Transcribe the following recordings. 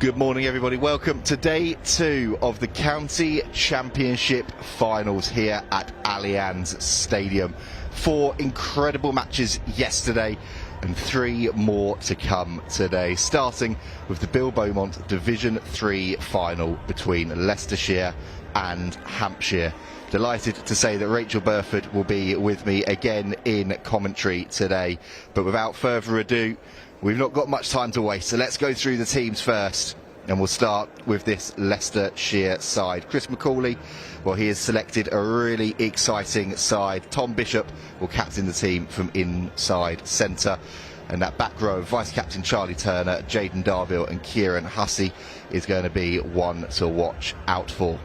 Good morning, everybody. Welcome to day 2 of the County Championship finals here at Allianz Stadium. 4 incredible matches yesterday and 3 more to come today, starting with the Beaumont Division 3 final between Leicestershire and Hampshire. Delighted to say that Rachel Burford will be with me again in commentary today. But without further ado, we've not got much time to waste, so let's go through the teams first. And we'll start with this Leicestershire side. Chris McCauley, well, he has selected a really exciting side. Tom Bishop will captain the team from inside centre. And that back row, Vice-Captain Charlie Turner, Jaden Darville and Kieran Hussey is going to be one to watch out for.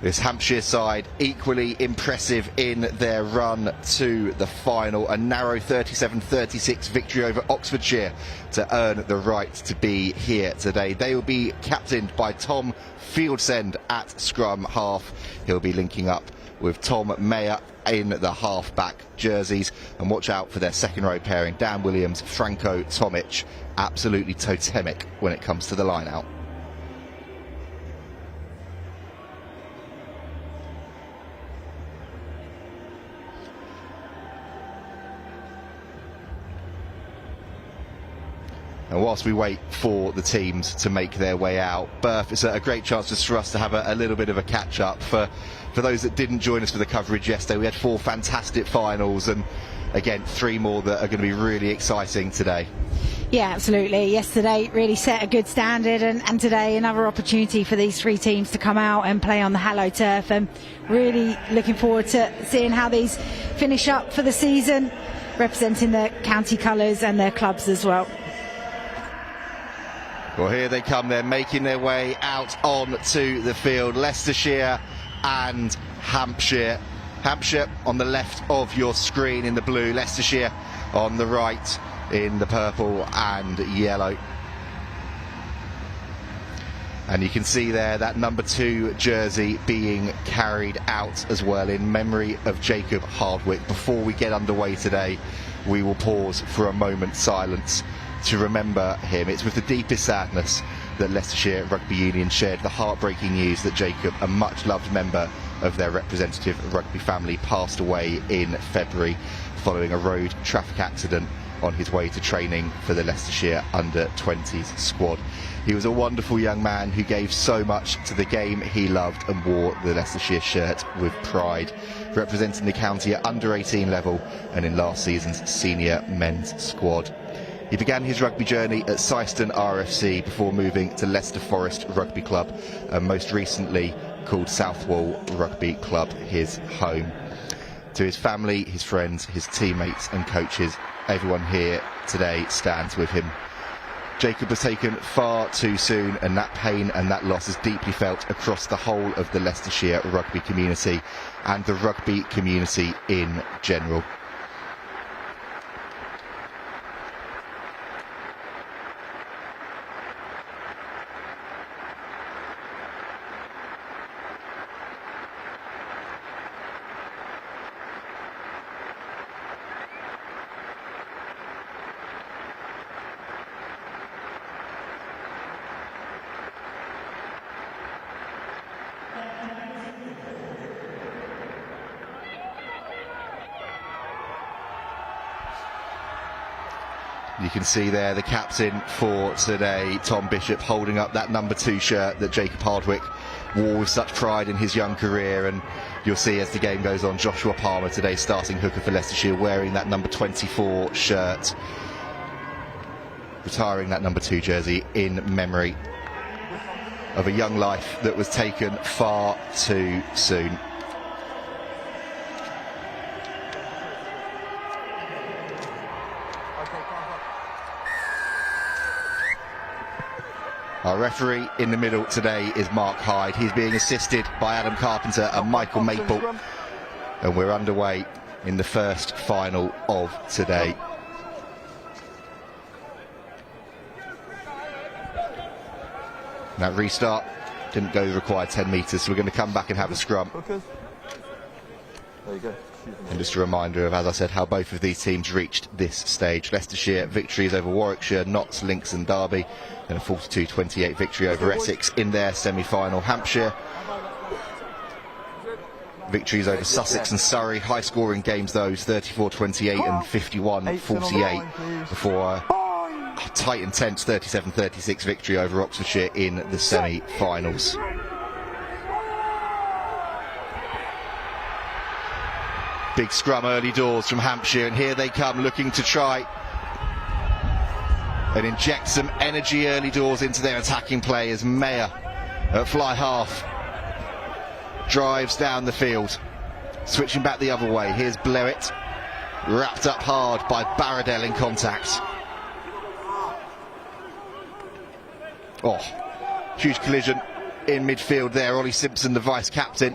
This Hampshire side equally impressive in their run to the final. A narrow 37-36 victory over Oxfordshire to earn the right to be here today. They will be captained by Tom Fieldsend at scrum half. He'll be linking up with Tom Mayer in the half-back jerseys. And watch out for their second row pairing, Dan Williams, Franco Tomic. Absolutely totemic when it comes to the line-out. And whilst we wait for the teams to make their way out, Berth, it's a great chance just for us to have a little bit of a catch-up. For those that didn't join us for the coverage yesterday, we had 4 fantastic finals and, again, 3 more that are going to be really exciting today. Yeah, absolutely. Yesterday really set a good standard, and today another opportunity for these 3 teams to come out and play on the hallowed turf. And really looking forward to seeing how these finish up for the season, representing their county colours and their clubs as well. Well, here they come. They're making their way out onto the field. Leicestershire and Hampshire. Hampshire on the left of your screen in the blue. Leicestershire on the right in the purple and yellow. And you can see there that number 2 jersey being carried out as well in memory of Jacob Hardwick. Before we get underway today, we will pause for a moment's silence to remember him. It's with the deepest sadness that Leicestershire Rugby Union shared the heartbreaking news that Jacob, a much loved member of their representative rugby family, passed away in February following a road traffic accident on his way to training for the Leicestershire under-20s squad. He was a wonderful young man who gave so much to the game he loved and wore the Leicestershire shirt with pride, representing the county at under-18 level and in last season's senior men's squad. He began his rugby journey at Syston RFC before moving to Leicester Forest Rugby Club, and most recently called Southwall Rugby Club his home. To his family, his friends, his teammates and coaches, everyone here today stands with him. Jacob was taken far too soon, and that pain and that loss is deeply felt across the whole of the Leicestershire rugby community and the rugby community in general. You can see there the captain for today, Tom Bishop, holding up that number 2 shirt that Jacob Hardwick wore with such pride in his young career. And you'll see as the game goes on, Joshua Palmer, today's starting hooker for Leicestershire, wearing that number 24 shirt, retiring that number 2 jersey in memory of a young life that was taken far too soon. Our referee in the middle today is Mark Hyde. He's being assisted by Adam Carpenter and Michael Maple. And we're underway in the first final of today. That restart didn't go the required 10 metres, so we're going to come back and have a scrum. There you go. And just a reminder of, as I said, how both of these teams reached this stage. Leicestershire victories over Warwickshire, Notts, Lincs and Derby, and a 42-28 victory over Essex in their semi-final. Hampshire victories over Sussex and Surrey, high-scoring games those, 34-28 and 51-48, before a tight and tense 37-36 victory over Oxfordshire in the semi-finals. Big scrum early doors from Hampshire, and here they come looking to try and inject some energy early doors into their attacking play as Mayer at fly half drives down the field, switching back the other way. Here's Blewett, wrapped up hard by Barradell in contact. Oh, huge collision in midfield there. Ollie Simpson, the vice-captain,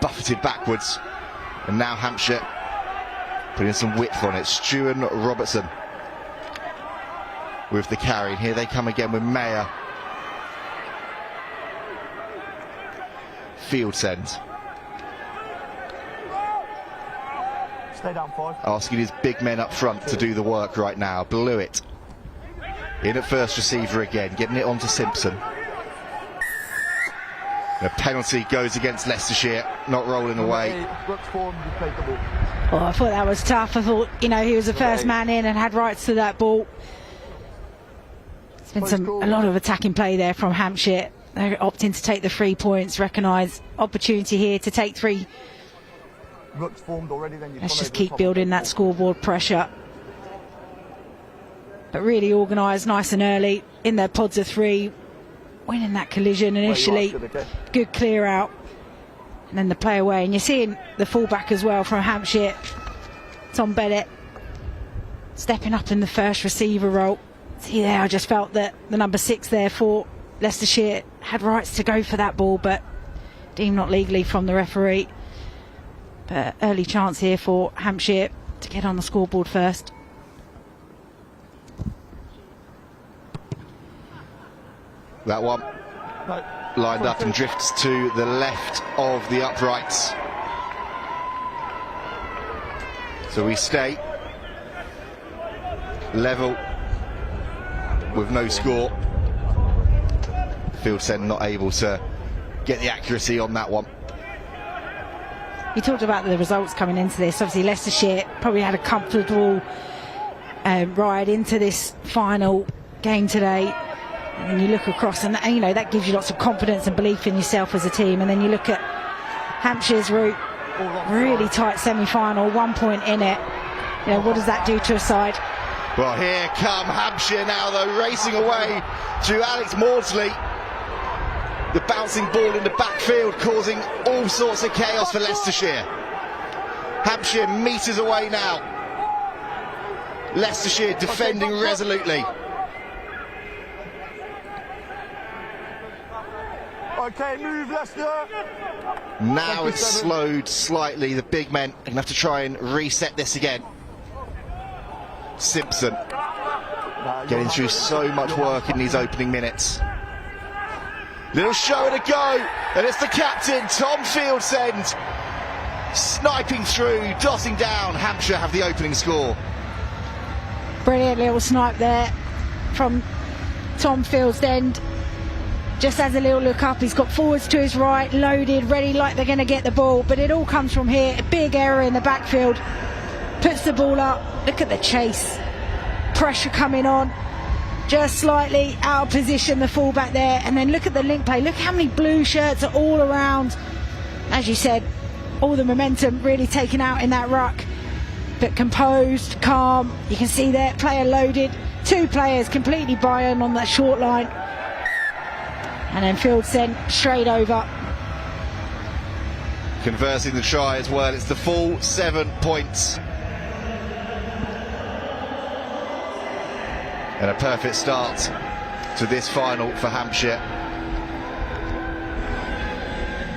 buffeted backwards. And now Hampshire putting some width on it. Stuart Robertson with the carry. Here they come again with Mayer. Field send. Stay down 5. Asking his big men up front to do the work right now. Blewett in at first receiver again, getting it onto Simpson. The penalty goes against Leicestershire, not rolling away. Oh, I thought that was tough. I thought, you know, he was the first man in and had rights to that ball. There's been a lot of attacking play there from Hampshire. They're opting to take the 3 points, recognise opportunity here to take 3. Let's just keep building that scoreboard pressure. But really organised, nice and early, in their pods of 3. Winning that collision initially, good clear out, and then the play away. And you're seeing the fullback as well from Hampshire, Tom Bennett, stepping up in the first receiver role. See there, I just felt that the number 6 there for Leicestershire had rights to go for that ball, but deemed not legally from the referee. But early chance here for Hampshire to get on the scoreboard first. That one lined up and drifts to the left of the uprights. So we stay level with no score. Field send not able to get the accuracy on that one. You talked about the results coming into this. Obviously Leicestershire probably had a comfortable ride into this final game today. And you look across and you know that gives you lots of confidence and belief in yourself as a team. And then you look at Hampshire's route, really tight semi-final, 1 point in it. You know, what does that do to a side? Well, here come Hampshire now, though, racing away to Alex Maudsley. The bouncing ball in the backfield causing all sorts of chaos for Leicestershire. Hampshire meters away now. Leicestershire defending resolutely. Okay, move Leicester. Now it's slowed slightly. The big men are going to have to try and reset this again. Simpson getting through so much work in these opening minutes. Little show and a go, and it's the captain, Tom Fieldsend, sniping through, dotting down. Hampshire have the opening score. Brilliant little snipe there from Tom Fieldsend. Just has a little look up, he's got forwards to his right, loaded, ready like they're going to get the ball, but it all comes from here. A big error in the backfield, puts the ball up. Look at the chase, pressure coming on, just slightly out of position, the fullback there, and then look at the link play. Look how many blue shirts are all around. As you said, all the momentum really taken out in that ruck, but composed, calm. You can see there, player loaded, 2 players completely buy-in on that short line. And then Fieldsend straight over. Converting the try as well. It's the full 7 points. And a perfect start to this final for Hampshire.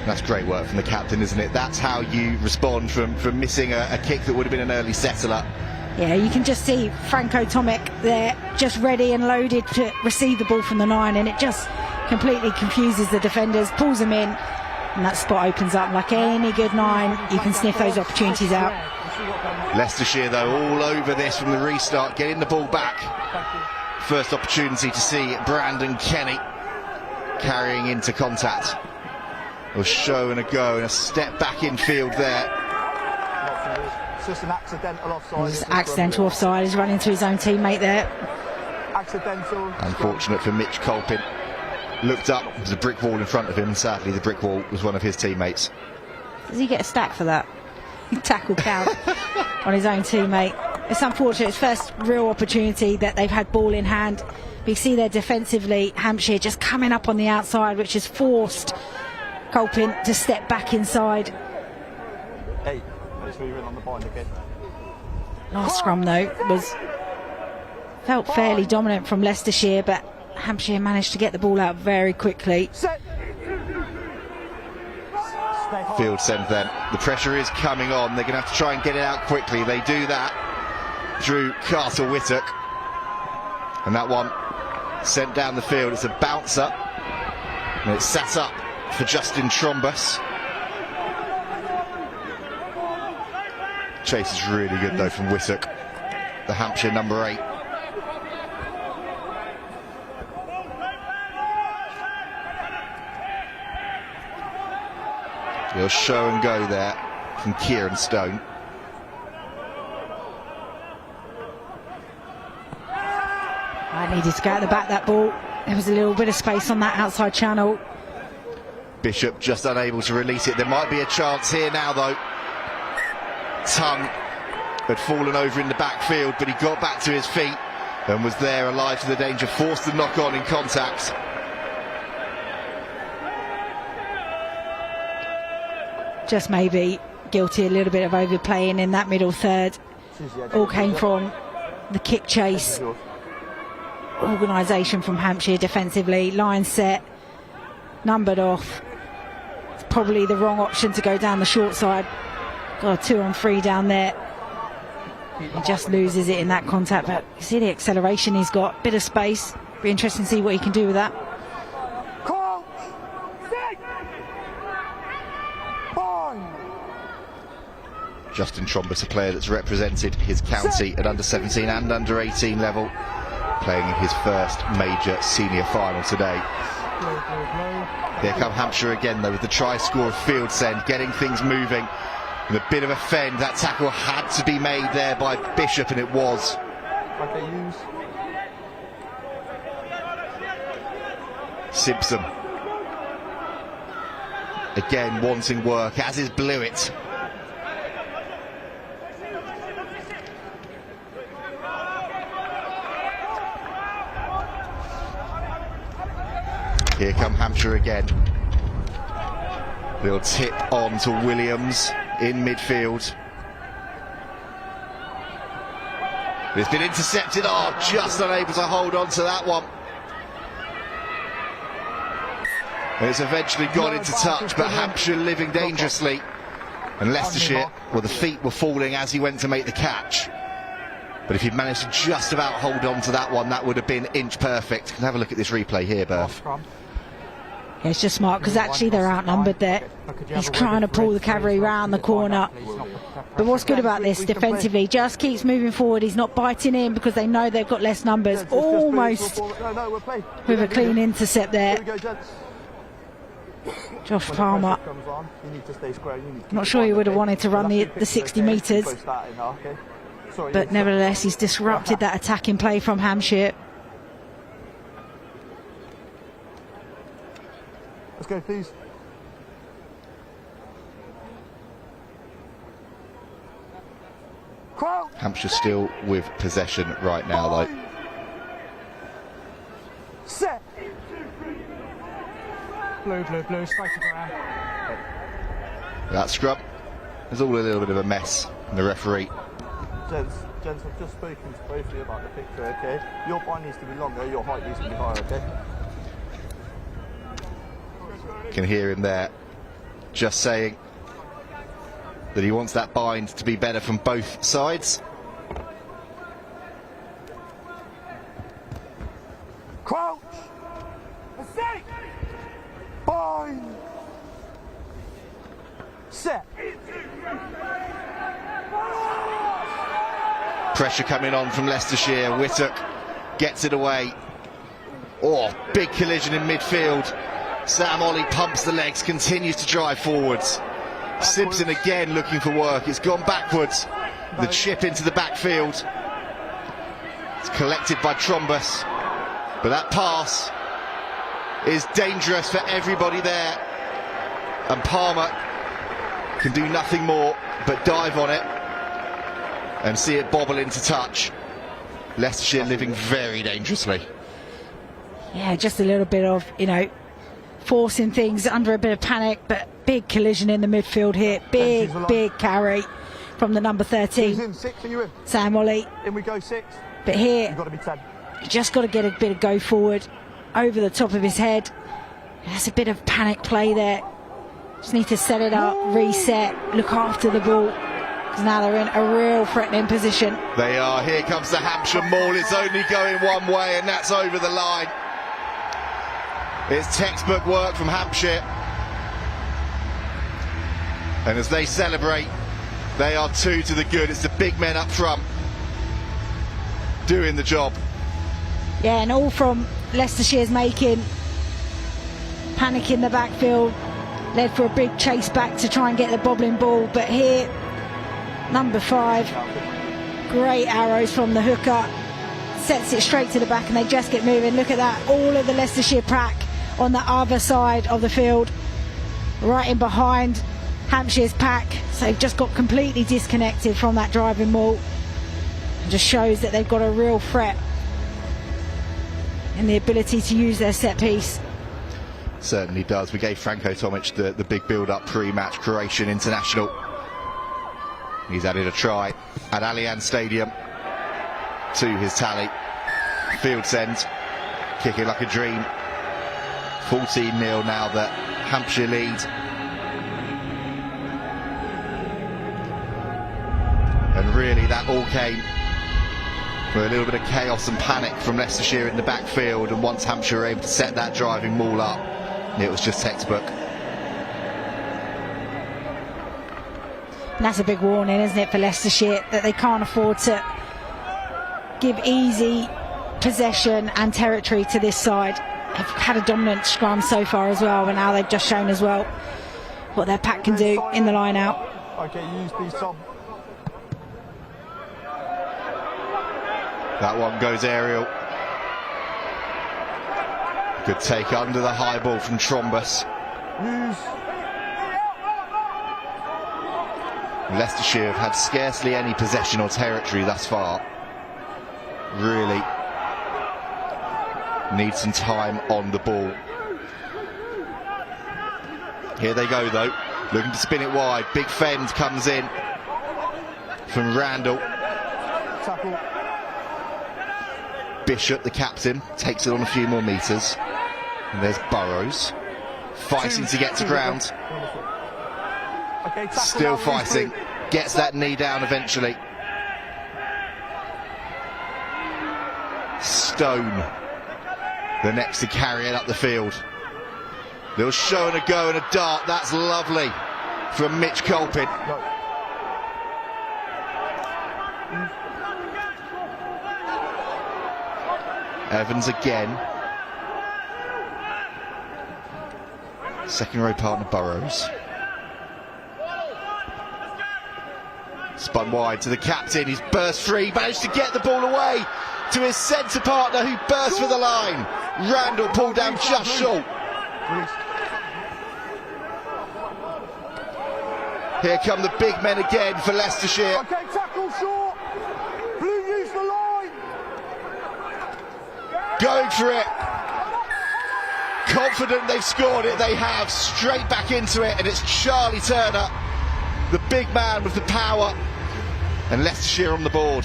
That's great work from the captain, isn't it? That's how you respond from missing a kick that would have been an early settler. Yeah, you can just see Franco Tomek there, just ready and loaded to receive the ball from the 9, and it just completely confuses the defenders, pulls them in, And that spot opens up. Like any good 9, you can sniff those opportunities out. Leicestershire, though, all over this from the restart, getting the ball back. First opportunity to see Brandon Kenny carrying into contact. A show and a go, and a step back in field there. It's just an accidental offside. It's accidental offside. He's running to his own teammate there. Accidental. Unfortunate for Mitch Colpin. Looked up, there was a brick wall in front of him, and sadly the brick wall was one of his teammates. Does he get a stack for that? Tackle count on his own teammate. It's unfortunate. It's first real opportunity that they've had ball in hand. But you see there defensively, Hampshire just coming up on the outside, which has forced Colpin to step back inside. Hey, let's move in on the bind again. Last scrum though felt fairly dominant from Leicestershire, but Hampshire managed to get the ball out very quickly. Set. Field send then. The pressure is coming on. They're going to have to try and get it out quickly. They do that through Castle Whittock. And that one sent down the field. It's a bouncer. And it's set up for Justin Trombus. Chase is really good though from Whittock, the Hampshire number 8. He'll show and go there from Kieran Stone. I needed to go at the back that ball. There was a little bit of space on that outside channel. Bishop just unable to release it. There might be a chance here now though. Tongue had fallen over in the backfield, but he got back to his feet and was there alive to the danger. Forced the knock on in contact. Just maybe guilty a little bit of overplaying in that middle third. All came from the kick chase organisation from Hampshire defensively. Line set, numbered off. It's probably the wrong option to go down the short side. Got a 2-on-3 down there. He just loses it in that contact, but you see the acceleration he's got. Bit of space. Be interesting to see what he can do with that. Justin Trombus, a player that's represented his county at under 17 and under 18 level, playing in his first major senior final today. Here come Hampshire again though with the try score of field send, getting things moving. And a bit of a fend. That tackle had to be made there by Bishop, and it was. Simpson again wanting work, as is Blewett. Here come Hampshire again. Little tip on to Williams in midfield. It's been intercepted. Oh, just unable to hold on to that one. And it's eventually gone into touch, but Hampshire living dangerously. And Leicestershire, well, the feet were falling as he went to make the catch. But if he'd managed to just about hold on to that one, that would have been inch perfect. Can have a look at this replay here, Berth. Yeah, it's just smart because actually they're outnumbered there. He's trying to pull the cavalry round the corner. But what's good about this defensively, just keeps moving forward. He's not biting in because they know they've got less numbers. Almost with a clean intercept there. Josh Palmer. Not sure he would have wanted to run the 60 metres. But nevertheless, he's disrupted that attacking play from Hampshire. Let's go, please. Hampshire still with possession right now, though. Set. Blue, straight to ground. That scrub is all a little bit of a mess. And the referee. Gents, I've just spoken to both of you about the picture, okay? Your bind needs to be longer, your height needs to be higher, okay? Can hear him there just saying that he wants that bind to be better from both sides. Crouch! Bind! set. Pressure coming on from Leicestershire. Whittock gets it away. Oh, big collision in midfield. Sam Ollie pumps the legs, continues to drive forwards. Simpson again looking for work. It's gone backwards. The chip into the backfield. It's collected by Trombus. But that pass is dangerous for everybody there. And Palmer can do nothing more but dive on it and see it bobble into touch. Leicestershire living very dangerously. Yeah, just a little bit of, you know, forcing things under a bit of panic, but big collision in the midfield here. Big carry from the number 13. In 6, are you in? Sam Ollie. In we go 6. But here, You've got to be 10. you just got to get a bit of go forward over the top of his head. That's a bit of panic play there. Just need to set it up, reset, look after the ball. Because now they're in a real threatening position. They are. Here comes the Hampshire maul. It's only going one way, and that's over the line. It's textbook work from Hampshire. And as they celebrate, they are 2 to the good. It's the big men up front doing the job. Yeah, and all from Leicestershire's making. Panic in the backfield, led for a big chase back to try and get the bobbling ball. But here, number 5, great arrows from the hooker, sets it straight to the back, and they just get moving. Look at that, all of the Leicestershire pack on the other side of the field, right in behind Hampshire's pack. So they've just got completely disconnected from that driving maul. It just shows that they've got a real threat in the ability to use their set piece. Certainly does. We gave Franco Tomic the big build-up pre-match Croatian international. He's added a try at Allianz Stadium to his tally. Field send, kicking like a dream. 14-0 now that Hampshire lead. And really that all came with a little bit of chaos and panic from Leicestershire in the backfield, and once Hampshire were able to set that driving maul up, it was just textbook. And that's a big warning, isn't it, for Leicestershire, that they can't afford to give easy possession and territory to this side. They've had a dominant scrum so far as well, but now they've just shown as well what their pack can do in the line out. Okay, use these, Tom. That one goes aerial. Good take under the high ball from Trombus. Leicestershire have had scarcely any possession or territory thus far. Really need some time on the ball. Here they go though, looking to spin it wide. Big fend comes in from Randall. Tackle. Bishop, the captain, takes it on a few more metres. And there's Burrows, fighting to get to ground. Okay, Still fighting, gets that knee down eventually. Stone, the next to carry it up the field. Little show and a go and a dart, that's lovely from Mitch Colpin. No. Evans again. Second row partner Burrows. Spun wide to the captain, he's burst free, managed to get the ball away to his centre partner who burst for the line. Randall pulled down just short. Here come the big men again for Leicestershire. Okay, tackle short. Blue, use the line. Going for it. Confident they've scored it, they have. Straight back into it, and it's Charlie Turner, the big man with the power, and Leicestershire on the board.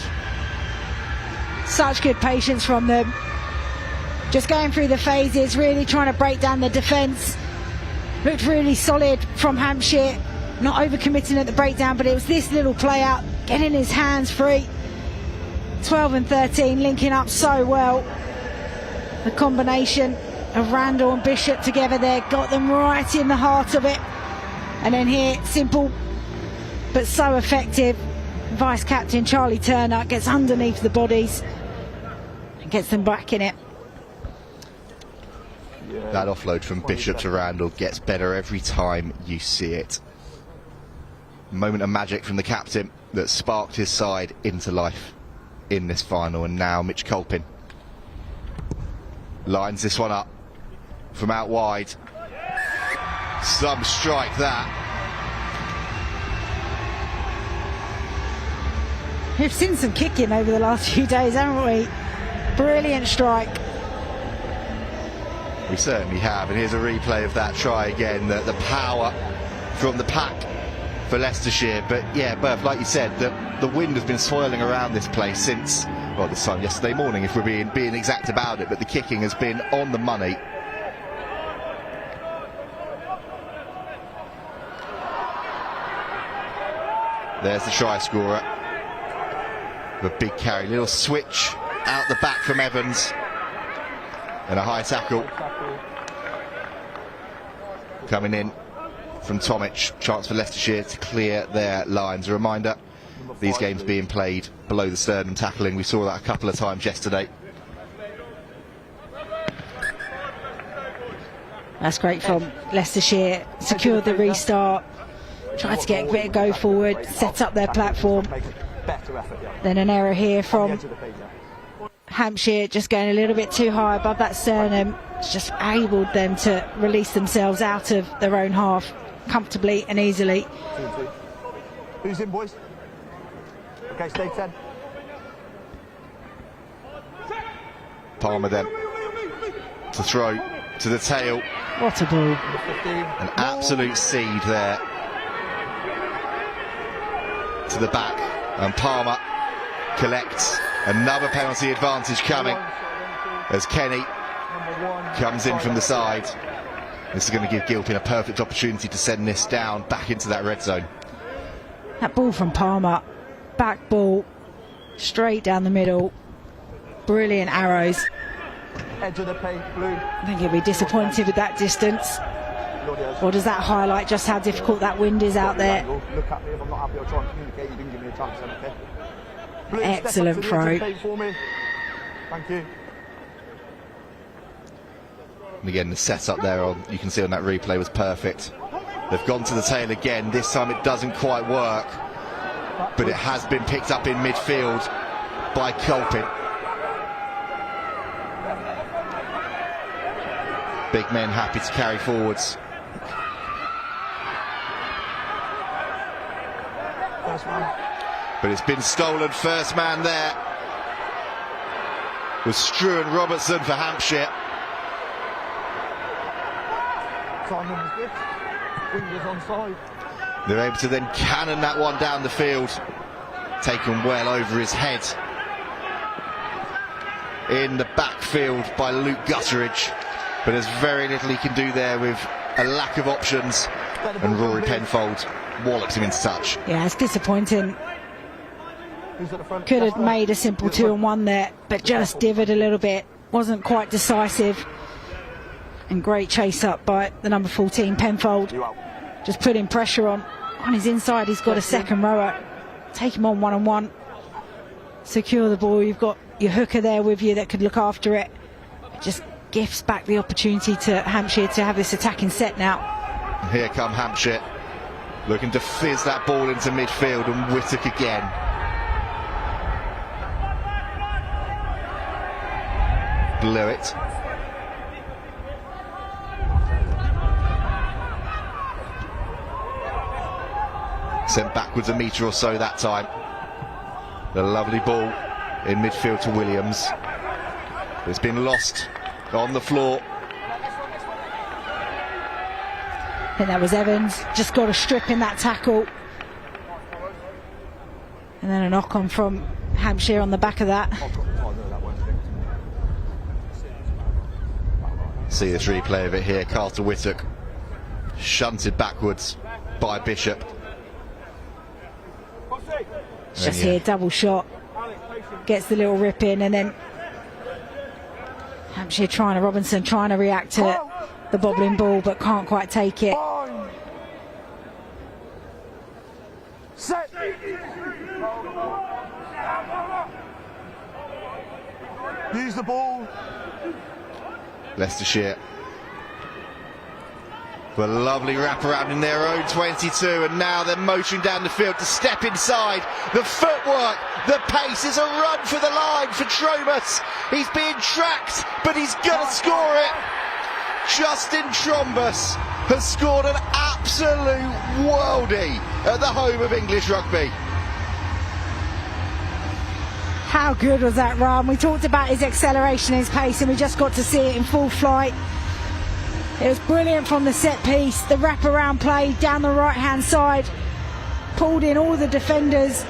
Such good patience from them. Just going through the phases, really trying to break down the defence. Looked really solid from Hampshire. Not overcommitting at the breakdown, but it was this little play out, getting his hands free. 12 and 13 linking up so well. The combination of Randall and Bishop together there got them right in the heart of it. And then here, simple but so effective, vice captain Charlie Turner gets underneath the bodies and gets them back in it. Yeah. That offload from Bishop to Randall gets better every time you see it. Moment of magic from the captain that sparked his side into life in this final. And now Mitch Colpin lines this one up from out wide. Some strike that. We've seen some kicking over the last few days, haven't we? Brilliant strike. We certainly have, and here's a replay of that try again. The power from the pack for Leicestershire. But yeah, Berth, like you said, the wind has been swirling around this place since, well, this time yesterday morning, if we're being exact about it, but the kicking has been on the money. There's the try scorer. The big carry, little switch out the back from Evans, and a high tackle coming in from Tomic. Chance for Leicestershire to clear their lines. A reminder, these games being played below the sternum tackling. We saw that a couple of times yesterday. That's great from Leicestershire. Secured the restart, tried to get a bit of go forward, set up their platform. Then an error here from Hampshire, just going a little bit too high above that sternum. It's just enabled them to release themselves out of their own half comfortably and easily. Who's in, boys? Okay, stay 10. Palmer then to throw to the tail. What a ball. An absolute seed there to the back, and Palmer collects. Another penalty advantage coming as Kenny comes in from the side. This is going to give Gilpin a perfect opportunity to send this down back into that red zone. That ball from Palmer, back ball, straight down the middle. Brilliant arrows. Edge of the paint, blue. I think he'll be disappointed with that distance. Or does that highlight just how difficult that wind is out there? Look at me, if I'm not happy, I'll try and communicate. You didn't give me a chance then, okay? Blue, Excellent step up to the edge of throw. the paint for me. Thank you. And again, the setup there, you can see on that replay, was perfect. They've gone to the tail again. This time it doesn't quite work, but it has been picked up in midfield by Colpin. Big men happy to carry forwards. First man. But it's been stolen. First man there was Struan Robertson for Hampshire. Timing was good. Wingers on side. They're able to then cannon that one down the field. Taken well over his head. In the backfield by Luke Gutteridge. But there's very little he can do there with a lack of options. And Rory Penfold wallops him into touch. Yeah, it's disappointing. Who's at the front? Could have made a simple 2-on-1 there, but just divvied a little bit. Wasn't quite decisive. And great chase up by the number 14, Penfold. You out. Just putting pressure on his inside. He's got a second rower. Take him on one-on-one. Secure the ball. You've got your hooker there with you that could look after it. It just gifts back the opportunity to Hampshire to have this attacking set now. Here come Hampshire, looking to fizz that ball into midfield, and Whittock again. Blew it. Sent backwards a metre or so that time. The lovely ball in midfield to Williams. It's been lost on the floor. I think that was Evans. Just got a strip in that tackle. And then a knock on from Hampshire on the back of that. See this replay of it here. Carter Whittock shunted backwards by Bishop. Just here, double shot. Gets the little rip in, and then Hampshire Robinson trying to react to the bobbling ball, but can't quite take it. Use the ball. Leicestershire. A lovely wraparound in their own 22, and now they're motoring down the field to step inside. The footwork, the pace is a run for the line for Tromus. He's being tracked, but he's going to score it. Justin Trombus has scored an absolute worldie at the home of English rugby. How good was that run? We talked about his acceleration, his pace, and we just got to see it in full flight. It was brilliant from the set piece, the wraparound play down the right hand side, pulled in all the defenders.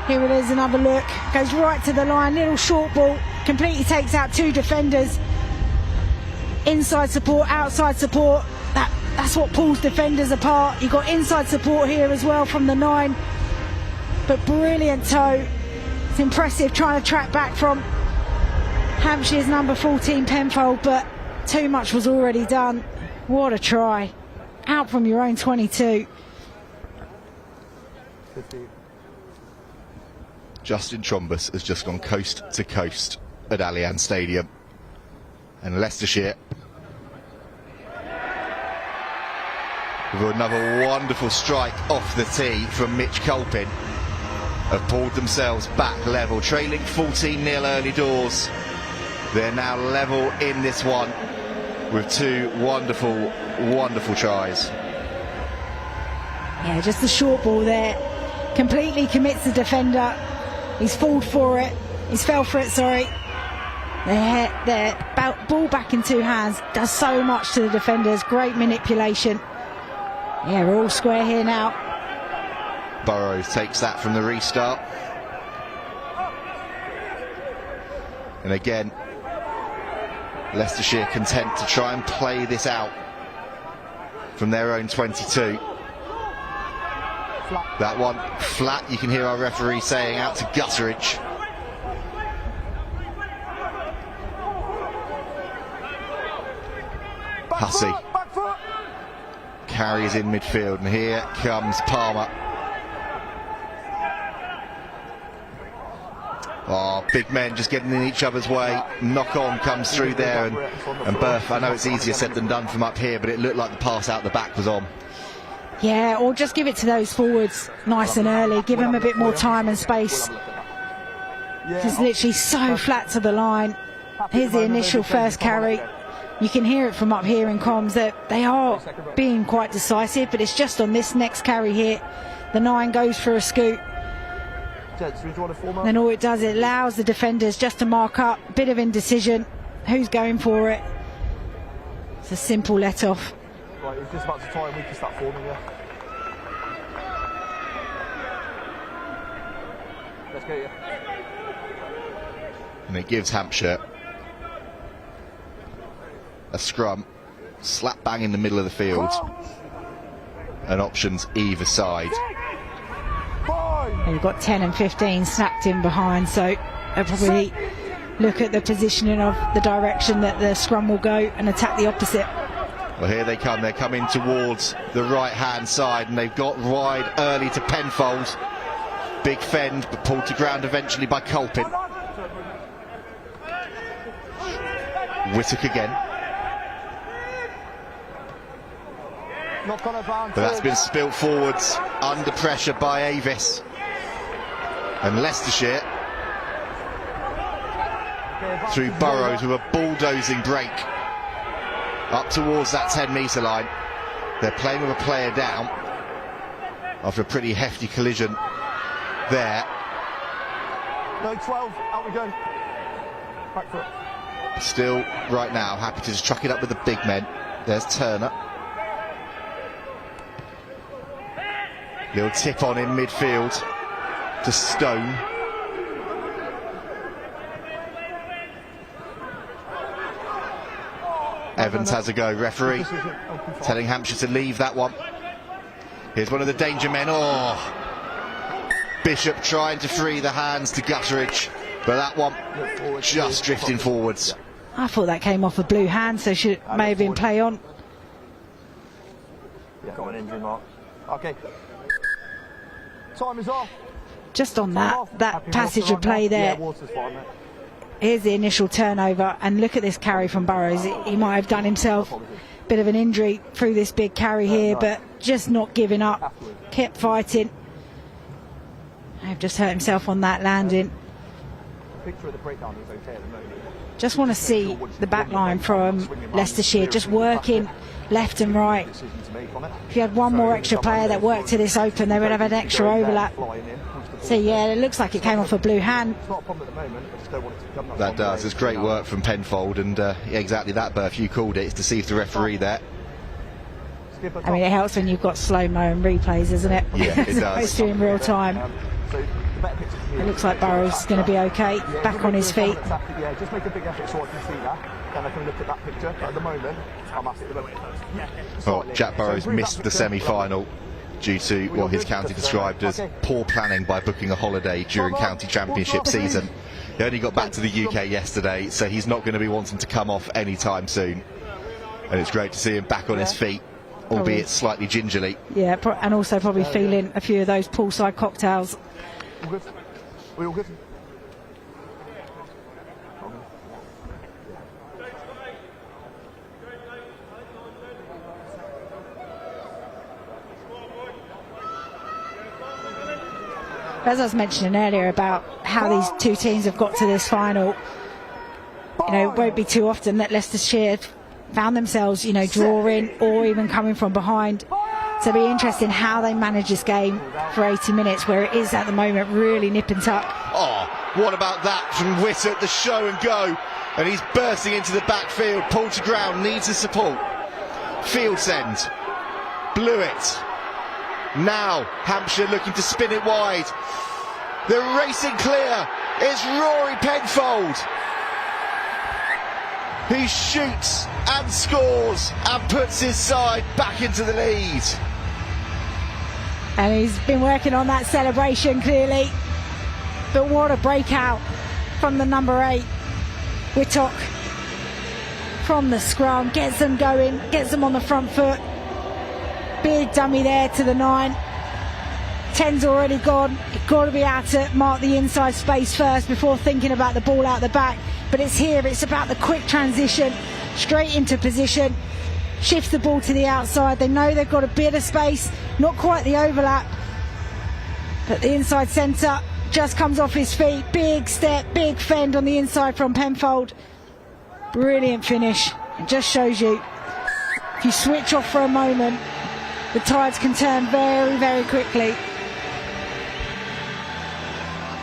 Here it is, another look, goes right to the line, little short ball, completely takes out 2 defenders. Inside support, outside support, that's what pulls defenders apart. You've got inside support here as well from the 9, but brilliant toe. It's impressive trying to track back from Hampshire's number 14 Penfold, but too much was already done. What a try. Out from your own 22. Justin Trombus has just gone coast to coast at Allianz Stadium. And Leicestershire, with another wonderful strike off the tee from Mitch Culpin, have pulled themselves back level, trailing 14-0 early doors. They're now level in this one with 2 wonderful, wonderful tries. Yeah, just the short ball there. Completely commits the defender. He's fell for it, sorry. The ball back in 2 hands does so much to the defenders. Great manipulation. Yeah, we're all square here now. Burrows takes that from the restart. And again, Leicestershire content to try and play this out from their own 22. That one flat, you can hear our referee saying out to Gutteridge. Hussey carries in midfield, and here comes Palmer. Oh, big men just getting in each other's way. Knock on comes through there, and Burf, I know it's easier said than done from up here, but it looked like the pass out the back was on. Yeah, or just give it to those forwards nice and early, give them a bit more time and space. It's literally so flat to the line. Here's the initial first carry. You can hear it from up here in comms that they are being quite decisive, but it's just on this next carry here. The 9 goes for a scoot. Then all it does, it allows the defenders just to mark up, a bit of indecision, who's going for it. It's a simple let off. Right, it's just about the time we can start forming, yeah. Let's go, yeah. And it gives Hampshire a scrum, slap bang in the middle of the field, and options either side. And you've got 10 and 15 snapped in behind, so they'll probably look at the positioning of the direction that the scrum will go and attack the opposite. Well, here they come. They're coming towards the right-hand side, and they've got wide early to Penfold. Big fend, but pulled to ground eventually by Culpin. Whittock again. But that's been spilt forwards under pressure by Avis. And Leicestershire, through Burrows with a bulldozing break up towards that 10-metre line. They're playing with a player down after a pretty hefty collision there. No, 12, out we go. Back foot. Still, right now, happy to just chuck it up with the big men. There's Turner. Little tip on in midfield to Stone. Evans has a go. Referee telling Hampshire to leave that one. Here's one of the danger men. Oh, Bishop trying to free the hands to Gutteridge, but that one just drifting forwards. I thought that came off a blue hand, so may have been play on. Yeah, got an injury mark. Okay. Time is off. just on that Happy passage water of play on that? there. Yeah, water's fine, mate. Here's the initial turnover, and look at this carry from Burrows. He might have done himself a bit of an injury through this big carry here, but just not giving up, kept fighting. I've just hurt himself on that landing. Picture of the breakdown is okay at the moment. Just want to see the back line from Leicestershire just working left and right. If you had one more extra player that worked to this open, they would have an extra overlap. So yeah, it looks like it came off a blue hand. It's not a problem at the moment. I just don't want it to become That does. It's great work from Penfold, and yeah, exactly that, Berth. You called it. It's deceived the referee there. I mean, it helps when you've got slow-mo and replays, isn't it? Yeah, it As does. opposed to in real time. It looks like Burrows is going to be okay, back on his feet. Yeah, just make a big effort so I can see that. Then I can look at that picture. But at the moment, I'm at it. Well, Jack Burrows missed the semi-final due to what his county described as poor planning by booking a holiday during county championship season. He only got back to the UK yesterday, so he's not going to be wanting to come off anytime soon. And it's great to see him back on his feet, albeit slightly gingerly. Yeah, and also probably feeling a few of those poolside cocktails. All good? We all good? As I was mentioning earlier about how these two teams have got to this final, you know, it won't be too often that Leicestershire found themselves, you know, drawing or even coming from behind. So it'll be interesting how they manage this game for 80 minutes, where it is at the moment really nip and tuck. Oh, what about that from Wittert, the show and go, and he's bursting into the backfield. Pulled to ground, needs the support. Field send, blew it. Now Hampshire looking to spin it wide. They're racing clear. It's Rory Penfold who shoots and scores and puts his side back into the lead. And he's been working on that celebration clearly. But what a breakout from the number 8, Whittock. From the scrum, gets them going, gets them on the front foot. Big dummy there to the 9. 10's already gone. You've got to be able to mark the inside space first before thinking about the ball out the back. But it's here, it's about the quick transition, straight into position, shifts the ball to the outside. They know they've got a bit of space, not quite the overlap, but the inside centre just comes off his feet. Big step, big fend on the inside from Penfold. Brilliant finish. It just shows you, if you switch off for a moment, the tides can turn very, very quickly.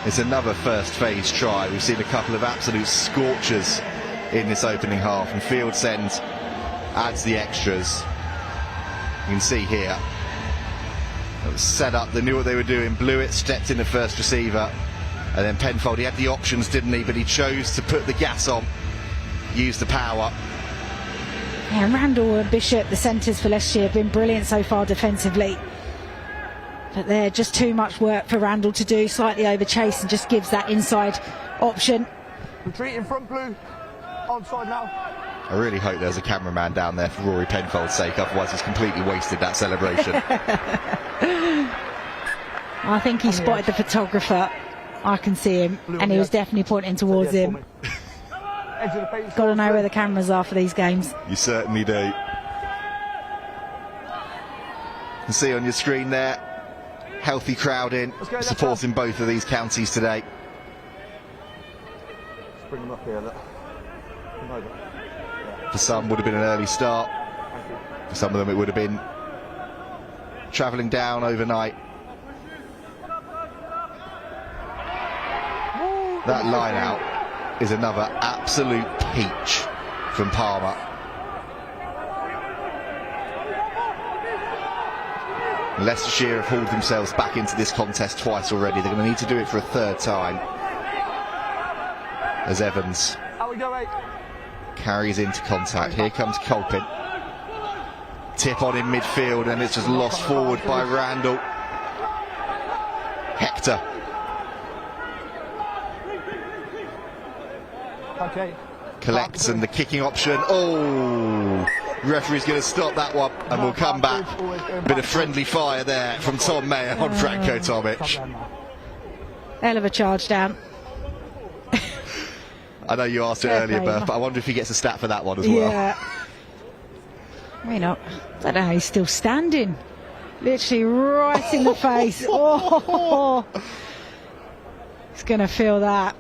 It's another first phase try. We've seen a couple of absolute scorchers in this opening half, and field send adds the extras. You can see here, it was set up, they knew what they were doing, blew it, stepped in the first receiver, and then Penfold, he had the options, didn't he, but he chose to put the gas on, use the power. Yeah, and Randall and Bishop, the centres for Leicestershire, have been brilliant so far defensively. But they're just too much work for Randall to do, slightly over chase, and just gives that inside option. Retreat in front, blue. Onside now. I really hope there's a cameraman down there for Rory Penfold's sake, otherwise he's completely wasted that celebration. I think he spotted the photographer. I can see him, and he was definitely pointing towards him. Got to know where the cameras are for these games. You certainly do. You can see on your screen there, healthy crowd in, supporting both of these counties today. Let's bring them up here, look. Come over. For some would have been an early start. For some of them it would have been travelling down overnight. That line out is another absolute peach from Palmer. Leicestershire have hauled themselves back into this contest twice already. They're going to need to do it for a third time, as Evans carries into contact. Here comes Colpin. Tip on in midfield, and it's just lost forward by Randall. Hector. Okay. Collects, and the kicking option. Oh, referee's going to stop that one, and we'll come back. Bit of friendly fire there from Tom Mayer on Franco Tomic. Hell of a charge down. I know you asked it Fair earlier, play, Berth, but I wonder if he gets a stat for that one as well. Yeah. Why not? I don't know how he's still standing. Literally right in the face. Oh, he's going to feel that.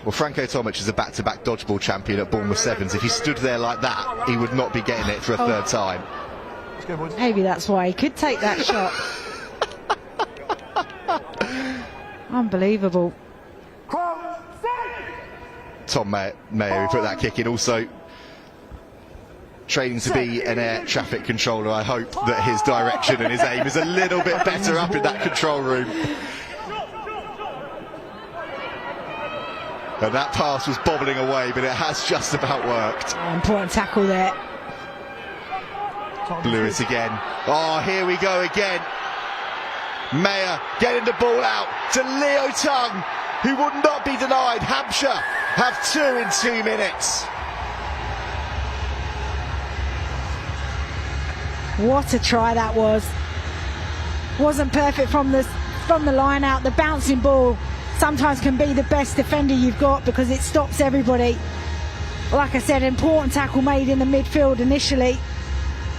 Well, Franco Tomic is a back-to-back dodgeball champion at Bournemouth Sevens. If he stood there like that, he would not be getting it for a third time. Maybe that's why he could take that shot. Unbelievable. Tom Mayo, who put that kick in, also training to be an air traffic controller. I hope that his direction and his aim is a little bit better up in that control room. And that pass was bobbling away, but it has just about worked. Important tackle there. Lewis again. Oh, here we go again. Mayer getting the ball out to Leo Tongue, who would not be denied. Hampshire have 2 in 2 minutes. What a try that was. Wasn't perfect from the line out. The bouncing ball sometimes can be the best defender you've got because it stops everybody. Like I said, important tackle made in the midfield initially.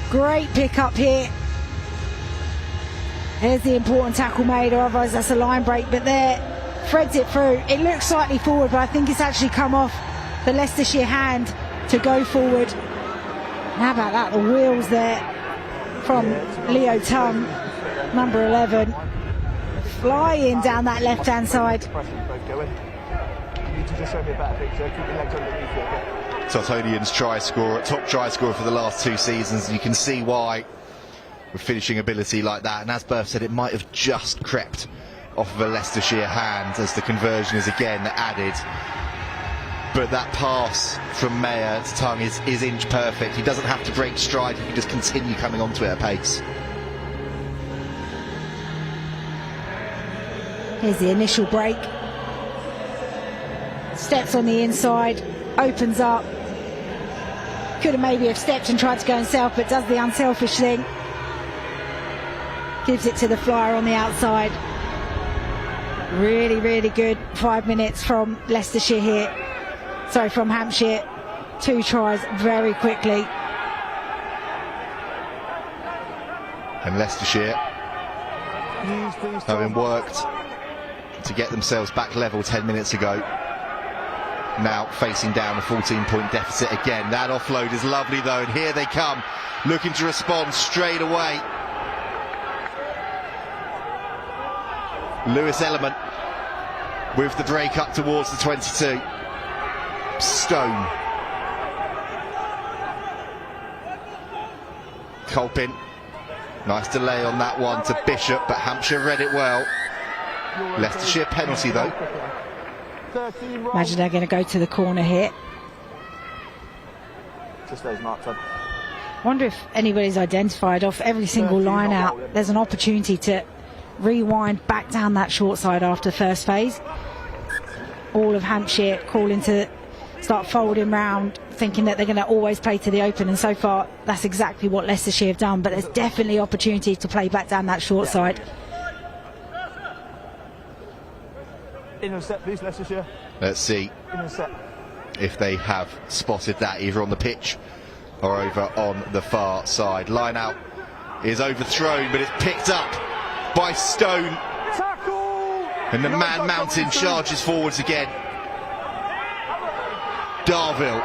Great pick up here. Here's the important tackle made, or otherwise that's a line break, but there, threads it through. It looks slightly forward, but I think it's actually come off the Leicestershire hand to go forward. How about that, the wheels there from Leo Tum, number 11, flying down that left-hand side. Totonian's try scorer, top try scorer for the last 2 seasons. You can see why with finishing ability like that, and as Berth said, it might have just crept off of a Leicestershire hand as the conversion is again added. But that pass from Mayer to Tongue is inch perfect. He doesn't have to break stride, he can just continue coming onto it at pace. Here's the initial break. Steps on the inside, opens up. Could have maybe have stepped and tried to go himself, but does the unselfish thing. Gives it to the flyer on the outside. Really, really good 5 minutes from Leicestershire here. Sorry, from Hampshire. 2 tries very quickly. And Leicestershire, having worked to get themselves back level 10 minutes ago, now facing down a 14-point deficit again. That offload is lovely though, and here they come, looking to respond straight away. Lewis Element with the break up towards the 22. Stone. Colpin. Nice delay on that one to Bishop, but Hampshire read it well. Leicestershire penalty though. Imagine they're going to go to the corner here. Just those marks up. Wonder if anybody's identified off every single line out. There's an opportunity to rewind back down that short side after the first phase. All of Hampshire calling to start folding round, thinking that they're going to always play to the open, and so far that's exactly what Leicestershire have done, but there's definitely opportunity to play back down that short side. Intercept, please, Leicestershire. Let's see if they have spotted that either on the pitch or over on the far side. Line out is overthrown, but it's picked up by Stone. And the Man Mountain charges forwards again. Darville.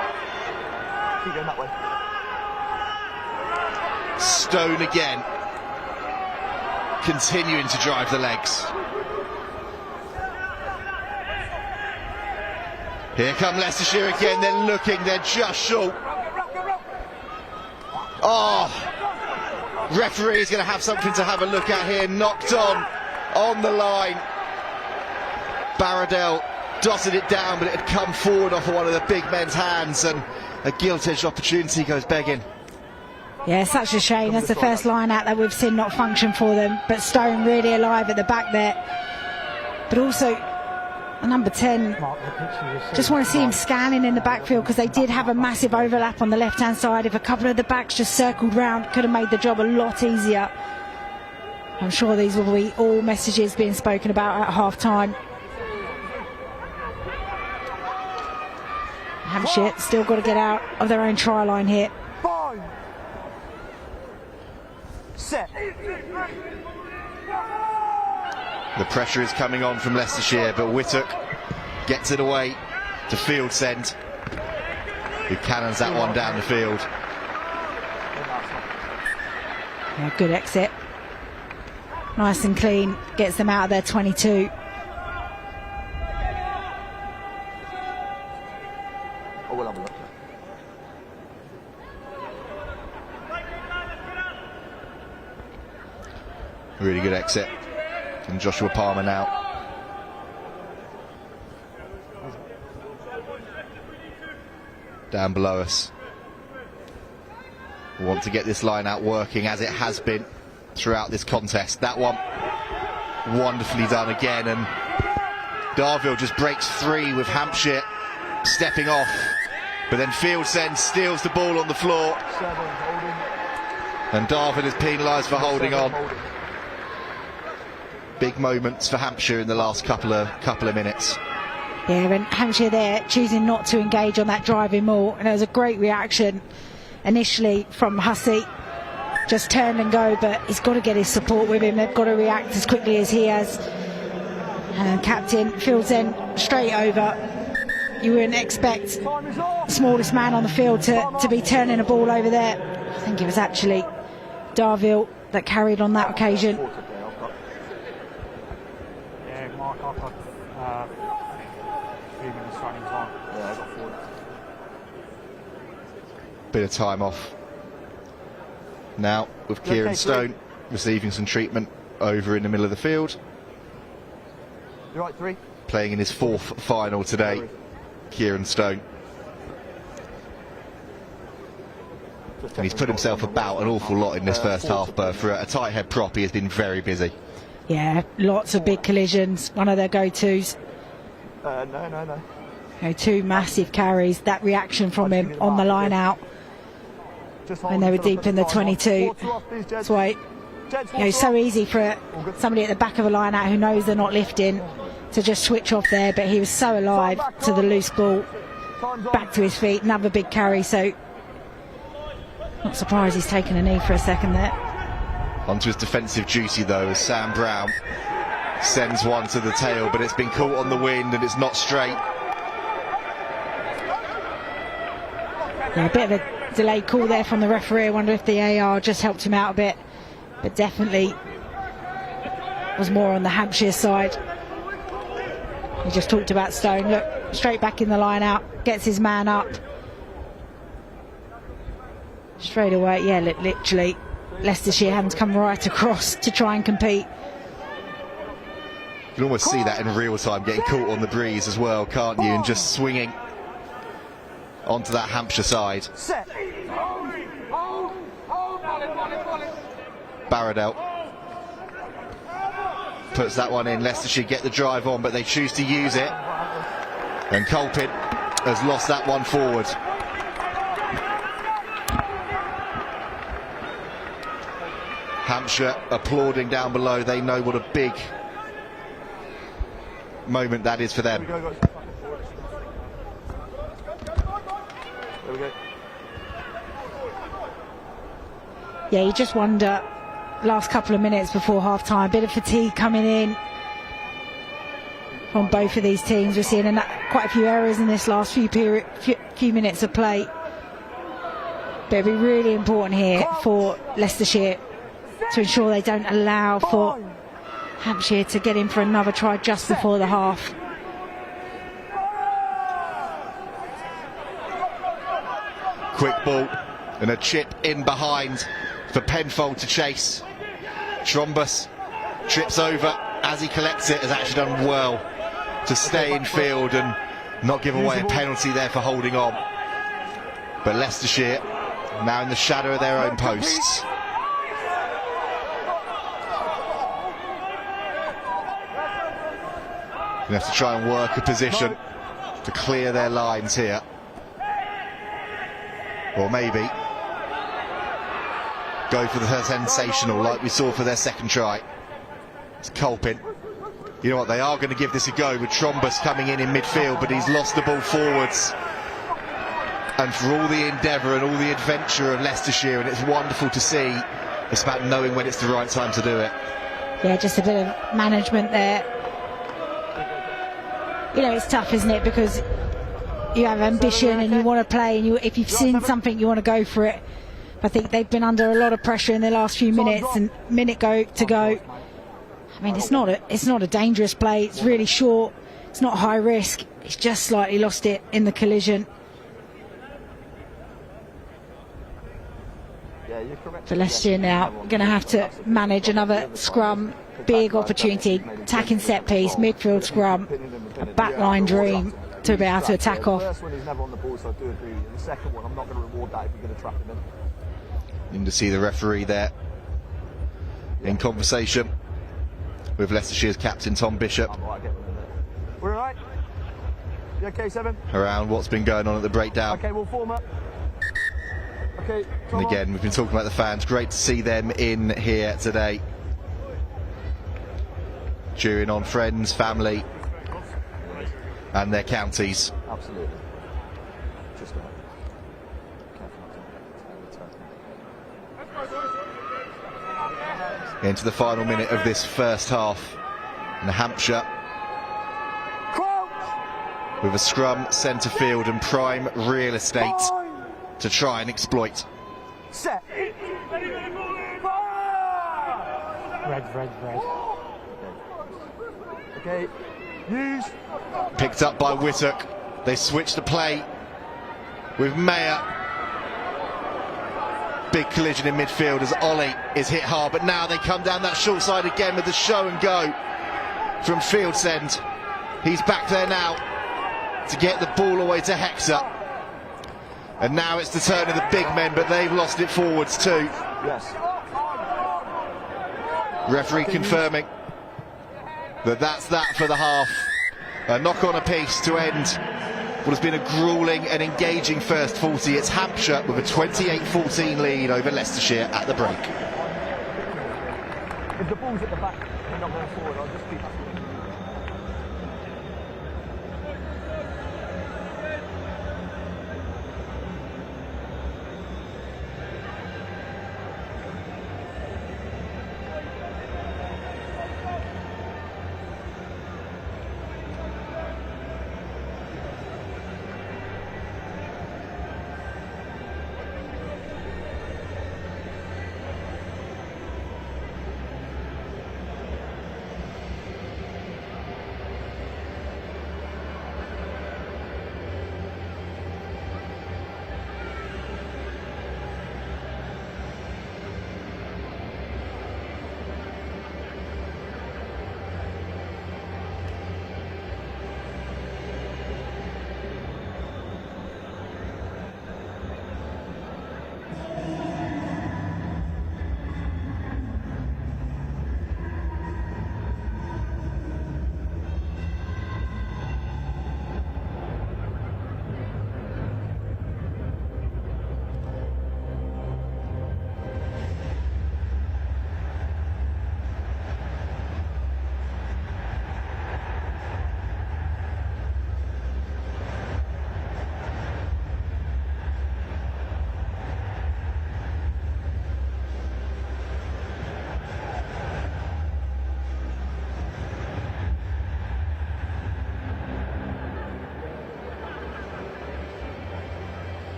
Keep going that way. Stone again. Continuing to drive the legs. Here come Leicestershire again. They're looking, they're just short. Oh, referee is going to have something to have a look at here. Knocked on the line. Baradell dotted it down, but it had come forward off of one of the big men's hands, and a gilt-edged opportunity goes begging. Yeah, such a shame. That's the first line out that we've seen not function for them, but Stone really alive at the back there. But also number 10, just want to see him scanning in the backfield, because they did have a massive overlap on the left hand side. If a couple of the backs just circled round, could have made the job a lot easier. I'm sure these will be all messages being spoken about at half-time. Hampshire still got to get out of their own try line here. 5. Set. The pressure is coming on from Leicestershire, but Whittock gets it away to field send, who cannons that one down the field. Yeah, good exit. Nice and clean, gets them out of their 22. Oh, we'll have a look. Really good exit from Joshua Palmer now. Down below us. We want to get this line out working as it has been throughout this contest. That one wonderfully done again, and Darville just breaks free with Hampshire stepping off, but then Fieldsen steals the ball on the floor, 7, holding. and Darville is penalised for holding 7, on. Big moments for Hampshire in the last couple of minutes. Yeah, and Hampshire there choosing not to engage on that driving maul, and there was a great reaction initially from Hussey. Just turn and go, but he's got to get his support with him. They've got to react as quickly as he has. And Captain Fieldsen straight over. You wouldn't expect the smallest man on the field to be turning a ball over there. I think it was actually Darville that carried on that occasion. Yeah, Mark, I've got 3 minutes running time. Yeah, I got 4. Bit of time off now with Kieran Stone receiving some treatment over in the middle of the field. You're right, 3. Playing in his 4th final today, Kieran Stone. And he's put himself about an awful lot in this first half, but for a tight head prop he has been very busy. Yeah, lots of big collisions, one of their go-tos. No. You know, 2 massive carries, that reaction from him on the line out when they were deep in the 22. That's why, you know, it's so easy for somebody at the back of a line out who knows they're not lifting to just switch off there, but he was so alive to the loose ball, back to his feet, another big carry, so not surprised he's taken a knee for a second there. Onto his defensive duty though, as Sam Brown sends one to the tail, but it's been caught on the wind and it's not straight. Yeah, a bit of a delayed call there from the referee. I wonder if the AR just helped him out a bit, but definitely was more on the Hampshire side. He just talked about Stone. Look, straight back in the line out, gets his man up straight away. Yeah, literally Leicestershire hadn't come right across to try and compete. You can almost see that in real time, getting caught on the breeze as well, can't you, and just swinging onto that Hampshire side. Set. Barradell puts that one in. Leicestershire get the drive on, but they choose to use it, and Colpin has lost that one forward. Hampshire applauding down below. They know what a big moment that is for them. There we go. Yeah, you just wonder, last couple of minutes before half-time, bit of fatigue coming in from both of these teams. We're seeing quite a few errors in this last few minutes of play. But it'll be really important here for Leicestershire to ensure they don't allow for Hampshire to get in for another try just before the half. Quick ball and a chip in behind for Penfold to chase. Trombus trips over as he collects it, has actually done well to stay in field and not give away a penalty there for holding on. But Leicestershire now in the shadow of their own posts. They have to try and work a position to clear their lines here. Or maybe go for the sensational like we saw for their second try. It's Colpin. You know what, they are going to give this a go with Trombus coming in midfield, but he's lost the ball forwards. And for all the endeavour and all the adventure of Leicestershire, and it's wonderful to see, it's about knowing when it's the right time to do it. Yeah, just a bit of management there. You know, it's tough, isn't it? Because you have ambition and you want to play, and if you've seen something, you want to go for it. I think they've been under a lot of pressure in the last few minutes, and to go. I mean, it's not a dangerous play. It's really short. It's not high risk. It's just slightly lost it in the collision. For Leicestershire now, going to have to manage another scrum. Big opportunity, attacking set piece, midfield scrum, a backline dream to be able to attack off. The first one, he's never on the ball, so I do agree. And the second one, I'm not going to reward that if you're going to trap him in. You can see the referee there in conversation with Leicestershire's captain Tom Bishop. I'm right, we're all right? You okay, Seven? Around what's been going on at the breakdown. Okay, we'll form up. Okay, and again, we've been talking about the fans. Great to see them in here today, cheering on friends, family, and their counties. Absolutely. Just into the final minute of this first half, and Hampshire with a scrum, centre field and prime real estate to try and exploit. Set. Red. Okay, use. Picked up by Whittock. They switch the play with Mayer. Big collision in midfield as Ollie is hit hard, but now they come down that short side again with the show and go from Field's end. He's back there now to get the ball away to Hexer. And now it's the turn of the big men, but they've lost it forwards too. Yes. Referee confirming that that's that for the half. A knock on a piece to end what has been a gruelling and engaging first 40. It's Hampshire with a 28-14 lead over Leicestershire at the break. If the ball's at the back and not going forward, I'll just keep asking.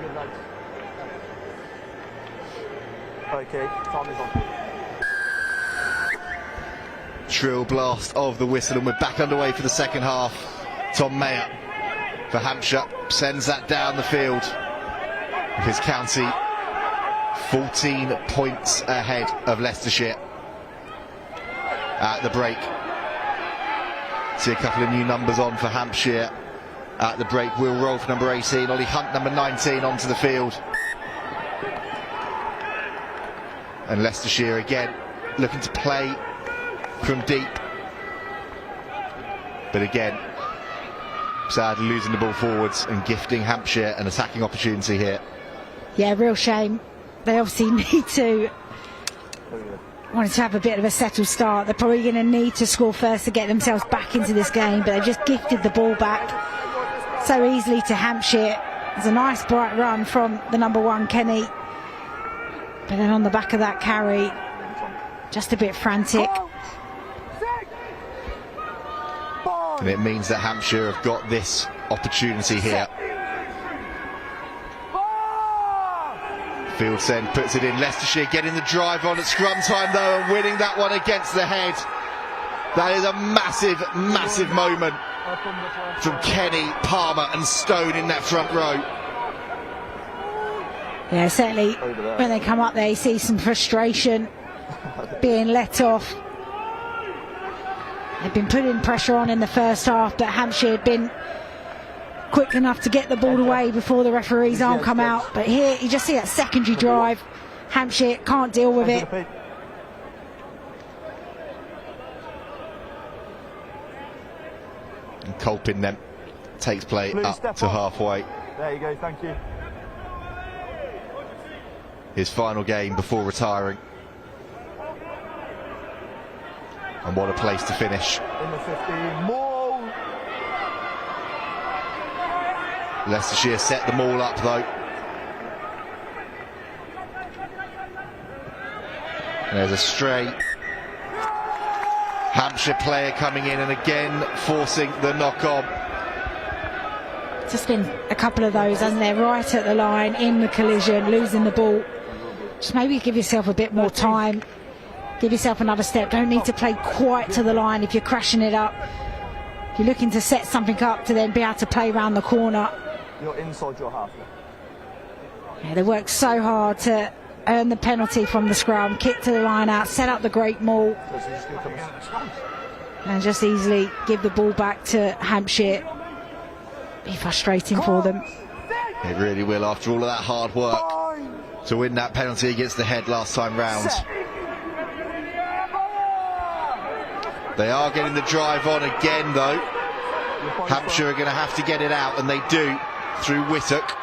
good, lads. Okay, time is on. Shrill blast of the whistle, and we're back underway for the second half. Tom Mayer for Hampshire sends that down the field. His county 14 points ahead of Leicestershire at the break. See a couple of new numbers on for Hampshire at the break. Will Roll for number 18, Ollie Hunt number 19 onto the field. And Leicestershire again looking to play from deep, but again sadly losing the ball forwards and gifting Hampshire an attacking opportunity here. Yeah, real shame. They obviously need to wanted to have a bit of a settled start. They're probably going to need to score first to get themselves back into this game, but they've just gifted the ball back so easily to Hampshire. It's a nice bright run from the number 1 Kenny, but then on the back of that carry, just a bit frantic. And it means that Hampshire have got this opportunity here. Field send puts it in. Leicestershire getting the drive on at scrum time though, and winning that one against the head. That is a massive, massive moment from Kenny, Palmer and Stone in that front row. Yeah, certainly when they come up there you see some frustration being let off. They've been putting pressure on in the first half, but Hampshire had been quick enough to get the ball away before the referee's arm come out. But here you just see that secondary drive. Hampshire can't deal with it. And Colpin then takes play up to halfway. There you go, thank you. His final game before retiring. And what a place to finish. In the 15, more. Leicestershire set them all up though. There's a stray Hampshire player coming in and again forcing the knock on. Just been a couple of those, hasn't there? Right at the line, in the collision, losing the ball. Just maybe give yourself a bit more time. Give yourself another step. Don't need to play quite to the line if you're crashing it up. If you're looking to set something up to then be able to play around the corner. You're inside your half. Yeah, they worked so hard to earn the penalty from the scrum, kick to the line out, set up the great maul, and just easily give the ball back to Hampshire. Be frustrating for them. It really will, after all of that hard work to win that penalty against the head last time round. They are getting the drive on again though. Hampshire are going to have to get it out, and they do through Whittock.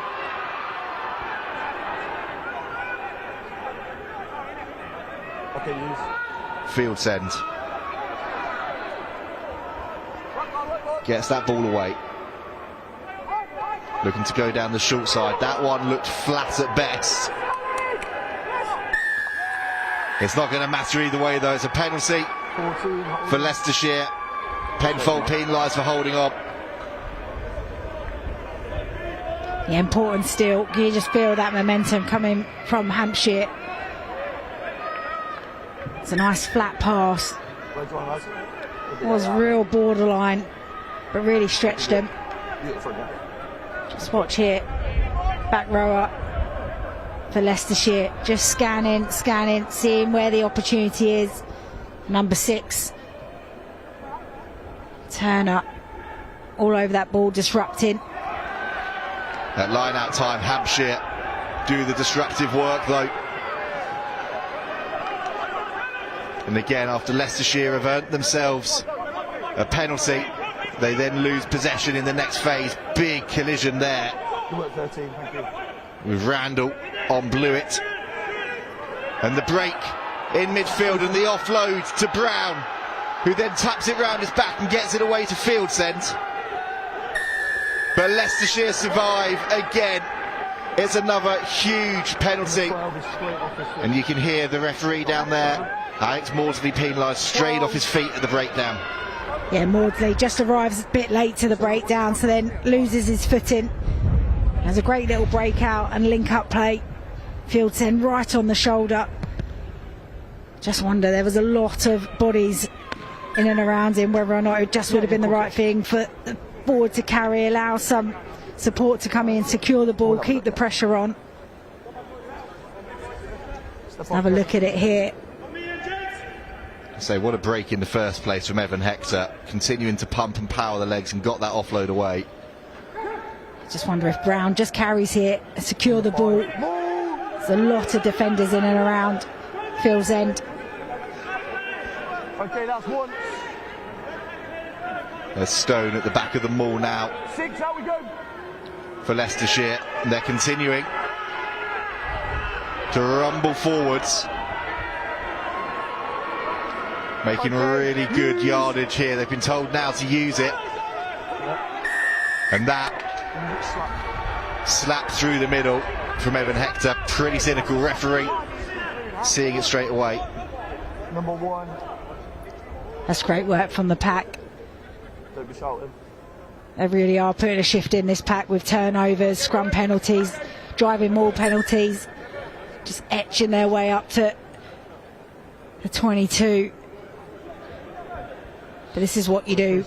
Field send. Gets that ball away. Looking to go down the short side. That one looked flat at best. It's not going to matter either way though. It's a penalty for Leicestershire. Penfold penalised for holding on. Yeah, important still. You just feel that momentum coming from Hampshire. It's a nice flat pass. Was real borderline, but really stretched them. Just watch here. Back rower for Leicestershire. Just scanning, seeing where the opportunity is. Number 6. Turner. All over that ball, disrupting. At line out time, Hampshire do the disruptive work though. And again, after Leicestershire have earned themselves a penalty, they then lose possession in the next phase. Big collision there. Good work, 13, thank you. With Randall on Blewett. And the break in midfield and the offload to Brown, who then taps it round his back and gets it away to field send. But Leicestershire survive again. It's another huge penalty. And you can hear the referee down there. Alex Maudsley penalised straight off his feet at the breakdown. Yeah, Maudsley just arrives a bit late to the breakdown, so then loses his footing. There's a great little breakout and link up play. Field send right on the shoulder. Just wonder, there was a lot of bodies in and around him, whether or not it just would have been the right thing for the forward to carry, allow some support to come in, secure the ball, keep the pressure on. Let's have a look at it here. So what a break in the first place from Evan Hector, continuing to pump and power the legs and got that offload away. Just wonder if Brown just carries here and secure the ball. There's a lot of defenders in and around Field's end. Okay, that's one. There's Stone at the back of the maul now. 6, out we go. For Leicestershire, and they're continuing to rumble forwards, making really good yardage here. They've been told now to use it, and that slap through the middle from Evan Hector. Pretty cynical referee, seeing it straight away. Number 1. That's great work from the pack. Don't be shouting. They really are putting a shift in this pack with turnovers, scrum penalties, driving maul penalties, just etching their way up to the 22. But this is what you do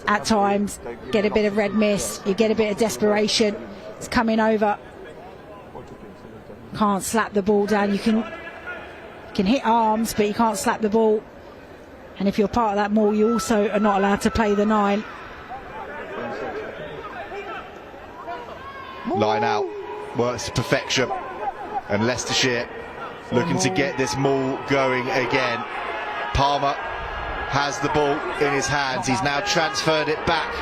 at times. Get a bit of red mist, you get a bit of desperation. It's coming over. Can't slap the ball down. You can hit arms, but you can't slap the ball. And if you're part of that maul, you also are not allowed to play the 9. Line out, works to perfection, and Leicestershire looking to get this maul going again. Palmer has the ball in his hands. He's now transferred it back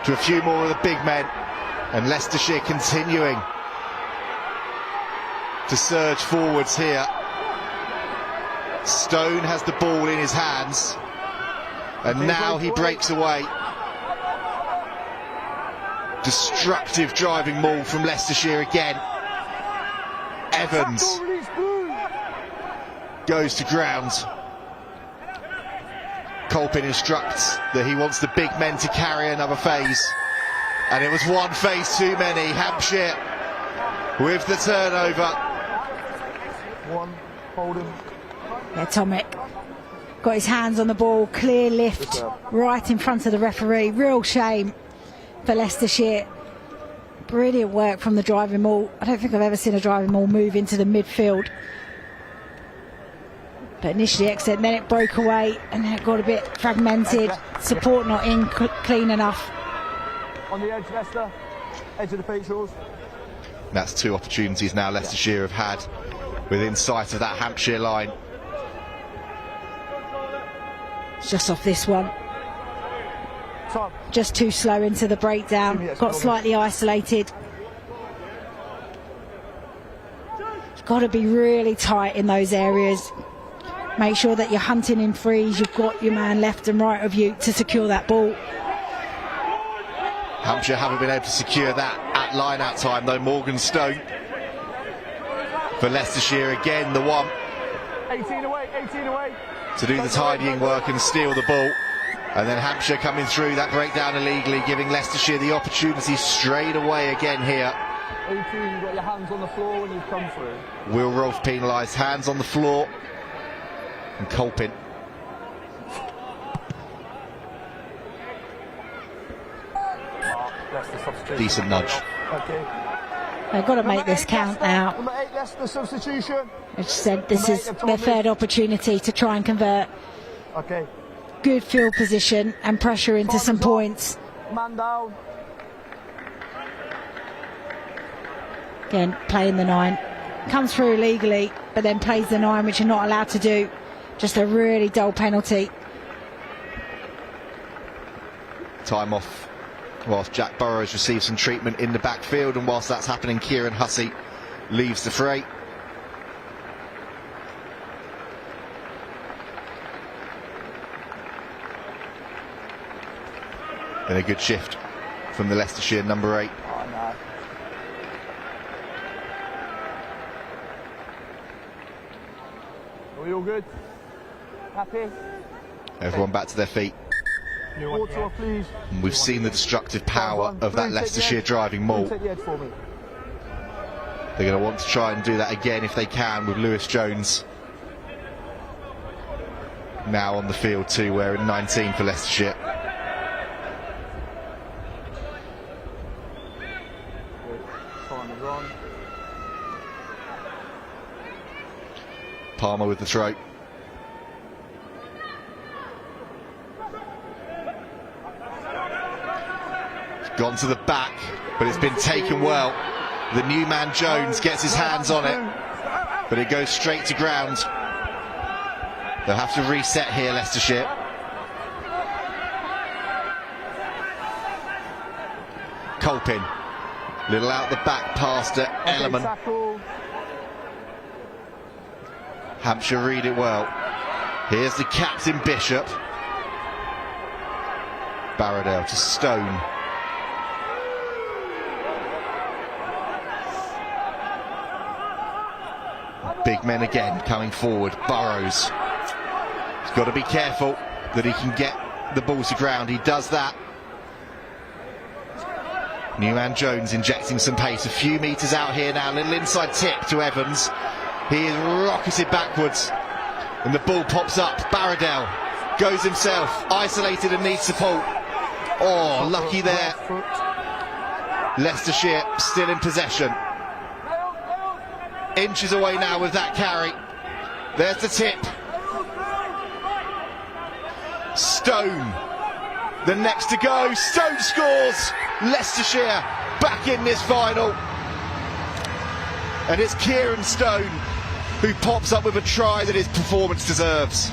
to a few more of the big men, and Leicestershire continuing to surge forwards here. Stone has the ball in his hands, and now he breaks away. Destructive driving maul from Leicestershire again. Evans goes to ground. Colpin instructs that he wants the big men to carry another phase, and it was one phase too many. Hampshire with the turnover. 1, hold him. Yeah, Tomic got his hands on the ball, clear lift right in front of the referee. Real shame for Leicestershire. Brilliant work from the driving maul. I don't think I've ever seen a driving maul move into the midfield. But initially exit, then it broke away, and then it got a bit fragmented. Support not in clean enough. On the edge, Leicester. Edge of the features. That's 2 opportunities now Leicestershire have had within sight of that Hampshire line. Just off this one. Time. Just too slow into the breakdown. Got slightly isolated. You've got to be really tight in those areas. Make sure that you're hunting in frees. You've got your man left and right of you to secure that ball. Hampshire haven't been able to secure that at line-out time, though. Morgan Stone for Leicestershire again, the one 18 away, 18 away. to do the tidying work and steal the ball. And then Hampshire coming through that breakdown illegally, giving Leicestershire the opportunity straight away again here. 18, you've got your hands on the floor when you come through. Will Rolfe penalised, hands on the floor. And Colpin. Decent nudge. Okay. They've got to make this count now. Number 8, Leicester substitution. As you said, this is their 3rd opportunity to try and convert. Okay. Good field position and pressure into some points. Man down. Again, playing the 9. Comes through illegally, but then plays the 9, which you're not allowed to do. Just a really dull penalty. Time off whilst Jack Burrows receives some treatment in the backfield, and whilst that's happening, Kieran Hussey leaves the fray. And a good shift from the Leicestershire number 8. Oh, no. Are we all good? Happy? Everyone back to their feet. Water off, please. And we've seen the destructive power of that Leicestershire driving maul. Take the edge for me. They're going to want to try and do that again if they can, with Lewis Jones now on the field too, wearing 19 for Leicestershire. Time is on. Palmer with the throw. It's gone to the back, but it's been taken well. The new man Jones gets his hands on it, but it goes straight to ground. They'll have to reset here, Leicestershire. Colpin, little out the back pass to Ellerman. Hampshire read it well. Here's the captain Bishop. Barradell to Stone. Big men again coming forward. Burrows. He's got to be careful that he can get the ball to ground. He does that. Newman Jones injecting some pace. A few metres out here now. Little inside tip to Evans. He is rocketed backwards. And the ball pops up. Barradell goes himself. Isolated and needs support. Oh, lucky there. Leicestershire still in possession. Inches away now with that carry. There's the tip. Stone, the next to go. Stone scores. Leicestershire back in this final. And it's Kieran Stone who pops up with a try that his performance deserves.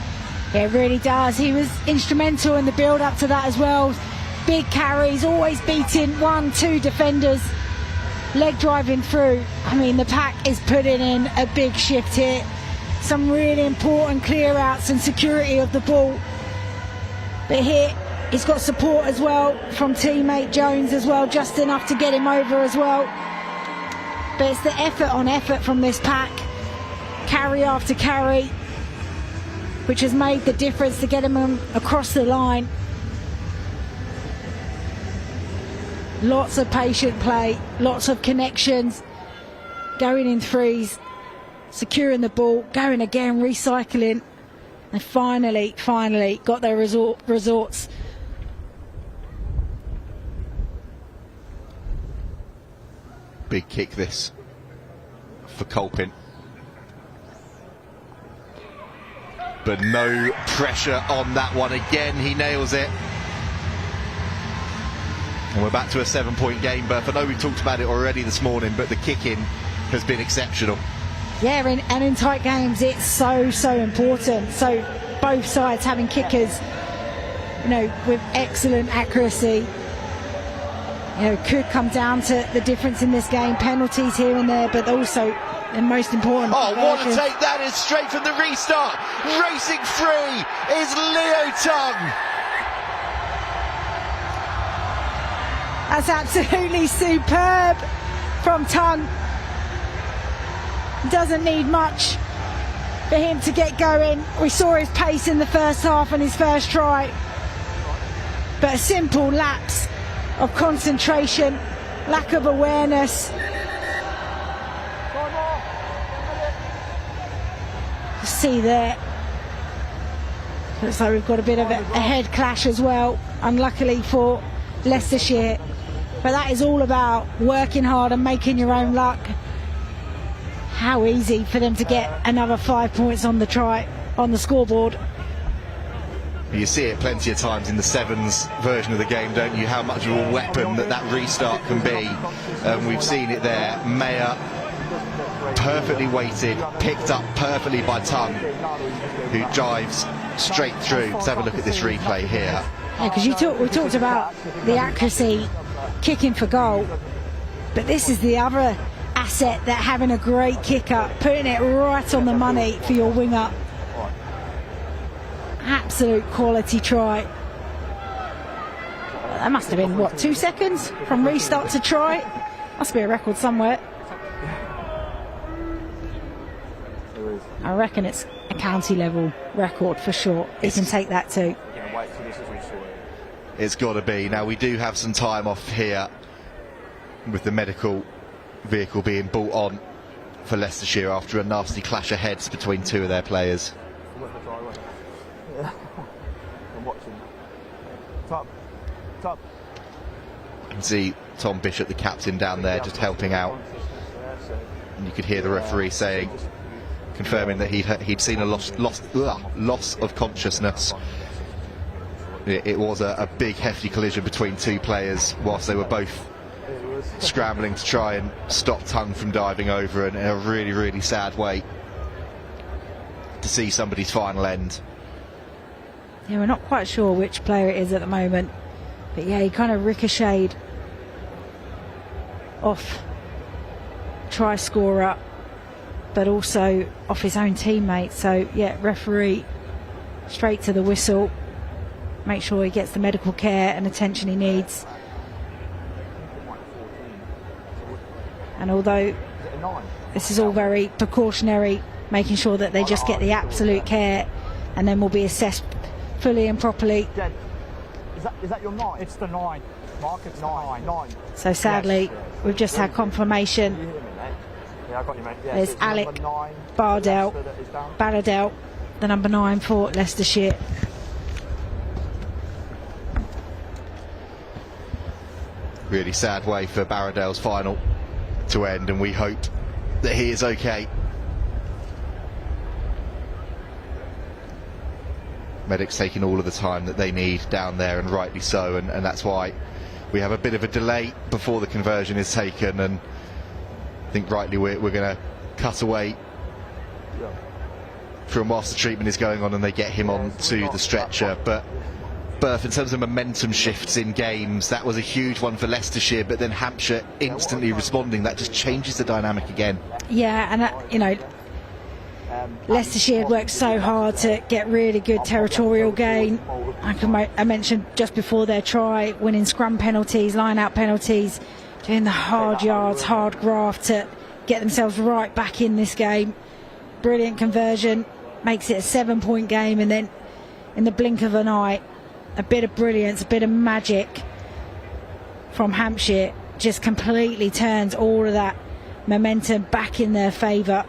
It really does. He was instrumental in the build up to that as well. Big carries, always beating 1-2 defenders. Leg driving through. I mean, the pack is putting in a big shift here. Some really important clear outs and security of the ball. But here he's got support as well from teammate Jones as well, just enough to get him over as well. But it's the effort on effort from this pack, carry after carry, which has made the difference to get him across the line. Lots of patient play, lots of connections, going in threes, securing the ball, going again, recycling, and finally got their resorts. Big kick this for Colpin. But no pressure on that one. Again, he nails it. And we're back to a 7-point game, Berth. I know we talked about it already this morning, but the kick-in has been exceptional. Yeah, and in tight games, it's so important. So both sides having kickers, you know, with excellent accuracy. You know, could come down to the difference in this game. Penalties here and there, but also, and most important, oh, what a take that is, straight from the restart. Racing free is Leo Tongue. That's absolutely superb from Tongue. Doesn't need much for him to get going. We saw his pace in the first half and his first try. But a simple lapse of concentration, lack of awareness. See there. Looks like we've got a bit of a head clash as well, unluckily for Leicestershire. But that is all about working hard and making your own luck. How easy for them to get another 5 points on the scoreboard. You see it plenty of times in the sevens version of the game, don't you? How much of a weapon that restart can be. We've seen it there. Mayer, perfectly weighted, picked up perfectly by Tongue, who dives straight through. Let's have a look at this replay here. Yeah, because we talked about the accuracy, kicking for goal, but this is the other asset, that having a great kicker, putting it right on the money for your winger. Absolute quality try. That must have been, what, 2 seconds from restart to try? Must be a record somewhere. I reckon it's a county level record for sure. He can take that too. It's got to be. Now, we do have some time off here with the medical vehicle being brought on for Leicestershire after a nasty clash of heads between two of their players. I'm watching. Top. You can see Tom Bishop, the captain, down there just helping out. And you could hear the referee saying, confirming that he'd seen a loss of consciousness. It was a big hefty collision between two players whilst they were both scrambling to try and stop Tongue from diving over, and in a really, really sad way to see somebody's final end. Yeah, we're not quite sure which player it is at the moment, but yeah, he kind of ricocheted off try scorer, but also off his own teammate. So yeah, referee straight to the whistle, make sure he gets the medical care and attention he needs. And although this is all very precautionary, making sure that they just get the absolute care, and then will be assessed fully and properly. Is that your 9? It's the 9. Mark, it's 9. So sadly, we've just had confirmation. Yeah, I got you, mate. Yeah, There's so Alec number 9, Baradell, the number 9 for Leicestershire. Really sad way for Baradell's final to end, and we hope that he is okay. Medics taking all of the time that they need down there, and rightly so, and that's why we have a bit of a delay before the conversion is taken, and I think rightly we're going to cut away from whilst the treatment is going on and they get him on to the stretcher. But Berth, in terms of momentum shifts in games, that was a huge one for Leicestershire, but then Hampshire instantly responding, that just changes the dynamic again. Yeah, and you know, Leicestershire worked so hard to get really good territorial gain. I mentioned just before their try, winning scrum penalties, line-out penalties, doing the hard yards, hard graft to get themselves right back in this game. Brilliant conversion, makes it a 7-point game, and then in the blink of an eye, a bit of brilliance, a bit of magic from Hampshire just completely turns all of that momentum back in their favour.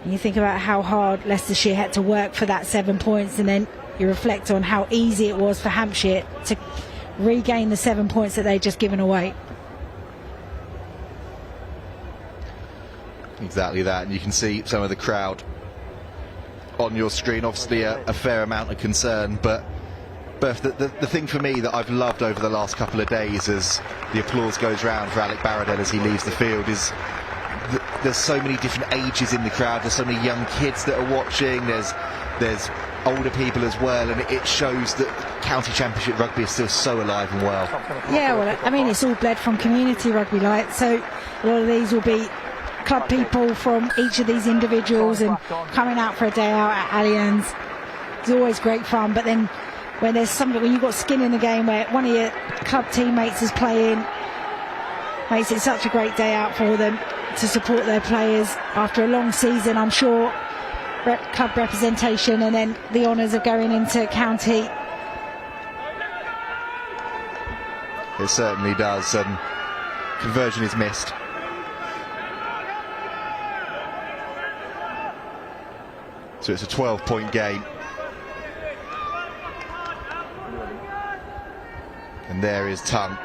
And you think about how hard Leicestershire had to work for that 7 points, and then you reflect on how easy it was for Hampshire to regain the 7 points that they'd just given away. Exactly that, and you can see some of the crowd on your screen. Obviously a fair amount of concern, but Berth, the thing for me that I've loved over the last couple of days as the applause goes round for Alec Baradell as he leaves the field is there's so many different ages in the crowd. There's so many young kids that are watching, there's older people as well, and it shows that county championship rugby is still so alive and well. Yeah, well, I mean, it's all bled from community rugby, like, so a lot of these will be club people from each of these individuals and coming out for a day out at Allianz. It's always great fun, but then when there's something, when you've got skin in the game where one of your club teammates is playing, makes it such a great day out for them to support their players after a long season, I'm sure. Club representation and then the honours of going into county. It certainly does, and conversion is missed. So it's a 12-point game. And there is Tongue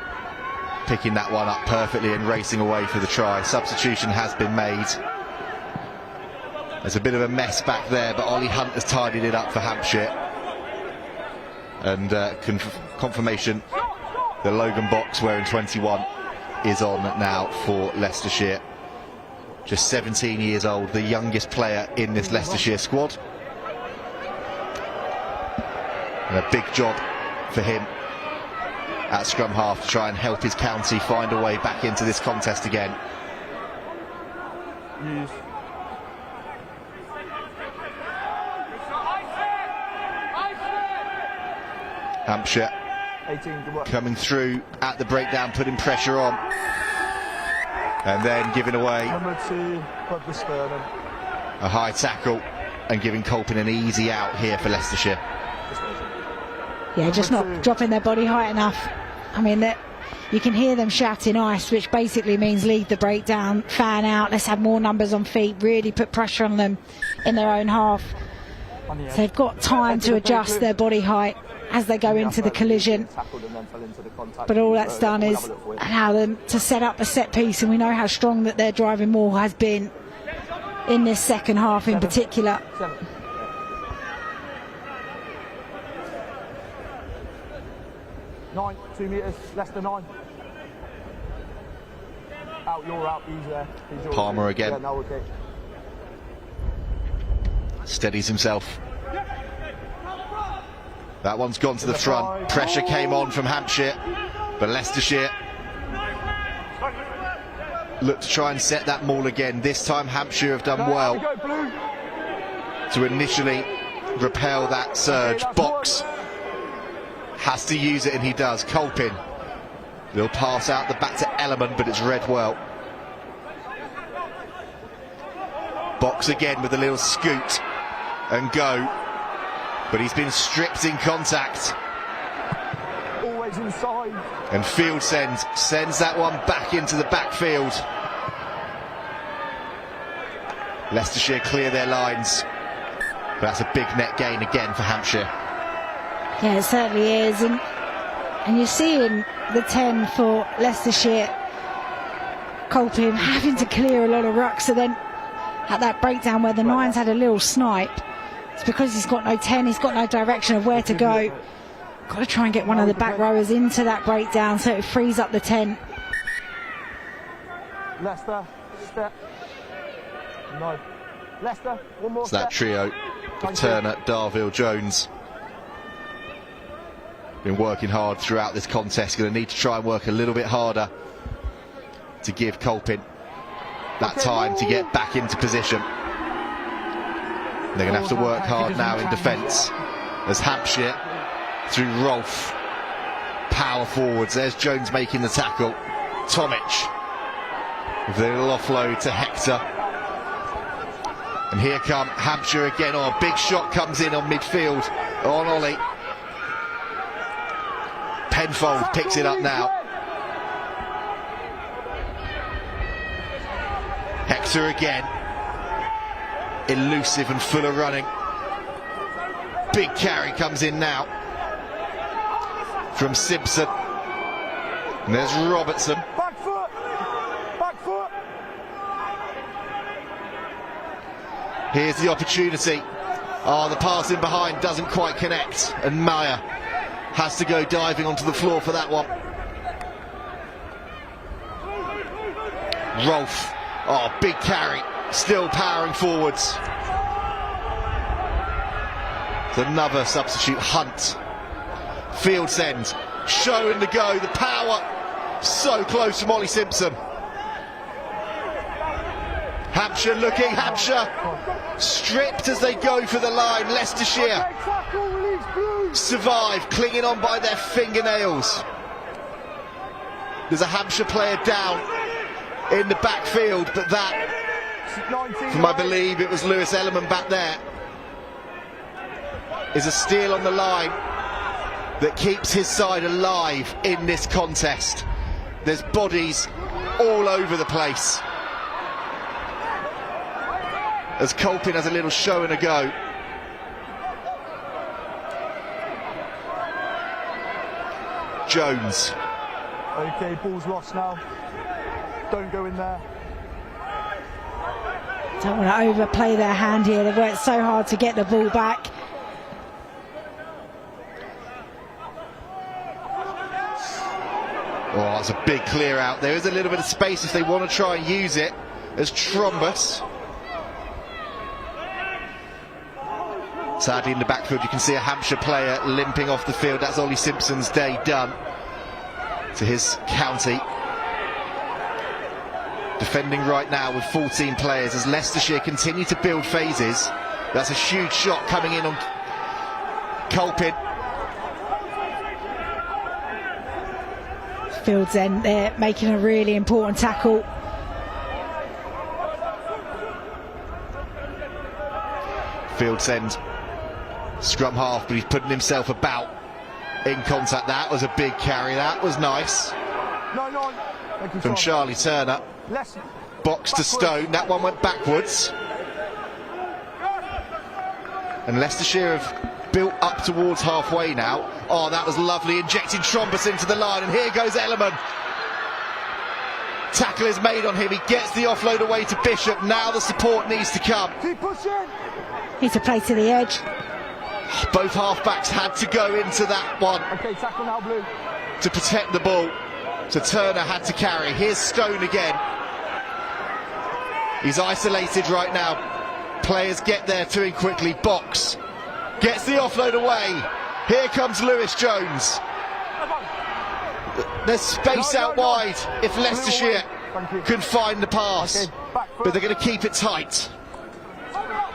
picking that one up perfectly and racing away for the try. Substitution has been made. There's a bit of a mess back there, but Ollie Hunt has tidied it up for Hampshire. And confirmation, the Logan box wearing 21 is on now for Leicestershire. Just 17 years old, the youngest player in this Leicestershire squad. And a big job for him at scrum half to try and help his county find a way back into this contest again. Hampshire coming through at the breakdown, putting pressure on, and then giving away a high tackle and giving Colpin an easy out here for Leicestershire. Yeah, just not dropping their body height enough. I mean, you can hear them shouting ice, which basically means leave the breakdown, fan out, let's have more numbers on feet, really put pressure on them in their own half. So they've got time to adjust their body height as they go into the collision. But all that's done is allow them to set up a set piece, and we know how strong that their driving maul has been in this second half in particular. 9, 2 metres, Leicester 9. Out, you're out, he's there. Palmer again. Yeah, no, okay. Steadies himself. That one's gone to the front. Pressure came on from Hampshire, but Leicestershire look to try and set that maul again. This time Hampshire have done well to initially repel that surge. Box has to use it, and he does. Colpin will pass out the back to Element, but it's read well. Box again with a little scoot and go, but he's been stripped in contact. Always inside. And Field sends that one back into the backfield. Leicestershire clear their lines, but that's a big net gain again for Hampshire. Yeah, it certainly is, and you're seeing the 10 for Leicestershire, Colpin having to clear a lot of rucks. So then at that breakdown where the 9's had a little snipe, it's because he's got no 10, he's got no direction of where to go. Got to try and get one of the back rowers into that breakdown so it frees up the 10. Leicester, step. No. Leicester, one more It's that trio of Turner, Darville, Jones. Been working hard throughout this contest. Going to need to try and work a little bit harder to give Colpin that time to get back into position. They're going to have to work hard now in defence as Hampshire, through Rolfe, power forwards. There's Jones making the tackle. Tomic with a little offload to Hector. And here come Hampshire again. Oh, a big shot comes in on midfield on Ollie. Penfold picks it up now. Hector again. Elusive and full of running. Big carry comes in now from Simpson. And there's Robertson. Back foot! Back foot! Here's the opportunity. Oh, the pass in behind doesn't quite connect, and Meyer has to go diving onto the floor for that one. Rolfe, oh, big carry, still powering forwards. It's another substitute, Hunt. Field send, showing the go, the power, so close from Ollie Simpson. Hampshire looking, Hampshire stripped as they go for the line. Leicestershire survive, clinging on by their fingernails. There's a Hampshire player down in the backfield, but that, from I believe it was Lewis Elliman back there, is a steal on the line that keeps his side alive in this contest. There's bodies all over the place as Colpin has a little show and a go. Jones. Okay, ball's lost now. Don't go in there. Don't want to overplay their hand here. They've worked so hard to get the ball back. Oh, that's a big clear out. There is a little bit of space if they want to try and use it as Trombus. Sadly in the backfield you can see a Hampshire player limping off the field. That's Ollie Simpson's day done to his county. Defending right now with 14 players as Leicestershire continue to build phases. That's a huge shot coming in on Colpin. Fields end there, making a really important tackle. Fields end. Scrum half, but he's putting himself about. in contact. That was a big carry. That was nice No. Thank you, from Charlie Turner. Less. Box to Stone. That one went backwards. And Leicestershire have built up towards halfway now. Oh, that was lovely. Injecting Trombus into the line. And here goes Ellerman. Tackle is made on him. He gets the offload away to Bishop. Now the support needs to come. Keep pushing. Needs to play to the edge. Both halfbacks had to go into that one Okay, tackle now, Blue. to protect the ball. So Turner had to carry. Here's Stone again. He's isolated right now. Players get there to him quickly. Box gets the offload away. Here comes Lewis Jones. There's space out wide if Leicestershire can find the pass. Okay, back foot. But they're going to keep it tight.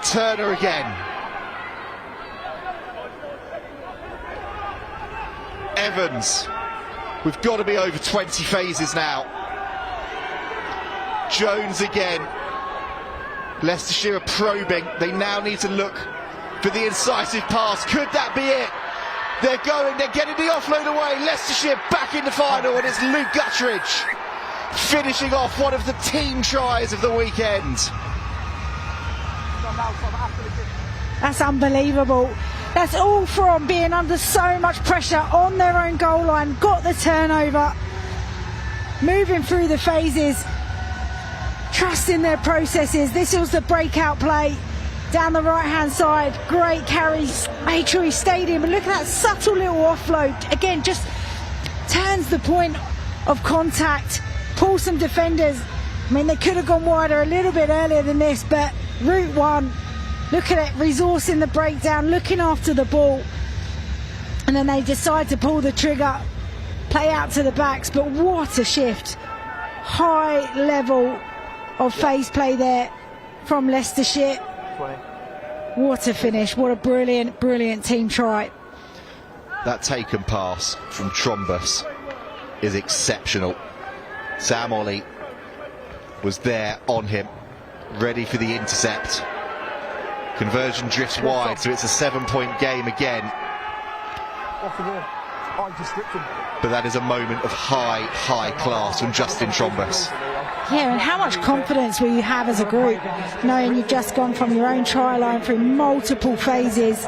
Turner again. Evans. We've got to be over 20 phases now. Jones again. Leicestershire are probing. They now need to look for the incisive pass. Could that be it? They're getting the offload away. Leicestershire back in the final, and it's Luke Guttridge finishing off one of the team tries of the weekend. That's unbelievable. That's all from being under so much pressure on their own goal line. Got the turnover, moving through the phases, trusting their processes. This was the breakout play down the right hand side. Great carries, Allianz Stadium, and look at that subtle little offload. Again, just turns the point of contact, pulls some defenders. I mean, they could have gone wider a little bit earlier than this, but route one, look at it, resourcing the breakdown, looking after the ball, and then they decide to pull the trigger, play out to the backs. But what a shift, high level of phase play there from Leicestershire. 20. What a finish, what a brilliant team try. That taken pass from Trombus is exceptional. Sam Ollie was there on him, ready for the intercept. Conversion drifts wide, so it's a 7-point game again. Off the ball. I just stripped him. But that is a moment of high class from Justin Trombus. Yeah, and how much confidence will you have as a group, knowing you've just gone from your own try line through multiple phases,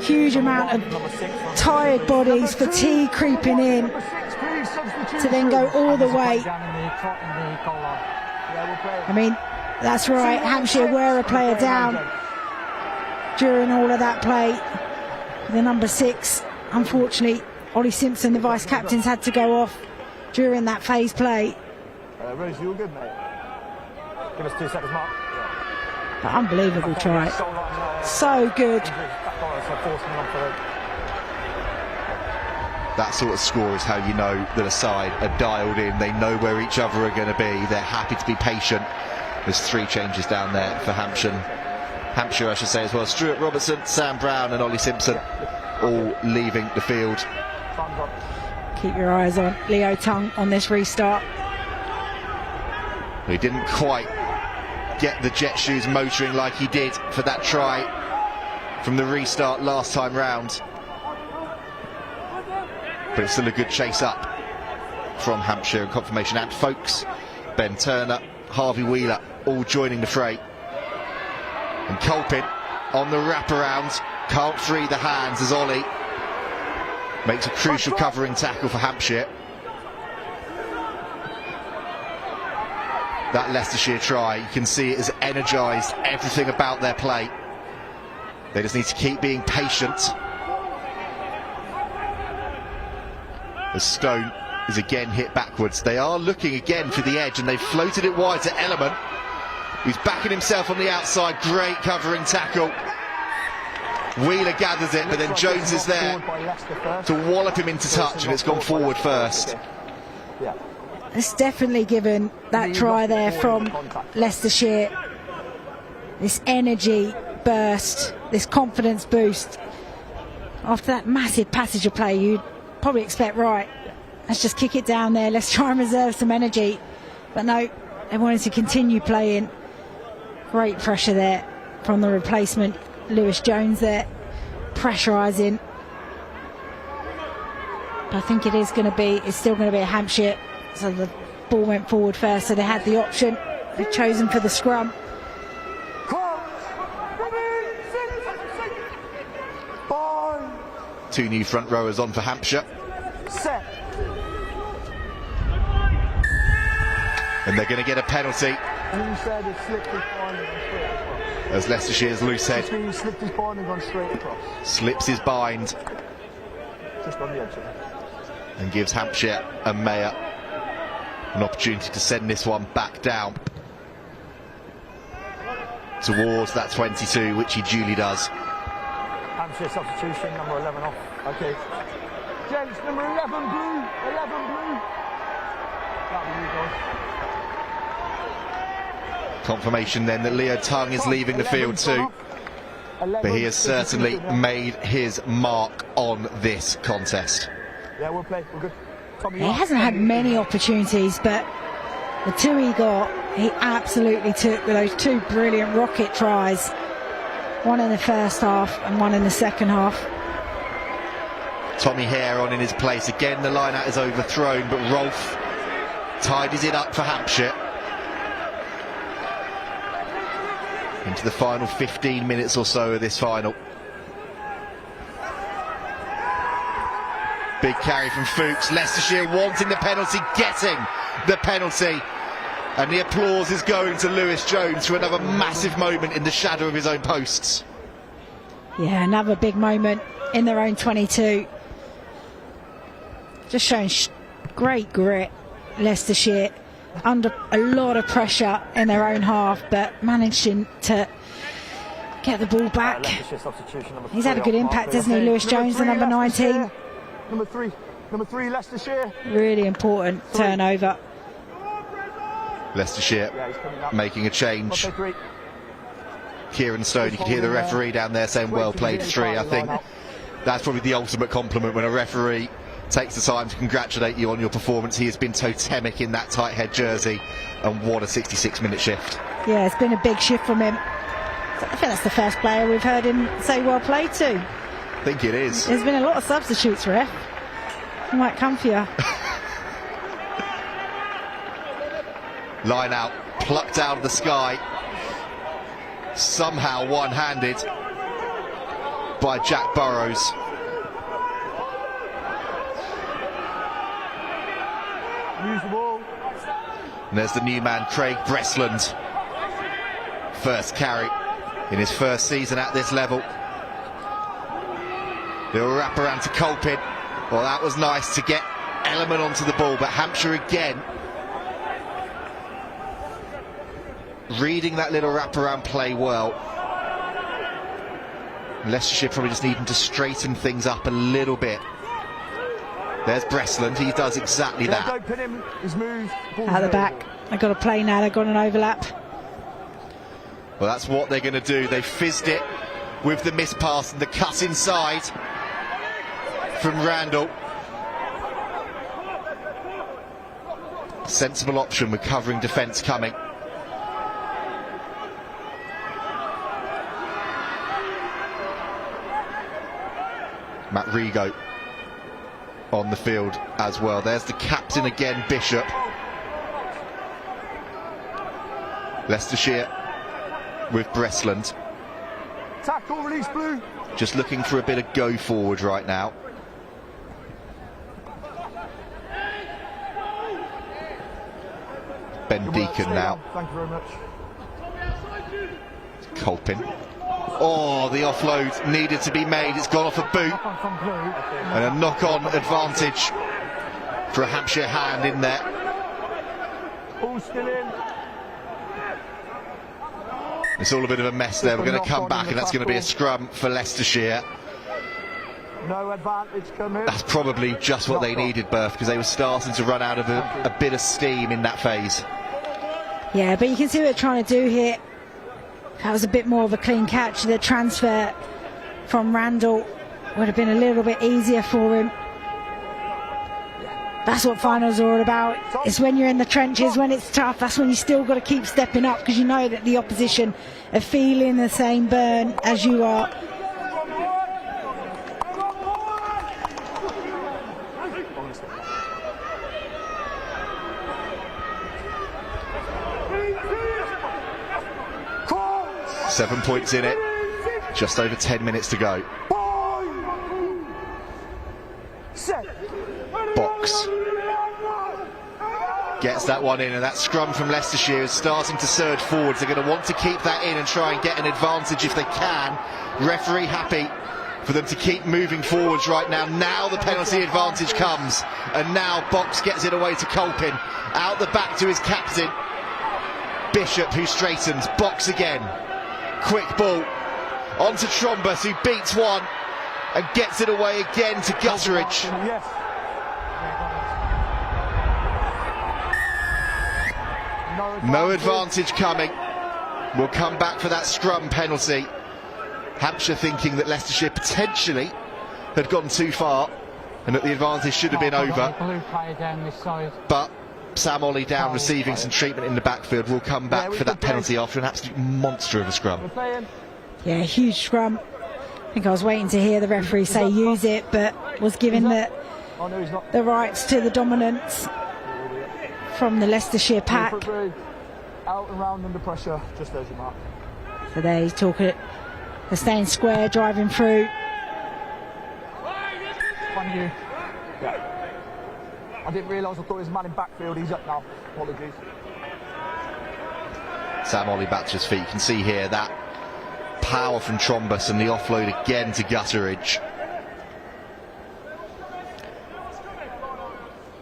huge amount of tired bodies, fatigue creeping in, to then go all the way. I mean, that's right, Hampshire were a player down during all of that play. The number 6, unfortunately, Ollie Simpson, the vice captains, had to go off during that phase play. Rose, you all good, mate? Give us 2 seconds, Mark. But unbelievable try. So good. That sort of score is how you know that a side are dialed in. They know where each other are going to be. They're happy to be patient. There's 3 changes down there for Hampshire, I should say, as well. Stuart Robertson, Sam Brown and Ollie Simpson all leaving the field. Keep your eyes on Leo Tung on this restart. He didn't quite get the jet shoes motoring like he did for that try from the restart last time round. But it's still a good chase up from Hampshire, and confirmation and Folkes, Ben Turner, Harvey Wheeler all joining the fray. And Colpin on the wraparound, can't free the hands as Ollie makes a crucial covering tackle for Hampshire. That Leicestershire try, you can see it has energised everything about their play. They just need to keep being patient. As Stone is again hit backwards. They are looking again for the edge, and they've floated it wide to Ellerman, who's backing himself on the outside. Great covering tackle. Wheeler gathers it, but then Jones is there to wallop him into touch, and it's gone forward first. It's definitely given that try there from Leicestershire this energy burst, this confidence boost. After that massive passage of play, you'd probably expect, right, let's just kick it down there, let's try and reserve some energy. But no, they wanted to continue playing. Great pressure there from the replacement, Lewis Jones there, pressurising. I think it's still going to be a Hampshire. So the ball went forward first, so they had the option. They've chosen for the scrum. Two new front rowers on for Hampshire. Set. And they're going to get a penalty And you said it slipped his binding and straight across. as Leicestershire's loose head Just means he slipped his binding and gone straight across. slips his bind Just on the edge of it. and gives Hampshire and Mayer an opportunity to send this one back down towards that 22, which he duly does. Hampshire substitution, number 11 off. Okay. Gents, number 11 blue. 11 blue. That'll be you guys. Confirmation then that Leo Tung is leaving the field too, but he has certainly made his mark on this contest. Yeah, we'll play. We're good. Tommy, He hasn't had many opportunities, but the two he got, he absolutely took with those two brilliant rocket tries. One in the first half and one in the second half. Tommy Hare on in his place. Again, the line-out is overthrown, but Rolfe tidies it up for Hampshire. Into the final 15 minutes or so of this final. Big carry from Fuchs. Leicestershire wanting the penalty, getting the penalty. And the applause is going to Lewis Jones for another massive moment in the shadow of his own posts. Yeah, another big moment in their own 22. Just showing great grit, Leicestershire, under a lot of pressure in their own half, but managing to get the ball back. Leicestershire substitution, number He's had a 3 good off impact, mark. hasn't he, Okay. Lewis Jones, the number 19. Number 3. Number 3, Leicestershire. Really important turnover. Leicestershire Yeah, he's coming up. making a change. Okay, 3. Kieran Stone, you could hear the referee down there saying well played 3. I think that's probably the ultimate compliment when a referee takes the time to congratulate you on your performance. He has been totemic in that tight head jersey, and what a 66-minute shift. Yeah, it's been a big shift from him. I think that's the first player we've heard him say well played to. I think it is. There's been a lot of substitutes, ref. He might come for you. Line out, plucked out of the sky, somehow one-handed by Jack Burrows. Use the ball. And there's the new man, Craig Breslund. First carry in his first season at this level. Little wrap around to Colpin. Well, that was nice to get Ellerman onto the ball, but Hampshire again reading that little wraparound play well. Leicestershire probably just needing to straighten things up a little bit. There's Breslund, he does exactly that. Don't pin him. He's moved. Ball's Out the there. back. They've got a play now, they've got an overlap. Well, that's what they're going to do. They fizzed it with the miss pass and the cut inside from Randall. Sensible option with covering defence coming. Matt Rigo on the field as well. There's the captain again, Bishop. Leicestershire with Breslund. Tackle, release blue. Just looking for a bit of go forward right now. Ben Good work, Deacon stay now. on. Thank you very much. Colpin. Oh, the offload needed to be made. It's gone off a boot. From blue. And a knock-on advantage for a Hampshire hand in there. Ball still in. It's all a bit of a mess there. We're going to come back and that's going to be a scrum for Leicestershire. No advantage coming. That's probably just what they needed, Berth, because they were starting to run out of a bit of steam in that phase. Yeah, but you can see what they're trying to do here. That was a bit more of a clean catch. The transfer from Randall would have been a little bit easier for him. That's what finals are all about. It's when you're in the trenches, when it's tough, that's when you still got to keep stepping up, because you know that the opposition are feeling the same burn as you are. step. 7 points in it. Just over 10 minutes to go. Box gets that one in, and that scrum from Leicestershire is starting to surge forwards. They're going to want to keep that in and try and get an advantage if they can. Referee happy for them to keep moving forwards right now. Now the penalty advantage comes, and now Box gets it away to Colpin. Out the back to his captain, Bishop, who straightens. Box again. Quick ball onto Trombus, who beats one and gets it away again to Gutteridge. Yes. No advantage coming. We'll come back for that scrum penalty. Hampshire thinking that Leicestershire potentially had gone too far and that the advantage should have been over. Blue player down this side. But Sam Ollie down receiving some treatment in the backfield. Will come back for that penalty after an absolute monster of a scrum. Yeah, huge scrum. I think I was waiting to hear the referee say use it, but was given the rights to the dominance from the Leicestershire pack. Out and round under pressure, just as your mark. So there he's talking, they're staying square, driving through. Thank you. Yeah. I didn't realise, I thought he was a man in backfield. He's up now. Apologies. Sam Ollie back to his feet. You can see here that power from Trombus and the offload again to Gutteridge.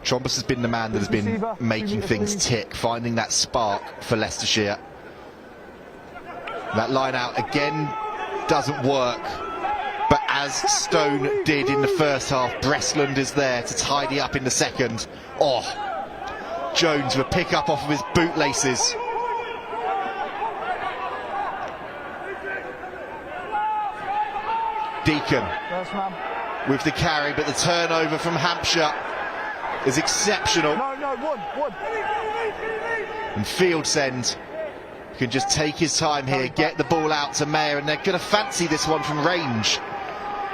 Trombus has been the man that has been making things tick, finding that spark for Leicestershire. That line out again doesn't work, but as Stone did in the first half, Breslund is there to tidy up in the second. Oh, Jones with a pick up off of his bootlaces. Deacon with the carry, but the turnover from Hampshire is exceptional. One. And Fieldsend can just take his time here, get the ball out to Mayer, and they're going to fancy this one from range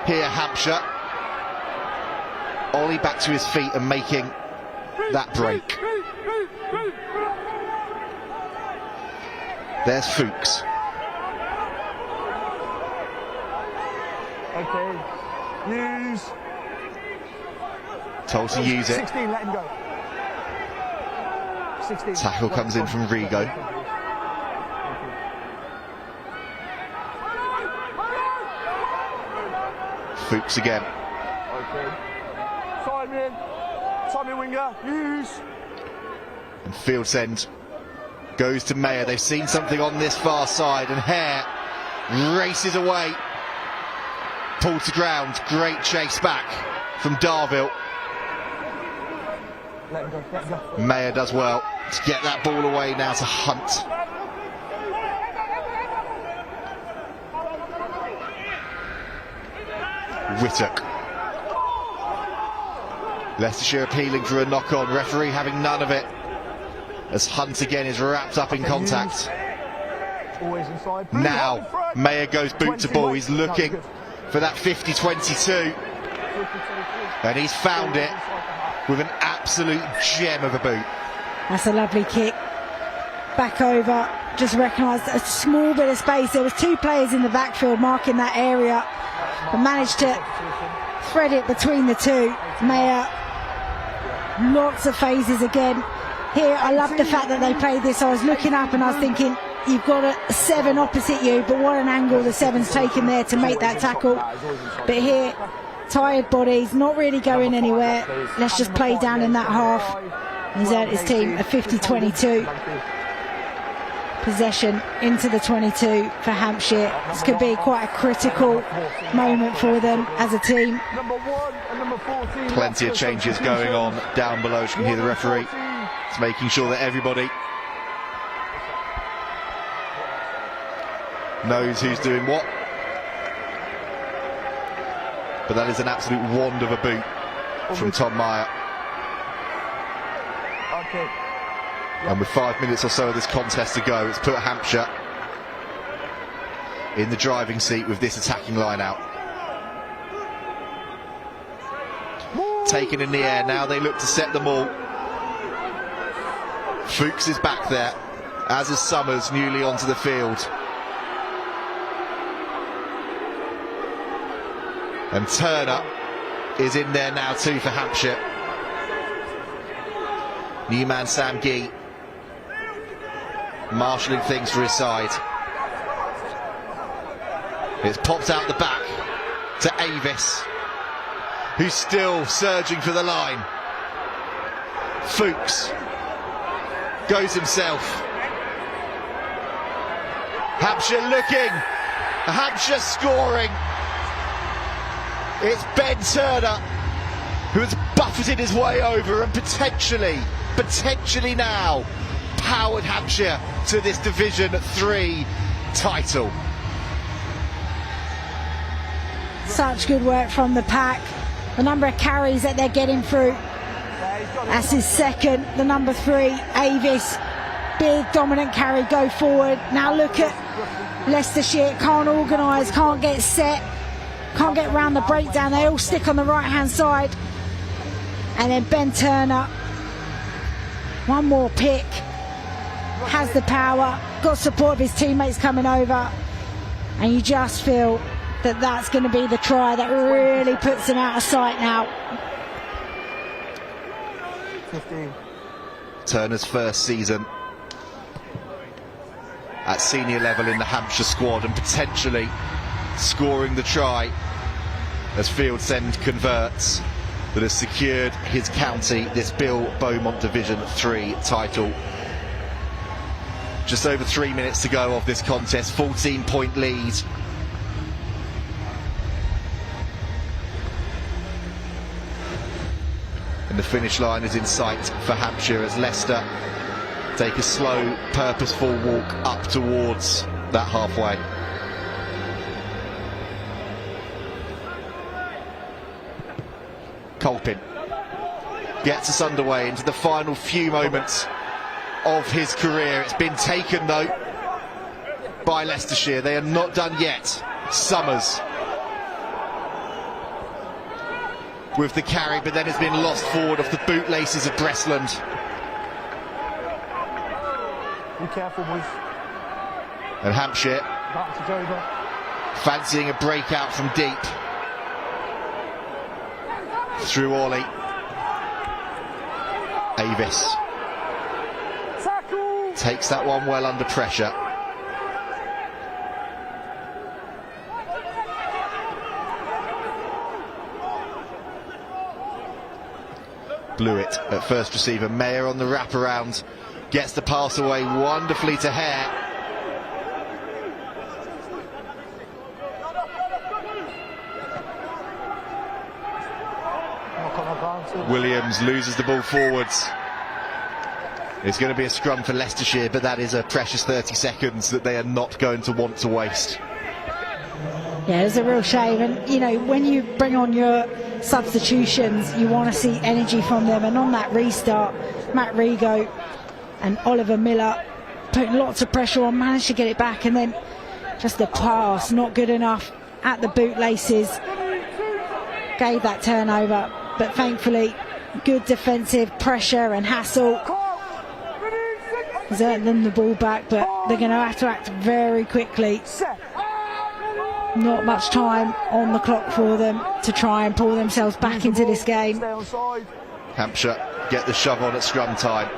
here, Hampshire. Ollie back to his feet and making that break. There's Fuchs. Okay. Use. Told to use it. 16, let him go. 16. Tackle comes in from Rigo. Fuchs again. Okay. Simon winger. Use. And Fieldsend goes to Mayer. They've seen something on this far side, and Hare races away. Pulled to ground. Great chase back from Darville. Let him go. Mayer does well to get that ball away now to Hunt. Whittock. Leicestershire appealing for a knock-on. Referee having none of it, as Hunt again is wrapped up in contact. Always inside. Now Mayer goes boot to ball. He's looking for that 50-22, and he's found it with an absolute gem of a boot. That's a lovely kick. Back over, just recognised a small bit of space. There was two players in the backfield marking that area, but managed to thread it between the two. Mayer, lots of phases again. Here, I love the fact that they played this. I was looking up and I was thinking, you've got a 7 opposite you, but what an angle the 7's taken there to make that tackle. But here, tired bodies, not really going anywhere. Let's just play down in that half. He's earned his team a 50-22 possession into the 22 for Hampshire. This could be quite a critical moment for them as a team. Plenty of changes going on down below. You can hear the referee. It's making sure that everybody knows who's doing what. But that is an absolute wand of a boot from Tom Meyer. And with 5 minutes or so of this contest to go, it's put Hampshire in the driving seat with this attacking line out. taken in the air. Now they look to set them all. Fuchs is back there, as is Summers, newly onto the field. And Turner is in there now too for Hampshire. New man Sam Gee marshalling things for his side. It's popped out the back to Avis, who's still surging for the line. Fuchs goes himself. Hampshire looking, Hampshire scoring. It's Ben Turner who has buffeted his way over and potentially now powered Hampshire to this Division 3 title. Such good work from the pack. The number of carries that they're getting through. That's his second. The number 3, Avis. Big dominant carry, go forward. Now look at Leicestershire. Can't organise, can't get set, can't get round the breakdown. They all stick on the right hand side. And then Ben Turner, one more pick, has the power, got support of his teammates coming over, and you just feel that that's going to be the try that really puts him out of sight now. 15. Turner's first season at senior level in the Hampshire squad, and potentially scoring the try as Field's-End converts, that has secured his county this Bill Beaumont Division 3 title. Just over 3 minutes to go of this contest, 14-point lead. And the finish line is in sight for Hampshire as Leicester take a slow, purposeful walk up towards that halfway. Colpin gets us underway into the final few moments of his career. It's been taken though by Leicestershire. They are not done yet. Summers with the carry, but then has been lost forward off the bootlaces of Breastland. Be careful, boys. And Hampshire Advantage over. fancying a breakout from deep. Through Orley. Avis Tackle! takes that one well under pressure. Blew it at first receiver. Mayer on the wraparound gets the pass away wonderfully to Hare. Williams loses the ball forwards. It's going to be a scrum for Leicestershire, but that is a precious 30 seconds that they are not going to want to waste. Yeah, it's a real shame. And, you know, when you bring on your substitutions, you want to see energy from them. And on that restart, Matt Rigo and Oliver Miller putting lots of pressure on, managed to get it back. And then just the pass, not good enough at the bootlaces. Gave that turnover. But thankfully, good defensive pressure and hassle has earned them the ball back, but they're going to have to act very quickly. Not much time on the clock for them to try and pull themselves back into this game. Hampshire get the shove on at scrum time.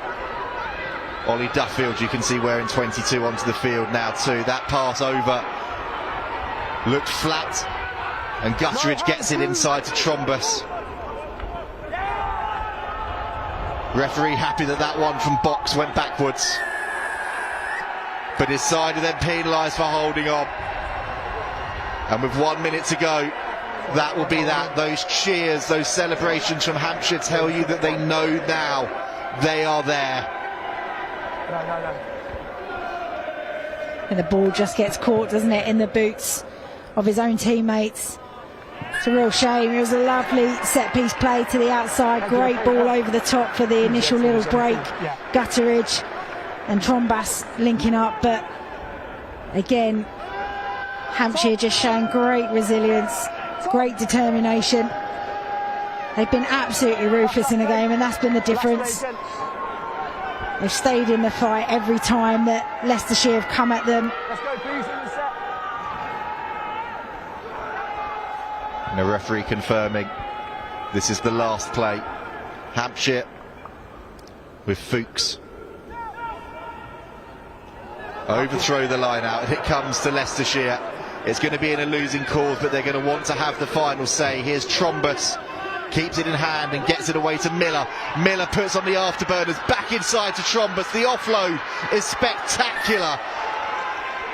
Ollie Duffield, you can see wearing 22 onto the field now too. That pass over looked flat, and Gutteridge gets it inside to Trombus. Referee happy that that one from Box went backwards, but his side are then penalised for holding on. And with 1 minute to go, that will be that. Those cheers, those celebrations from Hampshire tell you that they know now they are there. And the ball just gets caught, doesn't it, in the boots of his own teammates. It's a real shame. It was a lovely set-piece play to the outside. Great ball over the top for the initial little break. Gutteridge and Trombas linking up, but again, Hampshire just showing great resilience, great determination. They've been absolutely ruthless in the game, and that's been the difference. They've stayed in the fight every time that Leicestershire have come at them. Let's go, please, in the set. And the referee confirming this is the last play. Hampshire with Fuchs. Overthrow the line out, and it comes to Leicestershire. It's going to be in a losing cause, but they're going to want to have the final say. Here's Trombus, keeps it in hand and gets it away to Miller. Miller puts on the afterburners, back inside to Trombus. The offload is spectacular,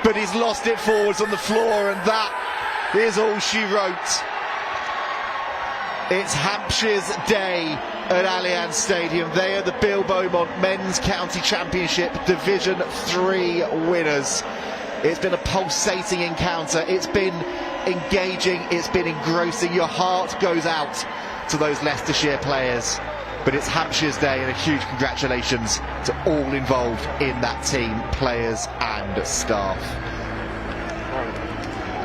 but he's lost it forwards on the floor, and that is all she wrote. It's Hampshire's day at Allianz Stadium. They are the Beaumont Men's County Championship Division 3 winners. It's been a pulsating encounter. It's been engaging. It's been engrossing. Your heart goes out to those Leicestershire players. But it's Hampshire's day, and a huge congratulations to all involved in that team, players and staff.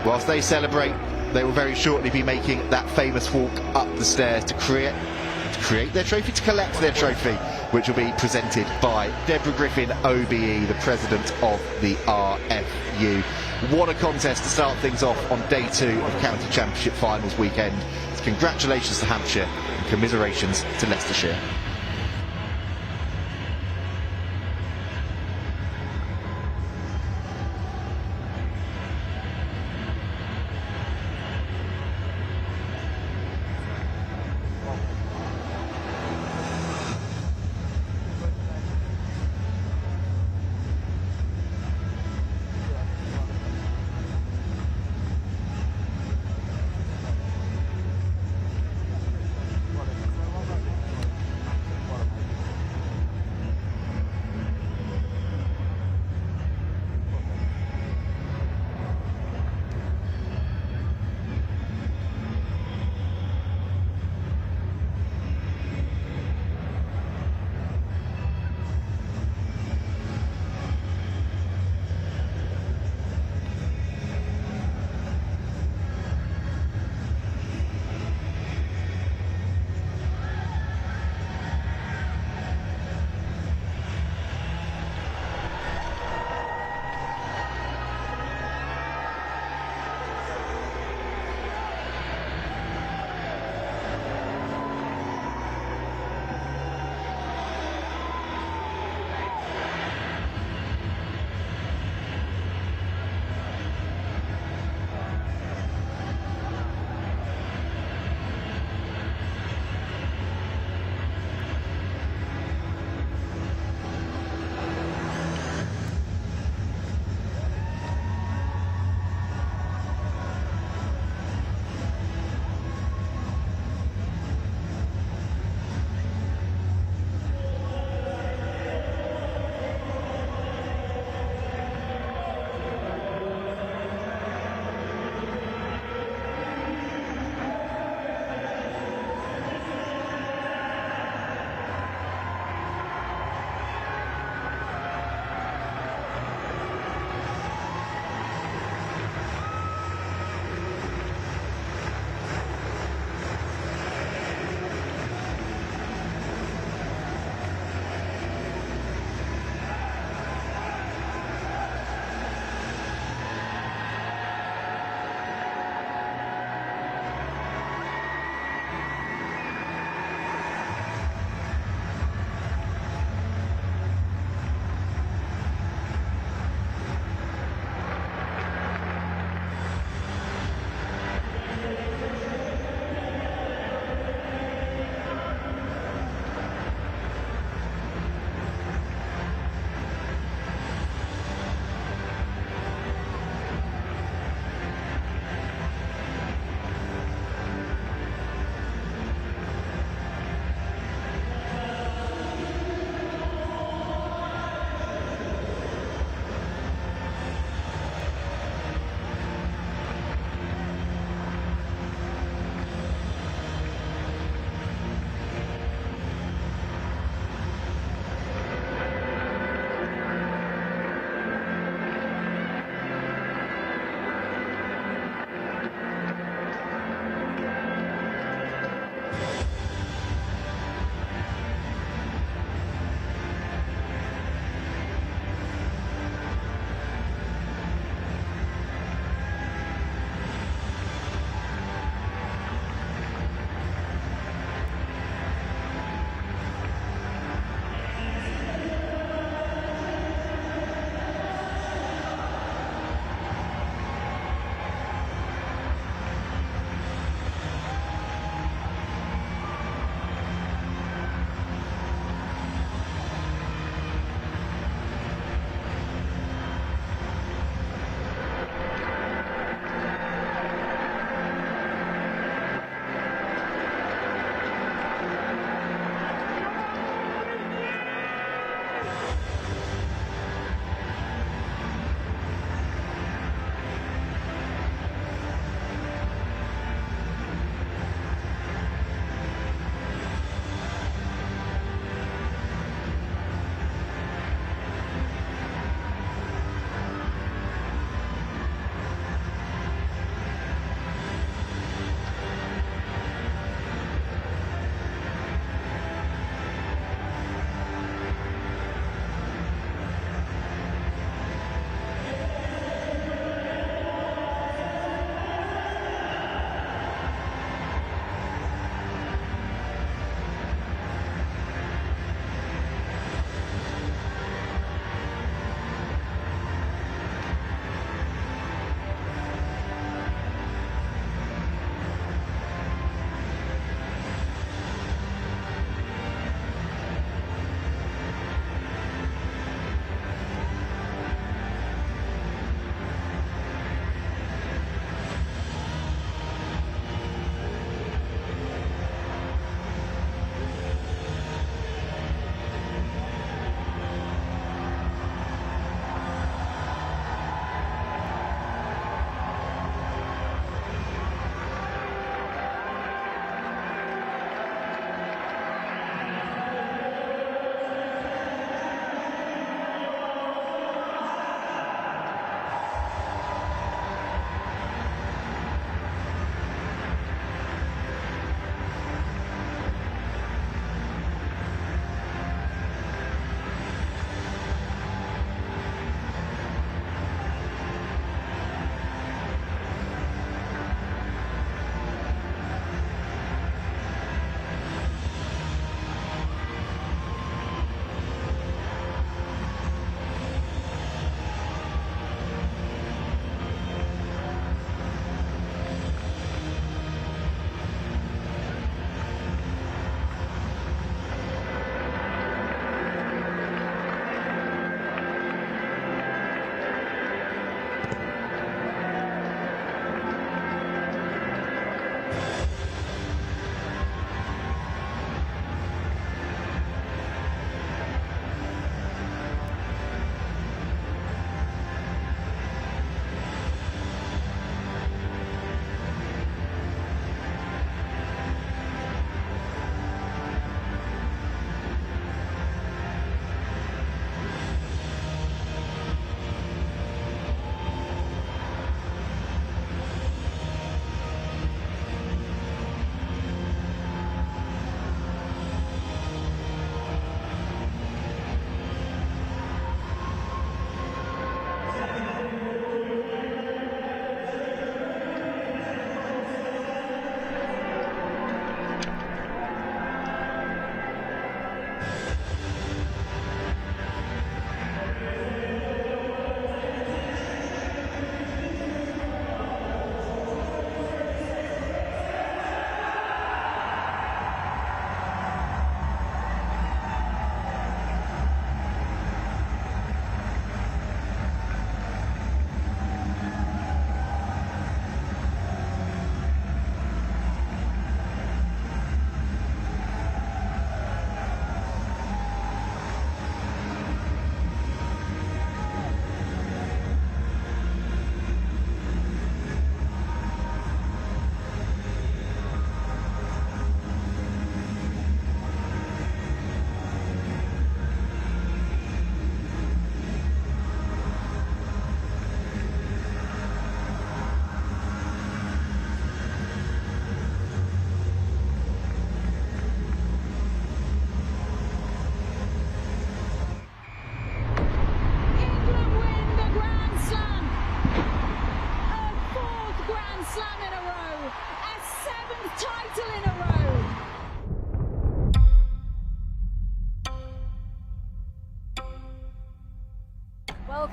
Whilst they celebrate, they will very shortly be making that famous walk up the stairs to create their trophy, to collect their trophy, which will be presented by Deborah Griffin, OBE, the president of the RFU. What a contest to start things off on day 2 of County Championship Finals weekend. Congratulations to Hampshire and commiserations to Leicestershire.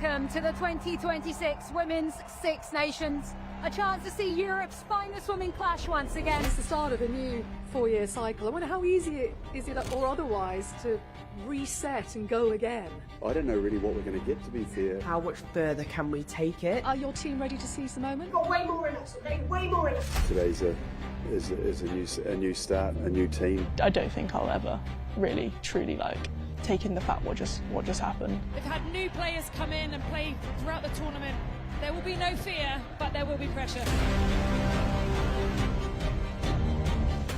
Welcome to the 2026 Women's Six Nations. A chance to see Europe's finest women clash once again. It's the start of a new 4-year cycle. I wonder how easy is it, or otherwise, to reset and go again? I don't know really what we're going to get, to be fair. How much further can we take it? Are your team ready to seize the moment? Got way more in us. Way more in us. Today's a new start, a new team. I don't think I'll ever really, truly take in the fact what just happened. We've had new players come in and play throughout the tournament. There will be no fear, but there will be pressure.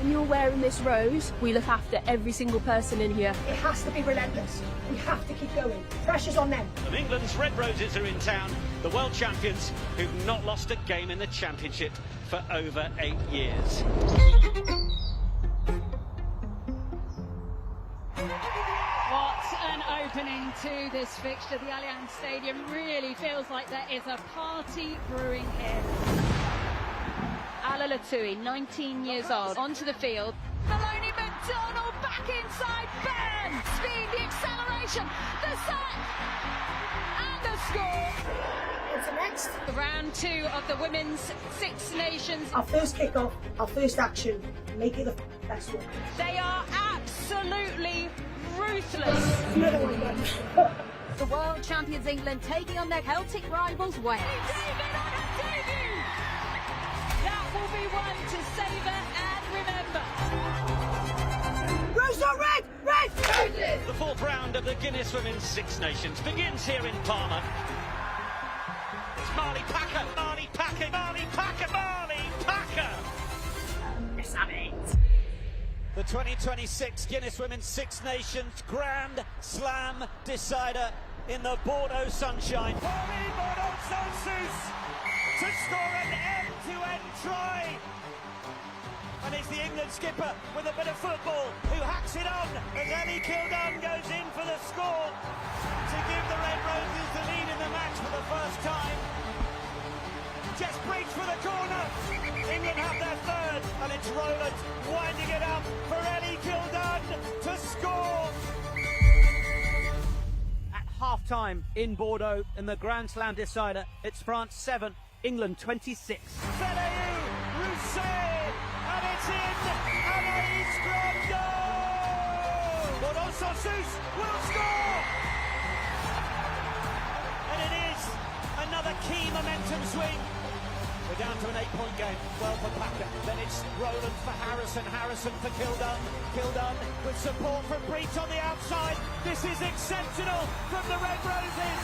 When you're wearing this rose, we look after every single person in here. It has to be relentless. We have to keep going. Pressure's on them. And England's Red Roses are in town, the world champions who've not lost a game in the championship for over 8 years. What an opening to this fixture. The Allianz Stadium really feels like there is a party brewing here. Ala Latui, 19 years old, onto the field. Maloney McDonald back inside. Bam! Speed, the acceleration, the set, and the score. What's the next? The round 2 of the Women's Six Nations. Our first kick-off, our first action. Make it the best one. They are absolutely ruthless. Another one, guys. The world champions England taking on their Celtic rivals Wales. David on a debut! That will be one to savour and remember. Rose on red! Red! The 4th round of the Guinness Women's Six Nations begins here in Parma. It's Marley Packer, Marley Packer, Marley Packer, Marley Packer! Yes, I mean. The 2026 Guinness Women's Six Nations Grand Slam decider in the Bordeaux sunshine. Bordeaux to score an end-to-end try. And it's the England skipper with a bit of football who hacks it on as Ellie Kildunn goes in for the score to give the Red Roses the lead in the match for the first time. Just breach for the corner. England have their 3rd, and it's Rowland winding it up for Ellie Kildunn to score. At half-time in Bordeaux in the Grand Slam decider, it's France 7, England 26. Felayou, Rousset, and it's in! Anaïs Grandot! Bordeaux Sansus will score! And it is another key momentum swing. We're down to an 8-point game. Well for Packer. Then it's Rowland for Harrison. Harrison for Kildunn. Kildunn with support from Breach on the outside. This is exceptional from the Red Roses.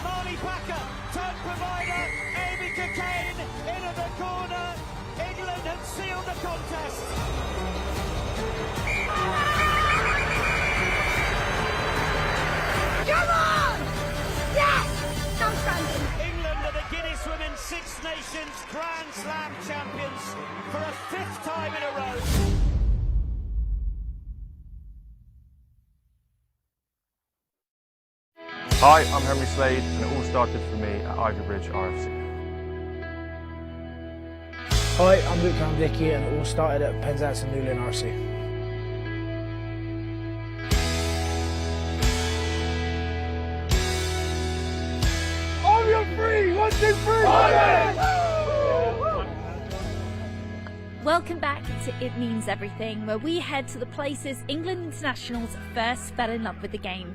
Marley Packer, turn provider. Amy Cockayne into the corner. England have sealed the contest. Come on! Yes! Outstanding! England are the Guinness Women's Six Nations Grand Slam champions for a 5th time in a row. Hi, I'm Henry Slade, and it all started for me at Ivybridge RFC. Hi, I'm Luke Dickey, and it all started at Penzance and Newlyn RFC. On your 3, 1, 2, 3! Welcome back to It Means Everything, where we head to the places England internationals first fell in love with the game.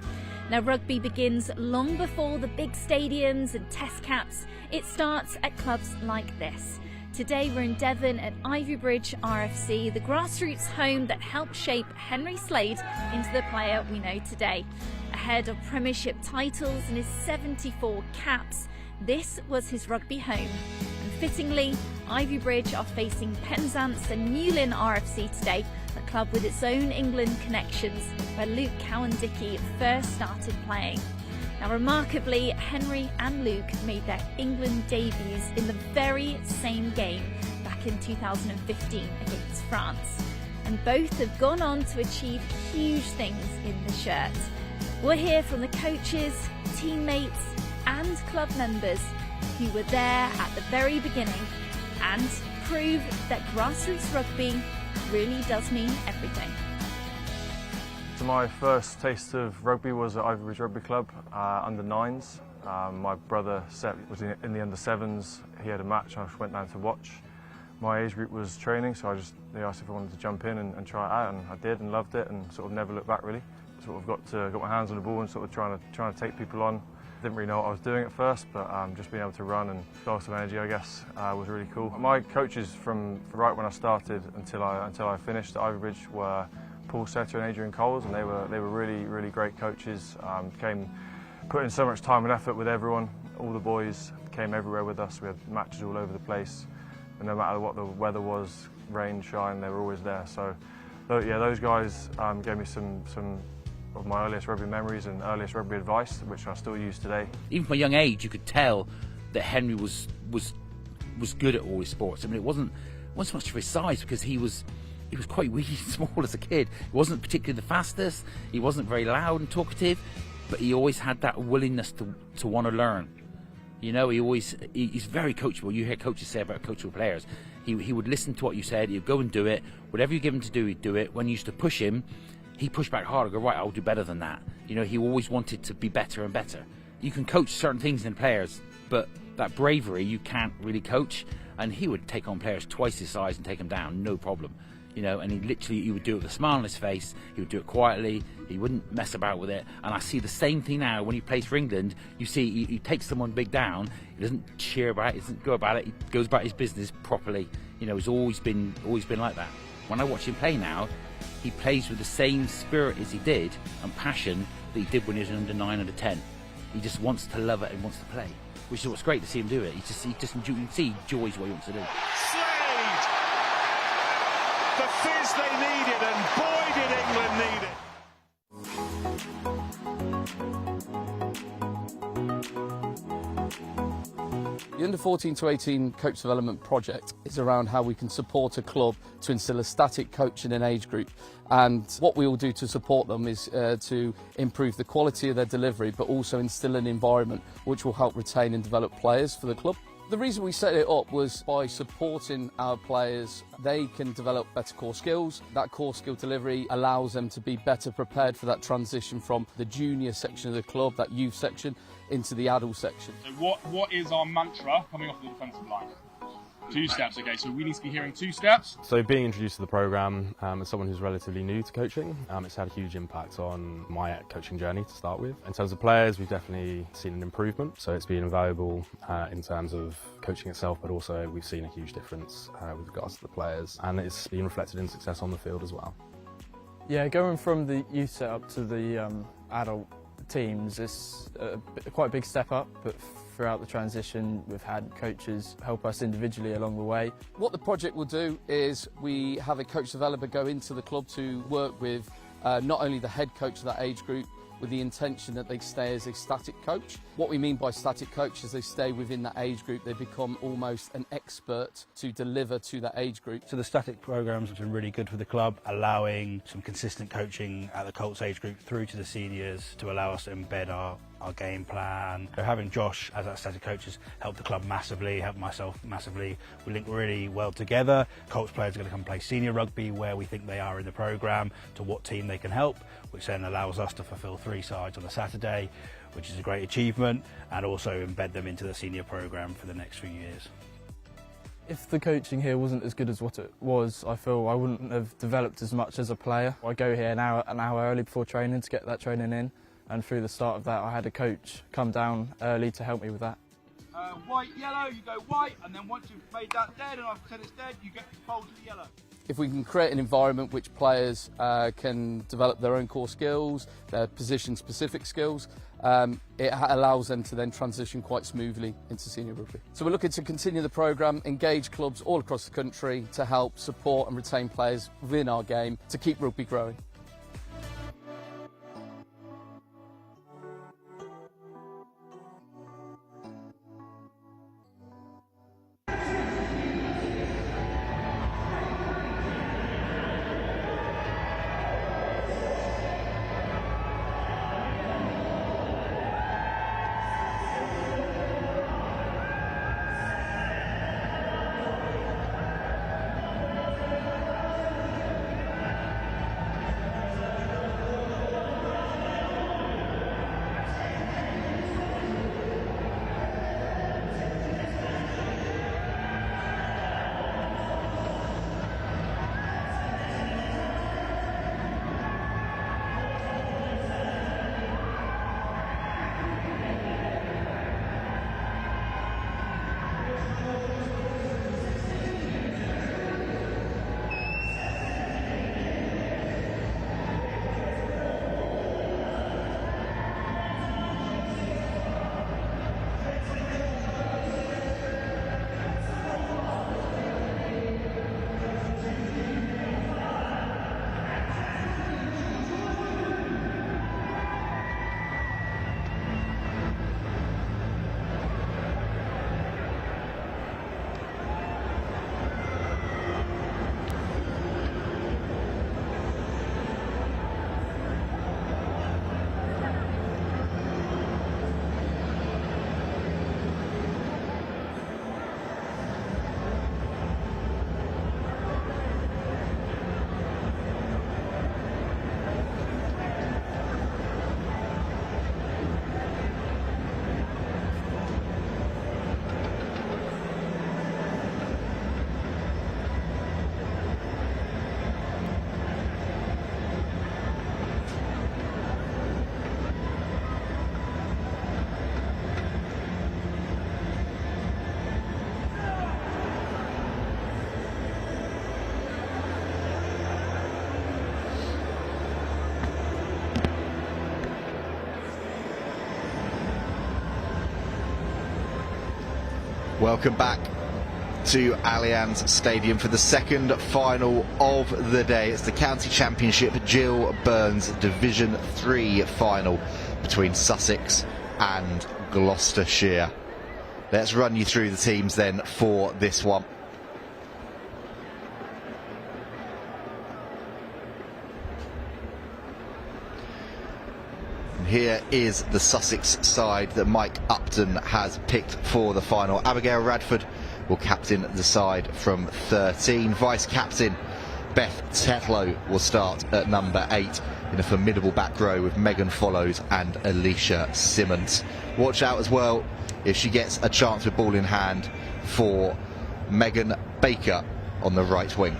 Now, rugby begins long before the big stadiums and test caps. It starts at clubs like this. Today we're in Devon at Ivybridge RFC, the grassroots home that helped shape Henry Slade into the player we know today. Ahead of Premiership titles and his 74 caps, this was his rugby home. And fittingly, Ivybridge are facing Penzance and Newlyn RFC today, a club with its own England connections, where Luke Cowan-Dickey first started playing. Now, remarkably, Henry and Luke made their England debuts in the very same game back in 2015 against France. And both have gone on to achieve huge things in the shirt. We'll hear from the coaches, teammates and club members who were there at the very beginning and prove that grassroots rugby really does mean everything. So my first taste of rugby was at Ivy Bridge Rugby Club, under 9s. My brother Seth was in the under 7s. He had a match and I just went down to watch. My age group was training, so they asked if I wanted to jump in and try it out, and I did and loved it and sort of never looked back really. Sort of got my hands on the ball and sort of trying to take people on. Didn't really know what I was doing at first, but just being able to run and blast of energy, I guess, was really cool. My coaches from right when I started until I finished at Ivy Bridge were Paul Setter and Adrian Coles, and they were really great coaches. Put in so much time and effort with everyone. All the boys came everywhere with us. We had matches all over the place, and no matter what the weather was, rain, shine, they were always there. So, yeah, those guys gave me some of my earliest rugby memories and earliest rugby advice, which I still use today. Even from a young age, you could tell that Henry was good at all his sports. I mean, it wasn't so much for his size, because he was quite wee and small as a kid. He wasn't particularly the fastest. He wasn't very loud and talkative, but he always had that willingness to want to learn. You know, he's very coachable. You hear coaches say about coachable players. He would listen to what you said. He'd go and do it. Whatever you give him to do, he'd do it. When you used to push him, he pushed back harder. Go, right, I'll do better than that. You know, he always wanted to be better and better. You can coach certain things in players, but that bravery you can't really coach. And he would take on players twice his size and take them down, no problem. You know, and he would do it with a smile on his face. He would do it quietly. He wouldn't mess about with it. And I see the same thing now when he plays for England. You see, he takes someone big down. He doesn't cheer about it. He doesn't go about it. He goes about his business properly. You know, he's always been like that. When I watch him play now, he plays with the same spirit as he did and passion that he did when he was under 9, under 10. He just wants to love it and wants to play, which is what's great to see him do it. You can see he enjoys what he wants to do. The fizz they needed, and boy did England need it. The Under 14 to 18 Coach Development Project is around how we can support a club to instill a static coach in an age group. And what we will do to support them is to improve the quality of their delivery, but also instill an environment which will help retain and develop players for the club. The reason we set it up was by supporting our players. They can develop better core skills. That core skill delivery allows them to be better prepared for that transition from the junior section of the club, that youth section, into the adult section. So what is our mantra coming off the defensive line? 2 steps, okay, so we need to be hearing 2 steps. So being introduced to the programme as someone who's relatively new to coaching, it's had a huge impact on my coaching journey to start with. In terms of players, we've definitely seen an improvement, so it's been invaluable in terms of coaching itself, but also we've seen a huge difference with regards to the players, and it's been reflected in success on the field as well. Yeah, going from the youth setup to the adult teams is quite a big step up, but throughout the transition we've had coaches help us individually along the way. What the project will do is we have a coach developer go into the club to work with not only the head coach of that age group, with the intention that they stay as a static coach. What we mean by static coach is they stay within that age group, they become almost an expert to deliver to that age group. So the static programmes have been really good for the club, allowing some consistent coaching at the Colts age group through to the seniors to allow us to embed our game plan. So having Josh as that static coach has helped the club massively, helped myself massively. We link really well together. Colts players are going to come play senior rugby where we think they are in the programme, to what team they can help, which then allows us to fulfil 3 sides on a Saturday, which is a great achievement, and also embed them into the senior programme for the next few years. If the coaching here wasn't as good as what it was, I feel I wouldn't have developed as much as a player. I go here an hour early before training to get that training in, and through the start of that I had a coach come down early to help me with that. White, yellow, you go white, and then once you've made that dead and I've said it's dead, you get fold to the yellow. If we can create an environment which players can develop their own core skills, their position-specific skills, it allows them to then transition quite smoothly into senior rugby. So we're looking to continue the programme, engage clubs all across the country to help support and retain players within our game to keep rugby growing. Welcome back to Allianz Stadium for the second final of the day. It's the County Championship Gill Burns Division 3 final between Sussex and Gloucestershire. Let's run you through the teams then for this one. Here is the Sussex side that Mike Upton has picked for the final. Abigail Radford will captain the side from 13. Vice-captain Beth Tetlow will start at number 8 in a formidable back row with Megan Follows and Alicia Simmons. Watch out as well if she gets a chance with ball in hand for Megan Baker on the right wing.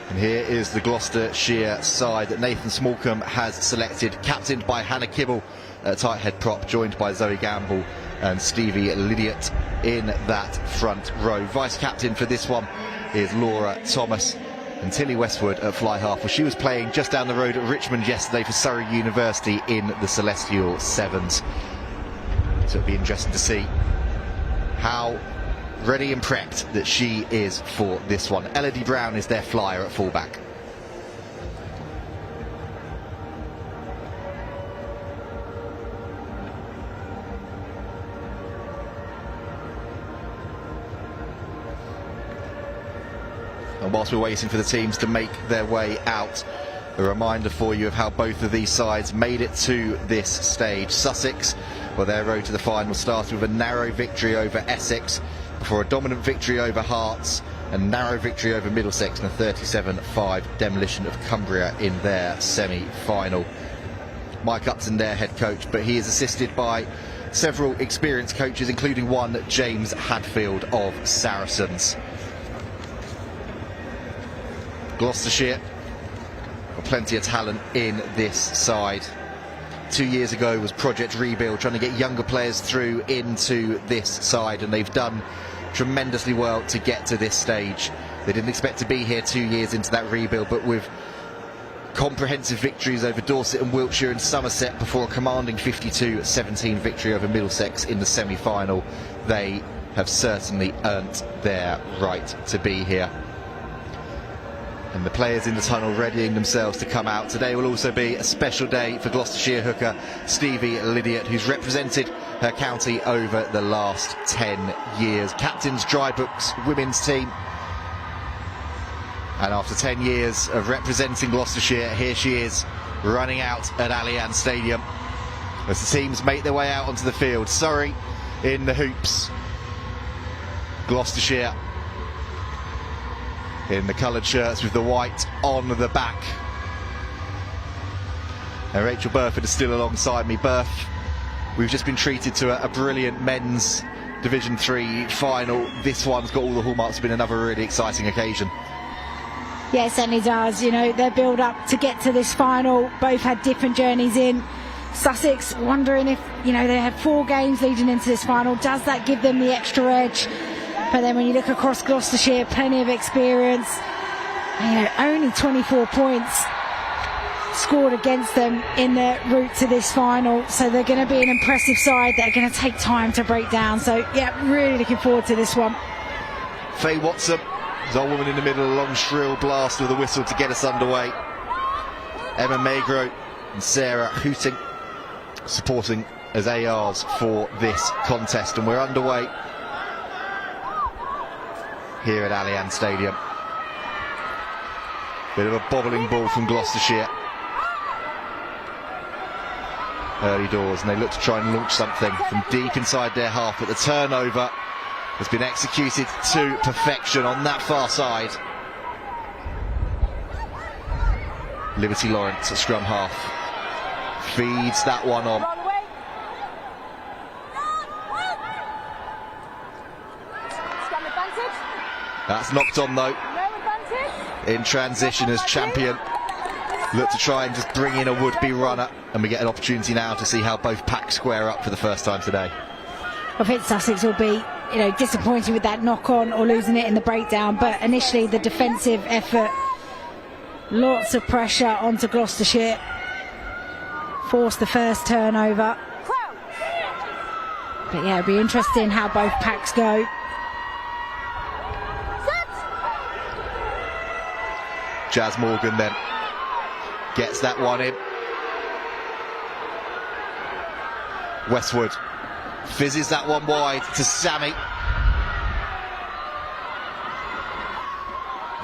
And here is the Gloucestershire side that Nathan Smallcombe has selected, captained by Hannah Kibble at tight head prop, joined by Zoe Gamble and Stevie Lydiot in that front row. Vice-captain for this one is Laura Thomas, and Tilly Westwood at fly half. Well, she was playing just down the road at Richmond yesterday for Surrey University in the Celestial Sevens. So it'll be interesting to see how ready and prepped that she is for this one. Elodie Brown is their flyer at fullback. And whilst we're waiting for the teams to make their way out, a reminder for you of how both of these sides made it to this stage. Sussex, well, their road to the final started with a narrow victory over Essex, before a dominant victory over Hearts and narrow victory over Middlesex and a 37-5 demolition of Cumbria in their semi-final. Mike Upton, their head coach, but he is assisted by several experienced coaches, including one James Hadfield of Saracens. Gloucestershire got plenty of talent in this side. 2 years ago was Project Rebuild, trying to get younger players through into this side, and they've done tremendously well to get to this stage. They didn't expect to be here 2 years into that rebuild, but with comprehensive victories over Dorset and Wiltshire and Somerset before a commanding 52-17 victory over Middlesex in the semi-final, they have certainly earned their right to be here. And the players in the tunnel readying themselves to come out. Today will also be a special day for Gloucestershire hooker Stevie Lydiot, who's represented her county over the last 10 years. Captains Drybrook's women's team. And after 10 years of representing Gloucestershire, here she is running out at Allianz Stadium as the teams make their way out onto the field. Surrey in the hoops. Gloucestershire in the coloured shirts with the white on the back. And Rachel Burford is still alongside me. Burf, we've just been treated to a brilliant men's Division 3 final. This one's got all the hallmarks of being another really exciting occasion. Yeah, it certainly does. You know, their build up to get to this final, both had different journeys in. Sussex wondering if, you know, they had 4 games leading into this final. Does that give them the extra edge? But then when you look across Gloucestershire, plenty of experience. And, you know, only 24 points scored against them in their route to this final. So they're going to be an impressive side that are going to take time to break down. So, yeah, really looking forward to this one. Faye Watson, the old woman in the middle, a long shrill blast with a whistle to get us underway. Emma Magro and Sarah Hooting supporting as ARs for this contest. And we're underway here at Allianz Stadium. Bit of a bobbling ball from Gloucestershire. Early doors, and they look to try and launch something from deep inside their half, but the turnover has been executed to perfection on that far side. Liberty Lawrence at scrum half feeds that one on. That's knocked on though. In transition as champion. Look to try and just bring in a would-be runner, and we get an opportunity now to see how both packs square up for the first time today. I think Sussex will be, you know, disappointed with that knock-on or losing it in the breakdown, but initially the defensive effort, lots of pressure onto Gloucestershire. forced the first turnover. But yeah, it'll be interesting how both packs go. Jazz Morgan then gets that one in. Westwood fizzes that one wide to Sammy.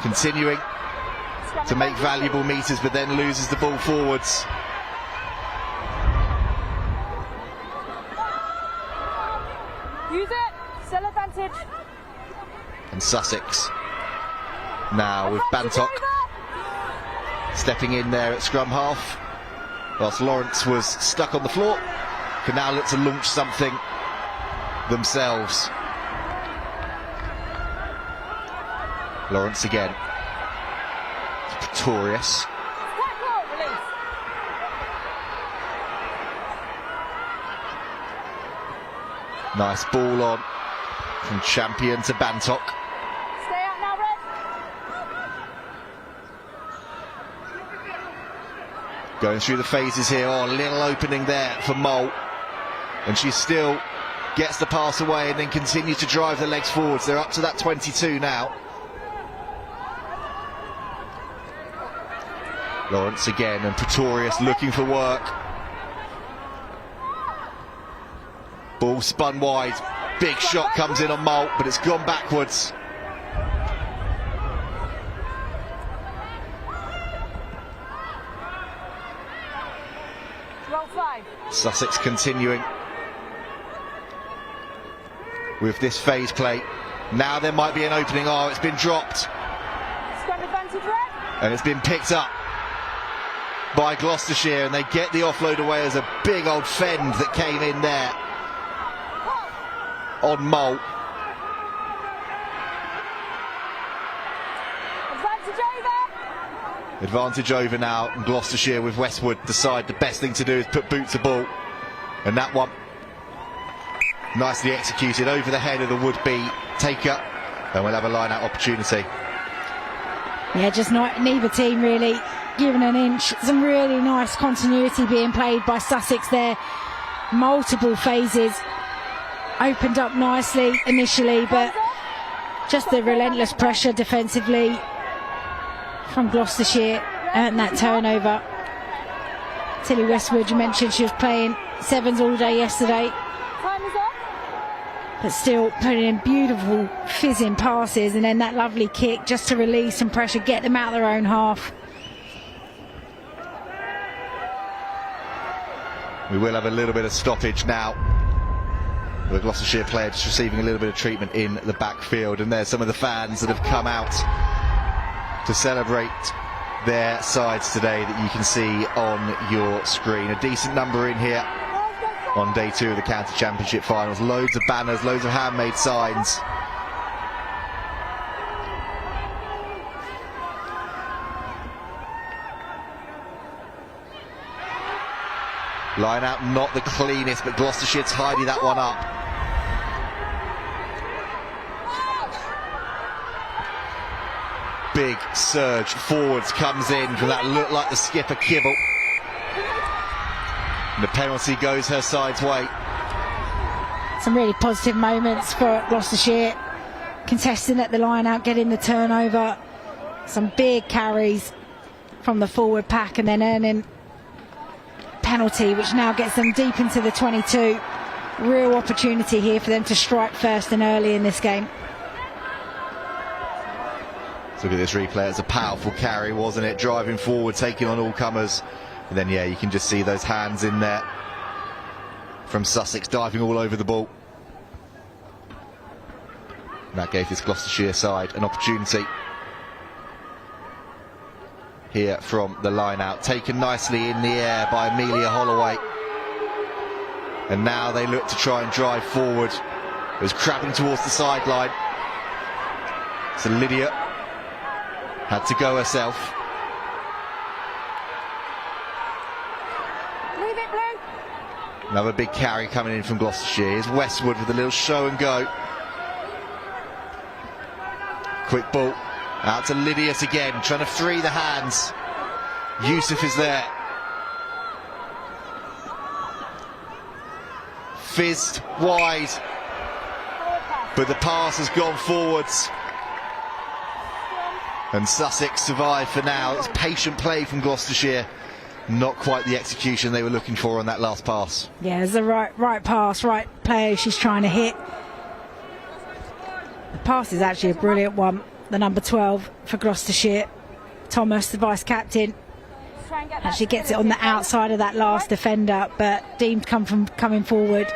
Continuing to make valuable meters, but then loses the ball forwards. Use it. Still advantage. And Sussex now with Bantock stepping in there at scrum half, whilst Lawrence was stuck on the floor. Can now look to launch something themselves. Lawrence again. It's Pretorius. Nice ball on from Champion to Bantock. Stay out now, Red. Going through the phases here. Oh, a little opening there for Mole. And she still gets the pass away and then continues to drive the legs forwards. They're up to that 22 now. Lawrence again, and Pretorius looking for work. Ball spun wide. Big shot comes in on Mole, but it's gone backwards. Roll 5. Sussex continuing with this phase play. Now there might be an opening. Oh, it's been dropped. Scrum advantage, Red. And it's been picked up by Gloucestershire, and they get the offload away as a big old fend that came in there on Mole. Advantage over. Advantage over now, and Gloucestershire with Westwood decide the best thing to do is put boot to ball. And that one nicely executed over the head of the would-be taker, and we'll have a line-out opportunity. Yeah, just not neither team really given an inch. Some really nice continuity being played by Sussex there. Multiple phases opened up nicely initially, but just the relentless pressure defensively from Gloucestershire earned that turnover. Tilly Westwood, you mentioned she was playing sevens all day yesterday, but still putting in beautiful fizzing passes, and then that lovely kick just to release some pressure, get them out of their own half. We will have a little bit of stoppage now. The Gloucestershire player just receiving a little bit of treatment in the backfield, and there's some of the fans that have come out to celebrate their sides today that you can see on your screen. A decent number in here on day 2 of the County Championship finals. Loads of banners, loads of handmade signs. Line out not the cleanest, but Gloucestershire tidy that one up. Big surge forwards comes in from that look like the skipper Kibble. And the penalty goes her side's way. Some really positive moments for Gloucestershire, contesting at the line out, getting the turnover. Some big carries from the forward pack, and then earning penalty, which now gets them deep into the 22. Real opportunity here for them to strike first and early in this game. Look at this replay. It's a powerful carry, wasn't it? Driving forward, taking on all comers. And then, yeah, you can just see those hands in there from Sussex diving all over the ball. And that gave this Gloucestershire side an opportunity here from the line out. Taken nicely in the air by Amelia Holloway. And now they look to try and drive forward. It was crabbing towards the sideline. So Lydia had to go herself. Leave it, Blue. Another big carry coming in from Gloucestershire. Here's Westwood with a little show and go. Quick ball out to Lydius again, trying to free the hands. Yusuf is there. fizzed wide, but the pass has gone forwards. And Sussex survive for now. It's patient play from Gloucestershire. Not quite the execution they were looking for on that last pass. Yeah, it's the right pass, right player she's trying to hit. The pass is actually a brilliant one. The number 12 for Gloucestershire, Thomas, the vice-captain, actually gets it on the outside of that last defender, but deemed coming forward.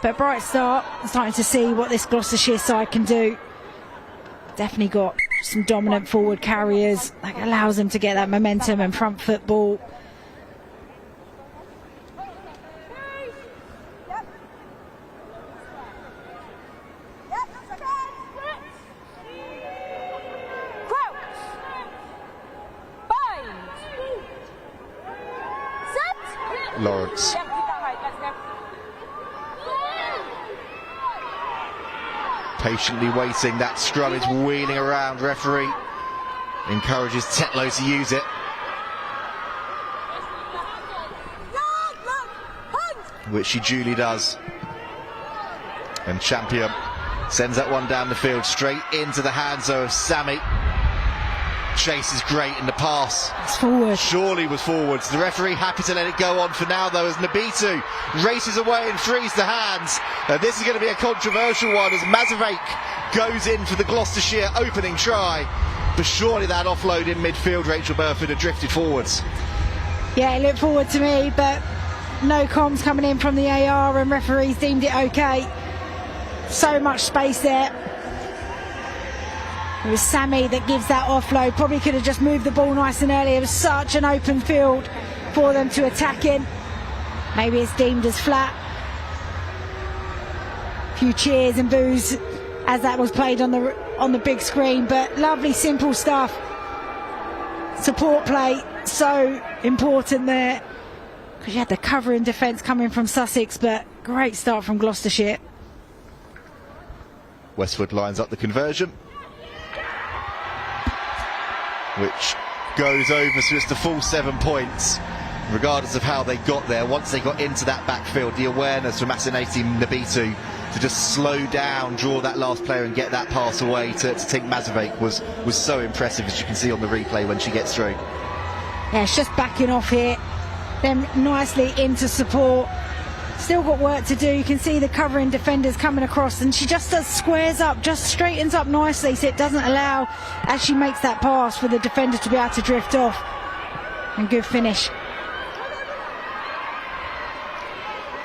But bright start, starting to see what this Gloucestershire side can do. Definitely got some dominant forward carriers that allows them to get that momentum and front football. Lawrence. Patiently waiting, that scrum is wheeling around. Referee encourages Tetlow to use it, which she duly does. And Champion sends that one down the field, straight into the hands of Sammy. Chase is great in the pass. It's forward. Surely was forwards. The referee happy to let it go on for now, though, as Nabitu races away and frees the hands. This is going to be a controversial one as Mazarek goes in for the Gloucestershire opening try. But surely that offload in midfield, Rachel Burford, had drifted forwards. Yeah, it looked forward to me, but no comms coming in from the AR, and referees deemed it okay. So much space there. It was Sammy that gives that offload. Probably could have just moved the ball nice and early. It was such an open field for them to attack in. Maybe it's deemed as flat. A few cheers and boos as that was played on the big screen, but lovely simple stuff. Support play, so important there, because you had the covering defence coming from Sussex, but great start from Gloucestershire. Westwood lines up the conversion, which goes over, so it's the full 7 points, regardless of how they got there. Once they got into that backfield, the awareness from Asinati Nabitu to just slow down, draw that last player and get that pass away to Tink Mazarek was so impressive, as you can see on the replay when she gets through. Yeah, it's just backing off here, then nicely into support. Still got work to do. You can see the covering defenders coming across, and she just does squares up, just straightens up nicely, so it doesn't allow, as she makes that pass, for the defender to be able to drift off. And good finish.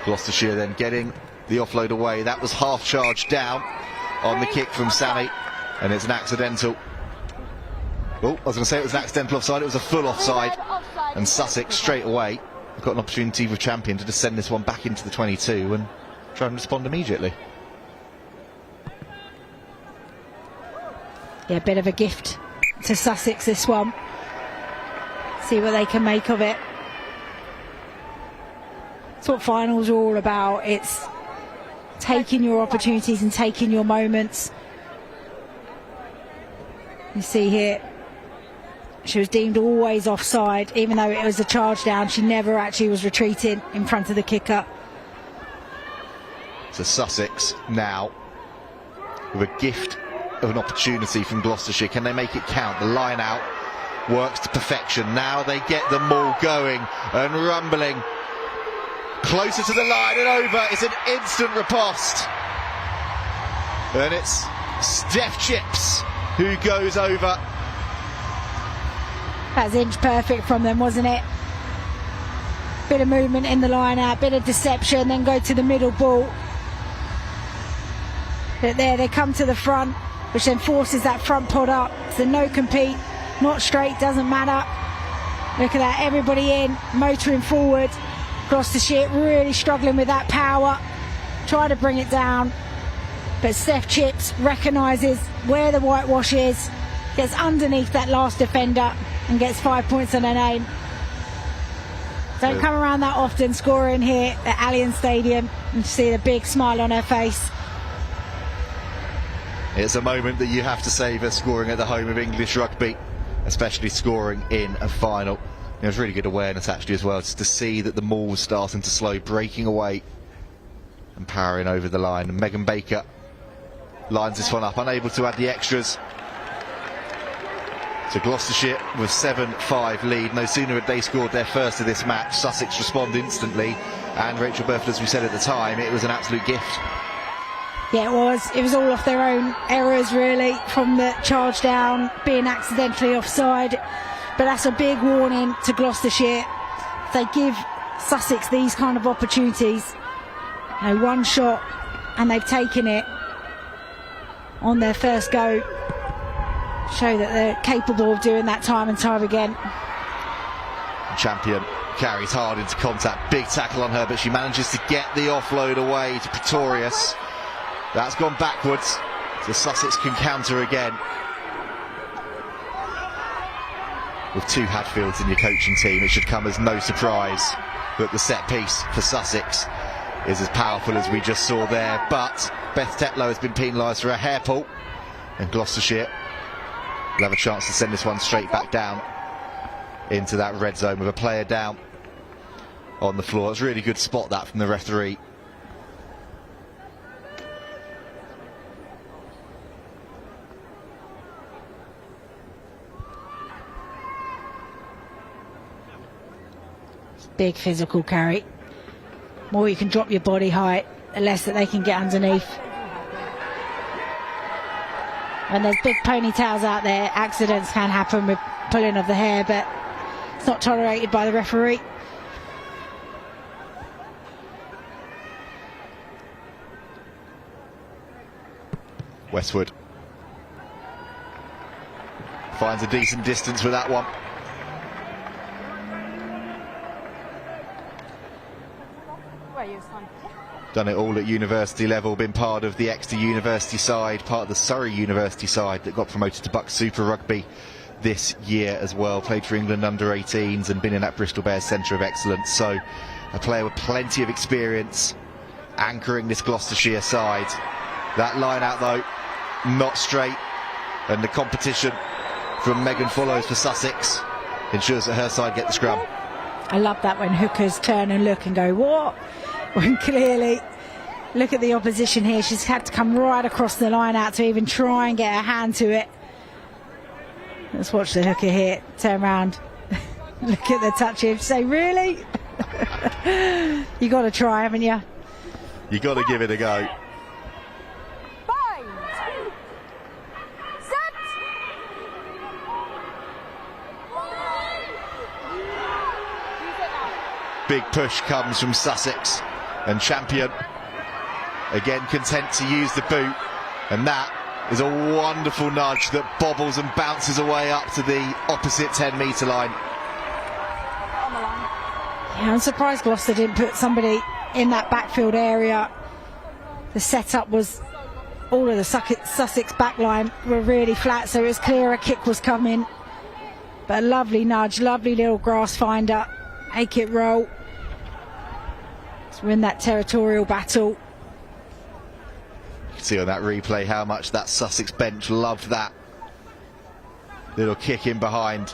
Gloucestershire then getting the offload away. That was half charged down on the kick from Sammy, and it's an accidental. Oh, I was going to say it was an accidental offside. It was a full offside, and Sussex straight away got an opportunity with Champion to just send this one back into the 22 and try and respond immediately. Yeah, a bit of a gift to Sussex, this one. See what they can make of it. That's what finals are all about. It's taking your opportunities and taking your moments. You see here, she was deemed always offside, even though it was a charge down. She never actually was retreating in front of the kicker. So Sussex now with a gift of an opportunity from Gloucestershire. Can they make it count? The line out works to perfection. Now they get the maul going and rumbling closer to the line and over. It's an instant riposte, and it's Steph Chips who goes over. That's inch perfect from them, wasn't it? Bit of movement in the line out, bit of deception, then go to the middle ball. But there they come to the front, which then forces that front pod up. So no compete, not straight, doesn't matter. Look at that, everybody in, motoring forward. Gloucestershire really struggling with that power, try to bring it down. But Steph Chips recognises where the whitewash is, gets underneath that last defender and gets 5 points on her name. Don't come around that often, scoring here at Allianz Stadium, and see the big smile on her face. It's a moment that you have to savour, scoring at the home of English rugby, especially scoring in a final. There's really good awareness actually as well, just to see that the maul was starting to slow, breaking away and powering over the line. And Megan Baker lines this one up, unable to add the extras. So Gloucestershire with 7-5 lead. No sooner had they scored their first of this match, Sussex respond instantly, and Rachel Burford, as we said at the time, it was an absolute gift. Yeah, it was all off their own errors really, from the charge down, being accidentally offside. But that's a big warning to Gloucestershire. They give Sussex these kind of opportunities, one shot, and they've taken it on their first go. Show that they're capable of doing that time and time again. Champion carries hard into contact, big tackle on her, but she manages to get the offload away to Pretorius. That's gone backwards, so Sussex can counter again. With 2 Hadfields in your coaching team, it should come as no surprise that the set piece for Sussex is as powerful as we just saw there. But Beth Tetlow has been penalised for a hair pull, and Gloucestershire will have a chance to send this one straight back down into that red zone with a player down on the floor. It's a really good spot, that, from the referee. Big physical carry. More you can drop your body height, the less that they can get underneath. When there's big ponytails out there, accidents can happen with pulling of the hair, but it's not tolerated by the referee. Westwood finds a decent distance with that one. Done it all at university level, been part of the Exeter University side, part of the Surrey University side that got promoted to Bucks Super Rugby this year as well. Played for England under-18s and been in that Bristol Bears Centre of Excellence. So a player with plenty of experience anchoring this Gloucestershire side. That line out though, not straight, and the competition from Megan Follows for Sussex ensures that her side get the scrum. I love that when hookers turn and look and go, what? When clearly, look at the opposition here. She's had to come right across the line out to even try and get her hand to it. Let's watch the hooker here. Turn around. Look at the touch here. Say, really? You got to try, haven't you? You got to give it a go. Big push comes from Sussex, and Champion again content to use the boot, and that is a wonderful nudge that bobbles and bounces away up to the opposite 10-metre line. Yeah, I'm surprised Gloucester didn't put somebody in that backfield area. The setup was, all of the Sussex backline were really flat, so it was clear a kick was coming. But a lovely nudge, lovely little grass finder. Make it roll. So we're in that territorial battle. You can see on that replay how much that Sussex bench loved that little kick in behind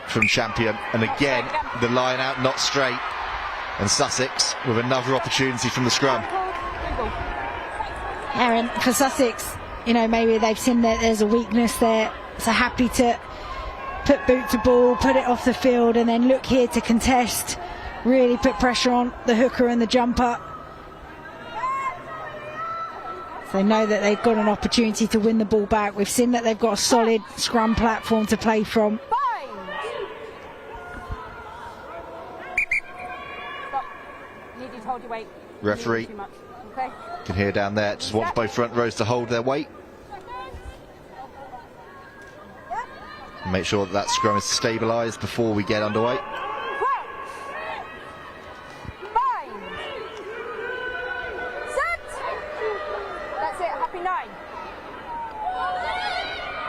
from Champion. And again, the line out not straight. And Sussex with another opportunity from the scrum. Aaron, for Sussex, maybe they've seen that there's a weakness there. So happy to put boot to ball, put it off the field, and then look here to contest, really put pressure on the hooker and the jumper. So they know that they've got an opportunity to win the ball back. We've seen that they've got a solid scrum platform to play from. Referee can hear down there, just wants both front rows to hold their weight. And make sure that that scrum is stabilised before we get underway.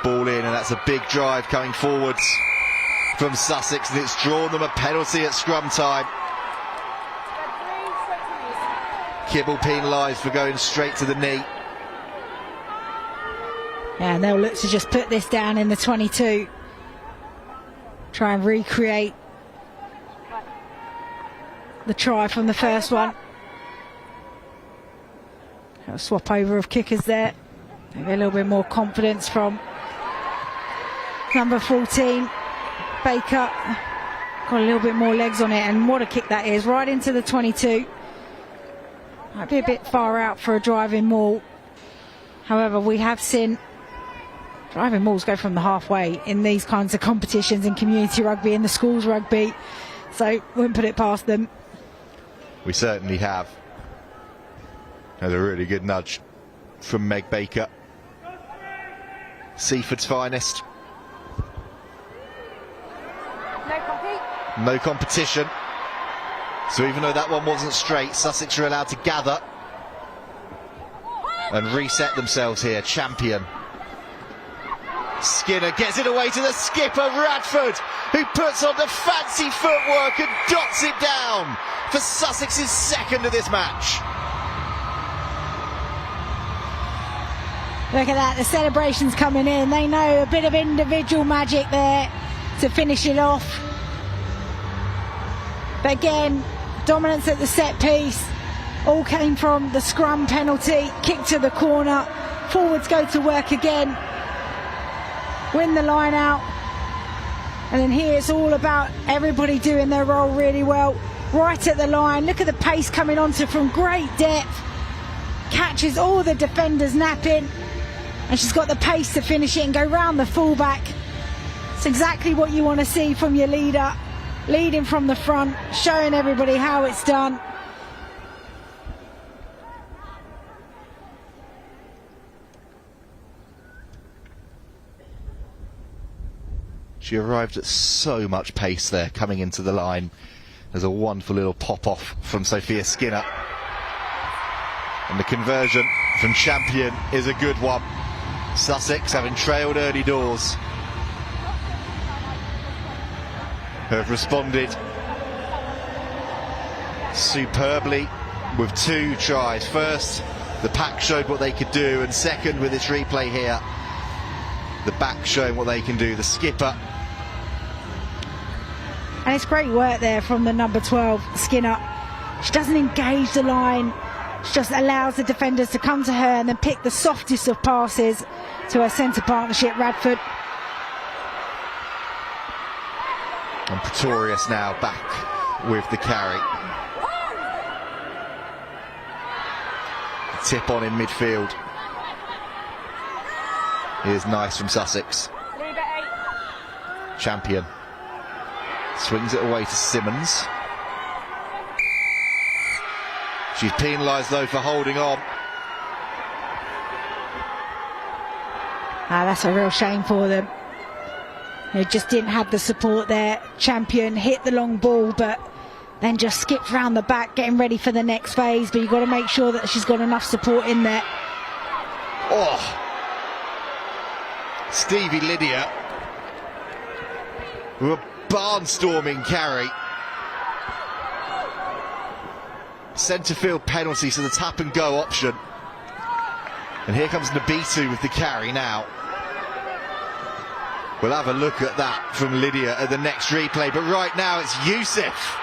Ball in, and that's a big drive coming forwards from Sussex, and it's drawn them a penalty at scrum time. Kibble penalised for going straight to the knee. Yeah, and they'll look to just put this down in the 22. Try and recreate the try from the first one. A swap over of kickers there. Maybe a little bit more confidence from number 14, Baker. Got a little bit more legs on it, and what a kick that is, right into the 22. Might be a bit far out for a driving maul. However, we have seen driving mauls go from the halfway in these kinds of competitions in community rugby, in the schools rugby, so wouldn't put it past them. We certainly have. That's a really good nudge from Meg Baker. Seaford's finest. No competition. So even though that one wasn't straight, Sussex are allowed to gather and reset themselves here. Champion. Skinner gets it away to the skipper, Radford, who puts on the fancy footwork and dots it down for Sussex's second of this match. Look at that, the celebrations coming in. They know a bit of individual magic there to finish it off. But again, dominance at the set piece. All came from the scrum penalty, kick to the corner. Forwards go to work again. Win the line out. And then here it's all about everybody doing their role really well. Right at the line, look at the pace coming onto from great depth. Catches all the defenders napping. And she's got the pace to finish it and go round the fullback. It's exactly what you want to see from your leader. Leading from the front, showing everybody how it's done. She arrived at so much pace there coming into the line. There's a wonderful little pop-off from Sophia Skinner. And the conversion from Champion is a good one. Sussex, having trailed early doors, have responded superbly with 2 tries. First, the pack showed what they could do, and second, with this replay here, the back showing what they can do, the skipper. And it's great work there from the number 12, Skinner. She doesn't engage the line, she just allows the defenders to come to her and then pick the softest of passes to her centre partnership, Radford. And Pretorius now back with the carry. Tip on in midfield. Here's nice from Sussex. Champion swings it away to Simmons. She's penalised though for holding on. That's a real shame for them. They just didn't have the support there. Champion hit the long ball, but then just skipped round the back, getting ready for the next phase. But you've got to make sure that she's got enough support in there. Oh, Stevie Lydia with a barnstorming carry. Centre field penalty, so the tap and go option. And here comes Nabitu with the carry now. We'll have a look at that from Lydia at the next replay, but right now it's Yusuf.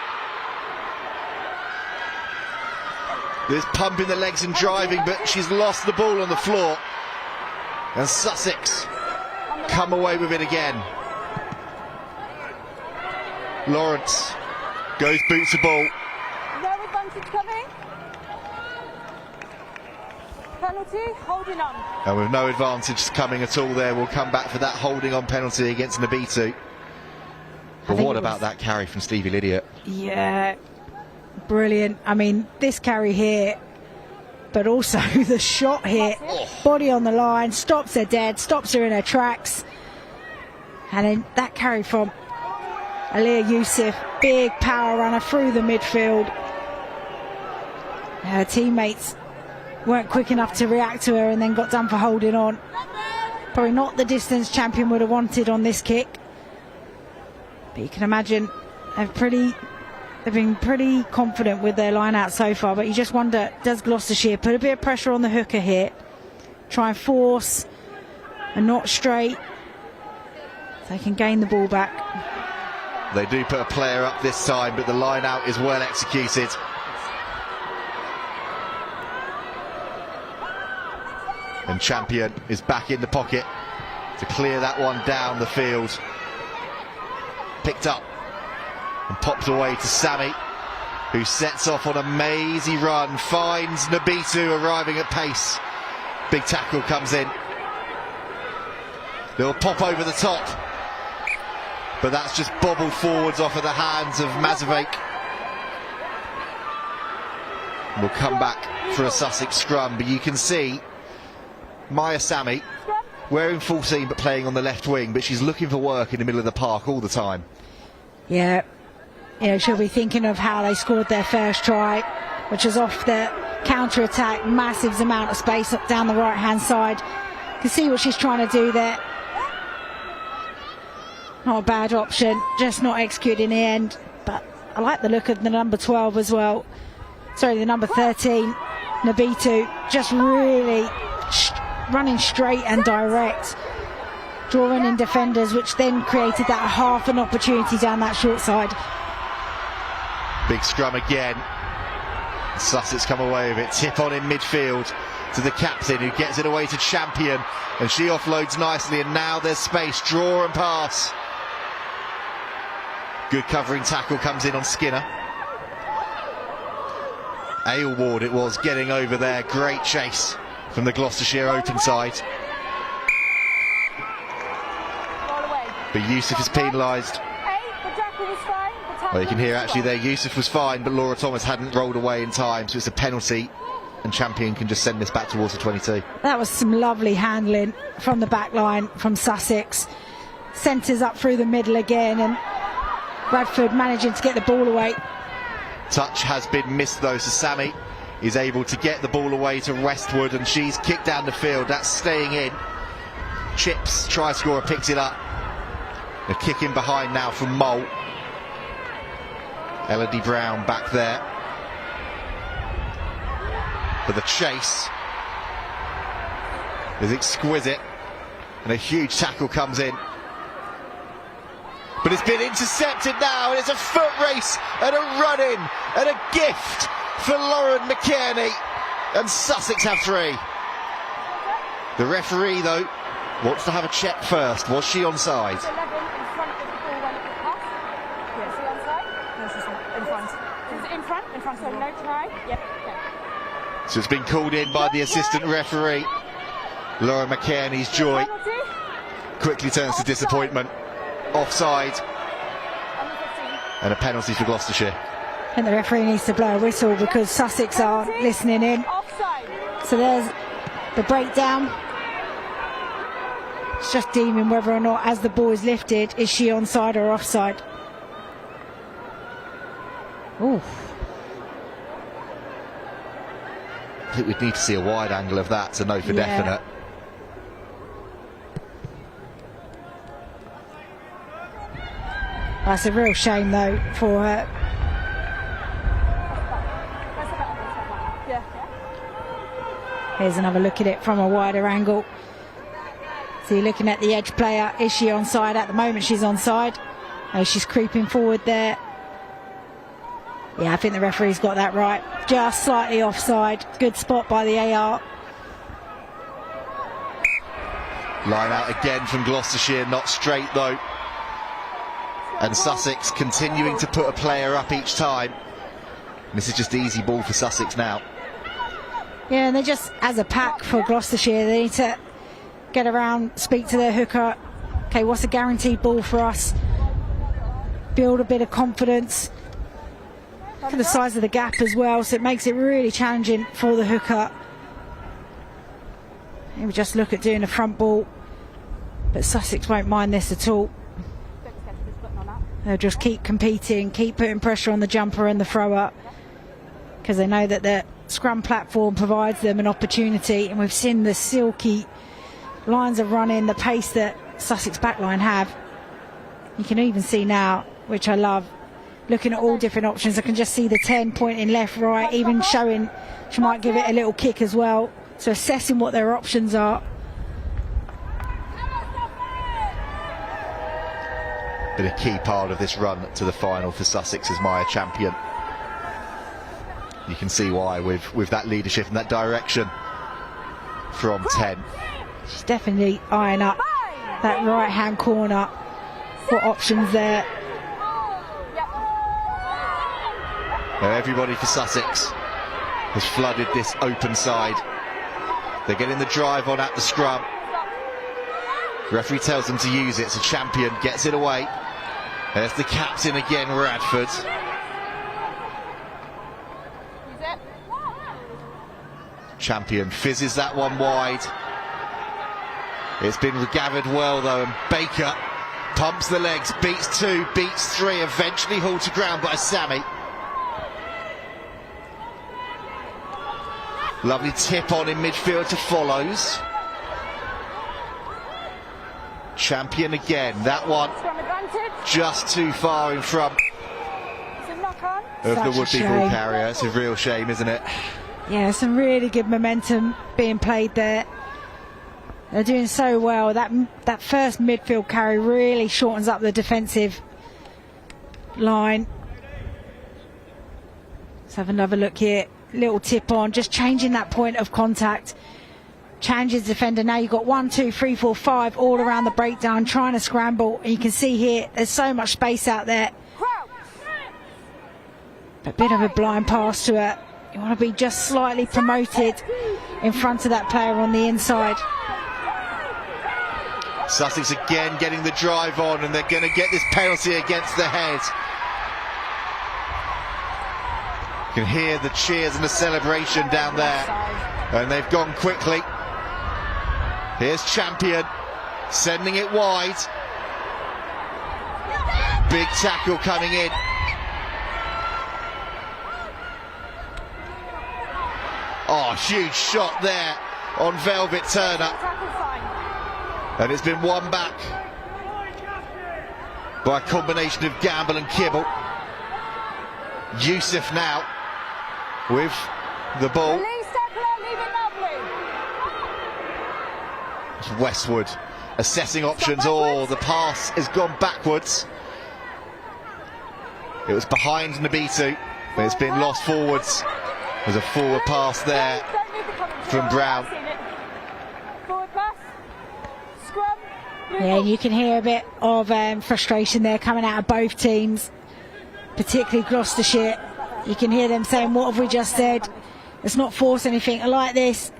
There's pumping the legs and driving, but she's lost the ball on the floor. And Sussex come away with it again. Lawrence goes boot to ball. No advantage coming. Penalty, holding on. And with no advantage coming at all there, we'll come back for that holding on penalty against Nabitu. But what about that carry from Stevie Lydia? Yeah, brilliant. I mean, this carry here, but also the shot here. Body on the line, stops her dead, stops her in her tracks. And then that carry from Aliyah Yusuf, big power runner through the midfield. Her teammates weren't quick enough to react to her and then got done for holding on. Probably not the distance Champion would have wanted on this kick. But you can imagine they've been pretty confident with their line out so far, but you just wonder, does Gloucestershire put a bit of pressure on the hooker here, try and force a not straight so they can gain the ball back? They do put a player up this time, but the line out is well executed. And Champion is back in the pocket to clear that one down the field. Picked up and popped away to Sammy, who sets off on a mazy run, finds Nabitu arriving at pace. Big tackle comes in. They'll pop over the top, but that's just bobbled forwards off of the hands of Mazavek. We'll come back for a Sussex scrum, but you can see Maya Sammy wearing full seam but playing on the left wing, but she's looking for work in the middle of the park all the time. Yeah, you know, she'll be thinking of how they scored their first try, which was off the counter-attack, massive amount of space up down the right-hand side. You can see what she's trying to do there. Not a bad option, just not executed in the end. But I like the look of the number 12 as well. Sorry, the number 13, Nabitu, just really running straight and direct, drawing in defenders, which then created that half an opportunity down that short side. Big scrum again. Sussex come away with it. Tip on in midfield to the captain, who gets it away to Champion, and she offloads nicely, and now there's space. Draw and pass. Good covering tackle comes in on Skinner. Aylward it was getting over there. Great chase from the Gloucestershire open side. But Yusuf is penalised. Well, you can hear actually there Yusuf was fine, but Laura Thomas hadn't rolled away in time, so it's a penalty, and Champion can just send this back towards the 22. That was some lovely handling from the back line from Sussex. Centres up through the middle again, and Bradford managing to get the ball away. Touch has been missed though, so Sammy is able to get the ball away to Westwood, and she's kicked down the field. That's staying in. Chips, try scorer, picks it up. A kick in behind now from Mole. Elodie Brown back there. But the chase is exquisite, and a huge tackle comes in. But it's been intercepted now, and it's a foot race and a run-in and a gift for Lauren McKierney, and Sussex have 3. The referee, though, wants to have a check first. Was she onside? So it's been called in by the assistant referee. Laura McKierney's joy quickly turns to disappointment. Offside, and a penalty for Gloucestershire. And the referee needs to blow a whistle because Sussex are listening in. So there's the breakdown. It's just deeming whether or not, as the ball is lifted, is she onside or offside. Ooh. I think we'd need to see a wide angle of that to know for definite. That's a real shame though for her. Here's another look at it from a wider angle. So you're looking at the edge player. Is she onside? At the moment she's onside. Oh, she's creeping forward there. Yeah, I think the referee's got that right. Just slightly offside. Good spot by the AR. Line out again from Gloucestershire, not straight though. And Sussex continuing to put a player up each time. And this is just easy ball for Sussex now. Yeah, and they just, as a pack for Gloucestershire, they need to get around, speak to their hooker. Okay, what's a guaranteed ball for us? Build a bit of confidence. Look at the size of the gap as well, so it makes it really challenging for the hooker. And we just look at doing a front ball, but Sussex won't mind this at all. They'll just keep competing, keep putting pressure on the jumper and the thrower, because they know that the scrum platform provides them an opportunity, and we've seen the silky lines of running, the pace that Sussex backline have. You can even see now, which I love, looking at all different options. I can just see the 10 pointing left, right, even showing she might give it a little kick as well. So assessing what their options are. Been a key part of this run to the final for Sussex as Maya Champion. You can see why with that leadership and that direction from 10. She's definitely eyeing up that right-hand corner. What options there? Now everybody for Sussex has flooded this open side. They're getting the drive on at the scrum. Referee tells them to use it, so Champion gets it away. There's the captain again, Radford. Champion fizzes that one wide. It's been gathered well though, and Baker pumps the legs, beats 2, beats 3, eventually hauled to ground by Sammy. Lovely tip on in midfield to Follows. Champion again, that one just too far in front of the would-be ball carrier. It's a real shame, isn't it? Yeah, some really good momentum being played there. They're doing so well. That first midfield carry really shortens up the defensive line. Let's have another look here. Little tip on, just changing that point of contact. Changes defender. Now you've got 1, 2, 3, 4, 5 all around the breakdown, trying to scramble. And you can see here, there's so much space out there. A bit of a blind pass to her. You want to be just slightly promoted in front of that player on the inside. Sussex again getting the drive on, and they're going to get this penalty against the head. You can hear the cheers and the celebration down there, and they've gone quickly. Here's Champion sending it wide. Big tackle coming in. Oh, huge shot there on Velvet Turner. And it's been won back by a combination of Gamble and Kibble. Yusuf now with the ball. Westwood assessing options. Oh, the pass has gone backwards. It was behind Nabitu, but it's been lost forwards. There's a forward pass there from Brown. Yeah, you can hear a bit of frustration there coming out of both teams, particularly Gloucestershire. You can hear them saying, what have we just said? Let's not force anything. I like this.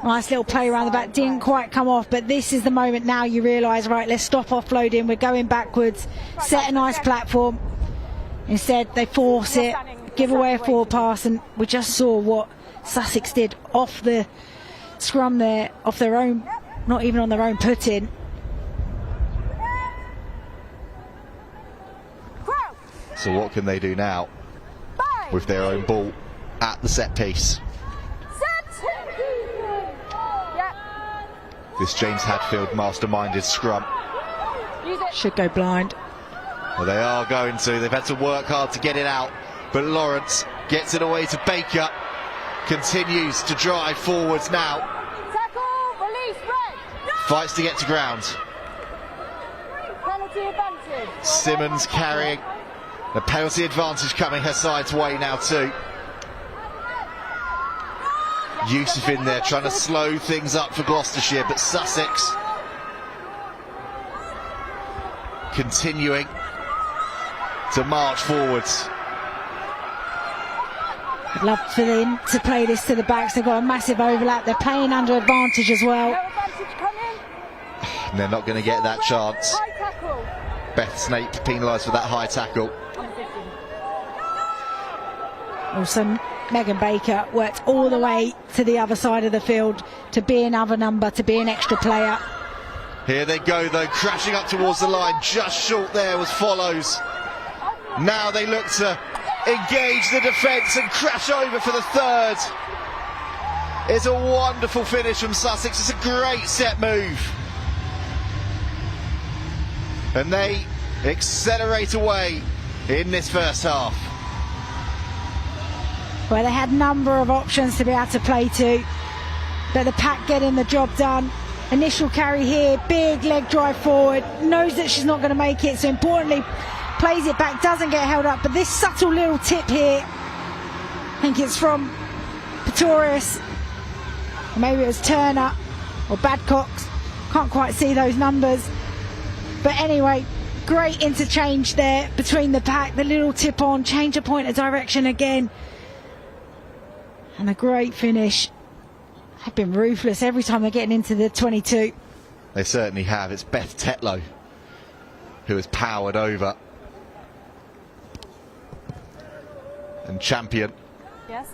Nice little play around the back, didn't quite come off, but this is the moment now you realise, right, let's stop offloading, we're going backwards, set a nice platform. Instead they force it, give away a forward pass, and we just saw what Sussex did off the scrum there, off their own, not even on their own put-in. So what can they do now with their own ball at the set piece? This James Hadfield masterminded scrum. Should go blind. Well, they are going to. They've had to work hard to get it out, but Lawrence gets it away to Baker. Continues to drive forwards now. Fights to get to ground. Simmons carrying. The penalty advantage coming her side's way now too. Yusuf in there trying to slow things up for Gloucestershire, but Sussex continuing to march forwards. I'd love for them to play this to the backs. They've got a massive overlap. They're playing under advantage as well. And they're not going to get that chance. Beth Snape penalised for that high tackle. Also, Megan Baker worked all the way to the other side of the field to be another number, to be an extra player. Here they go though, crashing up towards the line. Just short there was Follows. Now they look to engage the defence and crash over for the third. It's a wonderful finish from Sussex. It's a great set move. And they accelerate away in this first half. Well, they had a number of options to be able to play to, but the pack getting the job done. Initial carry here, big leg drive forward, knows that she's not going to make it, so importantly plays it back, doesn't get held up, but this subtle little tip here, I think it's from Pretorius, Or maybe it was Turner or Badcock. Can't quite see those numbers. But anyway, great interchange there between the pack. The little tip on, change of point of direction again. And a great finish. They've been ruthless every time they're getting into the 22. They certainly have. It's Beth Tetlow who has powered over. And Champion. Yes.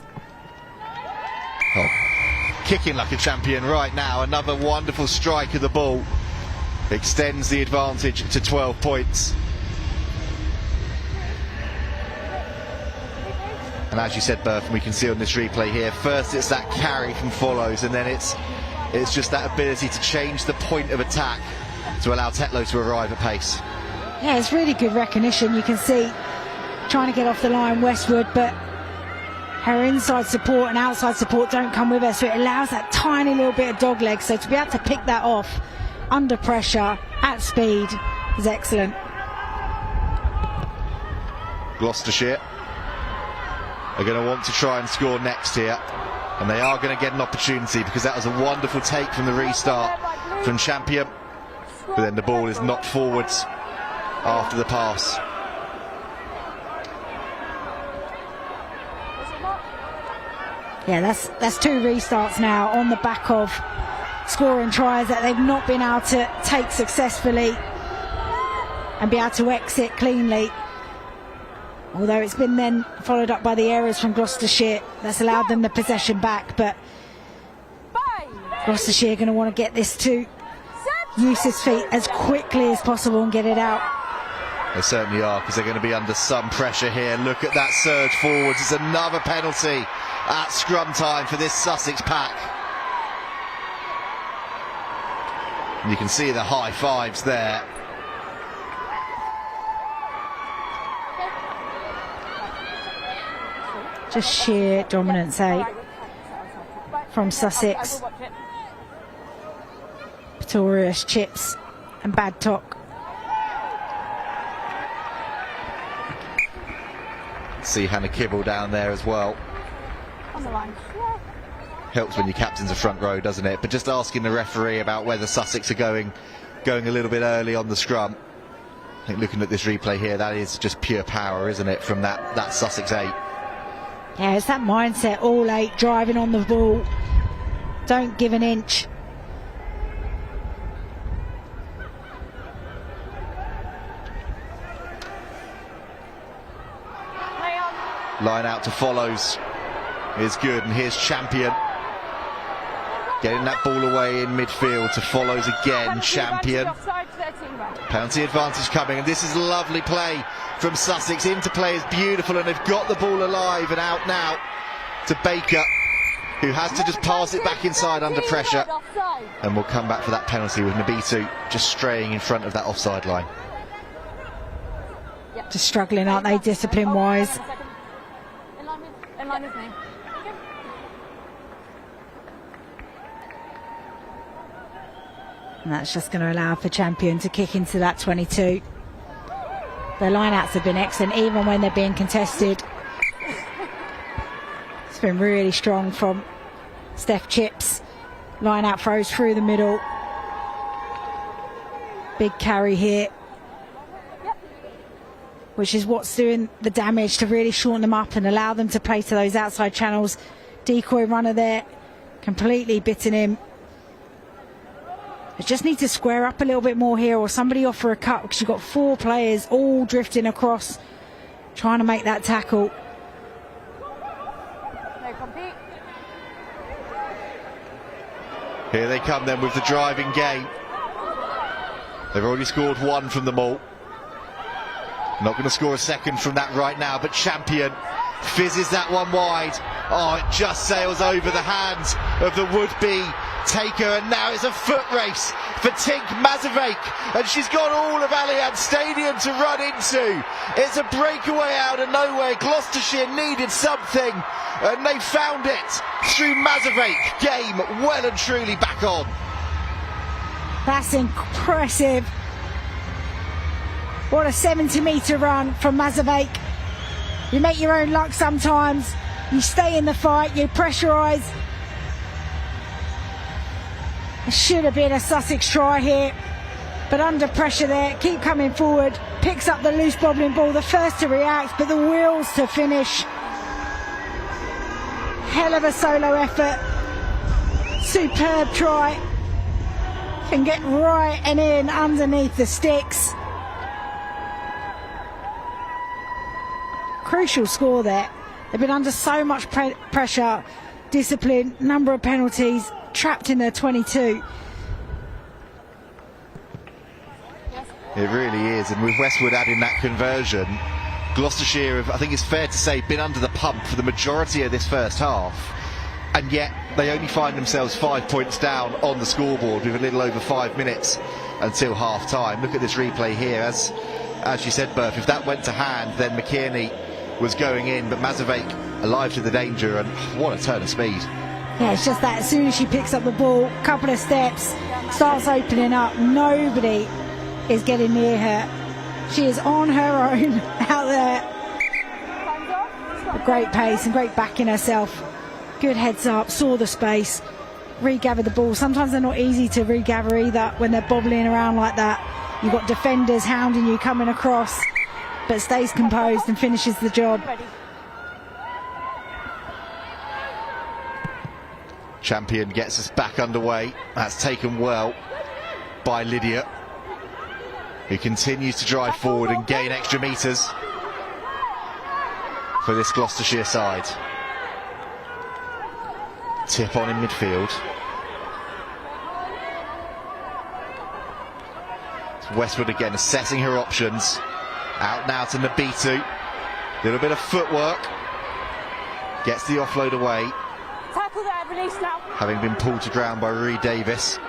Oh, kicking like a champion right now. Another wonderful strike of the ball. Extends the advantage to 12 points. And as you said, Berth, we can see on this replay here, first it's that carry from Follows, and then it's just that ability to change the point of attack to allow Tetlow to arrive at pace. Yeah, it's really good recognition. You can see trying to get off the line westward, but her inside support and outside support don't come with her, so it allows that tiny little bit of dog leg. So to be able to pick that off under pressure at speed is excellent. Gloucestershire are going to want to try and score next here, and they are going to get an opportunity because that was a wonderful take from the restart from Champion, but then the ball is knocked forwards after the pass. Yeah, that's two restarts now on the back of scoring tries that they've not been able to take successfully and be able to exit cleanly. Although it's been then followed up by the errors from Gloucestershire that's allowed them the possession back, but Gloucestershire are going to want to get this to Eustace's feet as quickly as possible and get it out. They certainly are, because they're going to be under some pressure here. Look at that surge forwards. It's another penalty at scrum time for this Sussex pack. And you can see the high fives there. Just sheer dominance, from Sussex. Pretorius, Chips and Badcock. See Hannah Kibble down there as well. On the line. Helps when your captain's a front row, doesn't it? But just asking the referee about whether Sussex are going a little bit early on the scrum. I think looking at this replay here, that is just pure power, isn't it, from that Sussex 8. Yeah, it's that mindset, all 8 driving on the ball. Don't give an inch. Line out to Follows is good, and here's Champion getting that ball away in midfield to Follows again. Champion. Penalty advantage coming, and this is lovely play from Sussex. Interplay is beautiful, and they've got the ball alive and out now to Baker, who has to just pass it back inside under pressure, and we'll come back for that penalty with Nabitu just straying in front of that offside line. Just struggling, aren't they, discipline wise? In line with me. And that's just going to allow for Champion to kick into that 22. Their line-outs have been excellent, even when they're being contested. It's been really strong from Steph Chips. Line-out throws through the middle. Big carry here, which is what's doing the damage to really shorten them up and allow them to play to those outside channels. Decoy runner there, completely bitten him. They just need to square up a little bit more here, or somebody offer a cut, because you've got 4 players all drifting across, trying to make that tackle. No compete. Here they come then with the driving game. They've already scored 1 from them all. Not going to score a second from that right now, but Champion fizzes that one wide. Oh, it just sails over the hands of the would-be taker, and now it's a foot race for Tink Mazavek, and she's got all of Allianz Stadium to run into. It's a breakaway out of nowhere. Gloucestershire needed something, and they found it through Mazavek. Game well and truly back on. That's impressive. What a 70-metre run from Mazavek. You make your own luck sometimes. You stay in the fight, you pressurise. Should have been a Sussex try here, but under pressure there, keep coming forward, picks up the loose bobbling ball, the first to react, but the wills to finish. Hell of a solo effort, superb try, can get right and in underneath the sticks. Crucial score there. They've been under so much pressure, discipline, number of penalties, trapped in their 22. It really is, and with Westwood adding that conversion, Gloucestershire have, I think it's fair to say, been under the pump for the majority of this first half, and yet they only find themselves 5 points down on the scoreboard with a little over 5 minutes until half time. Look at this replay here, as you said, Berth, if that went to hand, then McKierney was going in, but Mazavek alive to the danger, and what a turn of speed. Yeah, it's just that as soon as she picks up the ball, couple of steps, starts opening up, nobody is getting near her. She is on her own out there. A great pace and great backing herself. Good heads up, saw the space, regathered the ball. Sometimes they're not easy to regather either when they're bobbling around like that. You've got defenders hounding you coming across, but stays composed and finishes the job. Champion gets us back underway. That's taken well by Lydia, who continues to drive forward and gain extra metres for this Gloucestershire side. Tip on in midfield. It's Westwood again assessing her options. Out now to Nabitu. Little bit of footwork. Gets the offload away. Tackle there, release now. Having been pulled to ground by Ree Davis.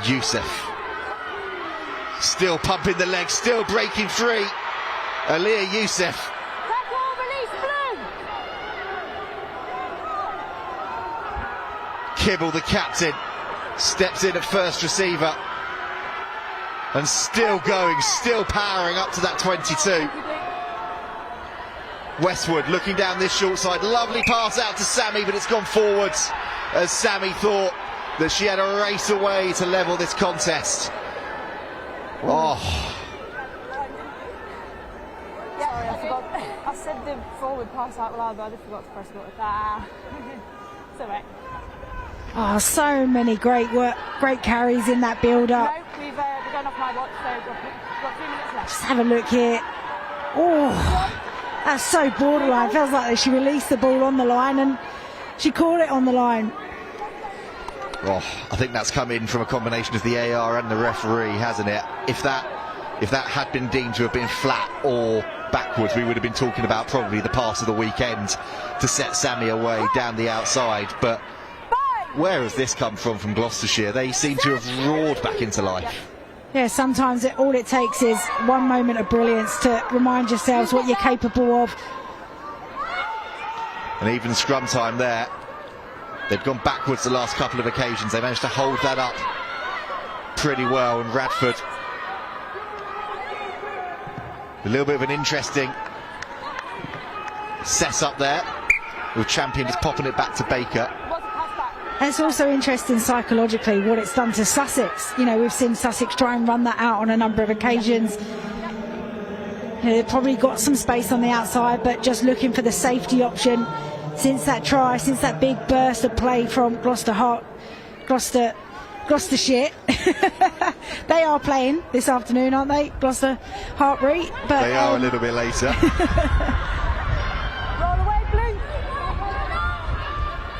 Youssef. Still pumping the legs, still breaking free. Aliyah Youssef. Tackle, release, blue. Kibble, the captain, steps in at first receiver. And still going, still powering up to that 22. Westwood looking down this short side. Lovely pass out to Sammy, but it's gone forwards as Sammy thought that she had a race away to level this contest. Oh. Sorry, I forgot. I said the forward pass out loud, but I forgot to press the button. It's alright. Oh, so many great carries in that build-up. No, we're going off my watch, so we've got 3 minutes left. Just have a look here. Oh, that's so borderline. Feels like she released the ball on the line and she caught it on the line. Oh, I think that's come in from a combination of the AR and the referee, hasn't it? If that had been deemed to have been flat or backwards, we would have been talking about probably the pass of the weekend to set Sammy away down the outside. But where has this come from Gloucestershire? They seem to have roared back into life. Yeah, sometimes all it takes is one moment of brilliance to remind yourselves what you're capable of. And even scrum time there. They've gone backwards the last couple of occasions. They managed to hold that up pretty well. And Radford, a little bit of an interesting set up there, with Champion just popping it back to Baker. It's also interesting psychologically what it's done to Sussex. You know, we've seen Sussex try and run that out on a number of occasions. You know, they've probably got some space on the outside, but just looking for the safety option. Since that try, since that big burst of play from Gloucestershire, they are playing this afternoon, aren't they? Gloucester Hartbury, but they are a little bit later. Roll away, blue.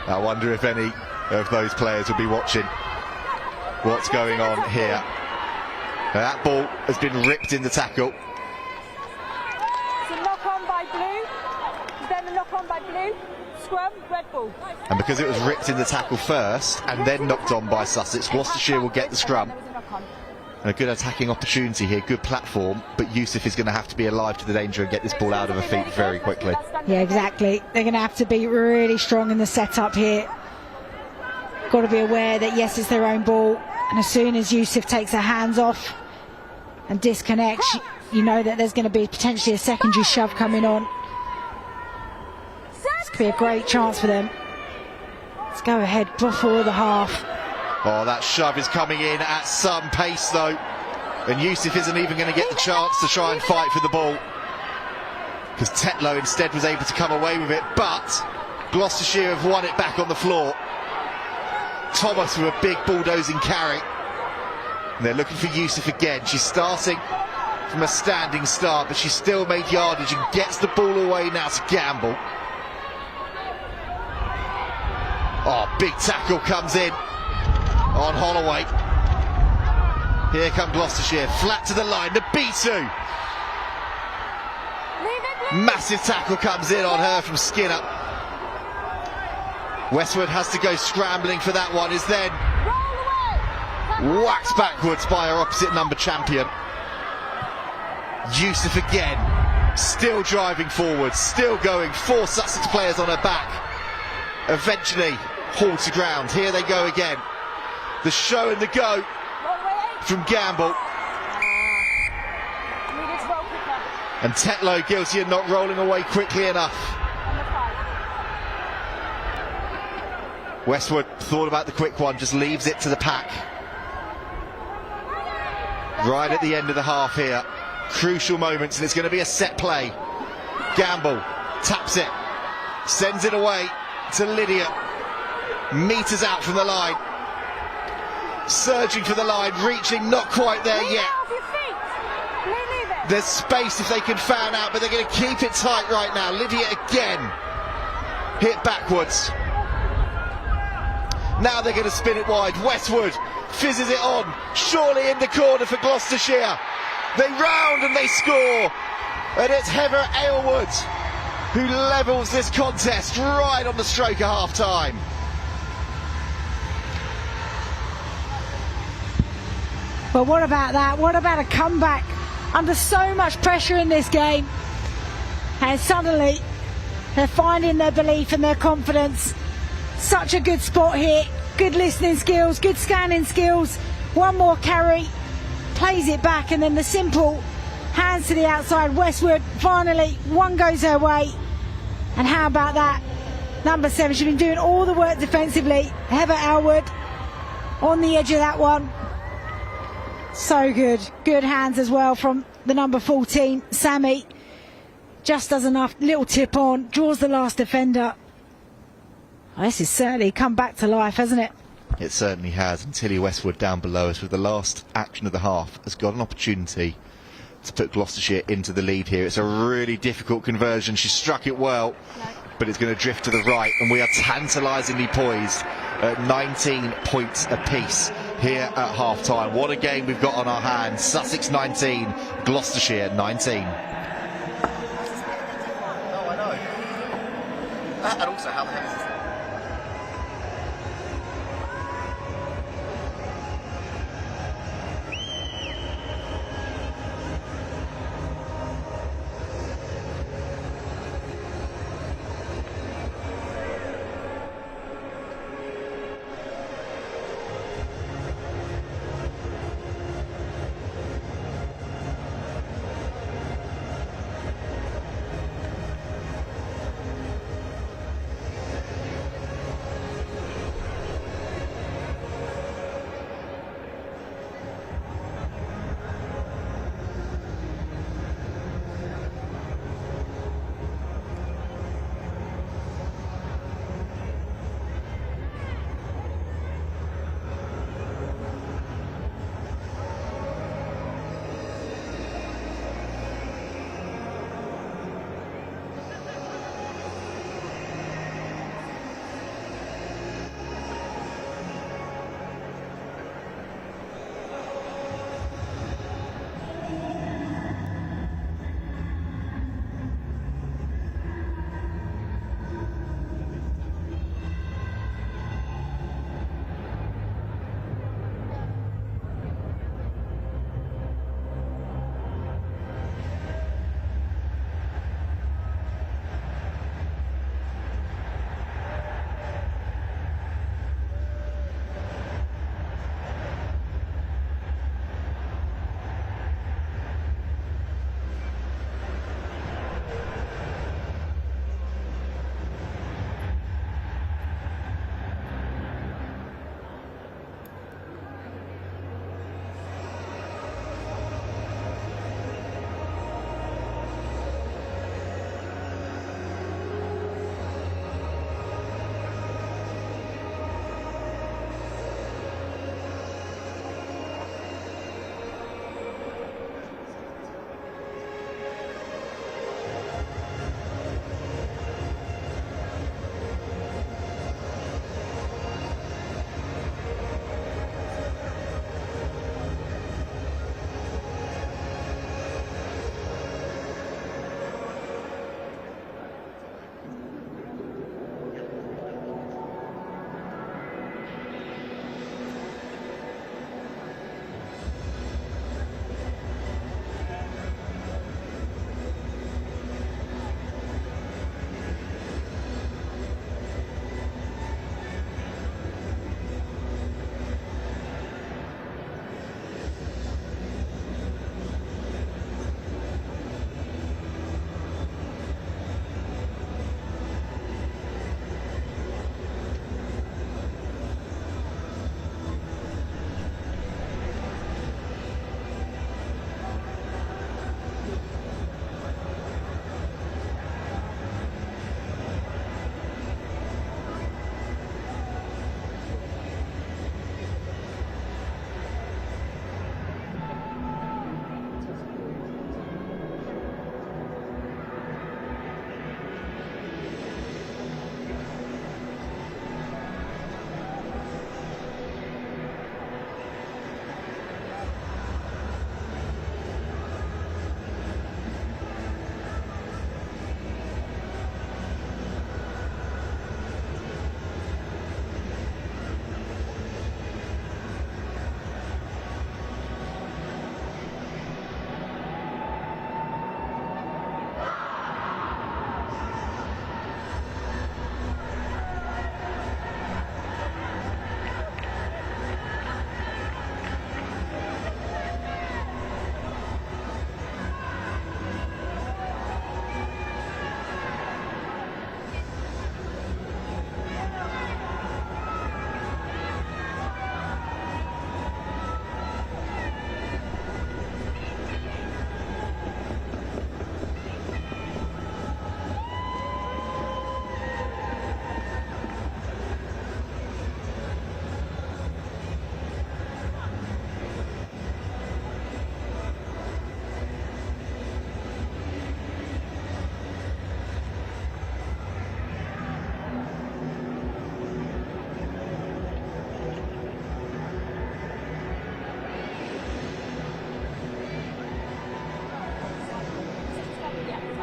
I wonder if any of those players will be watching what's going on here. Now, that ball has been ripped in the tackle. It's a knock on by blue. Then a knock on by blue. Scrum, red ball. And because it was ripped in the tackle first and then knocked on by Sussex, Gloucestershire will get the scrum. And a good attacking opportunity here, good platform, but Youssef is going to have to be alive to the danger and get this ball out of her feet very quickly. Yeah, exactly. They're going to have to be really strong in the setup here. Got to be aware that yes, it's their own ball, and as soon as Youssef takes her hands off and disconnects, you know that there's going to be potentially a secondary shove coming on. This could be a great chance for them. Let's go ahead before the half. Oh, that shove is coming in at some pace though. And Yusuf isn't even going to get the chance to try and fight for the ball, because Tetlow instead was able to come away with it. But Gloucestershire have won it back on the floor. Thomas with a big bulldozing carry. And they're looking for Yusuf again. She's starting from a standing start, but she's still made yardage and gets the ball away now to Gamble. Oh, big tackle comes in on Holloway. Here come Gloucestershire, flat to the line, the B2. Massive tackle comes in on her from Skinner. Westwood has to go scrambling for that one, is then whacked backwards by her opposite number champion. Yusuf again, still driving forward, still going, 4 Sussex players on her back. Eventually hauled to ground. Here they go again. The show and the go from Gamble. And Tetlow guilty of not rolling away quickly enough. Westwood thought about the quick one, just leaves it to the pack. Right at the end of the half here. Crucial moments, and it's going to be a set play. Gamble taps it, sends it away to Lydia. Meters out from the line. Surging for the line, reaching, not quite there yet. There's space if they can fan out, but they're going to keep it tight right now. Lydia again hit backwards. Now they're going to spin it wide. Westwood fizzes it on, surely in the corner for Gloucestershire. They round and they score, and it's Heather Aylward who levels this contest right on the stroke of half time. But what about that? What about a comeback under so much pressure in this game? And suddenly they're finding their belief and their confidence. Such a good spot here. Good listening skills, good scanning skills. One more carry, plays it back, and then the simple hands to the outside. Westwood, finally, one goes her way. And how about that? Number 7, she's been doing all the work defensively. Heather Aylward on the edge of that one. So good. Good hands as well from the number 14, Sammy. Just does enough, little tip on, draws the last defender. Oh, this has certainly come back to life, hasn't it? It certainly has. And Tilly Westwood down below us with the last action of the half has got an opportunity to put Gloucestershire into the lead here. It's a really difficult conversion. She struck it well, but it's going to drift to the right, and we are tantalisingly poised at 19 points apiece here at half time. What a game we've got on our hands. Sussex 19, Gloucestershire 19. Oh, I know. And also how the hell is this?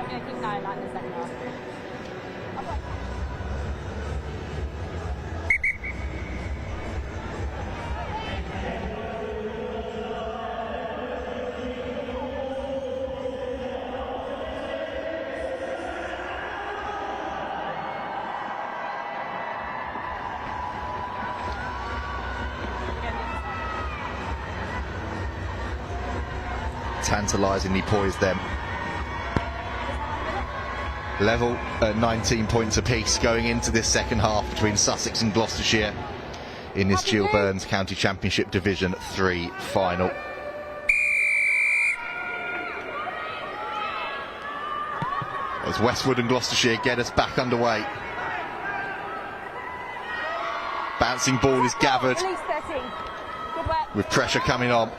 I'm going to keep going like in the second half. Tantalisingly poised them. Level at 19 points apiece going into this second half between Sussex and Gloucestershire in this Gill Burns County Championship Division 3 final. As Westwood and Gloucestershire get us back underway. Bouncing ball is gathered with pressure coming on.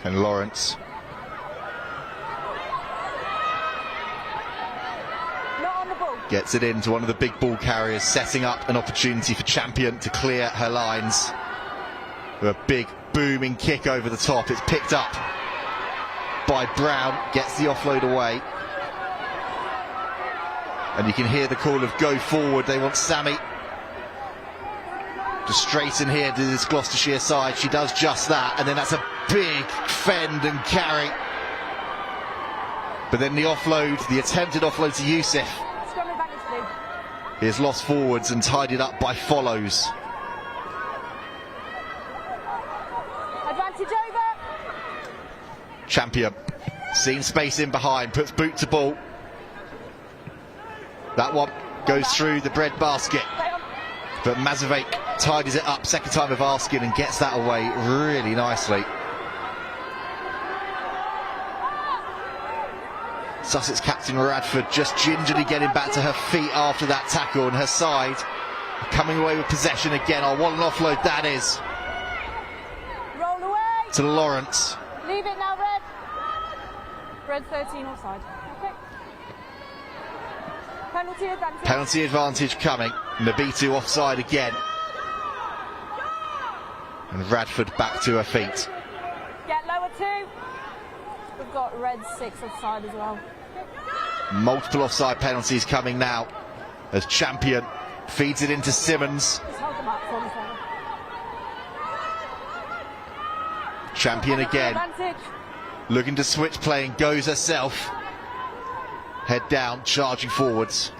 And Lawrence gets it into one of the big ball carriers, setting up an opportunity for Champion to clear her lines. With a big booming kick over the top. It's picked up by Brown, gets the offload away. And you can hear the call of go forward. They want Sammy to straighten here to this Gloucestershire side. She does just that, and then that's a big fend and carry. But then the offload, the attempted offload to Yusuf, is lost forwards and tidied up by Follows. Advantage over. Champion, seen space in behind, puts boot to ball. That one goes through the bread basket. But Mazovek tidies it up, second time of asking, and gets that away really nicely. Sussex captain Radford just gingerly getting back to her feet after that tackle, and her side coming away with possession again. Oh, what an offload that is. Roll away. To Lawrence. Leave it now, Red. Red 13 offside. Okay. Penalty advantage. Penalty advantage coming. Nabitu offside again. And Radford back to her feet. Get lower too. We've got Red 6 offside as well. Multiple offside penalties coming now as Champion feeds it into Simmons. Just hold them up for me, Sarah. Champion again. Advantage. Looking to switch play and goes herself. Head down, charging forwards.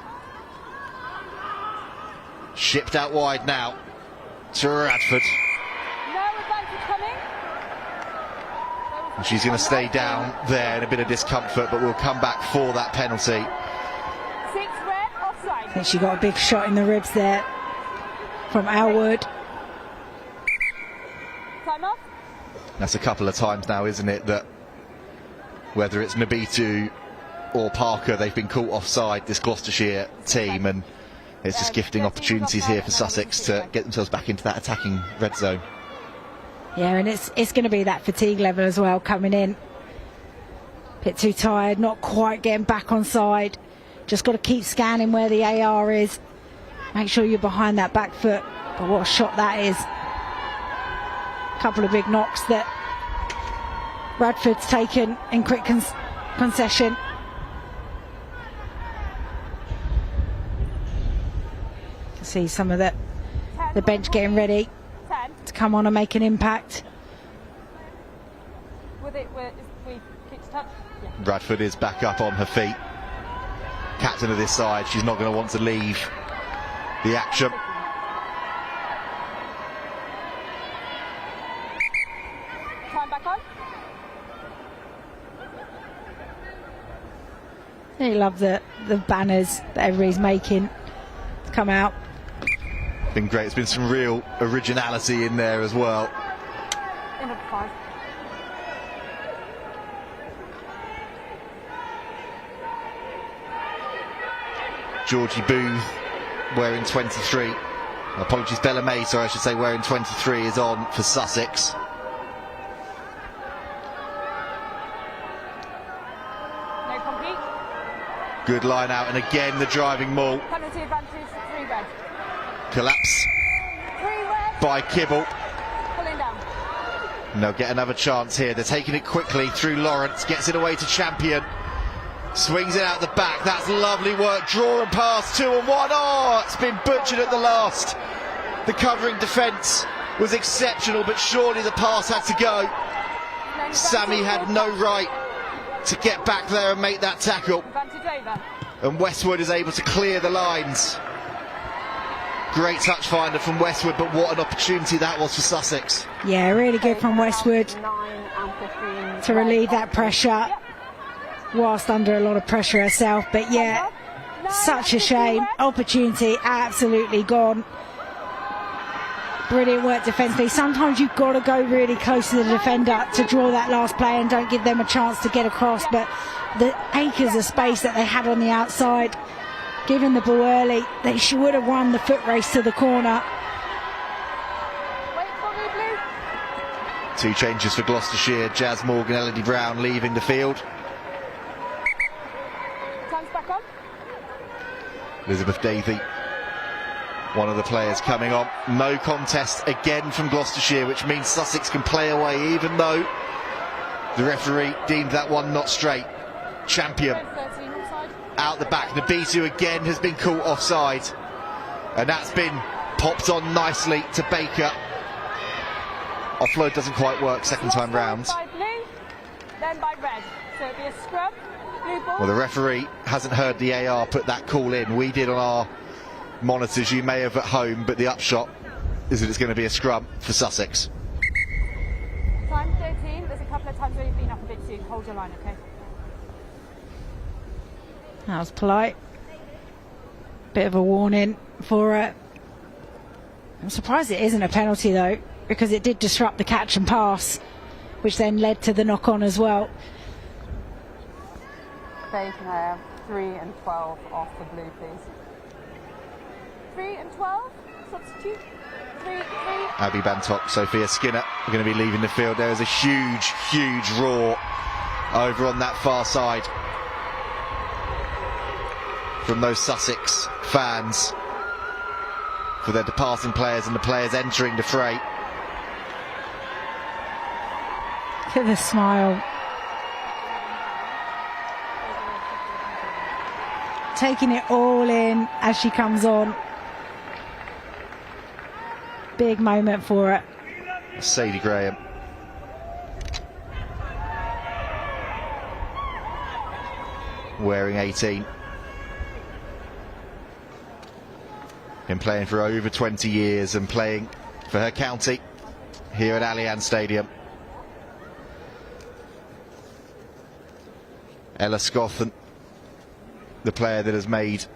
Shipped out wide now to Radford. No advantage coming. And she's going to stay down there in a bit of discomfort, but we'll come back for that penalty. 6 red, offside. I think she got a big shot in the ribs there from Elwood. Time off. That's a couple of times now, isn't it, that whether it's Nabitu or Parker, they've been caught offside, this Gloucestershire team, and it's just gifting opportunities here for Sussex to get themselves back into that attacking red zone. Yeah, and it's going to be that fatigue level as well coming in. Bit too tired, not quite getting back on side. Just got to keep scanning where the AR is. Make sure you're behind that back foot. But what a shot that is. Couple of big knocks that Radford's taken in quick concession. You can see some of the bench getting ready to come on and make an impact. With it, we kick to touch. Yeah. Radford is back up on her feet. Captain of this side, she's not going to want to leave the action. Time back on. I love the banners that everybody's making to come out. Been great. It's been some real originality in there as well. In at 5. Georgie Booth wearing 23. Apologies, Bella May, sorry, I should say, wearing 23 is on for Sussex. No compete. Good line out, and again the driving maul. Penalty advantage, 3 red. Collapse 3 red. by Kibble. Pulling down. And they'll get another chance here. They're taking it quickly through Lawrence, gets it away to Champion. Swings it out the back. That's lovely work. Draw and pass, 2 and 1. Oh, it's been butchered at the last. The covering defence was exceptional, but surely the pass had to go. Sammy had no right to get back there and make that tackle. And Westwood is able to clear the lines. Great touch finder from Westwood, but what an opportunity that was for Sussex. Yeah, really good from Westwood to relieve that pressure whilst under a lot of pressure herself. But yeah, such a shame. Opportunity absolutely gone. Brilliant work defensively. Sometimes you've got to go really close to the defender to draw that last play and don't give them a chance to get across. But the acres of space that they had on the outside, given the ball early, they would have won the foot race to the corner. 2 changes for Gloucestershire. Jazz Morgan, Elodie Brown leaving the field. Time's back on. Elizabeth Davey, one of the players coming on. No contest again from Gloucestershire, which means Sussex can play away, even though the referee deemed that one not straight. Champion out the back. Nabitu again has been caught offside, and that's been popped on nicely to Baker. Offload doesn't quite work second time round. By blue, then by red. So it'll be a scrub, blue ball. Well, the referee hasn't heard the AR put that call in. We did on our monitors, you may have at home, but the upshot is that it's going to be a scrum for Sussex. Time 13. There's a couple of times where you've been up a bit soon. Hold your line, okay? That was polite. Bit of a warning for it. I'm surprised it isn't a penalty though, because it did disrupt the catch and pass, which then led to the knock-on as well. They can have 3 and 12 off the blue, please. 3 and 12, substitute. 3. Abby Bantock, Sophia Skinner are going to be leaving the field. There is a huge roar over on that far side from those Sussex fans for their departing players and the players entering the fray. Look at the smile. Taking it all in as she comes on. Big moment for her. Sadie Graham. Wearing 18. Been playing for over 20 years and playing for her county here at Allianz Stadium. Ella Scothan, the player that has made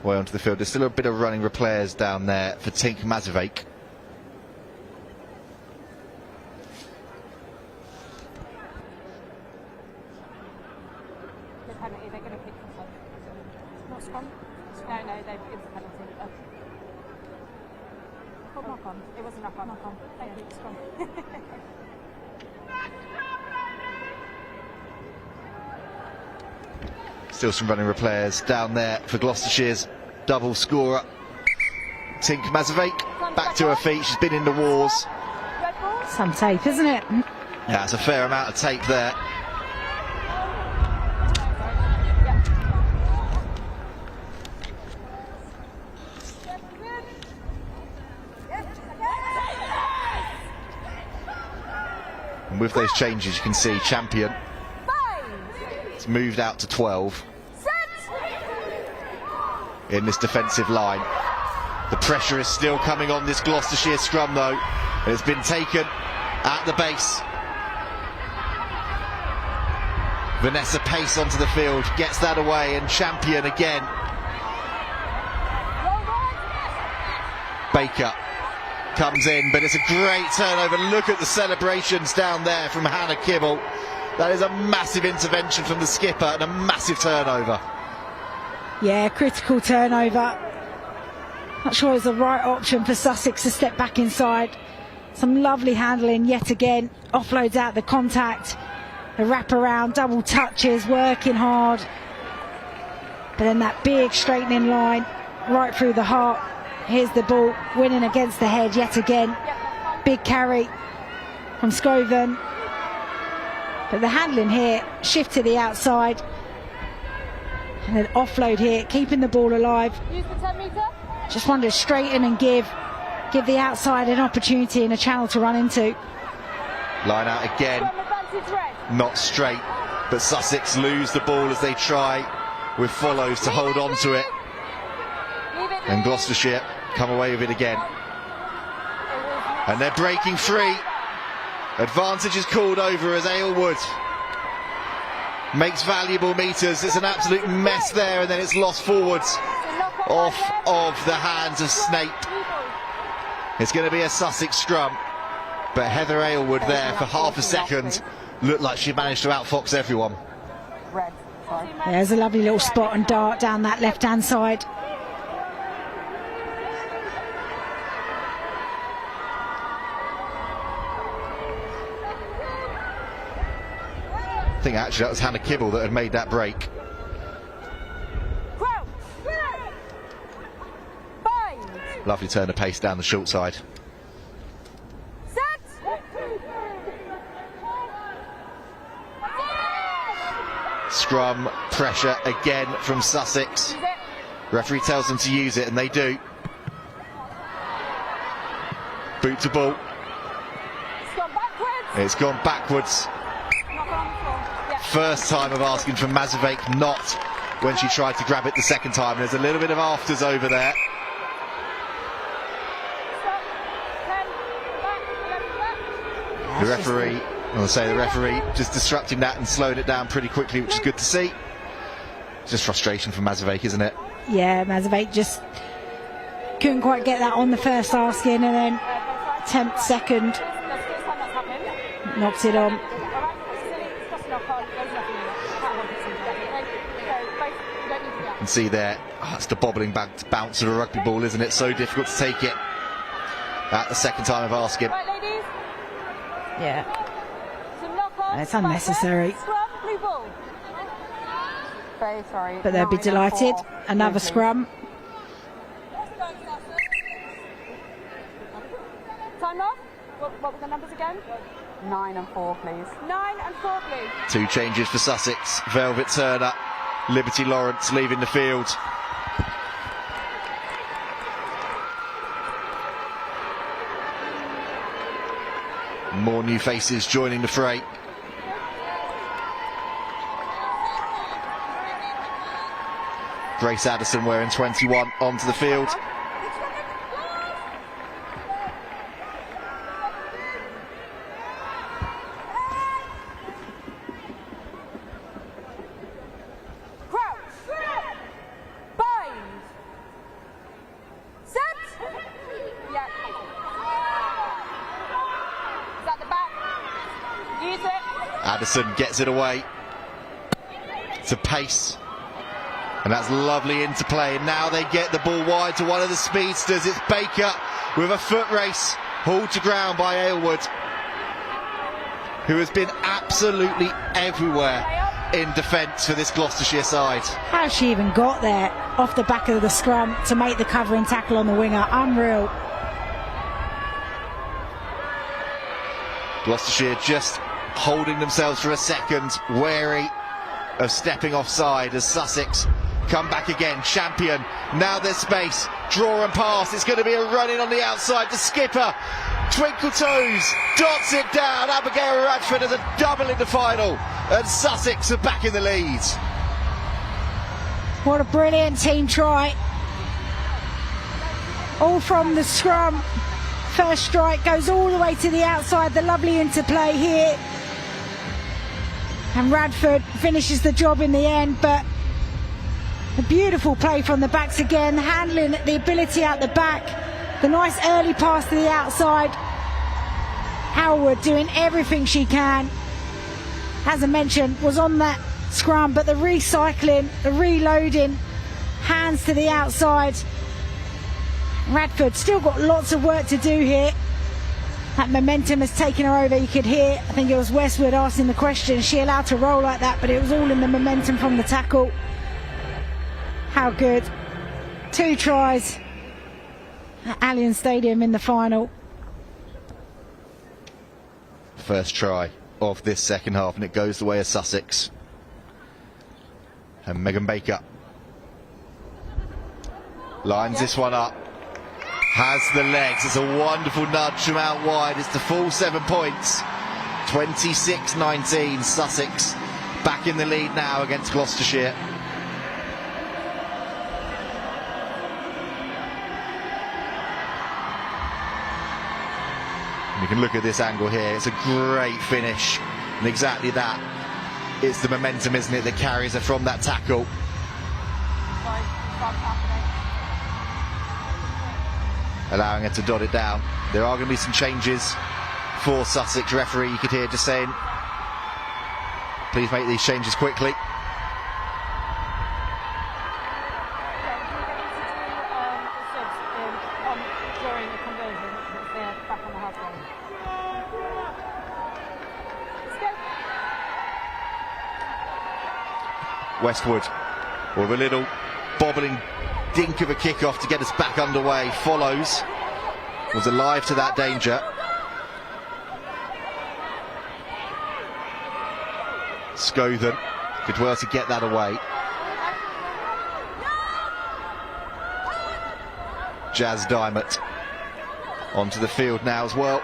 way onto the field. There's still a bit of running repairs down there for Tink Mazovic. They're going to pick this up. Not scrum? No, they've given the penalty. Knock on. It was a knock on. Thank you, scrum. Still some running repairs down there for Gloucestershire's double scorer. Tink Mazovic back to her feet. She's been in the wars. Some tape, isn't it? Yeah, it's a fair amount of tape there. And with those changes, you can see Champion. It's moved out to 12 in this defensive line. The pressure is still coming on this Gloucestershire scrum though. It's been taken at the base. Vanessa Pace onto the field, gets that away, and Champion again. Baker comes in, but it's a great turnover. Look at the celebrations down there from Hannah Kibble. That is a massive intervention from the skipper and a massive turnover. Yeah, critical turnover. Not sure it's the right option for Sussex to step back inside. Some lovely handling yet again. Offloads out the contact. The wraparound, double touches, working hard. But then that big straightening line right through the heart. Here's the ball, winning against the head yet again. Big carry. from Scovin. But the handling here, shift to the outside. And an offload here, keeping the ball alive. Use the 10 metre. Just wanted to straighten and give the outside an opportunity and a channel to run into. Line out again. Not straight, but Sussex lose the ball as they try with follows to hold on to it. And Gloucestershire come away with it again. And they're breaking free. Advantage is called over as Aylward makes valuable metres. It's an absolute mess there, and then it's lost forwards off of the hands of Snape. It's going to be a Sussex scrum, but Heather Aylward there for half a second looked like she managed to outfox everyone. There's a lovely little spot and dart down that left-hand side. I think actually that was Hannah Kibble that had made that break. Lovely turn of pace down the short side. Scrum pressure again from Sussex. Referee tells them to use it, and they do. Boot to ball. It's gone backwards. First time of asking for Mazavek, not when she tried to grab it the second time. There's a little bit of afters over there. The referee, the referee just disrupting that and slowing it down pretty quickly, which is good to see. Just frustration from Mazavek, isn't it? Yeah, Mazavek just couldn't quite get that on the first asking, and then attempt second, knocked it on. And see there, that's the bobbling bounce of a rugby ball, isn't it? So difficult to take it at the second time of asking. Yeah, it's unnecessary. Very sorry. But they'll be delighted. Another scrum. Time off. What were the numbers again? 9 and 4, please. 9 and 4, please. Two changes for Sussex. Velvet Turner, Liberty Lawrence leaving the field. More new faces joining the fray. Grace Addison wearing 21 onto the field. Addison gets it away to pace, and that's lovely interplay. And now they get the ball wide to one of the speedsters. It's Baker with a foot race, hauled to ground by Aylward, who has been absolutely everywhere in defence for this Gloucestershire side. How she even got there off the back of the scrum to make the covering tackle on the winger, unreal. Gloucestershire just holding themselves for a second, wary of stepping offside as Sussex come back again. Champion, now there's space, draw and pass. It's going to be a run-in on the outside. The skipper, twinkle toes, dots it down. Abigail Radford has a double in the final, and Sussex are back in the lead. What a brilliant team try. All from the scrum. First strike goes all the way to the outside. The lovely interplay here. And Radford finishes the job in the end, but a beautiful play from the backs again, handling the ability out the back, the nice early pass to the outside. Howard doing everything she can. As I mentioned, was on that scrum, but the recycling, the reloading, hands to the outside. Radford still got lots of work to do here. That momentum has taken her over. You could hear, I think it was Westwood asking the question, is she allowed to roll like that? But it was all in the momentum from the tackle. How good. 2 tries at Allianz Stadium in the final. first try of this second half, and it goes the way of Sussex. And Megan Baker lines this one up, has the legs. It's a wonderful nudge from out wide. It's the full 7 points. 26-19, Sussex back in the lead now against Gloucestershire. You can look at this angle here. It's a great finish, and exactly that. It's the momentum, isn't it, that carries her from that tackle. Allowing her to dot it down. There are going to be some changes for Sussex. Referee, you could hear just saying, please make these changes quickly. Westwood, with a little bobbling dink of a kick-off to get us back underway, follows, was alive to that danger. Scothen did well to get that away. Jazz Diamond onto the field now as well.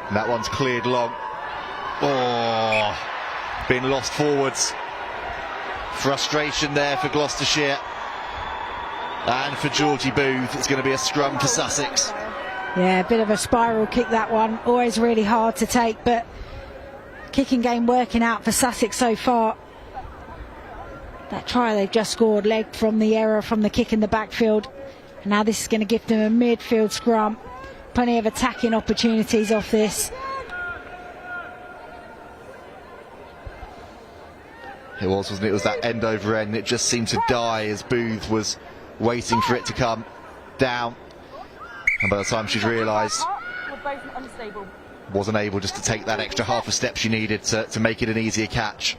And that one's cleared long. Oh, been lost forwards. Frustration there for Gloucestershire. And for Georgie Booth, it's going to be a scrum for Sussex. Yeah, a bit of a spiral kick, that one. Always really hard to take, but kicking game working out for Sussex so far. That try they've just scored, legged from the error from the kick in the backfield. And now this is going to give them a midfield scrum. Plenty of attacking opportunities off this. It was, wasn't it? It was that end over end. It just seemed to die as Booth was waiting for it to come down. And by the time she'd realised, wasn't able just to take that extra half a step she needed to make it an easier catch.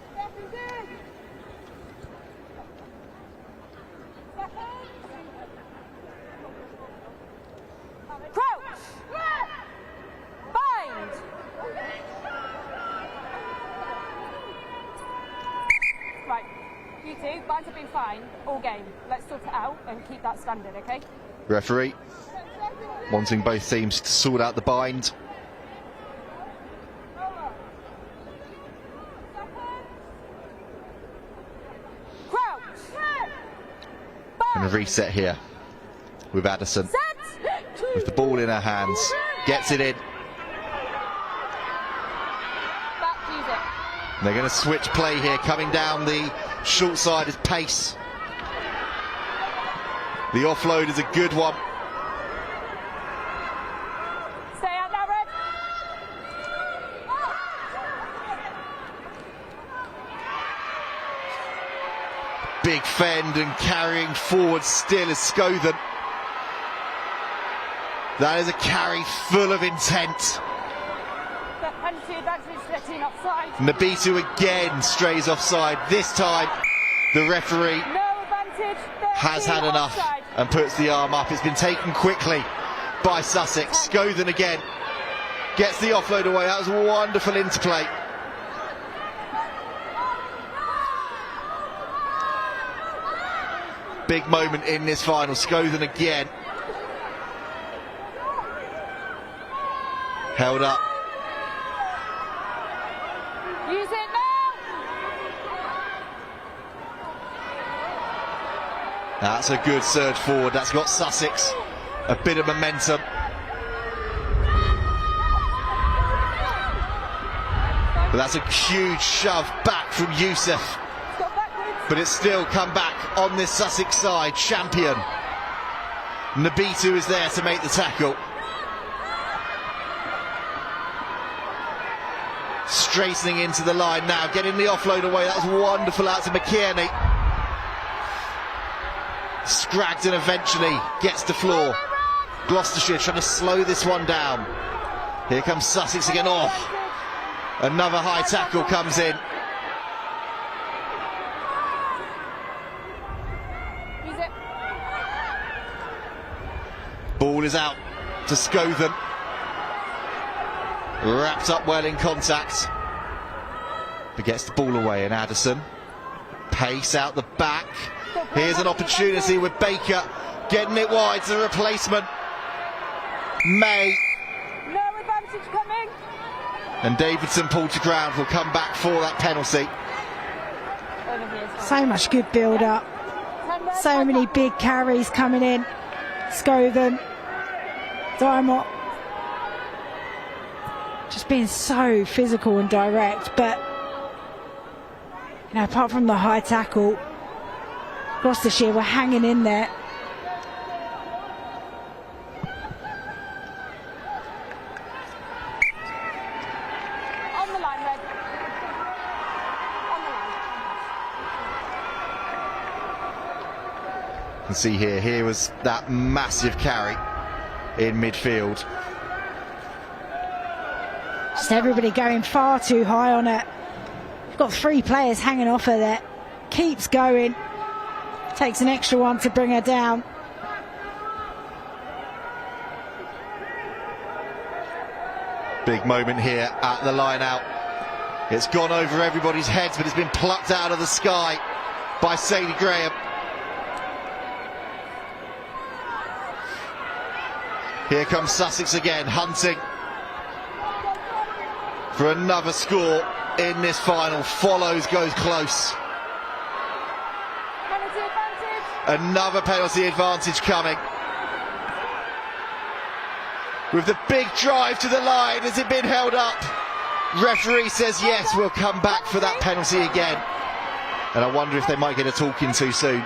Binds have been fine all game. Let's sort it out and keep that standard, okay? Referee wanting both teams to sort out the bind. And a reset here with Addison. With the ball in her hands. Gets it in. They're going to switch play here, coming down the short side is pace. The offload is a good one. Stay out now, Red. Big fend and carrying forward still is Scothen. That is a carry full of intent. Nabitu again strays offside. This time the referee has had enough and puts the arm up. It's been taken quickly by Sussex. Scothen again gets the offload away. That was a wonderful interplay. Big moment in this final. Scothen again. Held up. Use it now. That's a good surge forward. That's got Sussex a bit of momentum. But that's a huge shove back from Youssef. But it's still come back on this Sussex side. Champion Nabitu is there to make the tackle. Straightening into the line now, getting the offload away. That was wonderful out to McKierney. Scragdon eventually gets the floor. Gloucestershire trying to slow this one down. Here comes Sussex again. Oh, another high tackle comes in. Ball is out to Scothen. Wrapped up well in contact. But gets the ball away, and Addison. Pace out the back. Here's an opportunity with Baker getting it wide to the replacement. May. No advantage coming. And Davidson pulled to ground, will come back for that penalty. So much good build-up. So many big carries coming in. Scothen. Diamond. Just being so physical and direct, but you know, apart from the high tackle, Gloucestershire were hanging in there. On the line, Red. On the line. You can see here was that massive carry in midfield. Just everybody going far too high on it. You've got 3 players hanging off of there. Keeps going. Takes an extra one to bring her down. Big moment here at the line out. It's gone over everybody's heads, but it's been plucked out of the sky by Sadie Graham. Here comes Sussex again, hunting for another score in this final. Follows, goes close. Another penalty advantage coming. With the big drive to the line, has it been held up? Referee says yes, we'll come back for that penalty again. And I wonder if they might get a talking to soon.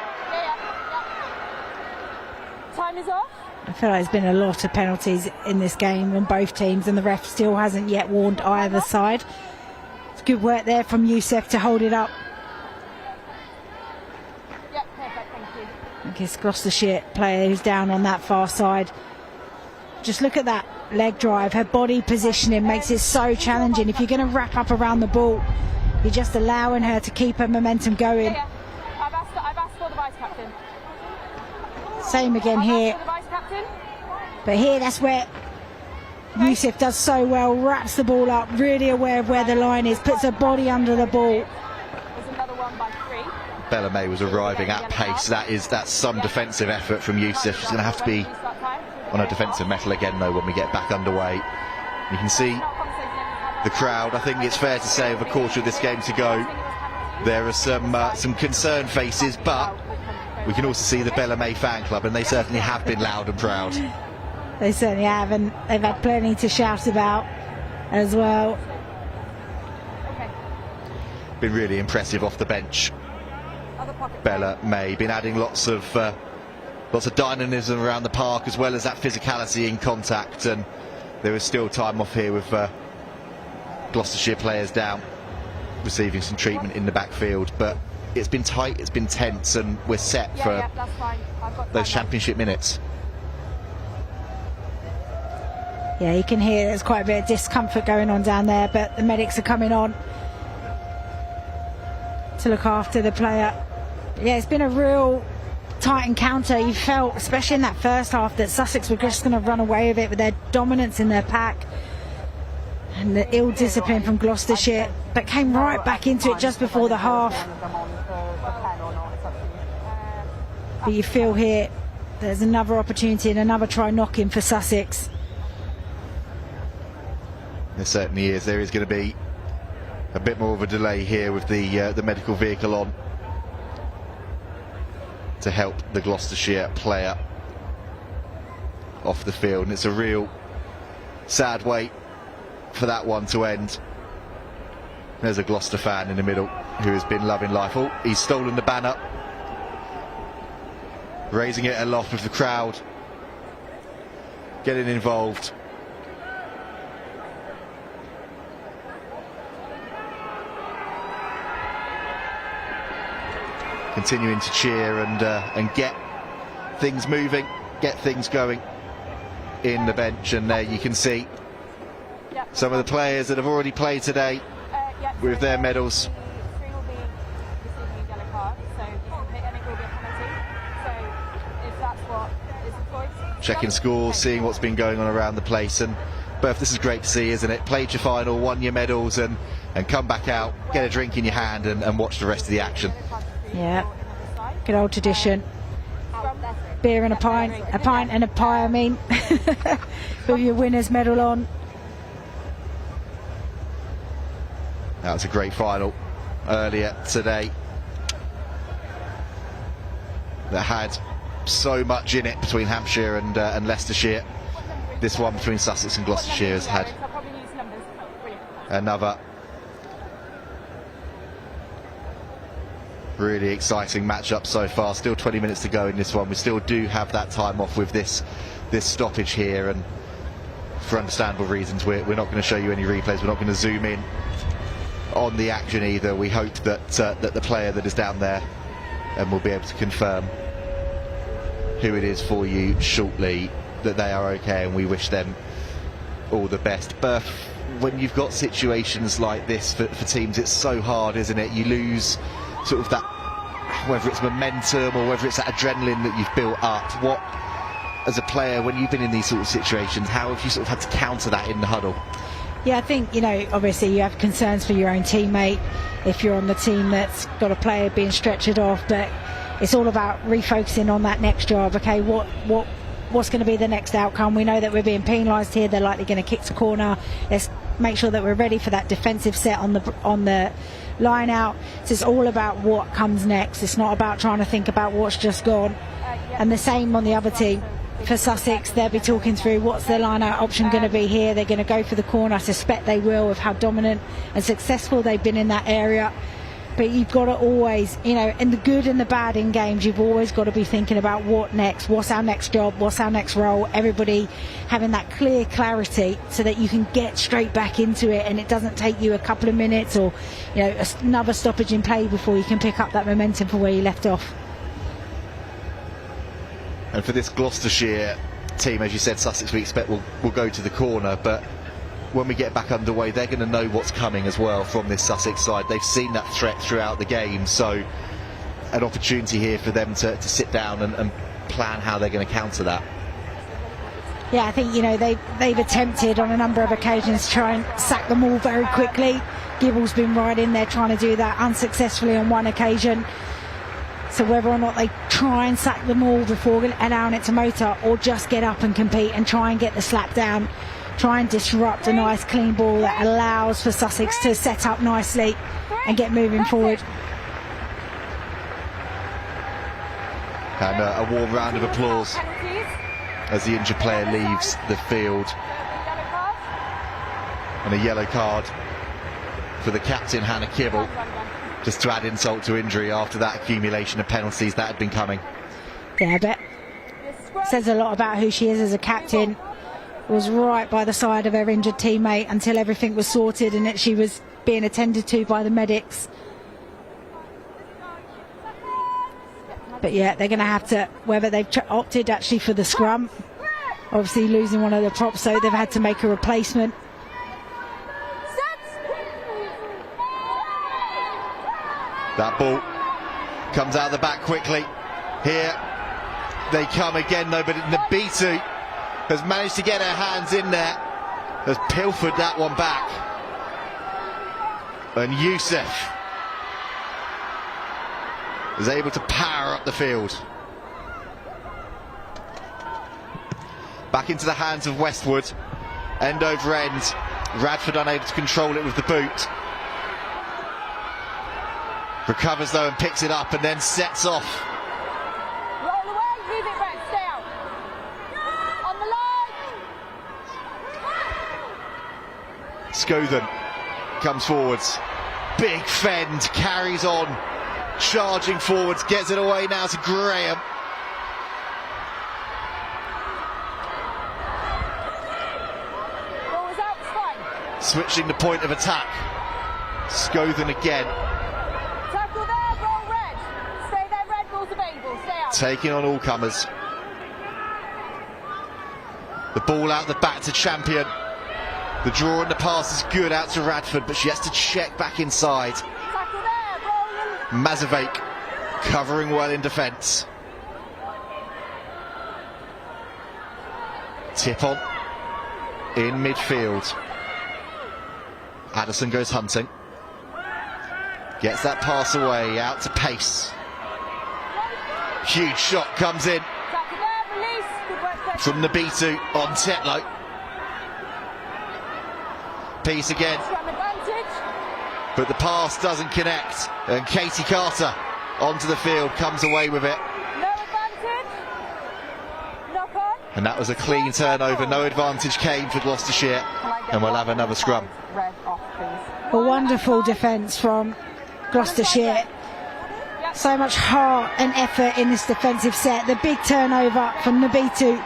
Time is off. I feel like there's been a lot of penalties in this game on both teams, and the ref still hasn't yet warned either side. It's good work there from Youssef to hold it up. Yeah, perfect, thank you. I think it's Gloucestershire player who's down on that far side. Just look at that leg drive. Her body positioning makes it so challenging. If you're going to wrap up around the ball, you're just allowing her to keep her momentum going. Yeah. I've asked for the vice captain. Same again here. But here, that's where Youssef does so well, wraps the ball up, really aware of where the line is, puts her body under the ball. There's another one by 3. Bella May was arriving at pace. That's some defensive effort from Youssef. She's going to have to be on her defensive mettle again, though, when we get back underway. You can see the crowd. I think it's fair to say, over a quarter of this game to go, there are some concerned faces, but we can also see the Bella May fan club, and they certainly have been loud and proud. They certainly have, and they've had plenty to shout about as well. Been really impressive off the bench. Bella May been adding lots of dynamism around the park, as well as that physicality in contact, and there is still time off here with Gloucestershire players down, receiving some treatment in the backfield, but it's been tight, it's been tense, and we're set for those championship minutes. Yeah, you can hear there's quite a bit of discomfort going on down there, but the medics are coming on to look after the player. Yeah, it's been a real tight encounter. You felt, especially in that first half, that Sussex were just going to run away with it with their dominance in their pack and the ill discipline from Gloucestershire, but came right back into it just before the half. But you feel here there's another opportunity and another try knocking for Sussex. There certainly is. There is going to be a bit more of a delay here with the medical vehicle on to help the Gloucestershire player off the field, and it's a real sad way for that one to end. There's a Gloucester fan in the middle who has been loving life. Oh, he's stolen the banner, raising it aloft with the crowd getting involved. Continuing to cheer and get things moving, get things going in the bench, and there you can see some of the players that have already played today with their medals. 3 will be receiving a yellow card, so if you pick any, it will be a penalty. So if that's what is the choice. checking scores, seeing what's been going on around the place. And Berth, this is great to see, isn't it? Played your final, won your medals, and come back out, get a drink in your hand, and watch the rest of the action. Yeah, good old tradition. Beer and a pint and a pie, I mean, with your winner's medal on. That was a great final earlier today that had so much in it between Hampshire and Leicestershire. This one between Sussex and Gloucestershire has had another really exciting matchup so far. Still 20 minutes to go in this one. We still do have that time off with this stoppage here, and for understandable reasons we're not going to show you any replays. We're not going to zoom in on the action either. We hope that that the player that is down there, and we'll be able to confirm who it is for you shortly, that they are okay, and we wish them all the best. Berth, when you've got situations like this for teams, it's so hard, isn't it? You lose sort of that, whether it's momentum or whether it's that adrenaline that you've built up. What, as a player, when you've been in these sort of situations, how have you sort of had to counter that in the huddle? Yeah, I think, you know, obviously you have concerns for your own teammate if you're on the team that's got a player being stretchered off, but it's all about refocusing on that next job. Okay, what's going to be the next outcome? We know that we're being penalised here. They're likely going to kick to corner. Let's make sure that we're ready for that defensive set on the line out. So it's all about what comes next. It's not about trying to think about what's just gone. And the same on the other team. For Sussex, they'll be talking through what's their line-out option going to be here. They're going to go for the corner. I suspect they will, with how dominant and successful they've been in that area. But you've got to always, you know, in the good and the bad in games, you've always got to be thinking about what next, what's our next job, what's our next role. Everybody having that clear clarity so that you can get straight back into it, and it doesn't take you a couple of minutes or, you know, another stoppage in play before you can pick up that momentum from where you left off. And for this Gloucestershire team, as you said, Sussex we expect will go to the corner, but when we get back underway, they're going to know what's coming as well from this Sussex side. They've seen that threat throughout the game, so an opportunity here for them to sit down and plan how they're going to counter that. Yeah, I think, you know, they've attempted on a number of occasions to try and sack them all very quickly. Gibble's been right in there trying to do that unsuccessfully on one occasion. So whether or not they try and sack them all before allowing it to motor, or just get up and compete and try and get the slap down, try and disrupt a nice clean ball that allows for Sussex to set up nicely and get moving forward. And a warm round of applause as the injured player leaves the field. And a yellow card for the captain, Hannah Kibble, just to add insult to injury after that accumulation of penalties that had been coming. Yeah, I bet. Says a lot about who she is as a captain. Was right by the side of her injured teammate until everything was sorted and that she was being attended to by the medics. But yeah, they're going to have to, whether they've opted actually for the scrum, obviously losing one of the props, so they've had to make a replacement. That ball comes out of the back quickly. Here they come again though, but Nabitu has managed to get her hands in there, has pilfered that one back. And Youssef is able to power up the field. Back into the hands of Westwood. End over end. Radford unable to control it with the boot. Recovers though and picks it up and then sets off. Roll away, leave it back, stay out. On the line. Scothen comes forwards. Big fend, carries on. Charging forwards, gets it away now to Graham. Ball was out, it's fine. Switching the point of attack. Scothen again. Tackle there, roll red. Stay there, red, ball's available, stay out. Taking on all comers. The ball out the back to Champion. The draw and the pass is good out to Radford, but she has to check back inside. Tackle there, roll. Mazavek covering well in defence. Tip on in midfield. Addison goes hunting. Gets that pass away, out to Pace. Huge shot comes in from Nabitu on Tetlow. Peace again. But the pass doesn't connect. And Katie Carter onto the field, comes away with it. And that was a clean turnover. No advantage came for Gloucestershire. And we'll have another scrum. A wonderful defence from Gloucestershire. So much heart and effort in this defensive set. The big turnover from Nabitu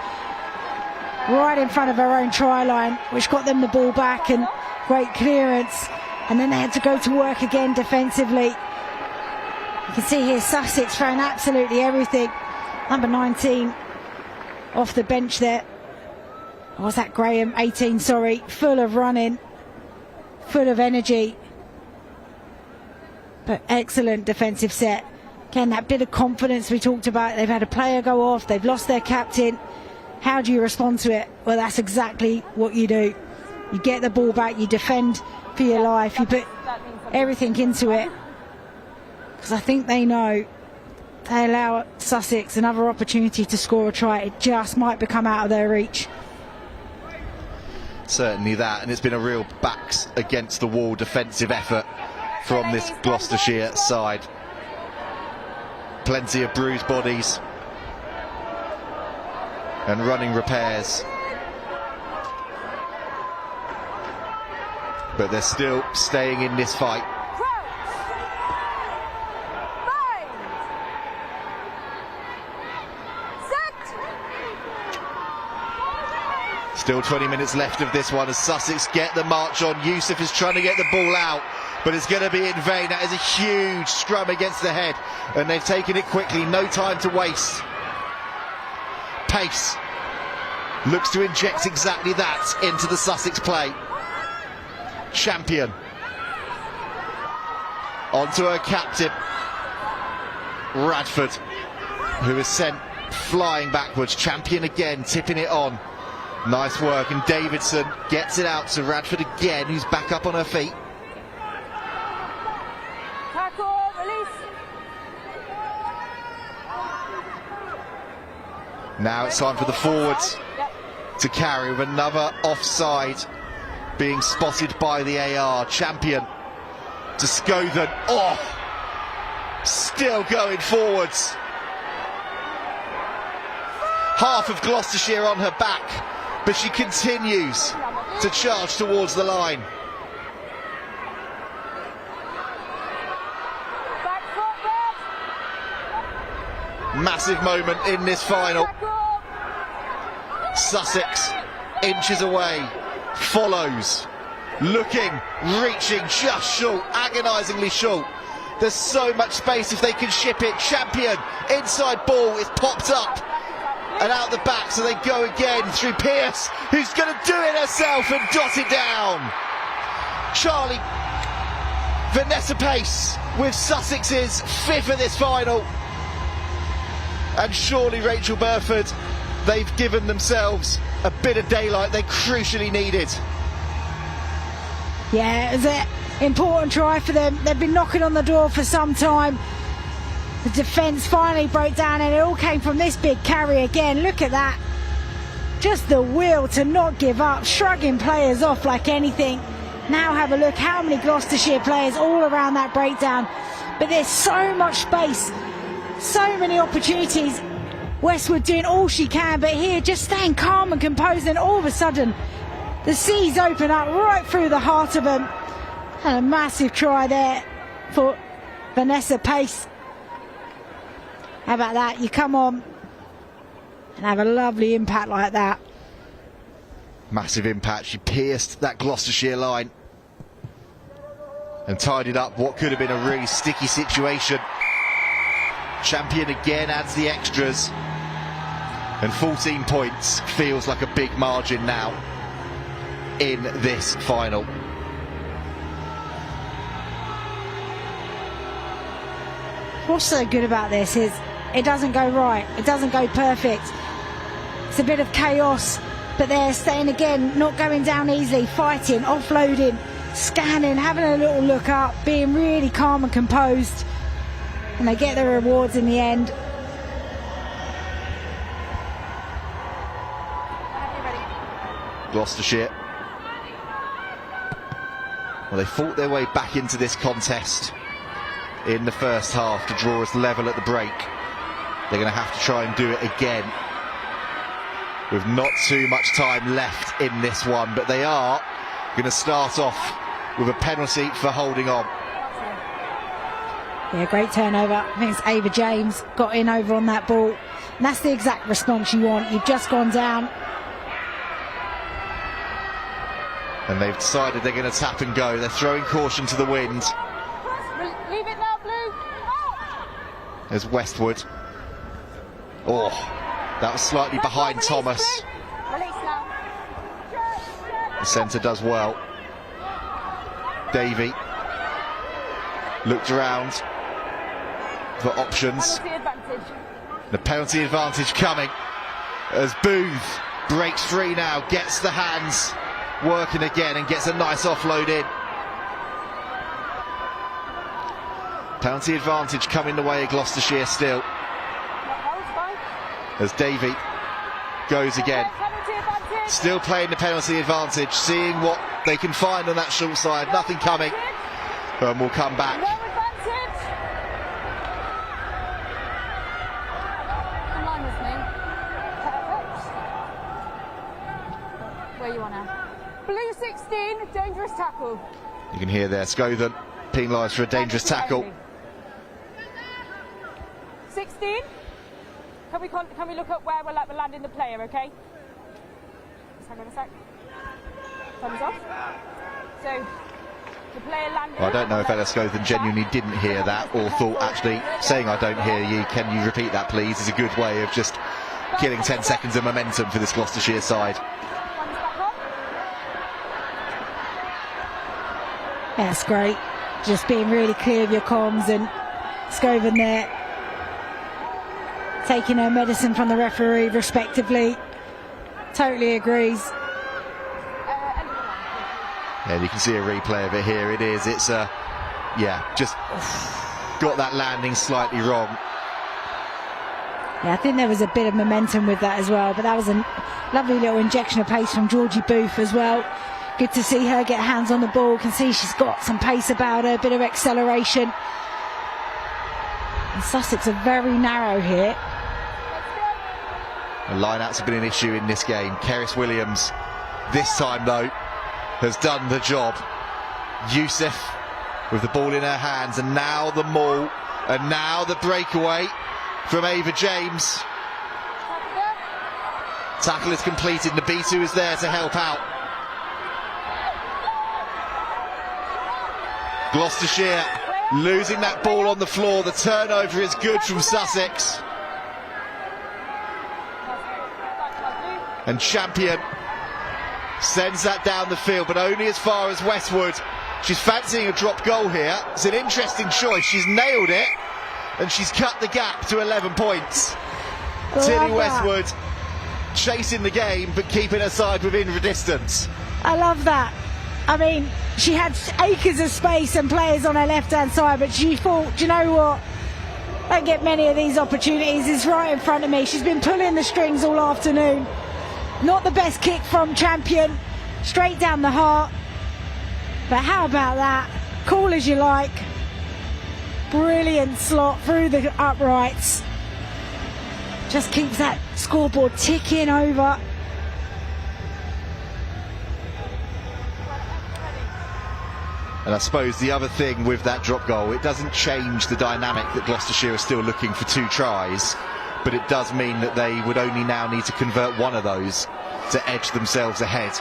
right in front of her own try line, which got them the ball back, and great clearance. And then they had to go to work again defensively. You can see here Sussex throwing absolutely everything. Number 19 off the bench there. Or was that Graham? 18, sorry. Full of running, full of energy. But excellent defensive set. Again, that bit of confidence we talked about. They've had a player go off, they've lost their captain. How do you respond to it? Well, that's exactly what you do. You get the ball back, you defend for your life, you put everything into it. Because I think they know they allow Sussex another opportunity to score a try. It just might become out of their reach. Certainly that, and it's been a real backs against the wall defensive effort from this Gloucestershire side. Plenty of bruised bodies and running repairs, but they're still staying in this fight. Still 20 minutes left of this one as Sussex get the march on. Yusuf is trying to get the ball out, but it's going to be in vain. That is a huge scrum against the head, and they've taken it quickly. No time to waste. Pace looks to inject exactly that into the Sussex play. Champion onto her captain Radford, who is sent flying backwards. Champion again, tipping it on. Nice work, and Davidson gets it out to Radford again, who's back up on her feet. Now it's time for the forwards to carry, with another offside being spotted by the AR. Champion to Scothen. Oh, still going forwards. Half of Gloucestershire on her back, but she continues to charge towards the line. Massive moment in this final. Sussex inches away, follows, looking, reaching, just short, agonisingly short. There's so much space if they can ship it. Champion, inside ball is popped up and out the back, so they go again through Pearce, who's going to do it herself and dot it down. Charlie, Vanessa Pace with Sussex's fifth of this final. And surely Rachel Burford, they've given themselves a bit of daylight they crucially needed. Yeah, it was an important try for them. They've been knocking on the door for some time. The defence finally broke down, and it all came from this big carry again. Look at that. Just the will to not give up, shrugging players off like anything. Now have a look how many Gloucestershire players all around that breakdown. But there's so much space, so many opportunities. Westwood doing all she can, but here just staying calm and composed, and all of a sudden the seas open up right through the heart of them. And a massive try there for Vanessa Pace. How about that? You come on and have a lovely impact like that. Massive impact. She pierced that Gloucestershire line and tidied up what could have been a really sticky situation. Champion again adds the extras, and 14 points feels like a big margin now in this final. What's so good about this is it doesn't go right, it doesn't go perfect. It's a bit of chaos but they're staying again, not going down easily, fighting, offloading, scanning, having a little look up, being really calm and composed, and they get their rewards in the end. Gloucestershire, well, they fought their way back into this contest in the first half to draw us level at the break. They're going to have to try and do it again with not too much time left in this one, but they are going to start off with a penalty for holding on. Yeah, great turnover. I think it's Ava James got in over on that ball, and that's the exact response you want. You've just gone down. And they've decided they're going to tap and go. They're throwing caution to the wind. Leave it now, Blue. There's Westwood. Oh, that was slightly behind Thomas. Release now. The centre does well. Davey looked around for options. Penalty advantage. The penalty advantage coming as Booth breaks free now, gets the hands working again and gets a nice offload in. Penalty advantage coming the way of Gloucestershire still. As Davey goes again. Still playing the penalty advantage, seeing what they can find on that short side. Nothing coming. And we'll come back. In line with me. Perfect. Where you are now? Blue 16, dangerous tackle. You can hear there, Scothan penalised for a dangerous tackle. 16. Can we look at where we're landing the player, okay? Just hang on a sec. Thumbs off. So, the player landed... Well, I don't know if Ella Scothan genuinely didn't hear that or thought, actually, saying I don't hear you, can you repeat that please, is a good way of just killing 10 seconds of momentum for this Gloucestershire side. That's great. Just being really clear of your comms, and Scothan there taking her medicine from the referee respectively. Totally agrees. Yeah, you can see a replay of it here. It is. It's yeah, just got that landing slightly wrong. Yeah, I think there was a bit of momentum with that as well, but that was a lovely little injection of pace from Georgie Booth as well. Good to see her get hands on the ball. Can see she's got some pace about her, a bit of acceleration. And Sussex are very narrow here. The line-outs have been an issue in this game. Keris Williams, this time though, has done the job. Youssef with the ball in her hands, and now the maul, and now the breakaway from Ava James. Tackle is completed, Nabitu is there to help out. Gloucestershire losing that ball on the floor. The turnover is good from Sussex. And Champion sends that down the field, but only as far as Westwood. She's fancying a drop goal here. It's an interesting choice. She's nailed it, and she's cut the gap to 11 points. Tilly Westwood chasing the game, but keeping her side within the distance. I love that. I mean, she had acres of space and players on her left-hand side, but she thought, do you know what? I don't get many of these opportunities. It's right in front of me. She's been pulling the strings all afternoon. Not the best kick from Champion, straight down the heart. But how about that? Cool as you like. Brilliant slot through the uprights. Just keeps that scoreboard ticking over. And I suppose the other thing with that drop goal, it doesn't change the dynamic that Gloucestershire are still looking for 2 tries, but it does mean that they would only now need to convert one of those to edge themselves ahead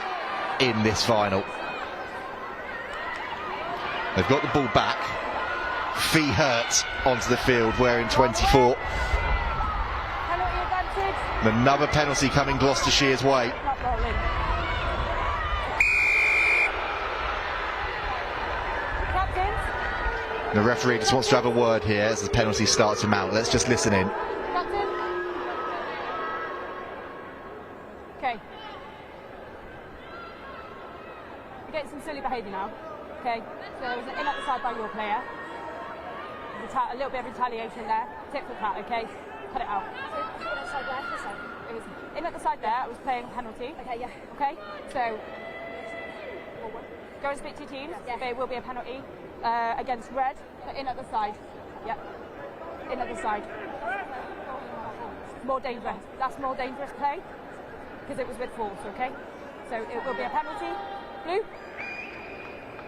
in this final. They've got the ball back. Fee Hurt onto the field wearing 24. Another penalty coming Gloucestershire's way. The referee just wants to have a word here as the penalty starts to mount. Let's just listen in. Captain. Okay. behaviour now. Okay, so there was an in at the side by your player. A little bit of retaliation there. Tip for tat, okay? Cut it out. So, in at the side where? This side? It was in at the side there. I was playing penalty. Okay, yeah. Okay, so go and speak to your teams. Yeah. There will be a penalty against red. In at the side. Yeah. In at the side. More dangerous. That's more dangerous play because it was with force, okay? So it will be a penalty. Blue,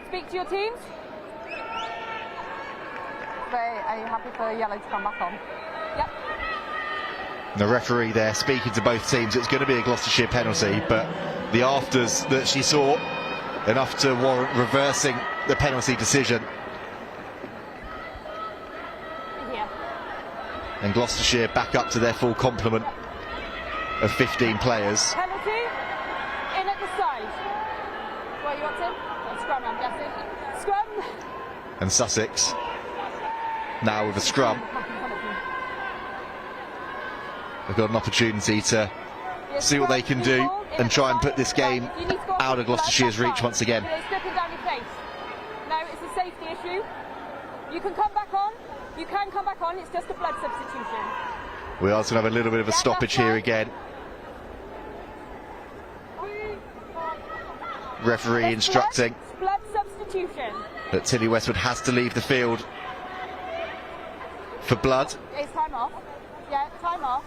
speak to your teams. Are you happy for yellow to come back on? Yep. The referee there speaking to both teams. It's going to be a Gloucestershire penalty, but the afters that she saw enough to warrant reversing the penalty decision. Yeah. And Gloucestershire back up to their full complement of 15 players. Penalty, in at the side. What are you up to? Scrum, I'm guessing. Scrum. And Sussex now with a scrum. They've got an opportunity to see what they can do and try and put this game out of Gloucestershire's reach once again. It's slipping down your face. No, it's a safety issue. You can come back on. You can come back on. It's just a blood substitution. We also have a little bit of a stoppage here again. Referee instructing blood substitution. that Tilly Westwood has to leave the field for blood. It's time off. Yeah, time off.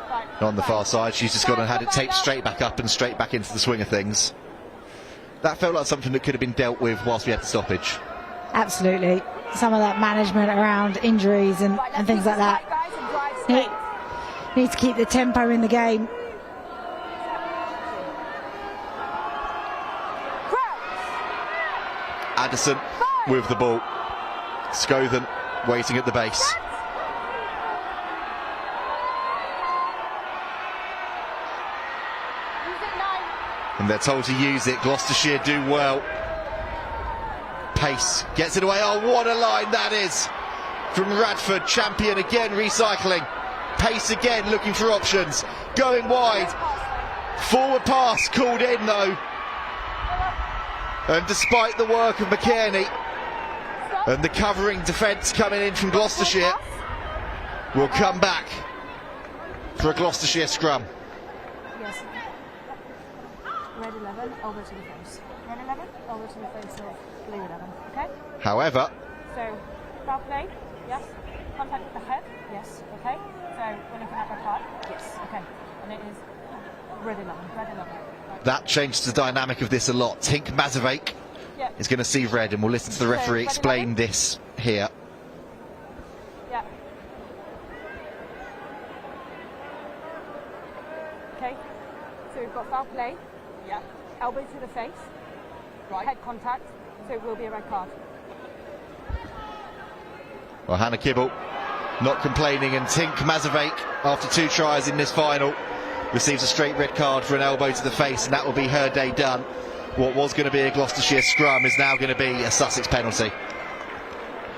Right. On the far side, she's just gone and had it taped straight back up and straight back into the swing of things. That felt like something that could have been dealt with whilst we had the stoppage. Absolutely. Some of that management around injuries and things like that. Need to keep the tempo in the game. Addison with the ball. Scothen waiting at the base. And they're told to use it. Gloucestershire do well. Pace gets it away. Oh, what a line that is from Radford. Champion again recycling. Pace again looking for options. Going wide. Forward pass called in though. And despite the work of McKierney and the covering defence coming in from Gloucestershire, we'll come back for a Gloucestershire scrum. Yes. Red 11 over to the face. Red 11 over to the face of blue 11. Okay? However, so foul play, yes. Contact with the head, yes. Okay. So we're looking at red card, yes. Okay. And it is red 11. Red 11. Right. that changes the dynamic of this a lot. Tink Mazovic is going to see red, and we'll listen to the referee explain this here. Yeah. Okay. So we've got foul play. Yeah. Elbow to the face. Right. Head contact. So it will be a red card. Well, Hannah Kibble not complaining, and Tink Mazovic, after 2 tries in this final, receives a straight red card for an elbow to the face, and that will be her day done. What was going to be a Gloucestershire scrum is now going to be a Sussex penalty.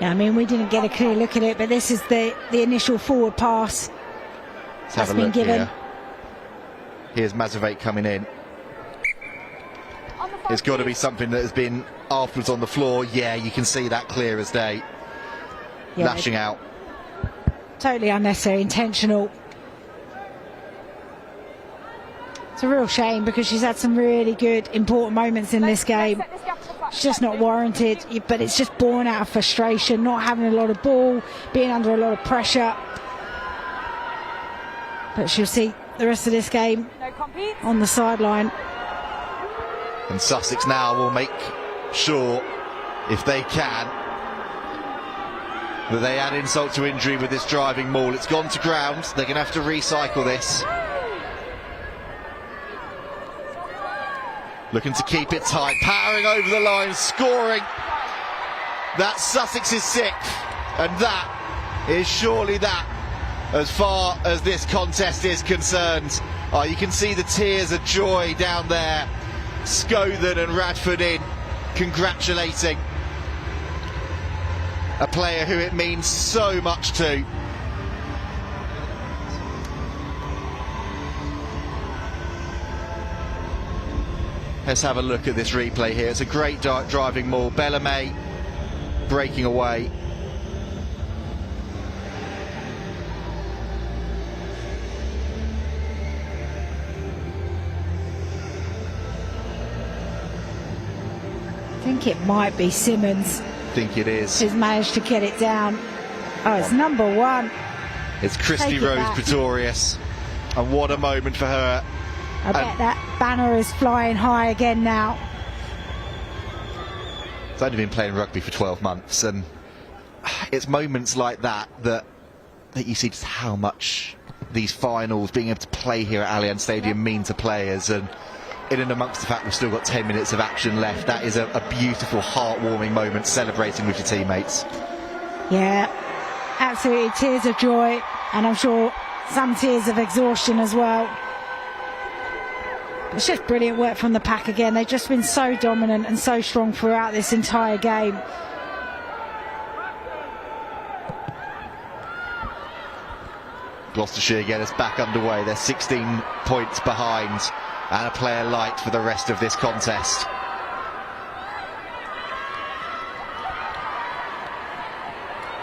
Yeah, I mean, we didn't get a clear look at it, but this is the initial forward pass that's been given. Here. Here's Mazovic coming in. It's got to be something that has been afterwards on the floor. Yeah, you can see that clear as day. Yeah, lashing out. Totally unnecessary, intentional. It's a real shame because she's had some really good, important moments in this game. It's just not warranted, but it's just born out of frustration, not having a lot of ball, being under a lot of pressure. But she'll see the rest of this game on the sideline. And Sussex now will make sure, if they can, that they add insult to injury with this driving maul. It's gone to ground. They're going to have to recycle this. Looking to keep it tight, powering over the line, scoring. That's Sussex's 6th, and that is surely that as far as this contest is concerned. Oh, you can see the tears of joy down there. Scothen and Radford in, congratulating a player who it means so much to. Let's have a look at this replay here. It's a great driving maul. Bellarmé breaking away. I think it might be Simmons. I think it is. Who's managed to get it down. Oh, it's number 1. It's Christy Rose back. Pretorius. And what a moment for her. I bet that banner is flying high again now. I've only been playing rugby for 12 months, and it's moments like that that you see just how much these finals, being able to play here at Allianz Stadium, mean to players. And in and amongst the fact we've still got 10 minutes of action left, that is a beautiful, heartwarming moment, celebrating with your teammates. Yeah, absolutely tears of joy, and I'm sure some tears of exhaustion as well. It's just brilliant work from the pack again. They've just been so dominant and so strong throughout this entire game. Gloucestershire get us back underway. They're 16 points behind and a player light for the rest of this contest.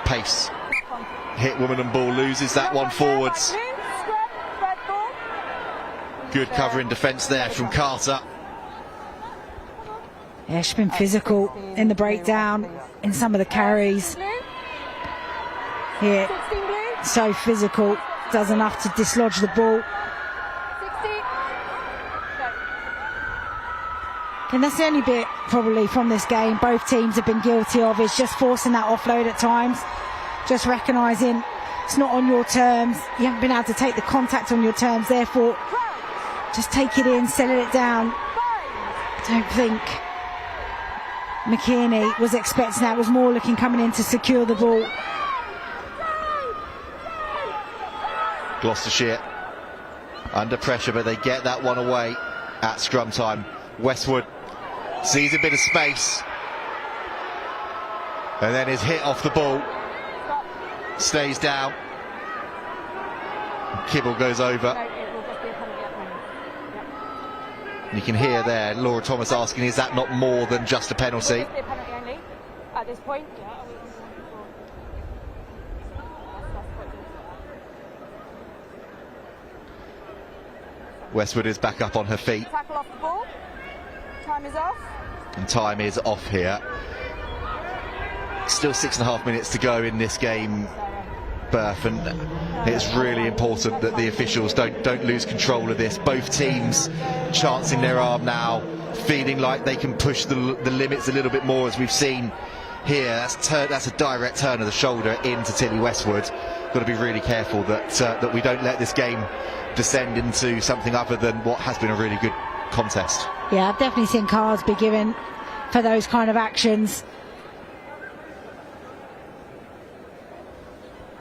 Pace. Hit woman and ball, loses that one forwards. Good cover in defence there from Carter. Yeah, she's been physical in the breakdown, in some of the carries. Here, so physical, does enough to dislodge the ball. And that's the only bit probably from this game both teams have been guilty of, is just forcing that offload at times, just recognising it's not on your terms, you haven't been able to take the contact on your terms, therefore just take it in, settle it down. I don't think McKinney was expecting that. It was more looking coming in to secure the ball. Gloucestershire under pressure, but they get that one away at scrum time. Westwood sees a bit of space and then is hit off the ball, stays down. Kibble goes over. You can hear there Laura Thomas asking, is that not more than just a penalty? At this point, Westwood is back up on her feet. tackle off the ball. Time is off. And time is off here. Still 6.5 minutes to go in this game, Berth, and it's really important that the officials don't lose control of this. Both teams chancing their arm now, feeling like they can push the limits a little bit more, as we've seen here. That's a direct turn of the shoulder into Tilly Westwood. Got to be really careful that we don't let this game descend into something other than what has been a really good contest. Yeah, I've definitely seen cards be given for those kind of actions.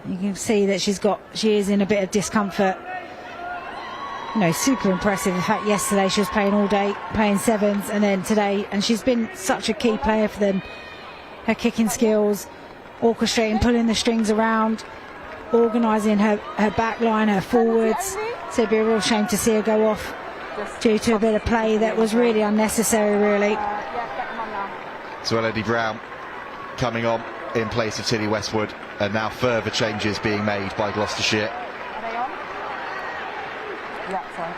You can see that she is in a bit of discomfort. You know, super impressive. In fact, yesterday she was playing all day, playing sevens, and then today, and she's been such a key player for them. Her kicking skills, orchestrating, pulling the strings around, organising her back line, her forwards. So it'd be a real shame to see her go off due to a bit of play that was really unnecessary, really. So Eddie Brown coming on in place of Tilly Westwood, and now further changes being made by Gloucestershire. Are they on? Yeah, sorry.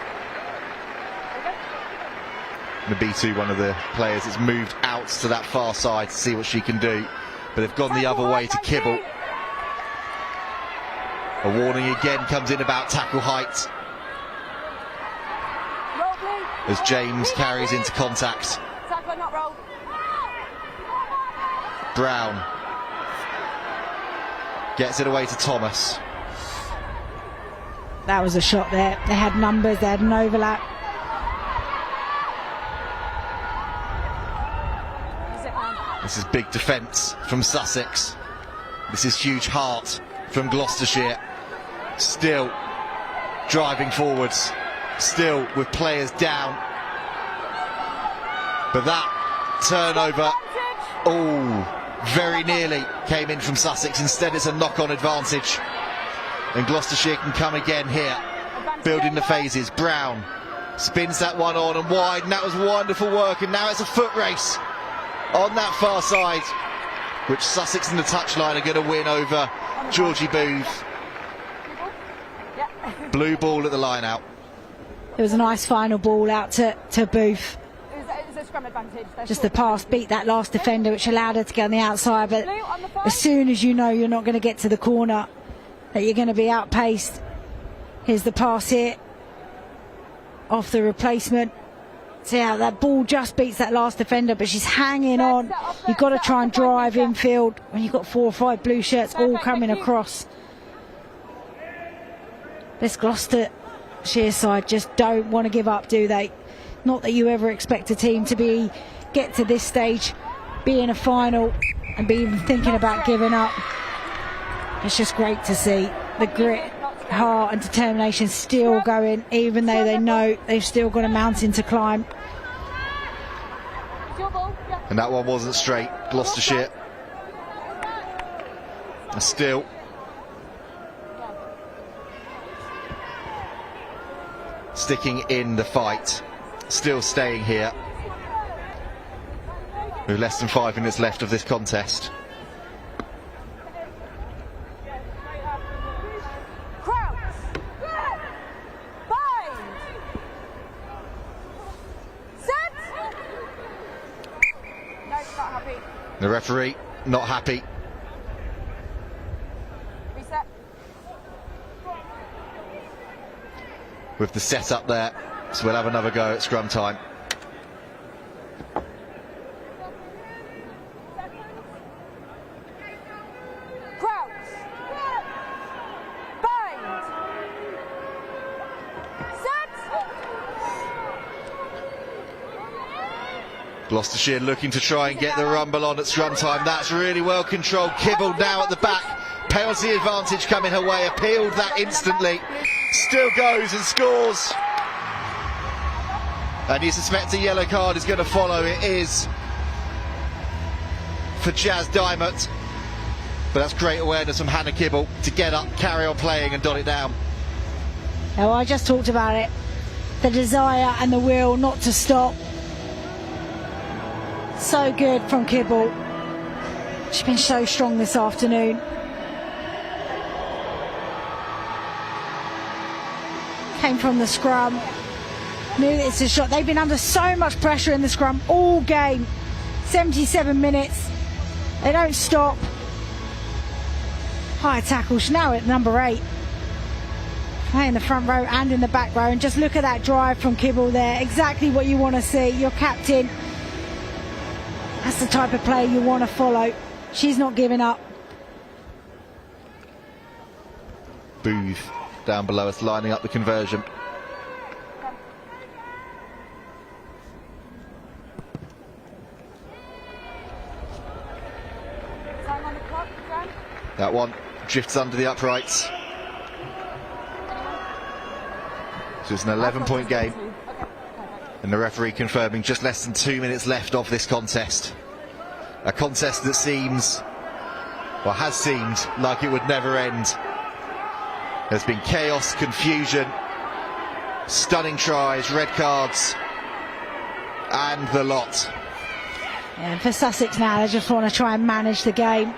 Nabitu, one of the players, has moved out to that far side to see what she can do, but they've gone the other way to Kibble. A warning again comes in about tackle height as James carries into contact. Tackle, not roll. Brown gets it away to Thomas. That was a shot there. They had numbers, they had an overlap. This is big defence from Sussex. This is huge heart from Gloucestershire. Still driving forwards, still with players down. But that turnover, very nearly came in from Sussex. Instead it's a knock-on advantage, and Gloucestershire can come again here, building the phases. Brown Spins that one on and wide, and that was wonderful work, and now it's a foot race on that far side, which Sussex in the touchline are going to win over Georgie Booth. Blue ball at the line out. It was a nice final ball out to Booth. It was a scrum advantage. Just the pass beat that last defender, which allowed her to get on the outside, but as soon as you know you're not going to get to the corner, that you're going to be outpaced, here's the pass here off the replacement. See how that ball just beats that last defender, but she's hanging on. You've got to try and drive infield when you've got 4 or 5 blue shirts all coming across. This Gloucestershire side just don't want to give up, do they? Not that you ever expect a team to get to this stage, be in a final and be even thinking about giving up. It's just great to see the grit, heart and determination still going, even though they know they've still got a mountain to climb. And that one wasn't straight. Gloucestershire are still sticking in the fight, still staying here with less than 5 minutes left of this contest. The referee not happy. Reset. With the setup there, so we'll have another go at scrum time. Crouch. Bind. Set. Gloucestershire looking to try and get the rumble on at scrum time. That's really well controlled. Kibble now at the back. Penalty advantage coming her way. Appealed that instantly. Still goes and scores. And you suspect a yellow card is going to follow. It is for Jazz Diamond. But that's great awareness from Hannah Kibble to get up, carry on playing and dot it down. Oh, I just talked about it. The desire and the will not to stop. So good from Kibble. She's been so strong this afternoon. Came from the scrum. Knew it's a shot. They've been under so much pressure in the scrum all game. 77 minutes. They don't stop. High tackle. She's now at number 8. Playing the front row and in the back row. And just look at that drive from Kibble there. Exactly what you want to see. Your captain. That's the type of player you want to follow. She's not giving up. Booth down below us, lining up the conversion. That one drifts under the uprights. So it's an 11-point game. And the referee confirming just less than 2 minutes left of this contest. A contest that seems, or has seemed, like it would never end. There's been chaos, confusion, stunning tries, red cards, and the lot. And for Sussex now, they just want to try and manage the game.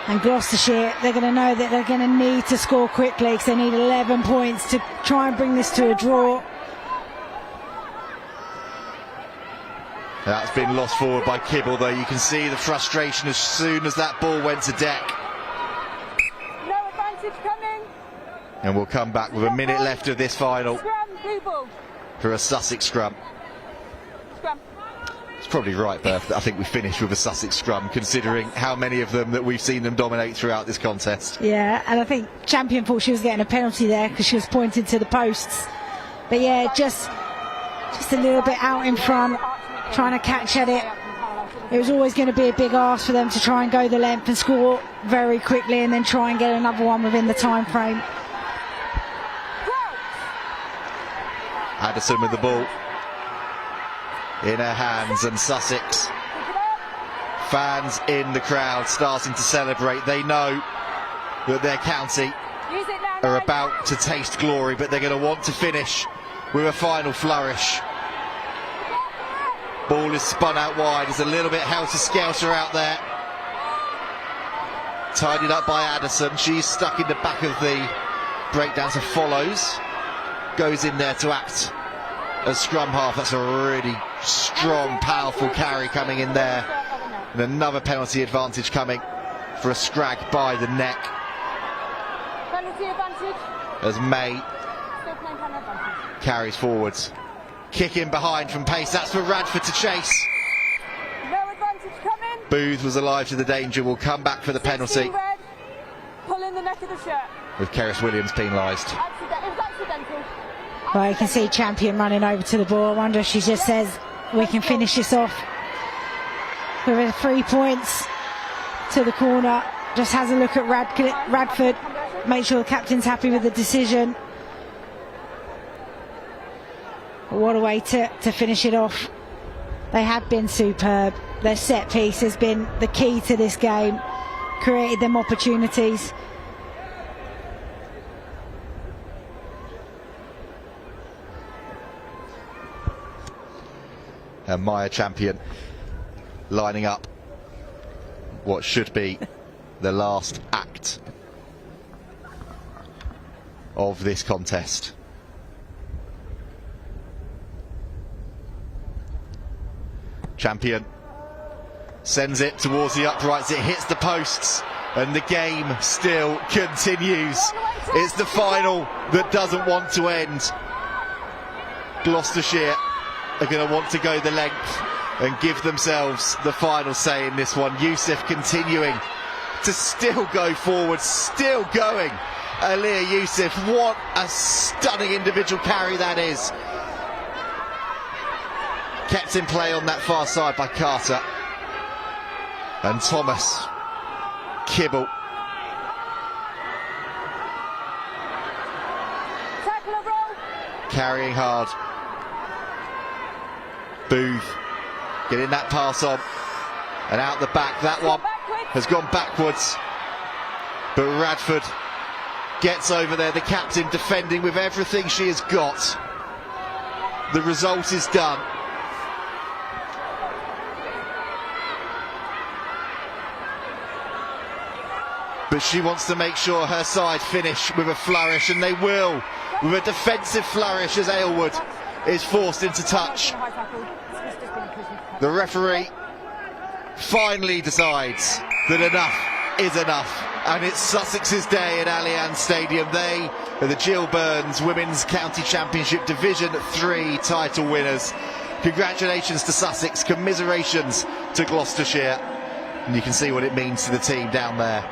And Gloucestershire, they're going to know that they're going to need to score quickly because they need 11 points to try and bring this to a draw. That's been lost forward by Kibble, though. You can see the frustration as soon as that ball went to deck. No advantage coming. And we'll come back with a minute left of this final Scrum, blue ball. for a Sussex scrum. Scrum. It's probably right, Berth, that I think we finished with a Sussex scrum, considering how many of them that we've seen them dominate throughout this contest. Yeah, and I think Champion thought she was getting a penalty there because she was pointing to the posts. But yeah, just a little bit out in front, trying to catch at it. It was always going to be a big ask for them to try and go the length and score very quickly and then try and get another one within the time frame. Addison with the ball in her hands, and Sussex fans in the crowd starting to celebrate. They know that their county are about to taste glory, but they're going to want to finish with a final flourish. Ball is spun out wide. There's a little bit helter-skelter out there. Tidied up by Addison. She's stuck in the back of the breakdown, so follows. Goes in there to act as scrum half. That's a really strong, powerful carry coming in there. And another penalty advantage coming for a scrag by the neck. Penalty advantage. As May Still playing penalty advantage. carries forwards. Kick in behind from pace. That's for Radford to chase. No advantage coming. Booth was alive to the danger. Will come back for the penalty. 16 red. Pulling the neck of the shirt. With Keris Williams penalised. It was accidental. Well, you can see Champion running over to the ball. I wonder if she just says, we can finish this off. With 3 points to the corner. Just has a look at Radford. Make sure the captain's happy with the decision. What a way to finish it off. They have been superb. Their set piece has been the key to this game. Created them opportunities. And Maya Champion lining up what should be the last act of this contest. Champion sends it towards the uprights. It hits the posts and the game still continues. It's the final that doesn't want to end. Gloucestershire are going to want to go the length and give themselves the final say in this one. Youssef continuing to still go forward, still going. Aliyah Youssef, what a stunning individual carry that is. Kept in play on that far side by Carter. And Thomas Kibble. Carrying hard. Booth getting that pass on. And out the back, that one has gone backwards. But Radford gets over there. The captain defending with everything she has got. The result is done. But she wants to make sure her side finish with a flourish, and they will, with a defensive flourish as Aylward is forced into touch. The referee finally decides that enough is enough, and it's Sussex's day at Allianz Stadium. They are the Gill Burns Women's County Championship Division 3 title winners. Congratulations to Sussex, commiserations to Gloucestershire, and you can see what it means to the team down there.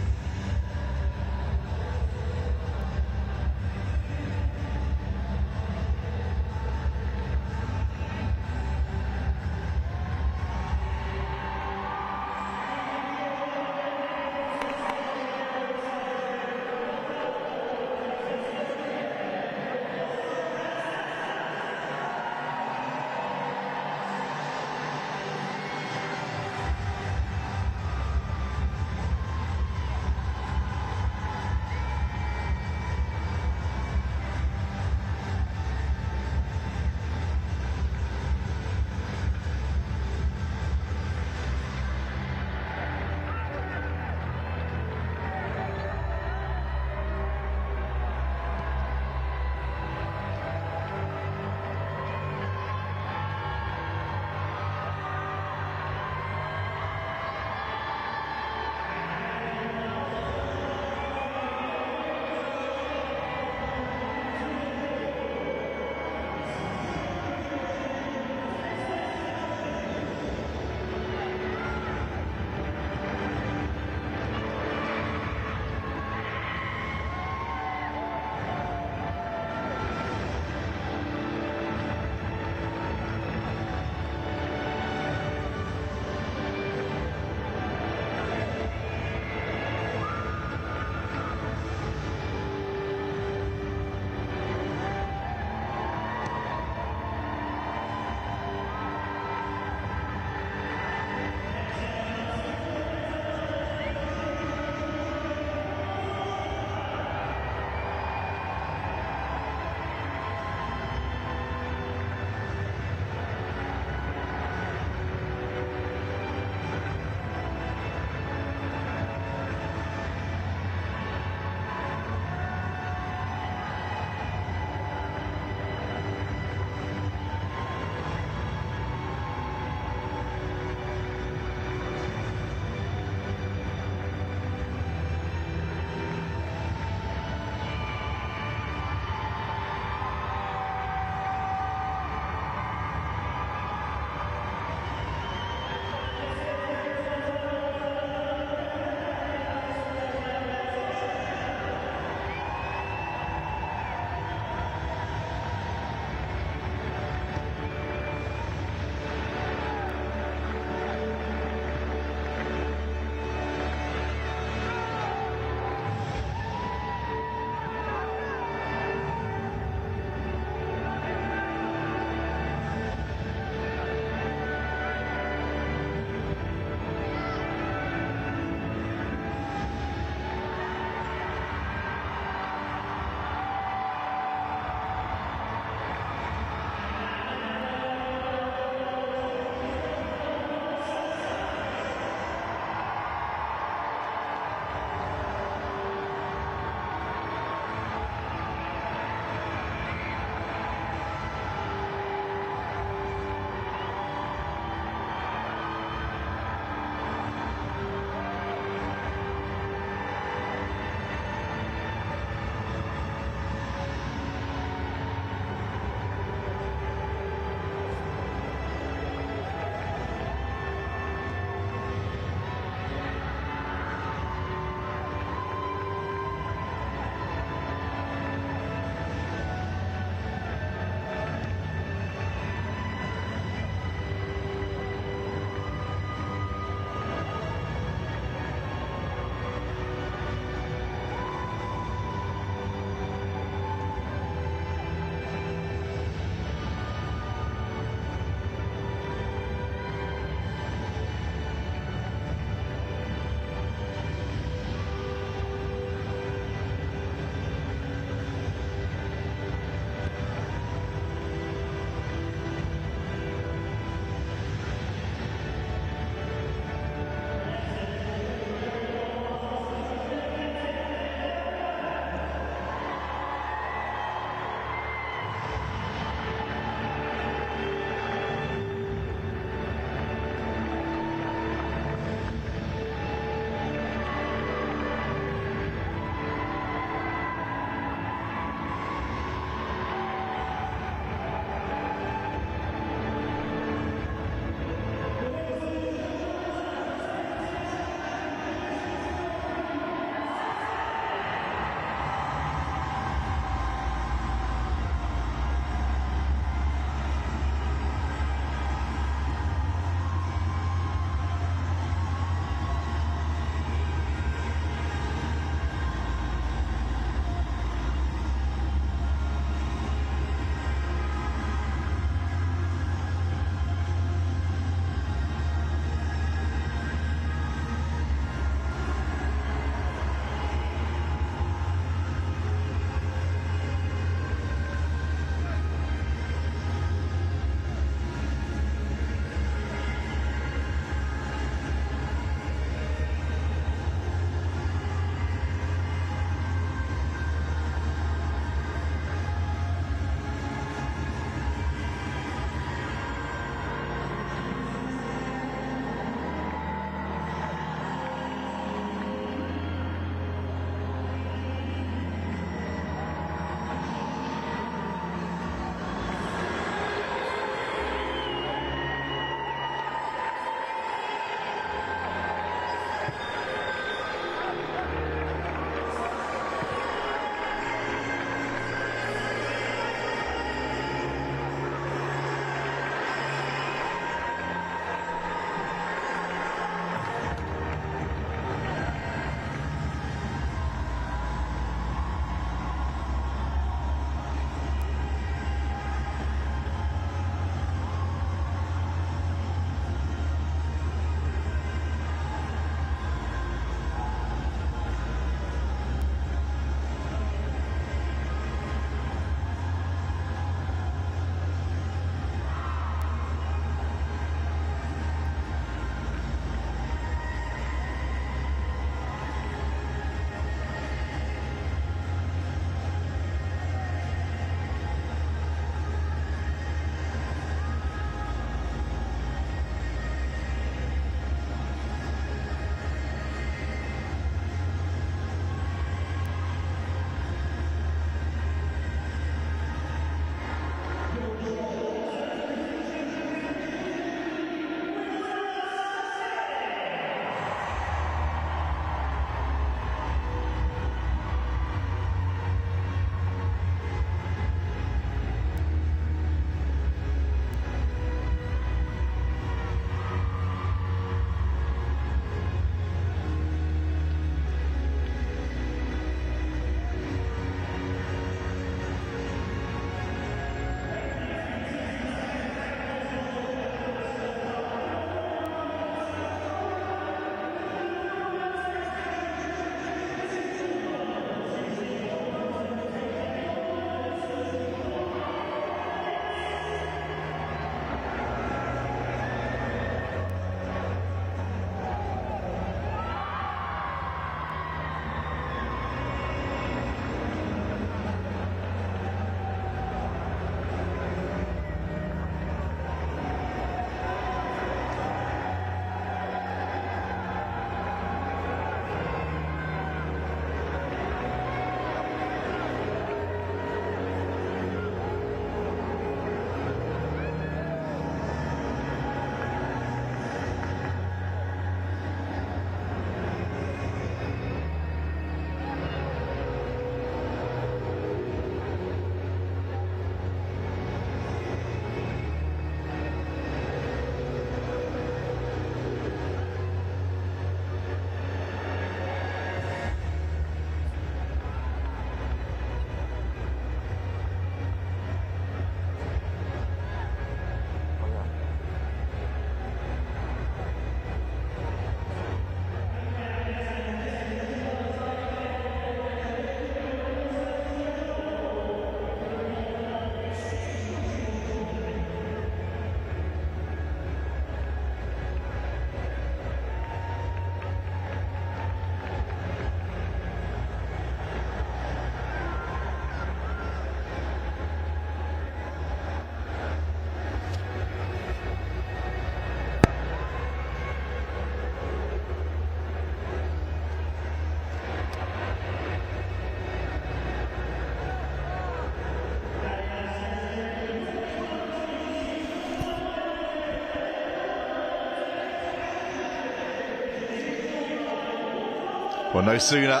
Well, no sooner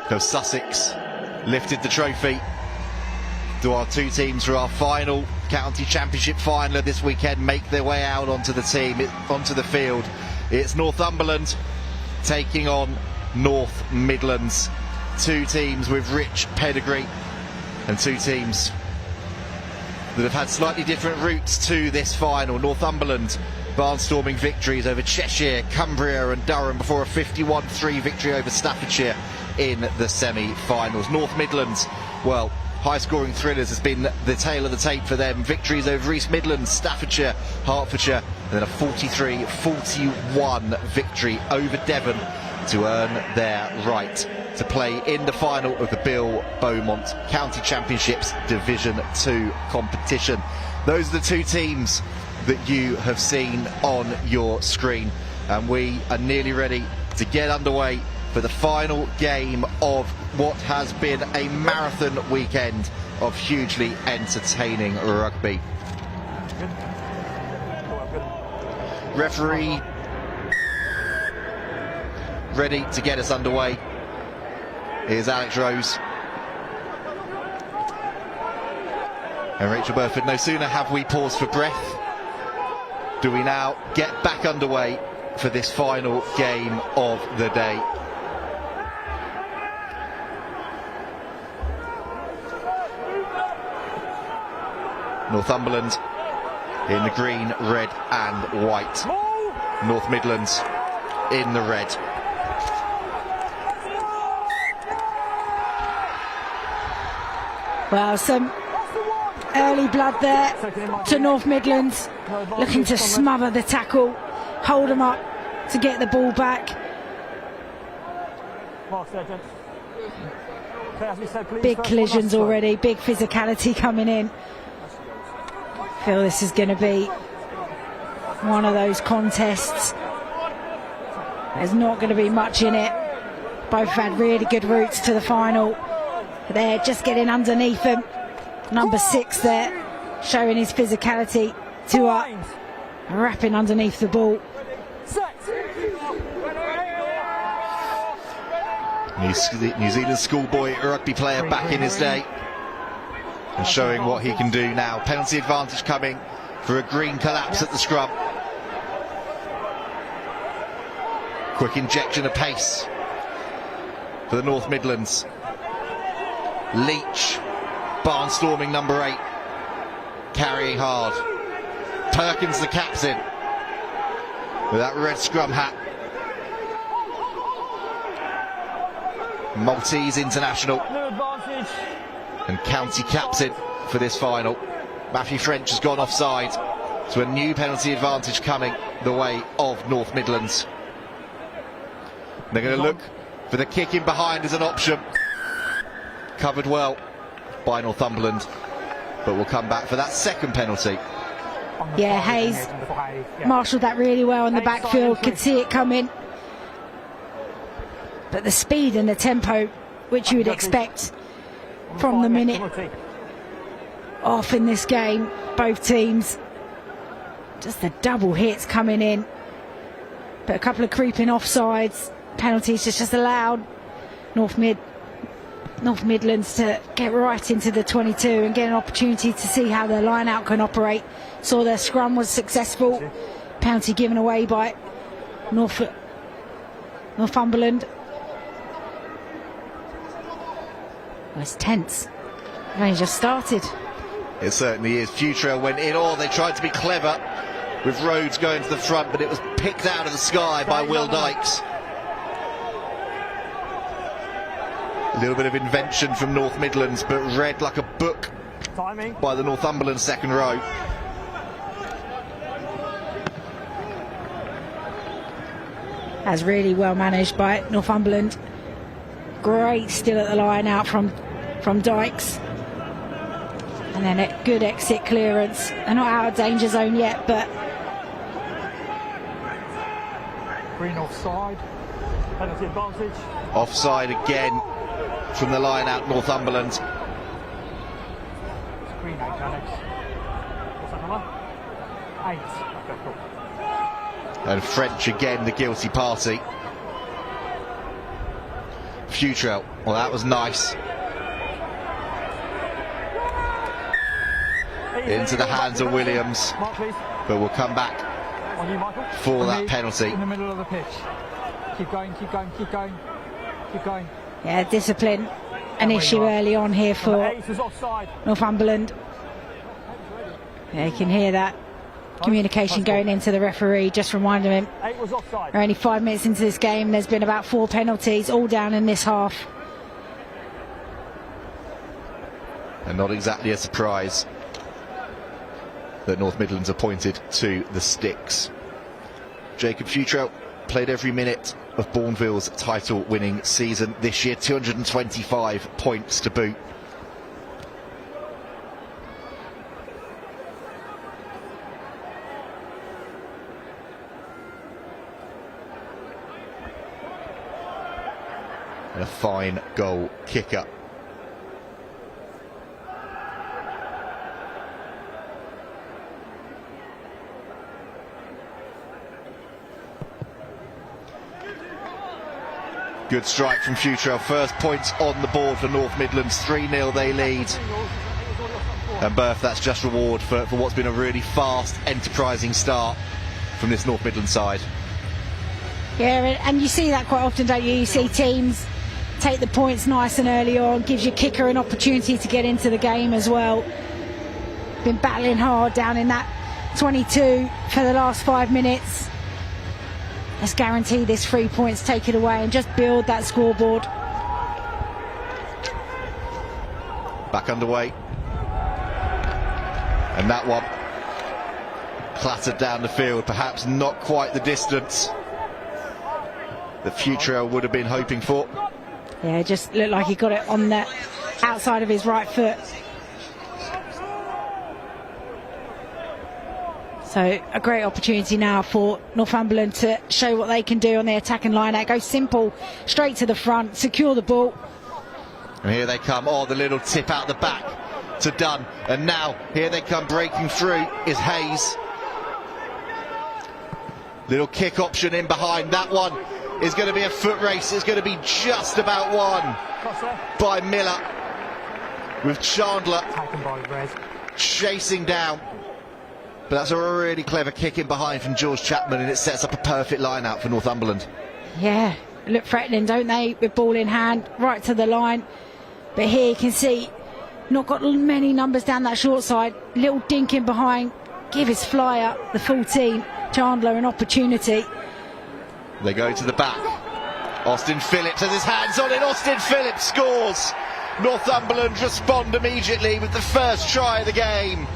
have Sussex lifted the trophy do our two teams for our final county championship final of this weekend make their way out onto the field. It's Northumberland taking on North Midlands. Two teams with rich pedigree and two teams that have had slightly different routes to this final. Northumberland barnstorming victories over Cheshire, Cumbria and Durham before a 51-3 victory over Staffordshire in the semi-finals. North Midlands, well, high-scoring thrillers has been the tail of the tape for them. Victories over East Midlands, Staffordshire, Hertfordshire, and then a 43-41 victory over Devon to earn their right to play in the final of the Bill Beaumont County Championships Division 2 competition. Those are the two teams that you have seen on your screen, and we are nearly ready to get underway for the final game of what has been a marathon weekend of hugely entertaining rugby. Referee ready to get us underway. Here's Alex Rose and Rachel Burford. No sooner have we paused for breath, do we now get back underway for this final game of the day. Northumberland in the green, red and white. North Midlands in the red. Well, some early blood there to North Midlands, looking to smother the tackle, hold them up to get the ball back. Big collisions already, big physicality coming in. Feel this is going to be one of those contests. There's not going to be much in it. Both had really good routes to the final. They're just getting underneath them. Number 6 there, showing his physicality to wrapping underneath the ball. New Zealand schoolboy rugby player back in his day and showing what he can do now. Penalty advantage coming for a green collapse at the scrum. Quick injection of pace for the North Midlands. Leach, barnstorming number 8, carrying hard. Perkins the captain with that red scrum hat. Maltese international and county captain for this final. Matthew French has gone offside, so a new penalty advantage coming the way of North Midlands. They're going to look for the kick in behind as an option. Covered well by Northumberland, but we'll come back for that second penalty. Yeah, Hayes marshalled that really well in the backfield, could see it coming. But the speed and the tempo, which you would expect from the minute off in this game, both teams, just the double hits coming in. But a couple of creeping offsides, penalties just allowed North Midlands to get right into the 22 and get an opportunity to see how their line out can operate. Saw their scrum was successful. Penalty given away by Northumberland. Well, it's tense. It only just started. It certainly is. Futrell went in. Oh, they tried to be clever with Rhodes going to the front, but it was picked out of the sky by Will Dykes. A little bit of invention from North Midlands, but read like a book by the Northumberland second row. That's really well managed by Northumberland. Great still at the line out from Dykes. And then a good exit clearance. They're not out of danger zone yet, but... Green offside. Penalty advantage. Offside again from the line out Northumberland. Green 8, Alex. What's that number? 8. Okay, cool. And French again, the guilty party. Futrell. Well, that was nice. Into the hands of Williams, but we'll come back for that penalty. In the middle of the pitch. Keep going, keep going, keep going, keep going. Yeah, discipline, an issue early on here for Northumberland. Yeah, you can hear that communication going into the referee, just reminding him we're only 5 minutes into this game. There's been about 4 penalties, all down in this half. And not exactly a surprise that North Midlands are pointed to the sticks. Jacob Futrell played every minute of Bourneville's title-winning season this year, 225 points to boot. And a fine goal kicker. Good strike from Futrell. First points on the board for North Midlands. 3-0 they lead. And Berth, that's just reward for what's been a really fast, enterprising start from this North Midlands side. Yeah, and you see that quite often, don't you? You see teams take the points nice and early on, gives your kicker an opportunity to get into the game as well. Been battling hard down in that 22 for the last 5 minutes. Let's guarantee this 3 points, take it away and just build that scoreboard. Back underway. And that one clattered down the field, perhaps not quite the distance that Futrell would have been hoping for. Yeah, it just looked like he got it on the outside of his right foot. So a great opportunity now for Northumberland to show what they can do on the attacking line. Go simple, straight to the front, secure the ball. And here they come. Oh, the little tip out the back to Dunn. And now here they come, breaking through is Hayes. Little kick option in behind. That one is going to be a foot race. It's going to be just about won by Miller, with Chandler chasing down. But that's a really clever kick in behind from George Chapman, and it sets up a perfect line out for Northumberland. Yeah, look threatening, don't they, with ball in hand, right to the line. But here you can see, not got many numbers down that short side. Little dink in behind, give his flyer, the 14, Chandler, an opportunity. They go to the back. Austin Phillips has his hands on it. Austin Phillips scores. Northumberland respond immediately with the first try of the game.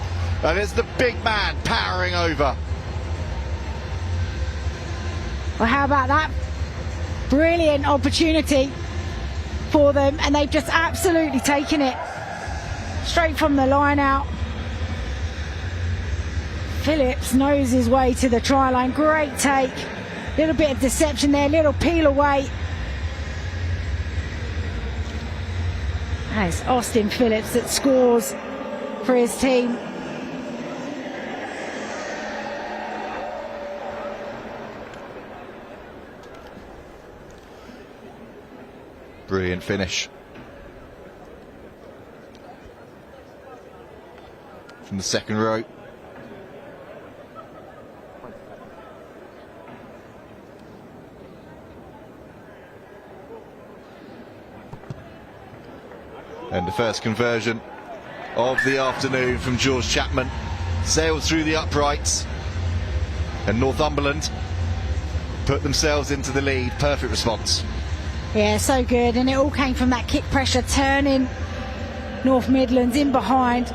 And it's the big man powering over. Well, how about that? Brilliant opportunity for them, and they've just absolutely taken it straight from the line out. Phillips knows his way to the try line. Great take. Little bit of deception there, little peel away. And it's Austin Phillips that scores for his team. Brilliant finish from the second row. And the first conversion of the afternoon from George Chapman sailed through the uprights, and Northumberland put themselves into the lead. Perfect response. Yeah, so good, and it all came from that kick pressure, turning North Midlands in behind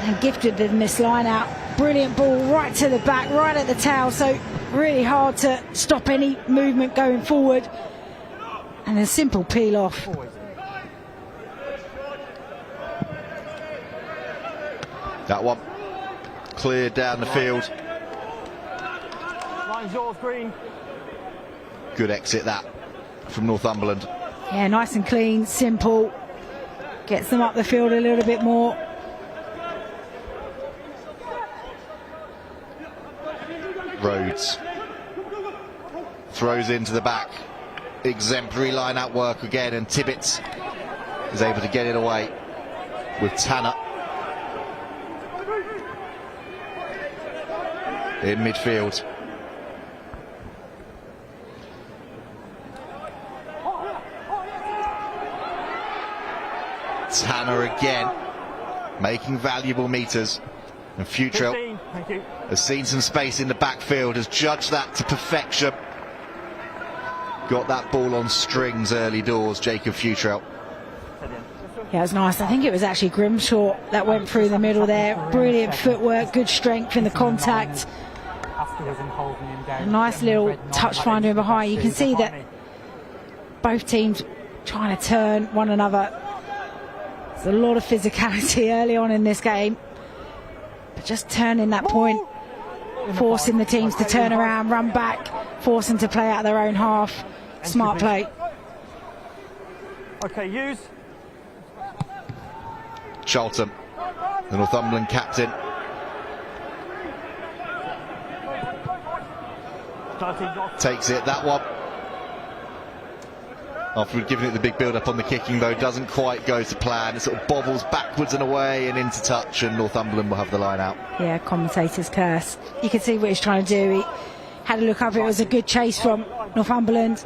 and gifted them this line out. Brilliant ball right to the back, right at the tail, so really hard to stop any movement going forward. And a simple peel off. That one cleared down the field. Line's yours, Green. Good exit that from Northumberland. Yeah, nice and clean, simple. Gets them up the field a little bit more. Rhodes throws into the back. exemplary line-out work again, and Tibbetts is able to get it away with Tanner in midfield. Tanner again, making valuable meters, and Futrell has seen some space in the backfield, has judged that to perfection. Got that ball on strings early doors, Jacob Futrell. Yeah, it was nice. I think it was actually Grimshaw that went through the middle there. Brilliant footwork, good strength in the contact. A nice little touch finder in behind. You can see that both teams trying to turn one another. There's a lot of physicality early on in this game, but just turning that point, forcing the teams to turn around, run back, forcing to play out their own half. Smart play. Okay, use. Charlton, the Northumberland captain. Takes it, that one. After we've given it the big build-up on the kicking, though, doesn't quite go to plan. It sort of bobbles backwards and away and into touch, and Northumberland will have the line out. Yeah, commentator's curse. You can see what he's trying to do. He had a look up. It was a good chase from Northumberland.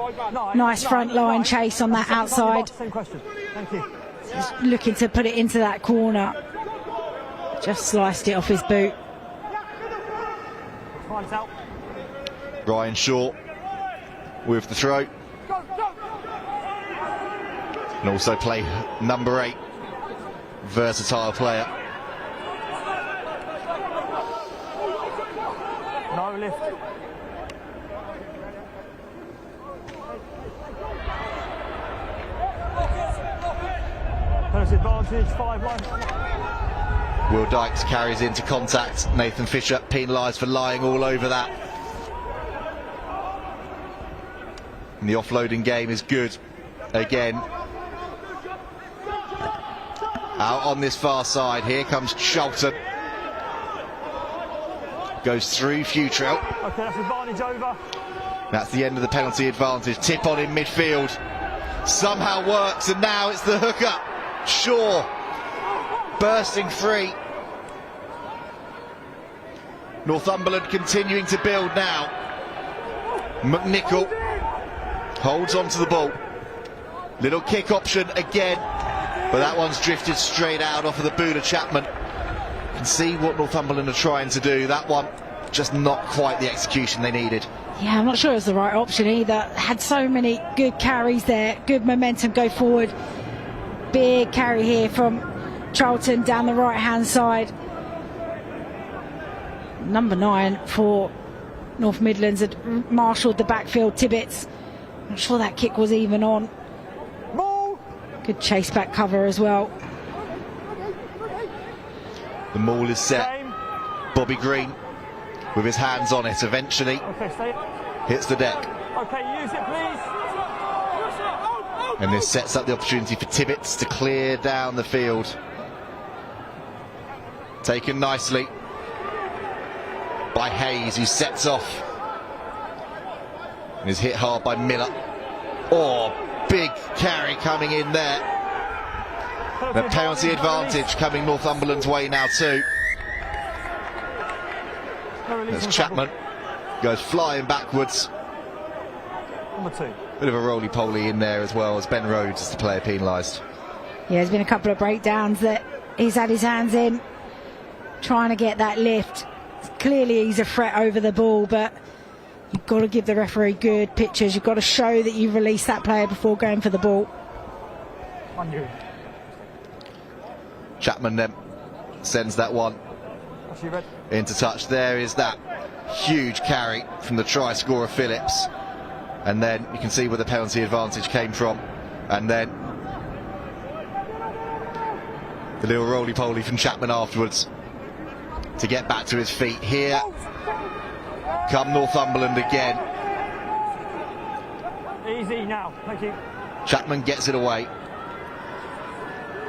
Nice front line chase on that outside. Same question. Thank you. Just looking to put it into that corner. Just sliced it off his boot. Ryan Shaw with the throw. And also play number 8, versatile player. No lift. First advantage, 5-1. Will Dykes carries into contact. Nathan Fisher penalised for lying all over that. And the offloading game is good again. Out on this far side, here comes Charlton. Goes through Futrell. Okay, that's advantage over. That's the end of the penalty advantage. Tip on in midfield. Somehow works, and now it's the hooker. Shaw bursting free. Northumberland continuing to build now. McNichol holds on to the ball. Little kick option again. But that one's drifted straight out off of the boot of Chapman. You can see what Northumberland are trying to do. That one, just not quite the execution they needed. Yeah, I'm not sure it was the right option either. Had so many good carries there, good momentum go forward. Big carry here from Charlton down the right-hand side. Number 9 for North Midlands had marshalled the backfield. Tibbetts, I'm sure that kick was even on. Good chase back cover as well. The maul is set. Bobby Green with his hands on it eventually hits the deck. Okay, use it, please. And this sets up the opportunity for Tibbetts to clear down the field. Taken nicely by Hayes, who sets off and is hit hard by Miller. Oh, big carry coming in there. The penalty advantage coming Northumberland's way now too. As Chapman goes flying backwards. Number 2. Bit of a roly-poly in there as well, as Ben Rhodes is the player penalised. Yeah, there's been a couple of breakdowns that he's had his hands in, trying to get that lift. Clearly he's a threat over the ball, but you've got to give the referee good pictures. You've got to show that you've released that player before going for the ball. On you. Chapman then sends that one into touch. There is that huge carry from the try scorer Phillips. And then you can see where the penalty advantage came from. And then the little roly-poly from Chapman afterwards to get back to his feet. Here come Northumberland again. Easy now, thank you. Chapman gets it away.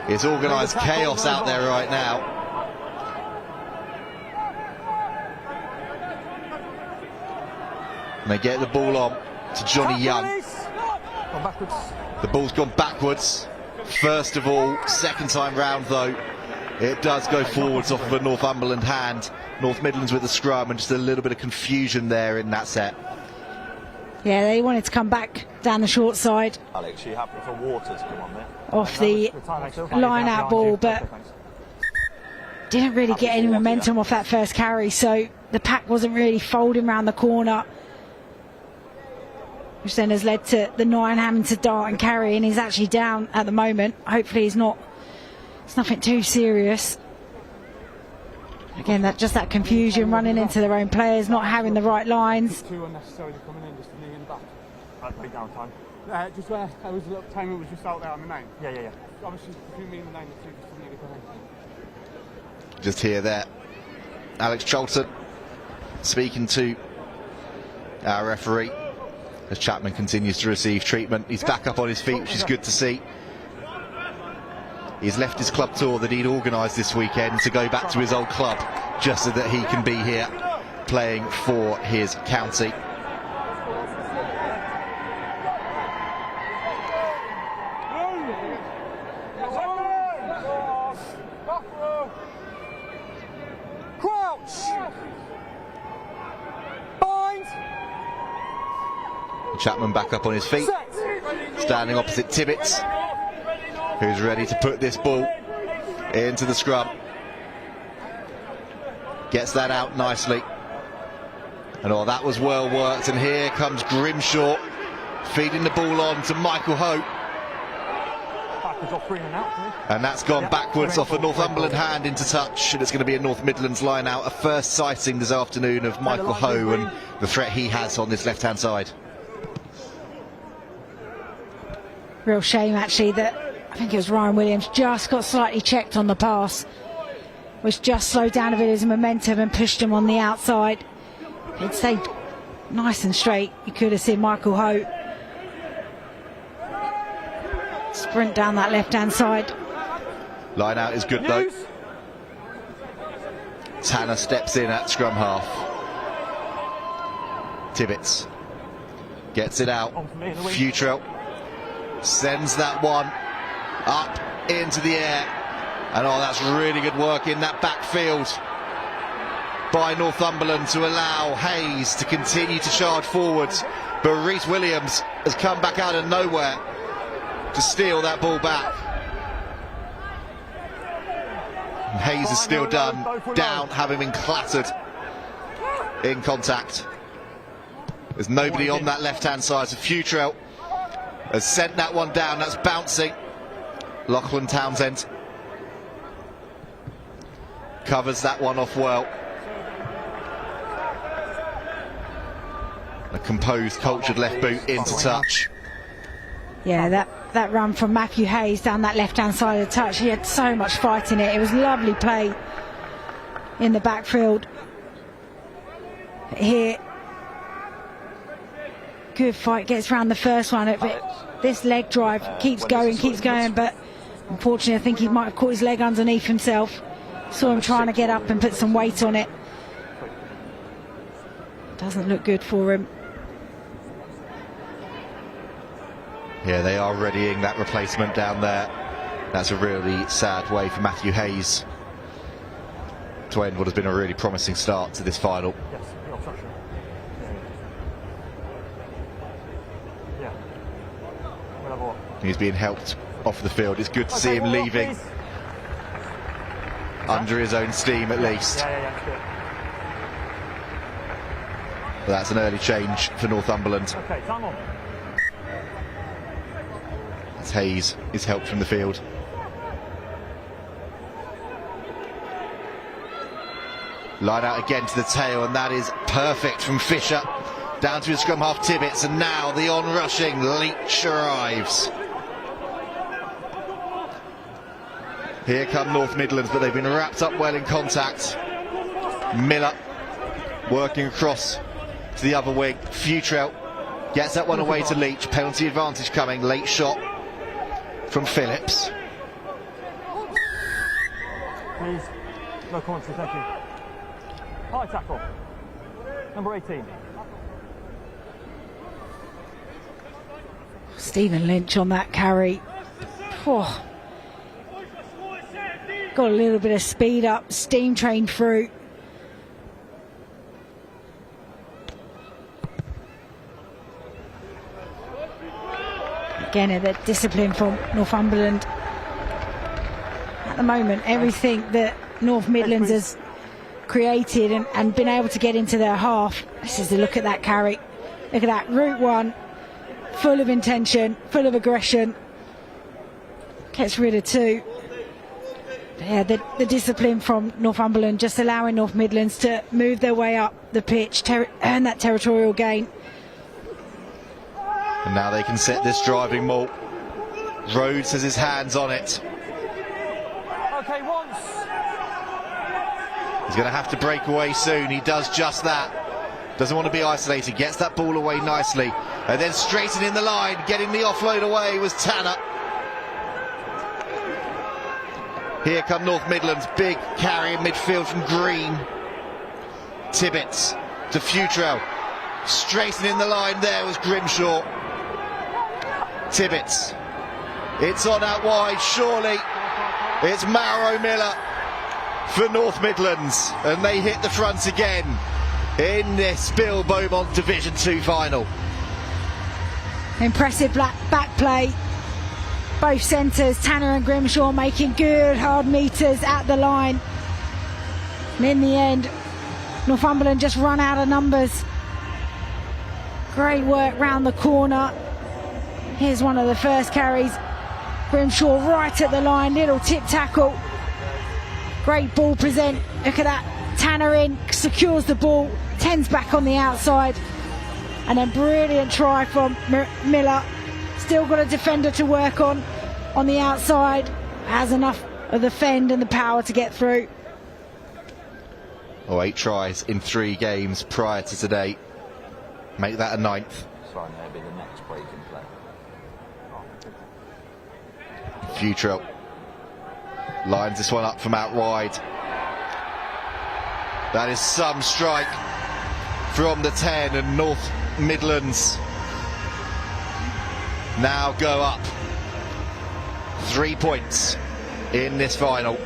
It's organised chaos out there right now. And they get the ball on to Johnny Young. Gone backwards. The ball's gone backwards. First of all, second time round though, it does go forwards off of a Northumberland hand. North Midlands with the scrum, and just a little bit of confusion there in that set. Yeah, they wanted to come back down the short side. Alex, you happy for water to come on there? Off the line out ball, but didn't really get any momentum off that first carry, so the pack wasn't really folding around the corner, which then has led to the 9 having to dart and carry, and he's actually down at the moment. Hopefully it's nothing too serious. Again, that confusion, running into their own players, not having the right lines. Too unnecessarily coming in, just knee in the back. Big down time. Just where there was a little time it was just out there on the name. Yeah. Obviously, between me and the name, the two just didn't really come in. Just here there, Alex Cholton speaking to our referee as Chapman continues to receive treatment. He's back up on his feet, which is good to see. He's left his club tour that he'd organised this weekend to go back to his old club, just so that he can be here playing for his county. Chapman back up on his feet, standing opposite Tibbets, who's ready to put this ball into the scrum. Gets that out nicely. And oh, that was well worked. And here comes Grimshaw, feeding the ball on to Michael Hope. And that's gone backwards off a Northumberland hand into touch, and it's going to be a North Midlands line out. A first sighting this afternoon of Michael Ho and the threat he has on this left-hand side. Real shame actually that I think it was Ryan Williams just got slightly checked on the pass, which just slowed down a bit of his momentum and pushed him on the outside. He'd stayed nice and straight. You could have seen Michael Ho sprint down that left-hand side. Line out is good though. Tanner steps in at scrum half. Tibbets gets it out. Futrell sends that one up into the air. And oh, that's really good work in that backfield by Northumberland to allow Hayes to continue to charge forwards. But Rhys Williams has come back out of nowhere to steal that ball back. And Hayes is still down, having been clattered in contact. There's nobody on that left-hand side, so Futrell has sent that one down. That's bouncing. Lachlan Townsend covers that one off well. A composed, cultured left boot into touch. Yeah, that run from Matthew Hayes down that left-hand side of the touch, he had so much fight in it. It was lovely play in the backfield. Here, good fight, gets round the first one. This leg drive keeps going, but unfortunately I think he might have caught his leg underneath himself. Saw him trying to get up and put some weight on it. Doesn't look good for him. Yeah, they are readying that replacement down there. That's a really sad way for Matthew Hayes to end what has been a really promising start to this final. He's being helped off the field. It's good to see him leaving under his own steam at least. But that's an early change for Northumberland. As Hayes is helped from the field. Line out again to the tail, and that is perfect from Fisher. Down to his scrum half Tibbets, and now the on-rushing Leach arrives. Here come North Midlands, but they've been wrapped up well in contact. Miller working across to the other wing. Futrell gets that one away to Leach. Penalty advantage coming. Late shot from Phillips. Please, no commentary, thank you. High tackle. Number 18. Stephen Lynch on that carry. Oh. Got a little bit of speed up, steam train through. Again, the discipline from Northumberland. At the moment, everything that North Midlands has created and been able to get into their half. This is a look at that carry. Look at that, route one, full of intention, full of aggression. Gets rid of two. Yeah, the discipline from Northumberland, just allowing North Midlands to move their way up the pitch, earn that territorial gain. And now they can set this driving maul. Rhodes has his hands on it. Okay, once. He's going to have to break away soon. He does just that. Doesn't want to be isolated. Gets that ball away nicely. And then straightening the line, getting the offload away was Tanner. Here come North Midlands. Big carry in midfield from Green. Tibbets to Futrell. Straightening the line there was Grimshaw. Tibbets. It's on out wide, surely. It's Mauro Miller for North Midlands, and they hit the front again in this Bill Beaumont Division 2 final. Impressive back play. Both centres, Tanner and Grimshaw, making good hard meters at the line. And in the end, Northumberland just run out of numbers. Great work round the corner. Here's one of the first carries. Grimshaw right at the line, little tip tackle. Great ball present. Look at that. Tanner in, secures the ball, tends back on the outside. And then brilliant try from Miller. Still got a defender to work on the outside. Has enough of the fend and the power to get through. Oh, 8 tries in 3 games prior to today. Make that a 9th. Sorry, maybe the next break in play. Futrell lines this one up from out wide. That is some strike from the 10, and North Midlands now go up 3 points in this final.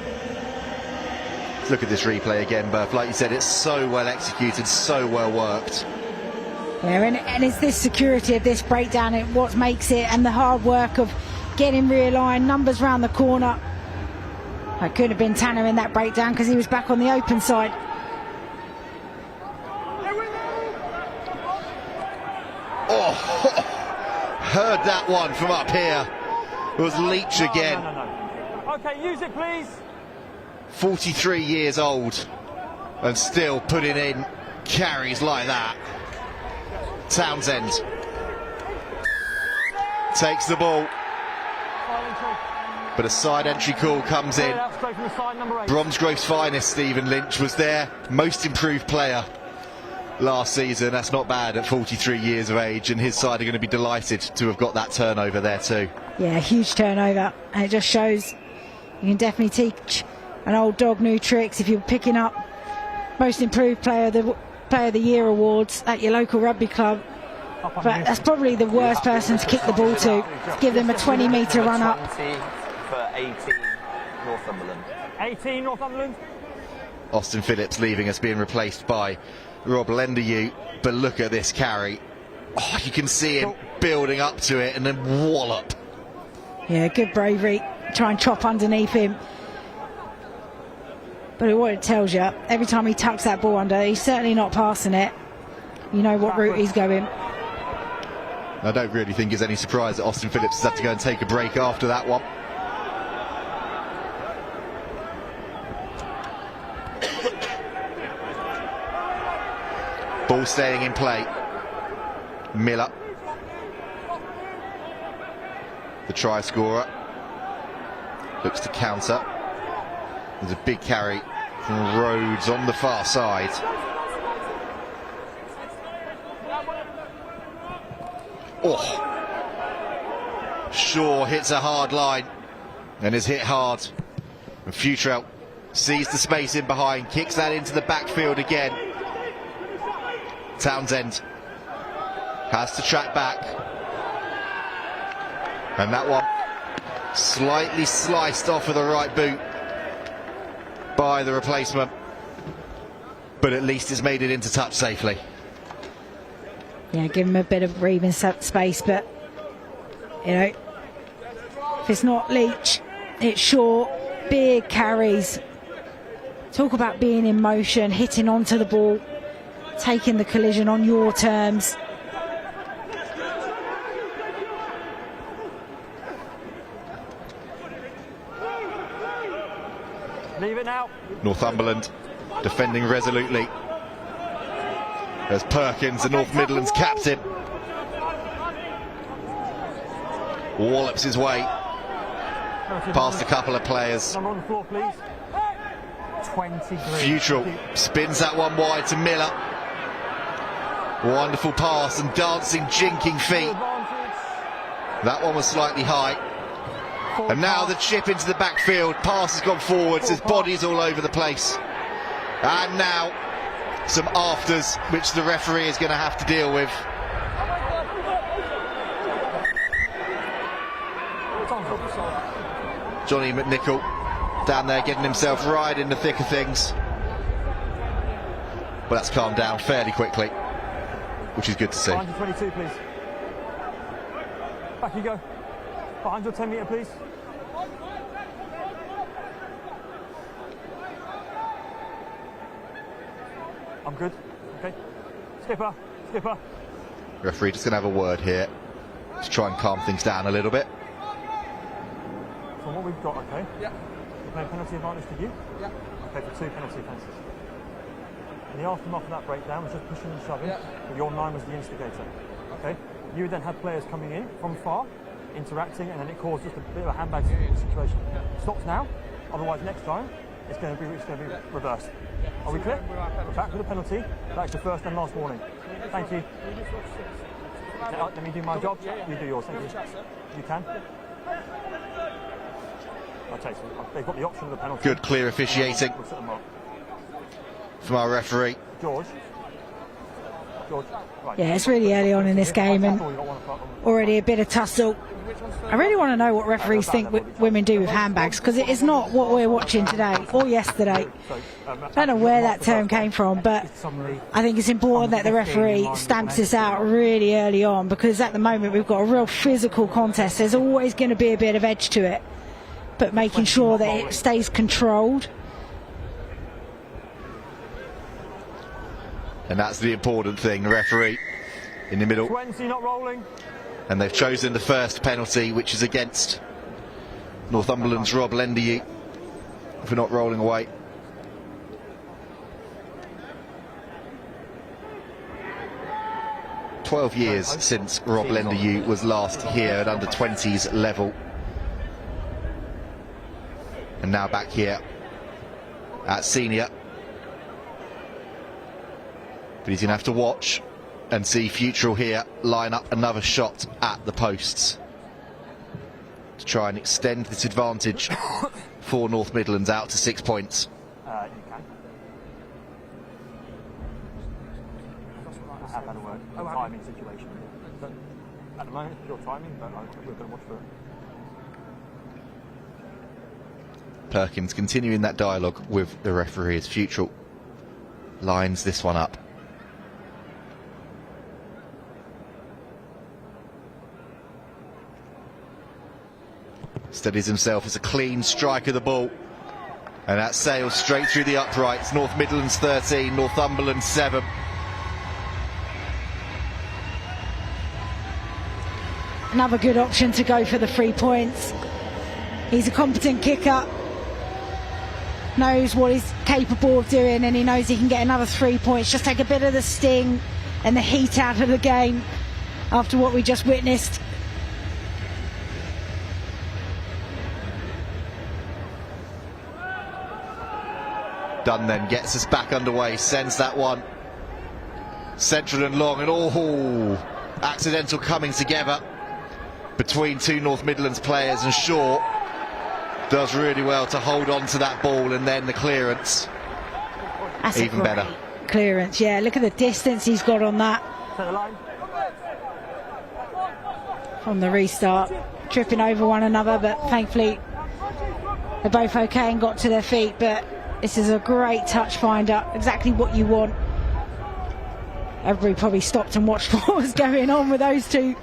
Let's look at this replay again, Berth. Like you said, it's so well executed, so well worked. Yeah, and it's this security of this breakdown, what makes it, and the hard work of getting realigned, numbers round the corner. It could have been Tanner in that breakdown because he was back on the open side. Oh, heard that one from up here. It was Leach again. No. Okay, use it, please. 43 years old and still putting in carries like that. Townsend takes the ball, but a side entry call comes in. Bromsgrove's finest, Stephen Lynch, was their most improved player last season. That's not bad at 43 years of age, and his side are going to be delighted to have got that turnover there too. Yeah, huge turnover, and it just shows you can definitely teach an old dog new tricks if you're picking up most improved player of the year awards at your local rugby club. But that's probably the worst person to kick the ball to. Give them a 20-metre run up. 20 for 18 Northumberland. 18 Northumberland. Austin Phillips leaving us, being replaced by Rob Lenderue. But look at this carry. Oh, you can see him building up to it and then wallop. Yeah, good bravery. Try and chop underneath him. But what it tells you, every time he tucks that ball under, he's certainly not passing it. You know what route he's going. I don't really think it's any surprise that Austin Phillips has had to go and take a break after that one. Ball staying in play. Miller, the try scorer, looks to counter. There's a big carry from Rhodes on the far side. Oh, Shaw hits a hard line and is hit hard. And Futrell sees the space in behind, kicks that into the backfield again. Townsend has to track back. And that one slightly sliced off with the right boot by the replacement, but at least it's made it into touch safely. Yeah, give him a bit of breathing space, but you know, if it's not Leach, it's short, big carries. Talk about being in motion, hitting onto the ball, taking the collision on your terms. Leave it now. Northumberland defending resolutely as Perkins, the North Midlands captain, wallops his way past a couple of players. Number on the floor, please. 23. Futrell spins that one wide to Miller. Wonderful pass and dancing, jinking feet. That one was slightly high. And now the chip into the backfield. Pass has gone forwards. His body's all over the place. And now some afters, which the referee is going to have to deal with. Johnny McNichol down there getting himself right in the thick of things. But that's calmed down fairly quickly, which is good to see. 122, please. Back you go. Behind your 10-metre, please. I'm good. Okay. Skipper. Skipper. Referee just going to have a word here to try and calm things down a little bit. So what we've got, okay? Yeah. You're playing penalty advantage to you? Yeah. Okay, for 2 penalty offences. And the aftermath of that breakdown was just pushing and shoving, but your 9 was the instigator. Okay? You then had players coming in from far, interacting, and then it caused just a bit of a handbag situation. Stops now, otherwise next time it's going to be reversed. Are we clear? We're back with a penalty. That's the first and last warning. Thank you. Let me do my job. You do yours. Thank you. You can. Okay, so they've got the option of the penalty. Good clear officiating from our referee. George. Right. Yeah, it's really early on in this game and already a bit of tussle. I really want to know what referees think women do with handbags, because it is not what we're watching today or yesterday. I don't know where that term came from, but I think it's important that the referee stamps this out really early on, because at the moment we've got a real physical contest. There's always going to be a bit of edge to it, but making sure that it stays controlled. And that's the important thing. The referee in the middle. 20, not rolling. And they've chosen the first penalty, which is against Northumberland's Rob Lendiu for not rolling away. "12 years since Rob Lendiu was last here at under 20s level. And now back here at senior. But he's going to have to watch and see Futrell here line up another shot at the posts to try and extend this advantage for North Midlands out to 6 points. You can. I have had a word. Timing situation. But at the moment, it's your timing, but we're going to watch for it. Perkins continuing that dialogue with the referee as Futrell lines this one up. Steadies himself as a clean strike of the ball, and that sails straight through the uprights. North Midlands 13, Northumberland 7. Another good option to go for the 3 points. He's a competent kicker, knows what he's capable of doing, and he knows he can get another 3 points. Just take a bit of the sting and the heat out of the game after what we just witnessed. Dunn then gets us back underway, sends that one central and long, and all accidental coming together between 2 North Midlands players, and Shaw does really well to hold on to that ball, and then the clearance. That's even better. Clearance, yeah, look at the distance he's got on that. From the restart. tripping over one another, but thankfully they're both okay and got to their feet. But this is a great touch finder, exactly what you want. Everybody probably stopped and watched what was going on with those two.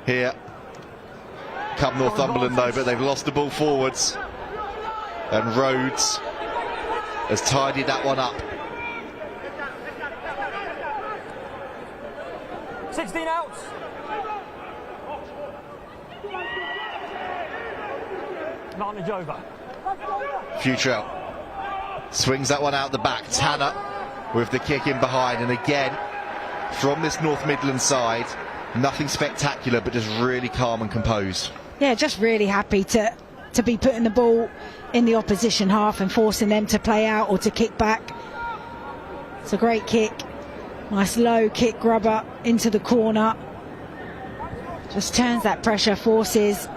Here come Northumberland though, but they've lost the ball forwards, and Rhodes has tidied that one up. 16 outs. Advantage over. Futrell swings that one out the back. Tanner with the kick in behind, and again from this North Midlands side, nothing spectacular, but just really calm and composed. Yeah, just really happy to be putting the ball in the opposition half and forcing them to play out or to kick back. It's a great kick. Nice low kick grubber into the corner. Just turns that pressure, forces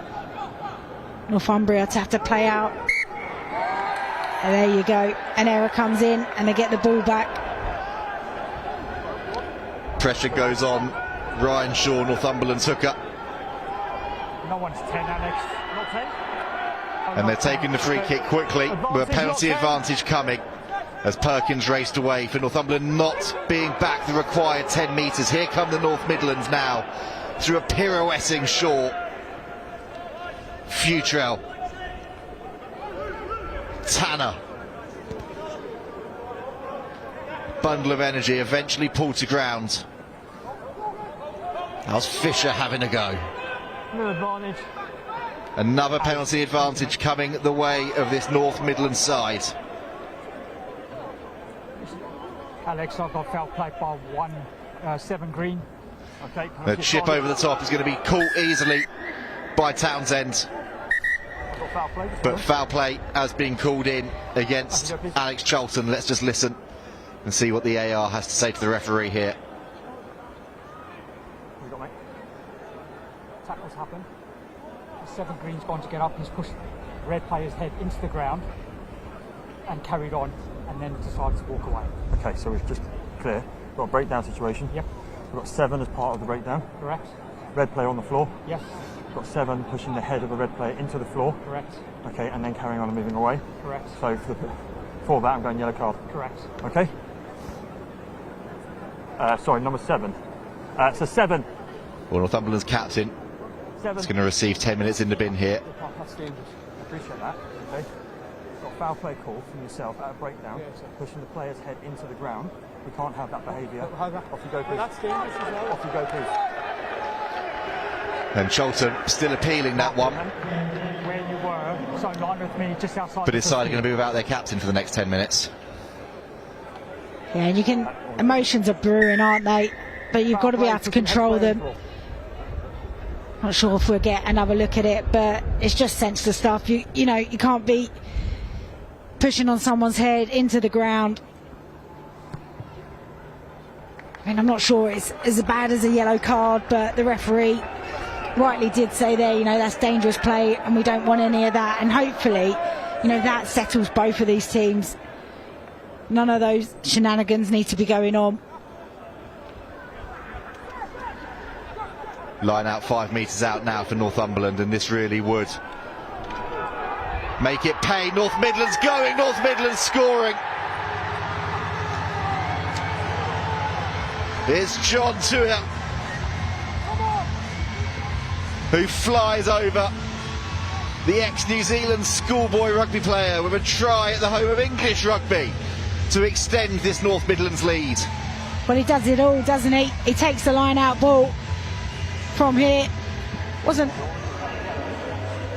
Northumbria to have to play out. And there you go. An error comes in and they get the ball back. Pressure goes on. Ryan Shaw, Northumberland's hooker. No one's 10, Alex. Not 10. And they're taking the free kick quickly with a penalty advantage coming as Perkins raced away for Northumberland not being back the required 10 metres. Here come the North Midlands now through a pirouetting Shaw. Futrell. Tanner. Bundle of energy eventually pulled to ground. How's Fisher having a go? No advantage. Another penalty advantage coming the way of this North Midlands side. Alex, I've got foul play by 1, 7 green. Okay. The chip over the top is going to be caught easily by Townsend. But foul play has been called in against Alex Charlton. Let's just listen and see what the AR has to say to the referee here. Tackles happen. 7 green's gone to get up. He's pushed red player's head into the ground and carried on, and then decided to walk away. Okay, so it's just clear. We've got a breakdown situation. Yep. We've got 7 as part of the breakdown. Correct. Red player on the floor. Yes. We've got 7 pushing the head of the red player into the floor. Correct. Okay, and then carrying on and moving away. Correct. So for that, I'm going yellow card. Correct. Okay. Sorry, number 7. So 7. Well, Northumberland's captain 7. is going to receive 10 minutes in the bin here. That's dangerous. I appreciate that. Okay. Got a foul play call from yourself at a breakdown, pushing the player's head into the ground. We can't have that behaviour. Off you go, please. That's dangerous as well. Off you go, please. And Charlton still appealing that one. Where you were, so in line with me, just outside. But his side are going to be without their captain for the next 10 minutes. Yeah, and you can. Emotions are brewing, aren't they? But you've got to be able to control them. Not sure if we'll get another look at it, but it's just senseless stuff. You know, you can't be pushing on someone's head into the ground. I mean, I'm not sure it's as bad as a yellow card, but the referee rightly did say there, you know, that's dangerous play and we don't want any of that. And hopefully, you know, that settles both of these teams. None of those shenanigans need to be going on. Line out 5 metres out now for Northumberland, and this really would make it pay. North Midlands going, North Midlands scoring. It's John Tuia who flies over the ex-New Zealand schoolboy rugby player with a try at the home of English rugby to extend this North Midlands lead. Well, he does it all, doesn't he? He takes the line-out ball from here. Wasn't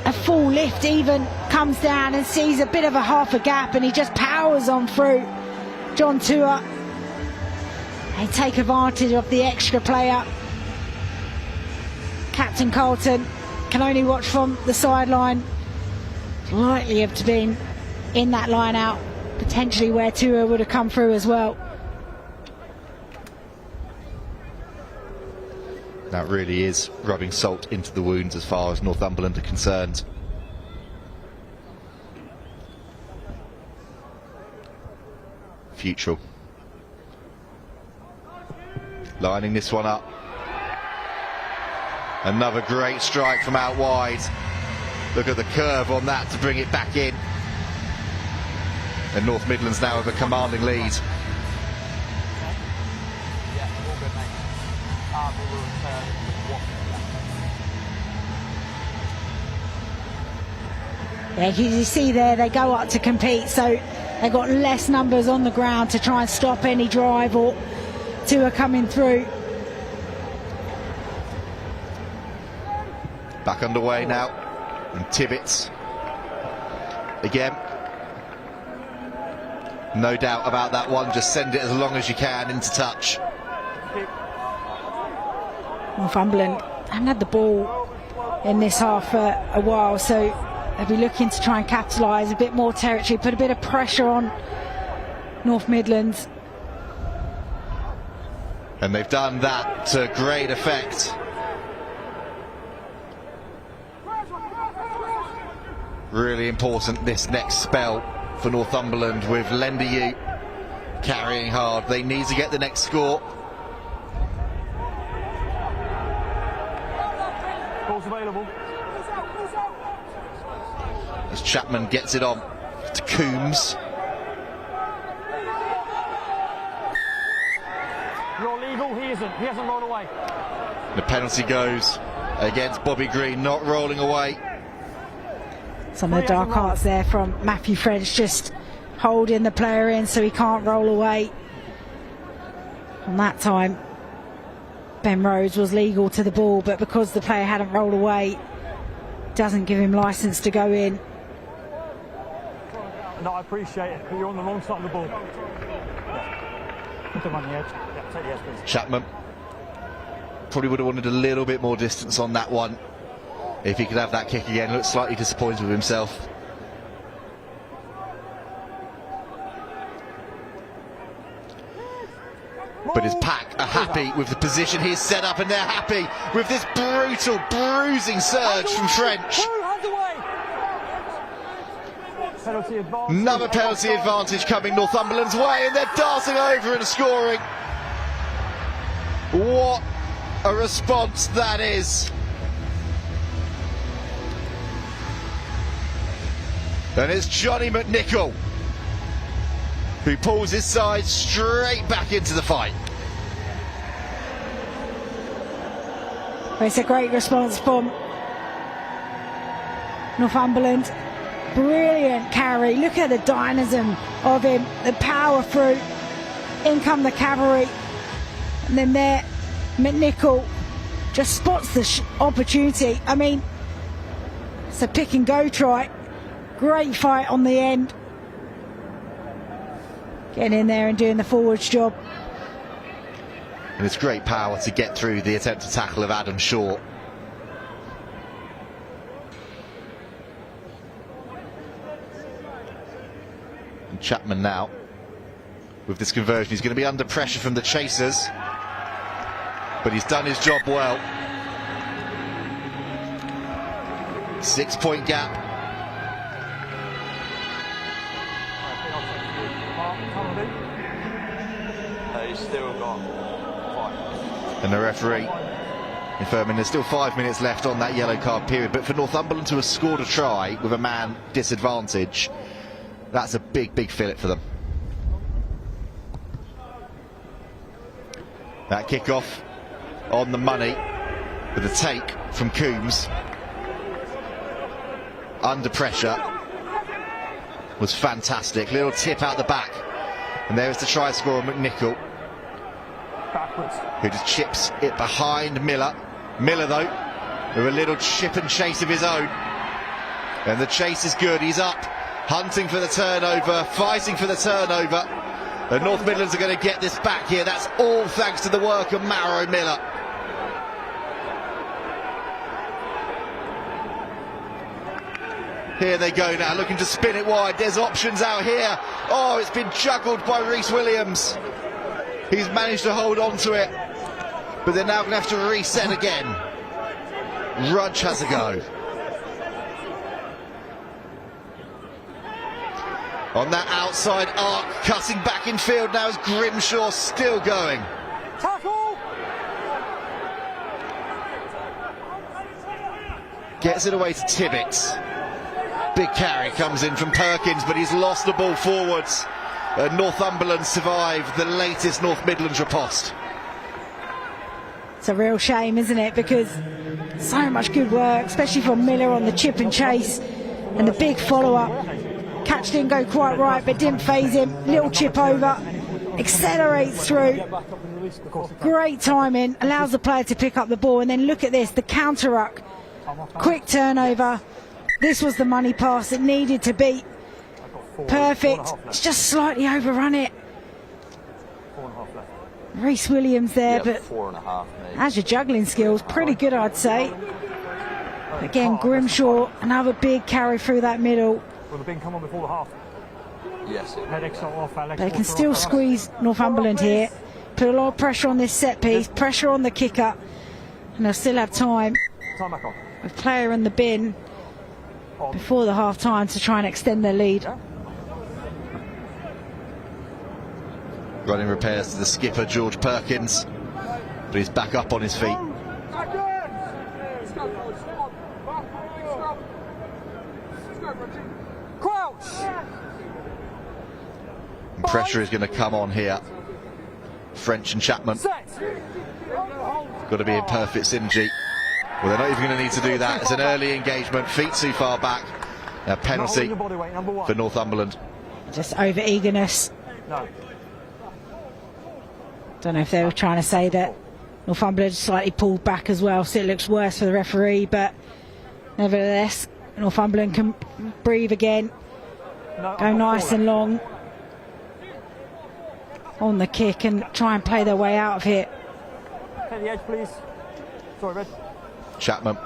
a full lift even. Comes down and sees a bit of a half a gap and he just powers on through. John Tuia. They take advantage of the extra player. Captain Carlton can only watch from the sideline. Likely have to been in that line out, potentially where Tuia would have come through as well. That really is rubbing salt into the wounds as far as Northumberland are concerned. Futrell lining this one up. Another great strike from out wide. Look at the curve on that to bring it back in. And North Midlands now have a commanding lead. Yeah, you see there, they go up to compete, so they've got less numbers on the ground to try and stop any drive or two are coming through. Back underway now, and Tibbets again. No doubt about that one, just send it as long as you can into touch. Northumberland haven't had the ball in this half for a while, so they'll be looking to try and capitalise a bit more territory, put a bit of pressure on North Midlands. And they've done that to great effect. Really important this next spell for Northumberland, with Lenderue carrying hard. They need to get the next score. Ball's available. As Chapman gets it on to Coombs. You're legal, he isn't. He hasn't rolled away. The penalty goes against Bobby Green, not rolling away. Some of the dark arts there from Matthew French, just holding the player in so he can't roll away. And that time Ben Rhodes was legal to the ball, but because the player hadn't rolled away, doesn't give him licence to go in. No, I appreciate it, but you're on the wrong side of the ball. Put them on the edge. Yeah, take the edge, please. Chapman probably would have wanted a little bit more distance on that one. If he could have that kick again, looks slightly disappointed with himself. But his pack are happy with the position he's set up, and they're happy with this brutal, bruising surge from French. Another penalty advantage coming Northumberland's way, and they're darting over and scoring. What a response that is. And it's Johnny McNichol who pulls his side straight back into the fight. It's a great response from Northumberland. Brilliant carry. Look at the dynamism of him, the power through. In come the cavalry. And then there, McNichol just spots the opportunity. I mean, it's a pick and go try. Great fight on the end. Getting in there and doing the forwards job. And it's great power to get through the attempt to tackle of Adam Shaw. And Chapman now, with this conversion, he's going to be under pressure from the chasers. But he's done his job well. 6-point gap. He's still got 5. And the referee confirming there's still 5 minutes left on that yellow card period. But for Northumberland to have scored a try with a man disadvantage, that's a big, big fillet for them. That kick-off on the money with a take from Coombs. Under pressure was fantastic. Little tip out the back. And there is the try scorer, McNichol. Backwards. Who just chips it behind Miller. Miller, though, with a little chip and chase of his own. And the chase is good. He's up, hunting for the turnover, fighting for the turnover. The North Midlands are going to get this back here. That's all thanks to the work of Maro Miller. Here they go now, looking to spin it wide. There's options out here. Oh, it's been juggled by Rhys Williams. He's managed to hold on to it, but they're now going to have to reset again. Rudge has a go. On that outside arc, cutting back in field now is Grimshaw, still going. Tackle! Gets it away to Tibbetts. Big carry comes in from Perkins, but he's lost the ball forwards. Northumberland survived the latest North Midlands riposte. It's a real shame, isn't it? Because so much good work, especially from Miller on the chip and chase, and the big follow-up. Catch didn't go quite right, but didn't phase him. Little chip over, accelerates through. Great timing, allows the player to pick up the ball, and then look at this, the counter-ruck. Quick turnover. This was the money pass it needed to be. Perfect. It's just slightly overrun it. 4.5 left. Rhys Williams there, but 4.5, mate. has your juggling skills. Pretty good, I'd say. Again, Grimshaw, another big carry through that middle. Will the bin come on before the half? Yes. They can still squeeze Northumberland here. Put a lot of pressure on this set piece, pressure on the kicker, and they'll still have time. Time back on. With player in the bin before the half time to try and extend their lead. Running repairs to the skipper, George Perkins, but he's back up on his feet. And pressure is going to come on here. French and Chapman got to be in perfect synergy. Well, they're not even going to need to do that. It's an early engagement, feet too far back. A penalty for Northumberland. Just over eagerness. No. Don't know if they were trying to say that Northumberland slightly pulled back as well, so it looks worse for the referee, but nevertheless, Northumberland can breathe again. Go nice and long on the kick and try and play their way out of here. Take the edge, please. Sorry, Red. Chapman.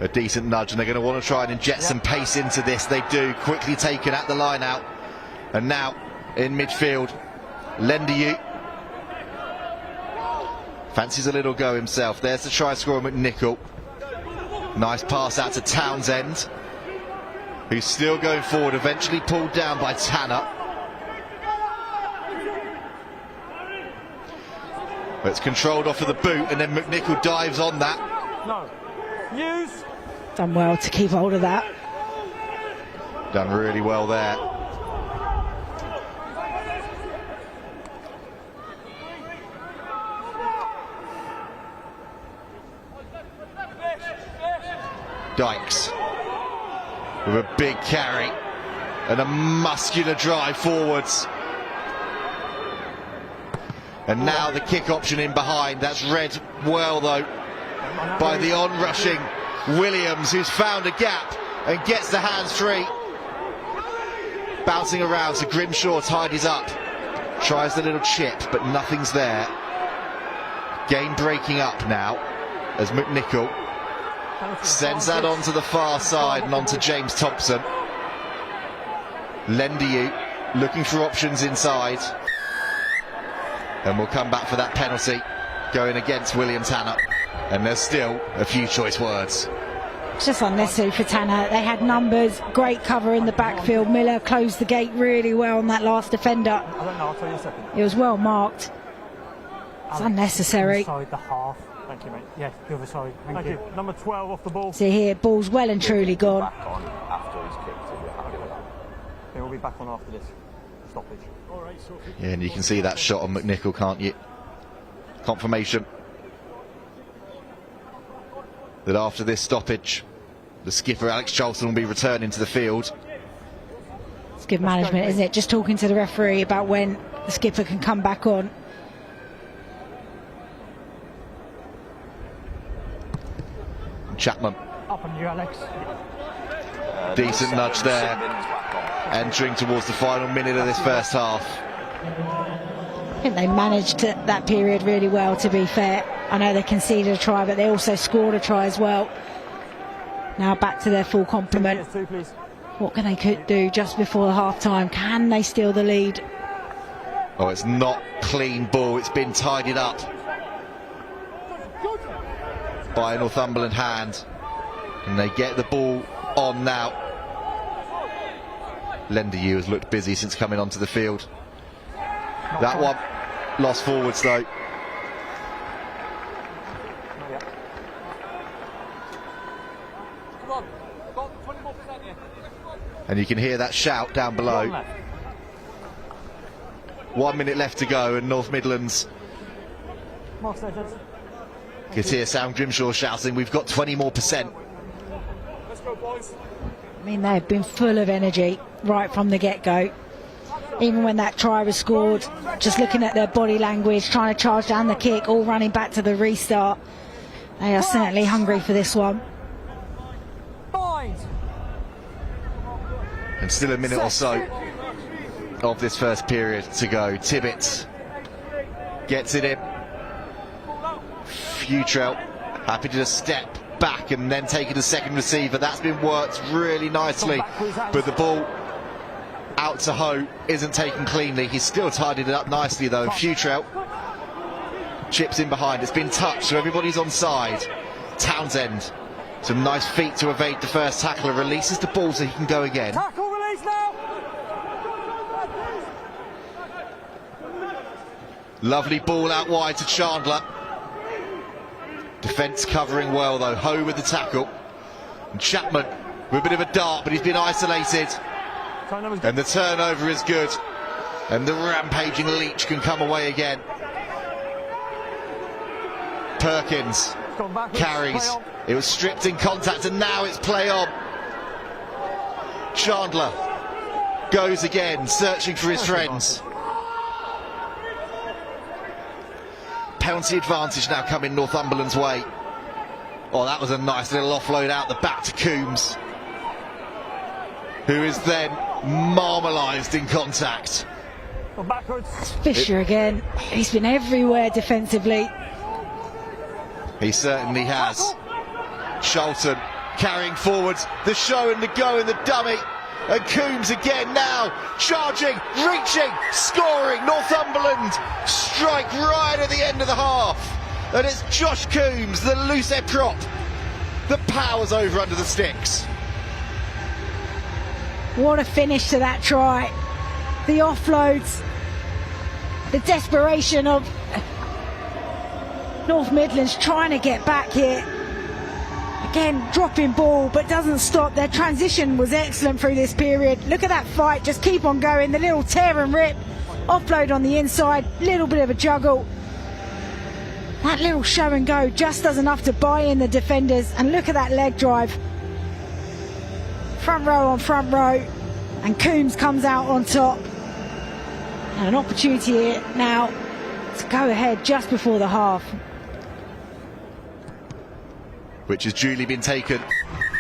A decent nudge, and they're going to want to try and inject some pace into this. They do. Quickly taken at the line out. And now in midfield, Lendiu fancies a little go himself. There's the try scorer, McNichol. Nice pass out to Townsend, who's still going forward, eventually pulled down by Tanner. But it's controlled off of the boot, and then McNichol dives on that. No. Use. Done well to keep hold of that. Done really well there. Dykes with a big carry and a muscular drive forwards. And now the kick option in behind. That's read well though by the on-rushing Williams, who's found a gap and gets the hands free. Bouncing around, so Grimshaw tidies up. Tries the little chip, but nothing's there. Game breaking up now as McNichol sends that onto the far side and onto James Thompson. Lendiu looking for options inside. And we'll come back for that penalty going against William Tanner. And there's still a few choice words. It's just unnecessary for Tanner. They had numbers, great cover in the backfield. Miller closed the gate really well on that last defender. I don't know, I'll tell you in a second. It was well marked. It's unnecessary. Inside the half. Thank you, mate. Yes, the other side. Thank you. Number 12 off the ball. See here, ball's well and truly gone. Back on after he's kicked it. We're happy with that. They will be back on after this stoppage. Yeah, and you can see that shot on McNichol, can't you? Confirmation that after this stoppage, the skipper Alex Charlton will be returning to the field. It's good management, isn't it? Just talking to the referee about when the skipper can come back on. Chapman. Up on you, Alex. Decent nudge there. Entering towards the final minute of this first half. I think they managed that period really well, to be fair. I know they conceded a try, but they also scored a try as well. Now back to their full complement. What can they do just before the half-time? Can they steal the lead? Oh, it's not clean ball. It's been tidied up by a Northumberland hand. And they get the ball on now. Lendiu has looked busy since coming onto the field. That one lost forwards though. And you can hear that shout down below. 1 minute left to go, and North Midlands. Could hear Sam Grimshaw shouting, we've got 20% more. Let's go, boys. I mean, they've been full of energy right from the get-go. Even when that try was scored, just looking at their body language, trying to charge down the kick, all running back to the restart. They are certainly hungry for this one. And still a minute or so of this first period to go. Tibbett gets it in. Futrell happy to just step back and then take it a second receiver. That's been worked really nicely, but the ball out to Ho isn't taken cleanly. He's still tidied it up nicely though. Futrell chips in behind. It's been touched, so everybody's on side. Townsend, some nice feet to evade the first tackler, releases the ball so he can go again. Tackle release now. Lovely ball out wide to Chandler. Defence covering well though. Ho with the tackle. And Chapman with a bit of a dart, but he's been isolated. And the turnover is good. And the rampaging Leach can come away again. Perkins carries. It was stripped in contact and now it's play on. Chandler goes again, searching for his friends. Penalty advantage now coming Northumberland's way. Oh, that was a nice little offload out the back to Coombs, who is then marmalised in contact. Fisher again. He's been everywhere defensively. He certainly has. Sholton carrying forward the show and the go and the dummy. And Coombs again now, charging, reaching, scoring. Northumberland strike right at the end of the half. And it's Josh Coombs, the loose head prop, that powers over under the sticks. What a finish to that try. The offloads, the desperation of North Midlands trying to get back here. Again, dropping ball, but doesn't stop. Their transition was excellent through this period. Look at that fight, just keep on going. The little tear and rip, offload on the inside, little bit of a juggle. That little show and go just does enough to buy in the defenders. And look at that leg drive. Front row on front row. And Coombs comes out on top. And an opportunity here now to go ahead just before the half. Which has duly been taken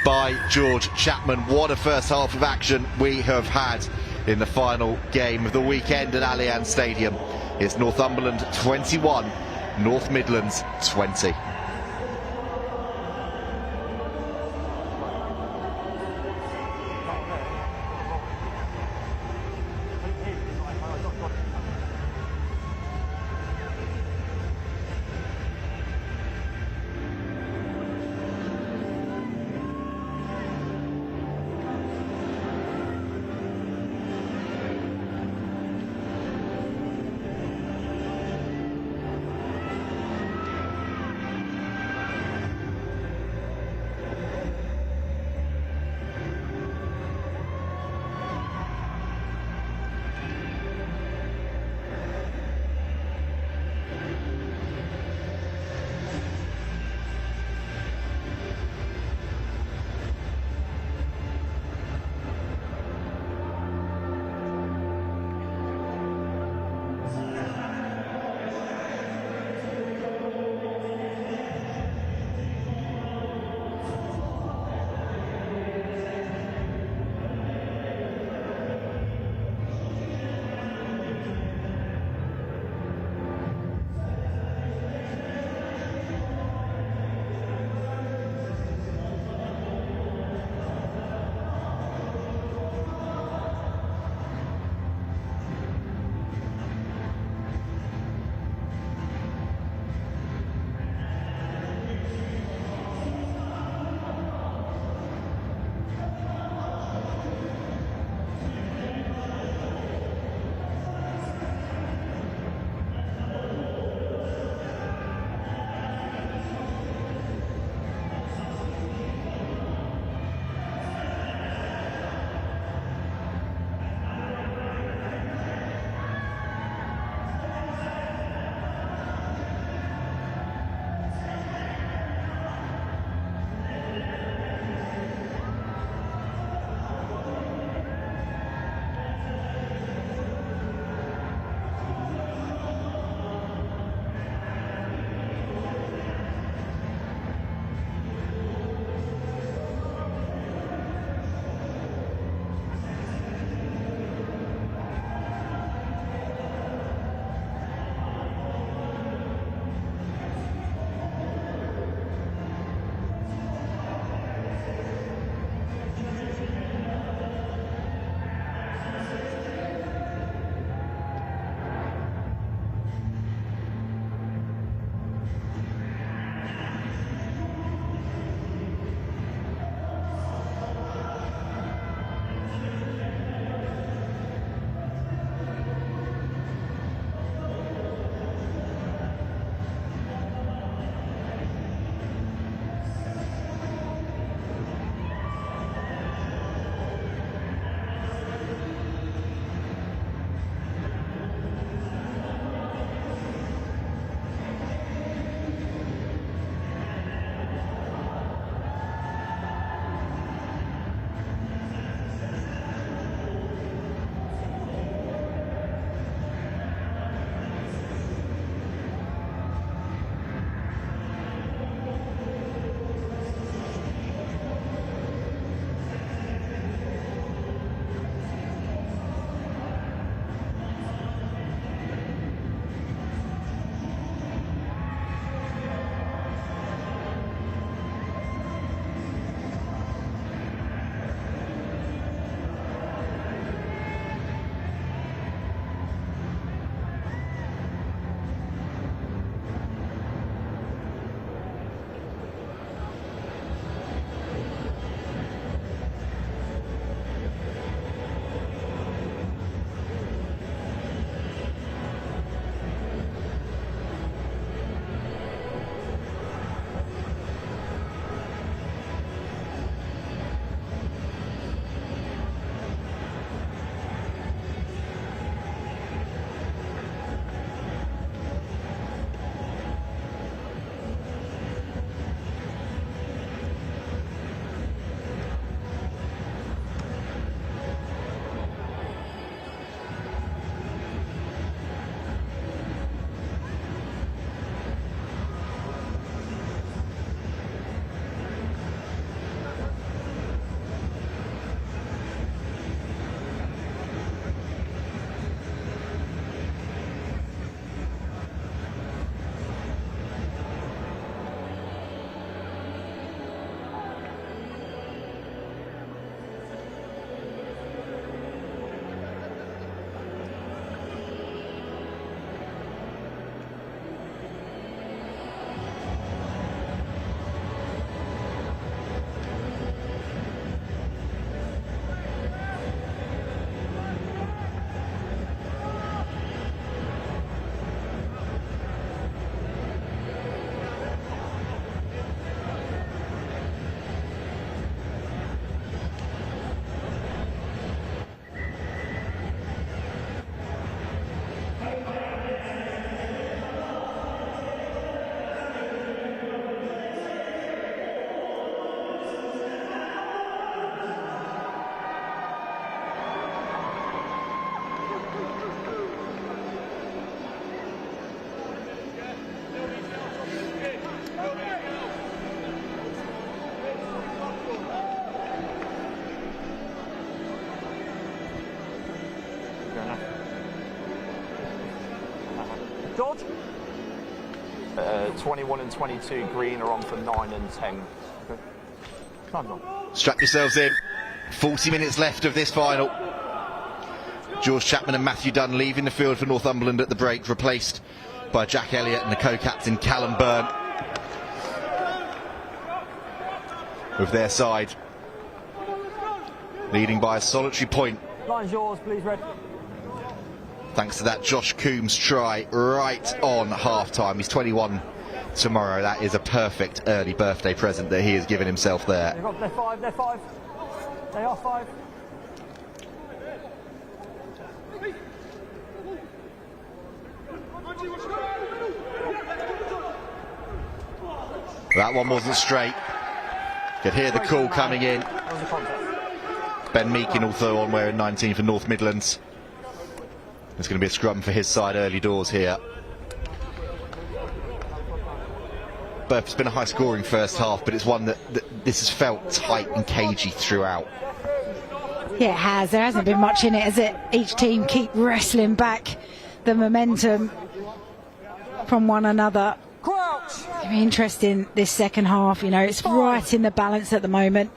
by George Chapman. What a first half of action we have had in the final game of the weekend at Allianz Stadium. It's Northumberland 21, North Midlands 20. George? 21 and 22 green are on for 9 and 10. Okay. Time's on. Strap yourselves in. 40 minutes left of this final. George Chapman and Matthew Dunn leaving the field for Northumberland at the break, replaced by Jack Elliott and the co-captain Callum Byrne. With their side leading by a solitary point. Line's yours, please, Red. Thanks to that Josh Coombs try right on half-time. He's 21 tomorrow. That is a perfect early birthday present that he has given himself there. They're 5, they're 5. They are 5. That one wasn't straight. Could hear the call coming in. Ben Meakin also on wearing 19 for North Midlands. There's going to be a scrum for his side early doors here. But it's been a high scoring first half, but it's one that this has felt tight and cagey throughout. Yeah, it has. There hasn't been much in it, has it? Each team keep wrestling back the momentum from one another. Very interesting this second half. You know, it's right in the balance at the moment.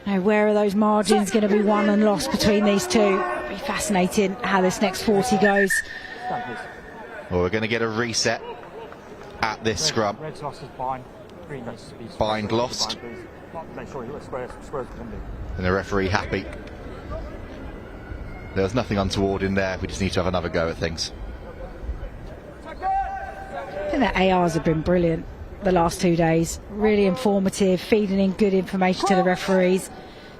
You know, where are those margins going to be won and lost between these two? It'll be fascinating how this next 40 goes. Well, we're going to get a reset at this scrum. Red's lost his bind. Green needs to be Bind lost. Make sure you're squares can be. And the referee happy. There was nothing untoward in there. We just need to have another go at things. I think the ARs have been brilliant the last 2 days. Really informative, feeding in good information to the referees.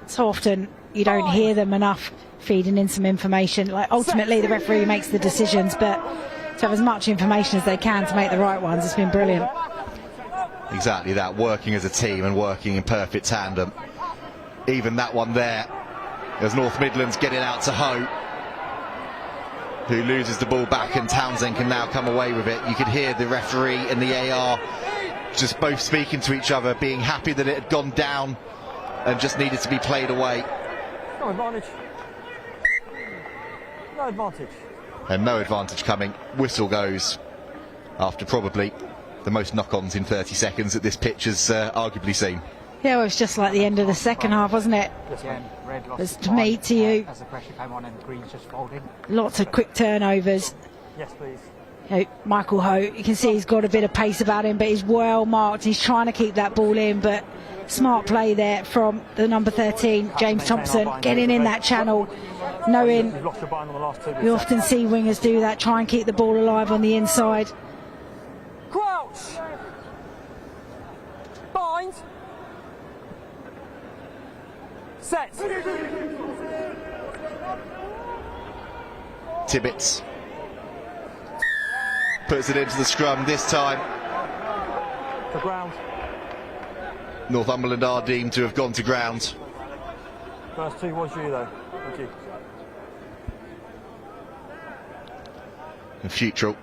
So often you don't hear them enough feeding in some information. Like, ultimately the referee makes the decisions, but to have as much information as they can to make the right ones, it's been brilliant. Exactly that, working as a team and working in perfect tandem. Even that one there, as North Midlands getting out to Ho, who loses the ball back, and Townsend can now come away with it. You could hear the referee and the AR just both speaking to each other, being happy that it had gone down and just needed to be played away. No advantage. No advantage. And no advantage coming. Whistle goes after probably the most knock-ons in 30 seconds that this pitch has arguably seen. Yeah, well, it was just like the end of the second half, wasn't it? Yeah, Red lost It's his to me, bind, to you. as the pressure came on and Green's just folding. Lots of quick turnovers. Yes, please. You know, Michael Ho, you can see he's got a bit of pace about him, but he's well marked. He's trying to keep that ball in, but smart play there from the number 13, James Thompson, getting in that channel, knowing you often see wingers do that, try and keep the ball alive on the inside. Crouch! Bind! Set! Tibbets puts it into the scrum this time. To ground. Northumberland are deemed to have gone to ground. First 2 was you, though. Thank you. And Futrell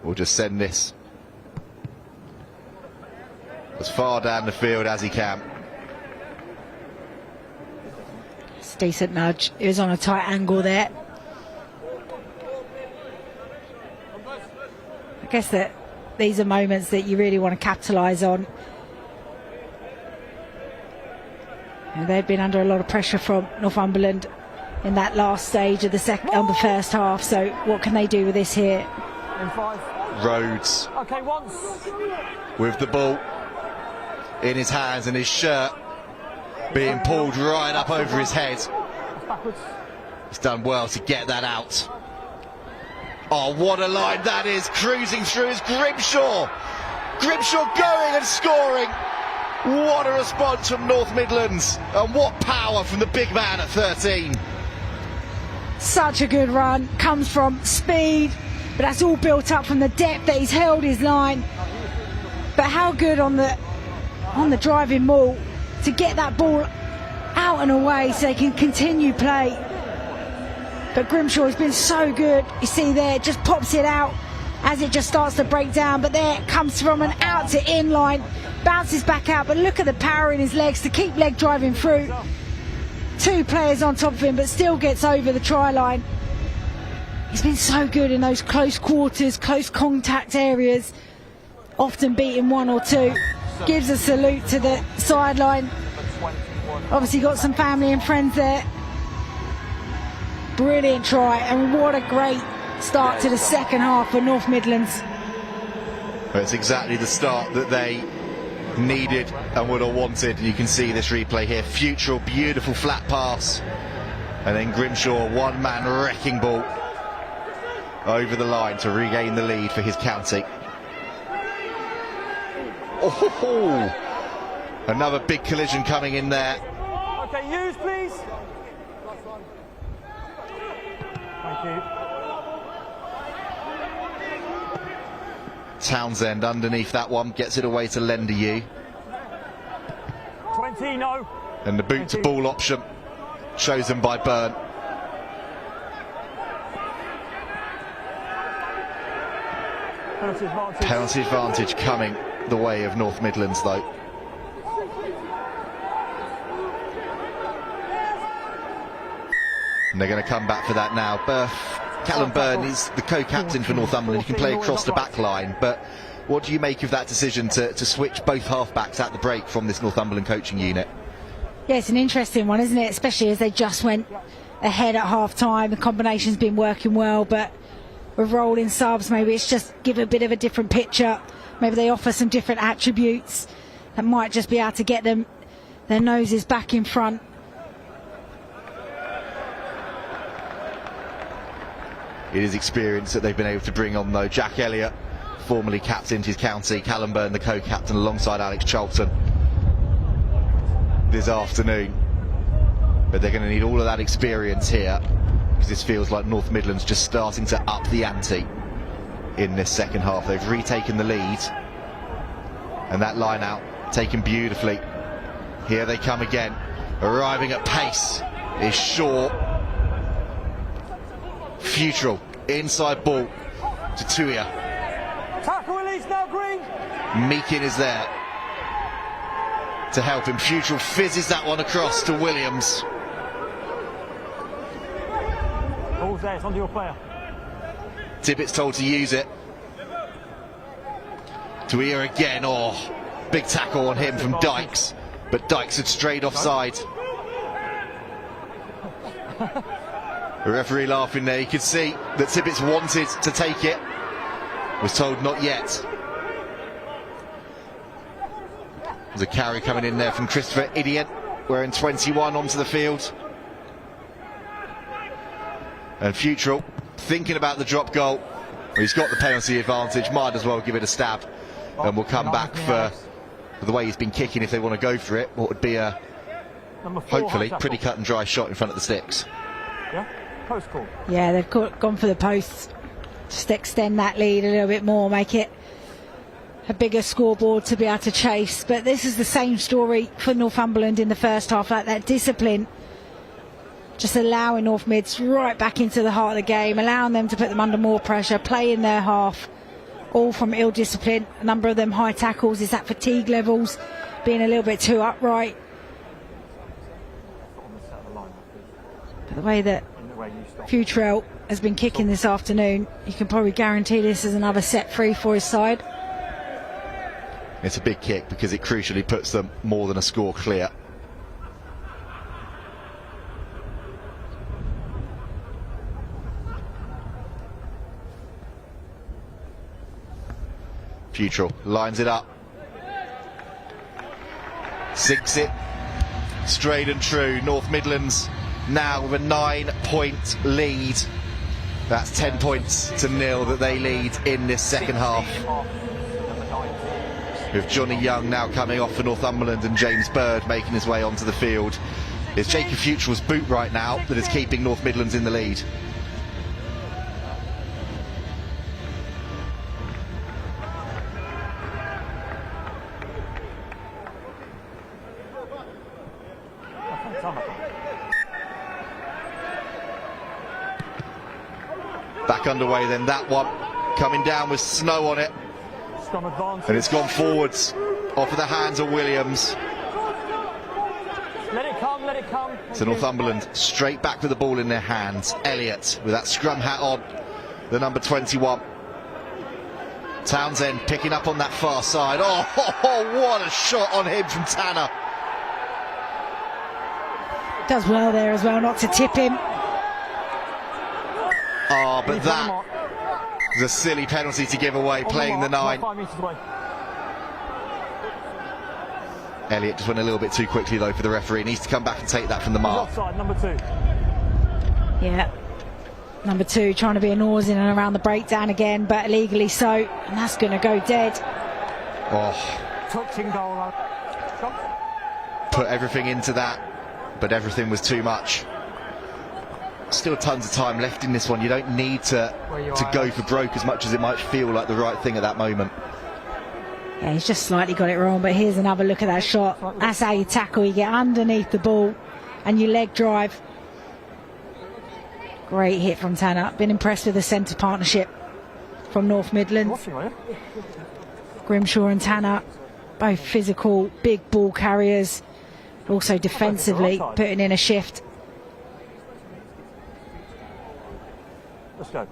will just send this as far down the field as he can. It's a decent nudge. It was on a tight angle there. I guess that these are moments that you really want to capitalise on. And they've been under a lot of pressure from Northumberland in that last stage of the first half. So what can they do with this here? In 5. Rhodes. Okay, once. With the ball in his hands and his shirt being pulled right up over his head. Backwards. He's done well to get that out. Oh, what a line that is, cruising through is Grimshaw. Grimshaw going and scoring. What a response from North Midlands, and what power from the big man at 13. Such a good run, comes from speed, but that's all built up from the depth that he's held his line. But how good on the driving maul to get that ball out and away so they can continue play. But Grimshaw has been so good. You see there, it just pops it out as it just starts to break down. But there it comes from an out to in line, bounces back out. But look at the power in his legs to keep leg driving through. 2 players on top of him, but still gets over the try line. He's been so good in those close quarters, close contact areas, often beating one or two. Gives a salute to the sideline. Obviously got some family and friends there. Brilliant try, and what a great start to the second half for North Midlands. It's exactly the start that they needed and would have wanted. You can see this replay here. Future, beautiful flat pass, and then Grimshaw, one-man wrecking ball over the line to regain the lead for his county. Oh, another big collision coming in there. Okay, use please. Thank you. Townsend underneath that one, gets it away to Lenderue. 20, no. And the boot to ball option chosen by Byrne. Penalty advantage coming the way of North Midlands though. And they're going to come back for that now. Callum Byrne is the co-captain for Northumberland. He can play across the back line, but what do you make of that decision to switch both half-backs at the break from this Northumberland coaching unit? Yeah, it's an interesting one, isn't it? Especially as they just went ahead at half-time. The combination's been working well, but with rolling subs, maybe it's just give a bit of a different picture. Maybe they offer some different attributes that might just be able to get them their noses back in front. It is experience that they've been able to bring on though. Jack Elliott, formerly captained his county. Callum Byrne, the co-captain, alongside Alex Charlton this afternoon. But they're going to need all of that experience here, because this feels like North Midlands just starting to up the ante in this second half. They've retaken the lead, and that line out taken beautifully. Here they come again, arriving at pace is Shaw. Futrell, inside ball to Tuia. Tackle release now, Green. Meakin is there to help him. Futrell fizzes that one across to Williams. Ball's there, it's onto your player. Tippett's told to use it. Tuia again, oh, big tackle on him from Dykes, but Dykes had strayed offside. The referee laughing there. You could see that Tippett's wanted to take it, was told not yet. There's a carry coming in there from Christopher Idiot, wearing 21 onto the field. And Futrell thinking about the drop goal. Well, he's got the penalty advantage, might as well give it a stab. And we'll come back for the way he's been kicking if they want to go for it. What would be a, hopefully, pretty cut and dry shot in front of the sticks. Yeah? Post call. Yeah, they've gone for the posts. Just extend that lead a little bit more, make it a bigger scoreboard to be able to chase. But this is the same story for Northumberland in the first half, like that discipline, just allowing North Mids right back into the heart of the game, allowing them to put them under more pressure, play in their half, all from ill discipline. A number of them high tackles. Is that fatigue levels being a little bit too upright? But the way that Futrell has been kicking this afternoon, you can probably guarantee this is another set free for his side. It's a big kick because it crucially puts them more than a score clear. Futrell lines it up, sinks it straight and true. North Midlands now with a 9-point lead. That's 10 points to 0 that they lead in this second half. With Johnny Young now coming off for Northumberland and James Bird making his way onto the field. It's Jacob Futrell's boot right now that is keeping North Midlands in the lead. Back underway then, that one coming down with snow on it, and it's gone forwards off of the hands of Williams. Let it come, let it come. So Northumberland straight back with the ball in their hands. Elliott with that scrum hat on the number 21. Townsend picking up on that far side. Oh, what a shot on him from Tanner. Does well there as well not to tip him. Oh, but that was a silly penalty to give away, playing the 9. Elliott just went a little bit too quickly though for the referee. He needs to come back and take that from the mark. Offside, number 2. Yeah. Number 2 trying to be a nose in and around the breakdown again, but illegally so, and that's going to go dead. Oh. Touching goal. Put everything into that, but everything was too much. Still tons of time left in this one. You don't need to go for broke as much as it might feel like the right thing at that moment. Yeah, he's just slightly got it wrong, but here's another look at that shot. That's how you tackle. You get underneath the ball and you leg drive. Great hit from Tanner. Been impressed with the centre partnership from North Midlands. Grimshaw and Tanner, both physical, big ball carriers. Also defensively putting in a shift. Let's go.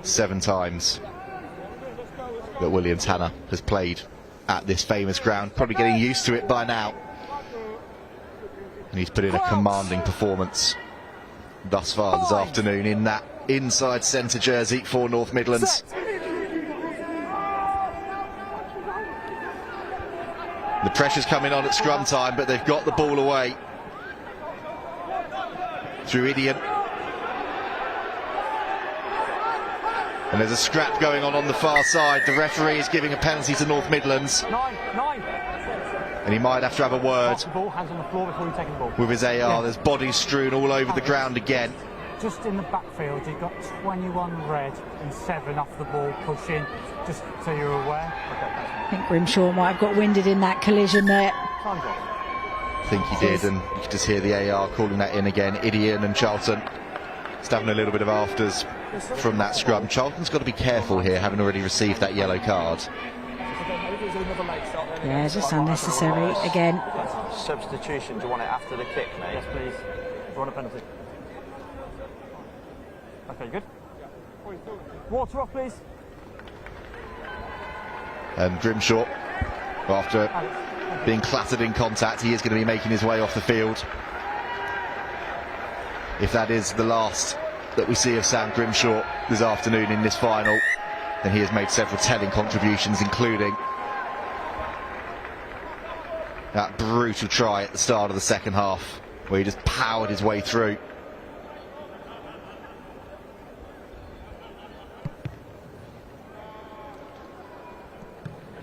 7 times that William Tanner has played at this famous ground, probably getting used to it by now. And he's put in a commanding performance thus far this afternoon in that inside centre jersey for North Midlands. The pressure's coming on at scrum time, but they've got the ball away through Idion. And there's a scrap going on the far side. The referee is giving a penalty to North Midlands. 9. And he might have to have a word Hands on the floor before you take the ball. with his AR. Yeah. There's bodies strewn all over the ground again. Just in the backfield, you've got 21 red and 7 off the ball pushing, just so you're aware. I think Grimshaw might have got winded in that collision there. I think he did, and you can just hear the AR calling that in again. Idion and Charlton just having a little bit of afters from that scrum. Charlton's got to be careful here, having already received that yellow card. Yeah, it's just unnecessary again. Substitution, do you want it after the kick, mate? Yes, please. Do you want a penalty? Okay, good. Water off, please. And Grimshaw, after being clattered in contact, he is going to be making his way off the field. If that is the last that we see of Sam Grimshaw this afternoon in this final, then he has made several telling contributions, including that brutal try at the start of the second half, where he just powered his way through.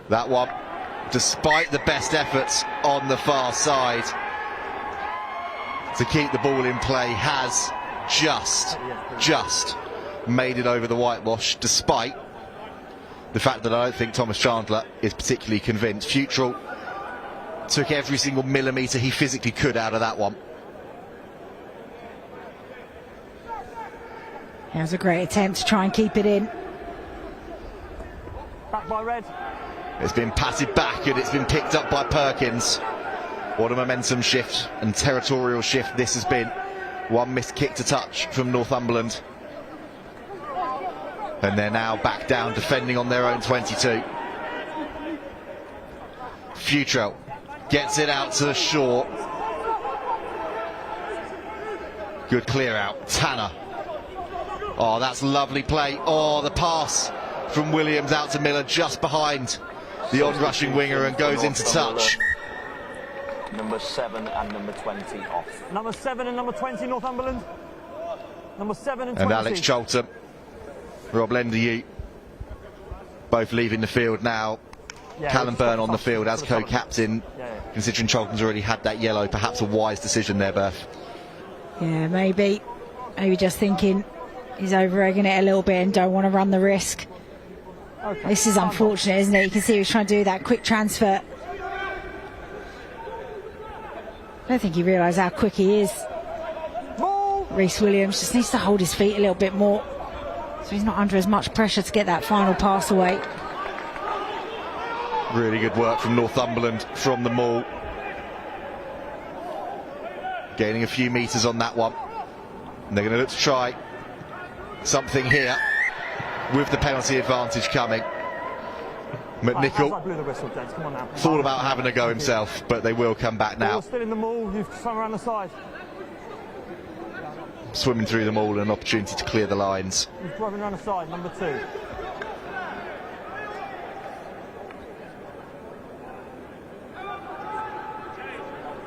That one, despite the best efforts on the far side to keep the ball in play, has just made it over the whitewash, despite the fact that I don't think Thomas Chandler is particularly convinced. Futrell took every single millimetre he physically could out of that one. It was a great attempt to try and keep it in. Back by red. It's been patted back and it's been picked up by Perkins. What a momentum shift and territorial shift this has been. One missed kick to touch from Northumberland. And they're now back down defending on their own 22. Futrell gets it out to the shore. Good clear out. Tanner. Oh, that's lovely play. Oh, the pass from Williams out to Miller just behind the on-rushing winger and goes into touch. Number 7 and number 20 off. Number 7 and number 20, Northumberland. Number 7 and 20. And Alex Charlton, Rob Lenderute, both leaving the field now. Yeah, Callum Byrne on the field as co-captain. Considering Charlton's already had that yellow, perhaps a wise decision there, Beth. Yeah, maybe just thinking he's over-egging it a little bit and don't want to run the risk. Okay. This is unfortunate, isn't it? You can see he was trying to do that quick transfer. I don't think he realised how quick he is. Reece Williams just needs to hold his feet a little bit more, so he's not under as much pressure to get that final pass away. Really good work from Northumberland from the maul. Gaining a few metres on that one. And they're going to look to try something here with the penalty advantage coming. McNichol thought about having a go himself, but they will come back now. Still in the maul, you've swung around the side. Swimming through them all and an opportunity to clear the lines. He's driving around the side, number 2.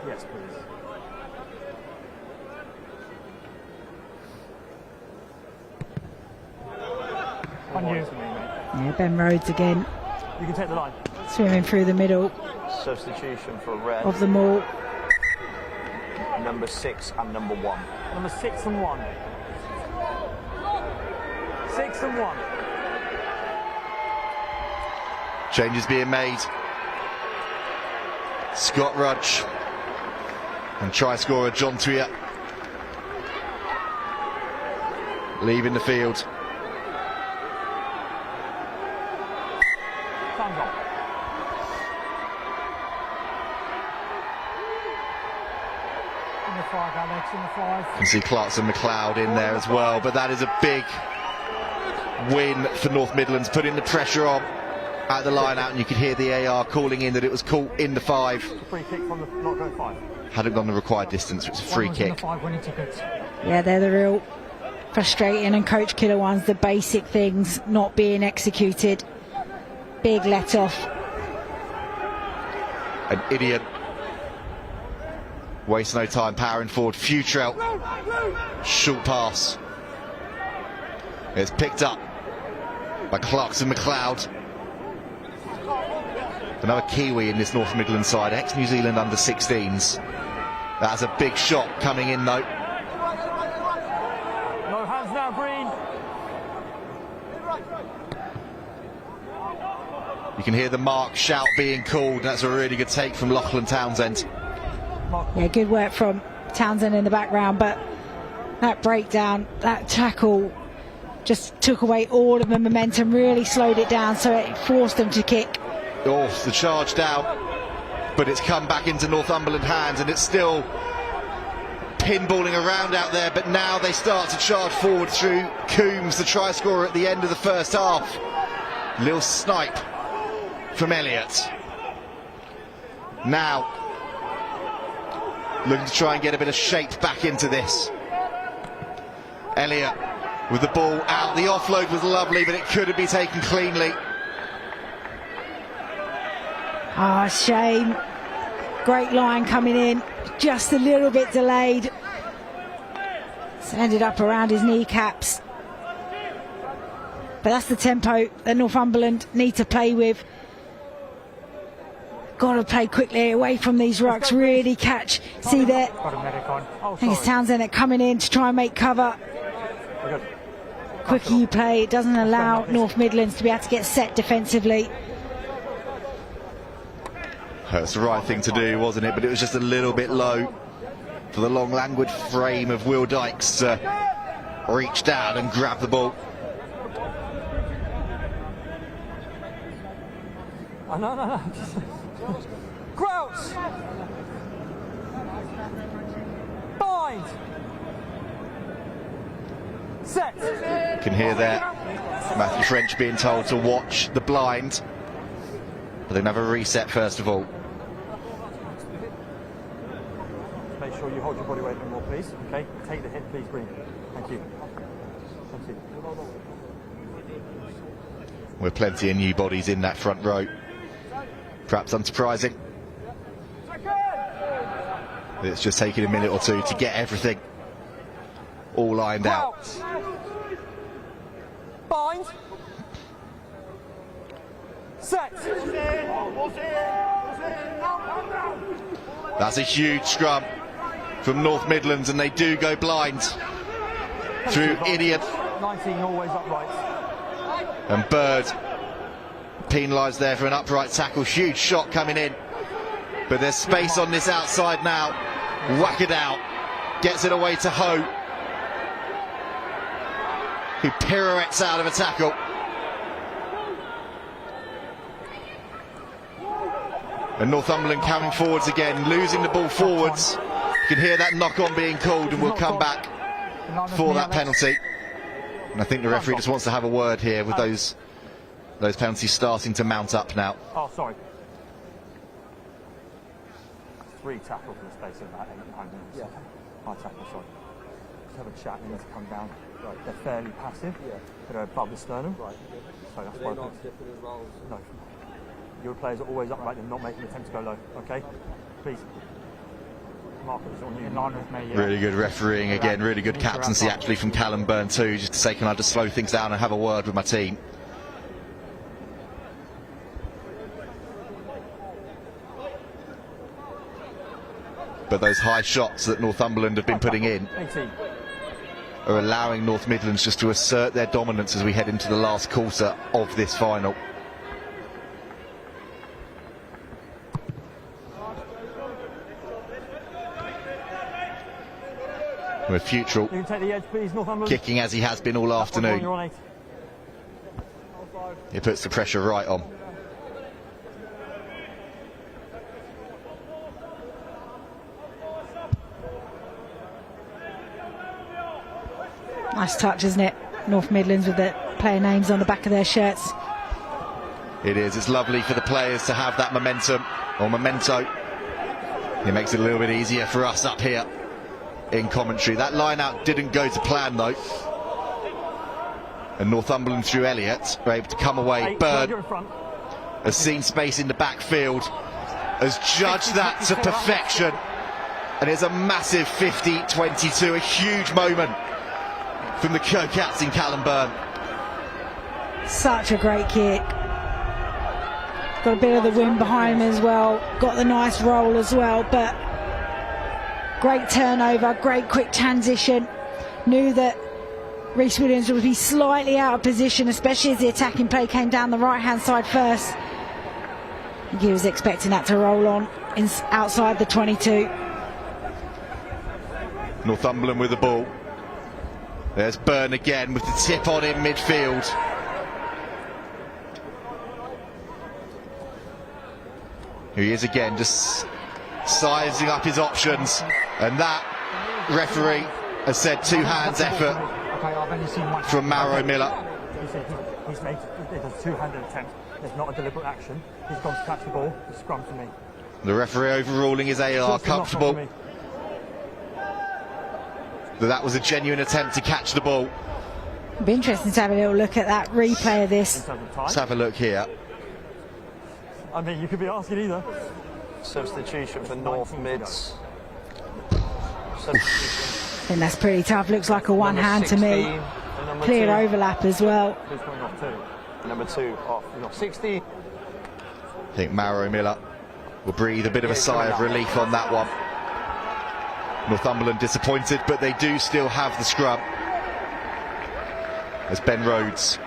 Yes, please. On you. Yeah, Ben Rhodes again. You can take the line. Swimming through the middle Substitution for red. of the maul. Number 6 and number 1. Number 6 and 1. 6 and 1. Changes being made. Scott Rudge and try scorer John Tuia leaving the field. Time's up. In the 5, Alex, in the 5. You can see Clarkson McLeod in there as well, but that is a big win for North Midlands, putting the pressure on at the line out, and you could hear the AR calling in that it was caught in the 5. Free kick from the not going 5. Hadn't gone the required distance, it's a free kick. Yeah, they're the real frustrating and coach killer ones, the basic things not being executed. Big let off. An idiot. Waste no time, powering forward. Futrell. Short pass. It's picked up by Clarkson McLeod. Another Kiwi in this North Midlands side, ex-New Zealand under-16s. That's a big shot coming in though. No hands now, Green. You can hear the mark shout being called. That's a really good take from Lachlan Townsend. Yeah, good work from Townsend in the background, but that breakdown, that tackle just took away all of the momentum, really slowed it down, so it forced them to kick. Oh, the charge down, but it's come back into Northumberland hands, and it's still pinballing around out there, but now they start to charge forward through Coombs, the try scorer at the end of the first half. Little snipe from Elliott. Now looking to try and get a bit of shape back into this. Elliott with the ball out. The offload was lovely, but it couldn't be taken cleanly. Ah, shame. Great line coming in, just a little bit delayed. It's ended up around his kneecaps. But that's the tempo that Northumberland need to play with. Got to play quickly away from these rucks, really catch. See there, I think it's Townsend that coming in to try and make cover. Quicker you play, it doesn't allow North Midlands to be able to get set defensively. That's the right thing to do, wasn't it? But it was just a little bit low for the long, languid frame of Will Dykes to reach down and grab the ball. Oh, no. Crouch! Bind! Set! You can hear there Matthew French being told to watch the blind. But they'll have a reset first of all. Make sure you hold your body weight a bit more, please. Okay, take the hit, please, Green. Thank you. Thank you. With plenty of new bodies in that front row. Perhaps unsurprising. It's just taken a minute or two to get everything all lined out. Bind. Set. That's a huge scrum from North Midlands, and they do go blind through Idiot. 19 always upright. And Bird penalised there for an upright tackle. Huge shot coming in, but there's space on this outside now. Whack it out, gets it away to Ho, who pirouettes out of a tackle. And Northumberland coming forwards again, losing the ball forwards. You can hear that knock-on being called, and we'll come back for that penalty. And I think the referee just wants to have a word here with those penalties starting to mount up now. Oh, sorry. 3 tackles in the space of about 8 or 9 minutes. Yeah. High tackle, sorry. Just have a chat and to come down. Right. They're fairly passive. Yeah. They're above the sternum. Right. So that's why. No. Your players are always upright and not making attempts to go low. Okay. Please. Mark, it's on you. In line with me. Yeah. Really good refereeing again. Really good captaincy actually from Callum Byrne too. Just to say, can I just slow things down and have a word with my team? But those high shots that Northumberland have been putting in are allowing North Midlands just to assert their dominance as we head into the last quarter of this final. With Futrell kicking as he has been all afternoon. He puts the pressure right on. Nice touch, isn't it? North Midlands with the player names on the back of their shirts. It is. It's lovely for the players to have that momentum, or memento. It makes it a little bit easier for us up here in commentary. That line out didn't go to plan though. And Northumberland through Elliott were able to come away. Byrne has seen space in the backfield, has judged that to perfection. And it's a massive 50-22, a huge moment from the co-captain Callum Byrne. Such a great kick. Got a bit of the wind behind him as well. Got the nice roll as well, but great turnover, great quick transition. Knew that Rhys Williams would be slightly out of position, especially as the attacking play came down the right-hand side first. He was expecting that to roll on outside the 22. Northumberland with the ball. There's Byrne again with the tip on in midfield. Here he is again, just sizing up his options. And that referee has said 2 hands effort from Mauro Miller. He's made a 2-handed attempt. There's not a deliberate action. He's gone to catch the ball. It's scrum for me. The referee overruling his AR, comfortable that was a genuine attempt to catch the ball. It'd be interesting to have a little look at that replay of this. Let's have a look here. I mean, you could be asking either. Substitution for North Mids. I think that's pretty tough. Looks like a one hand to me. Clear overlap as well. Number 2 off. 60. I think Mauro Miller will breathe a bit of a sigh of relief on that one. Northumberland disappointed, but they do still have the scrum. As Ben Rhodes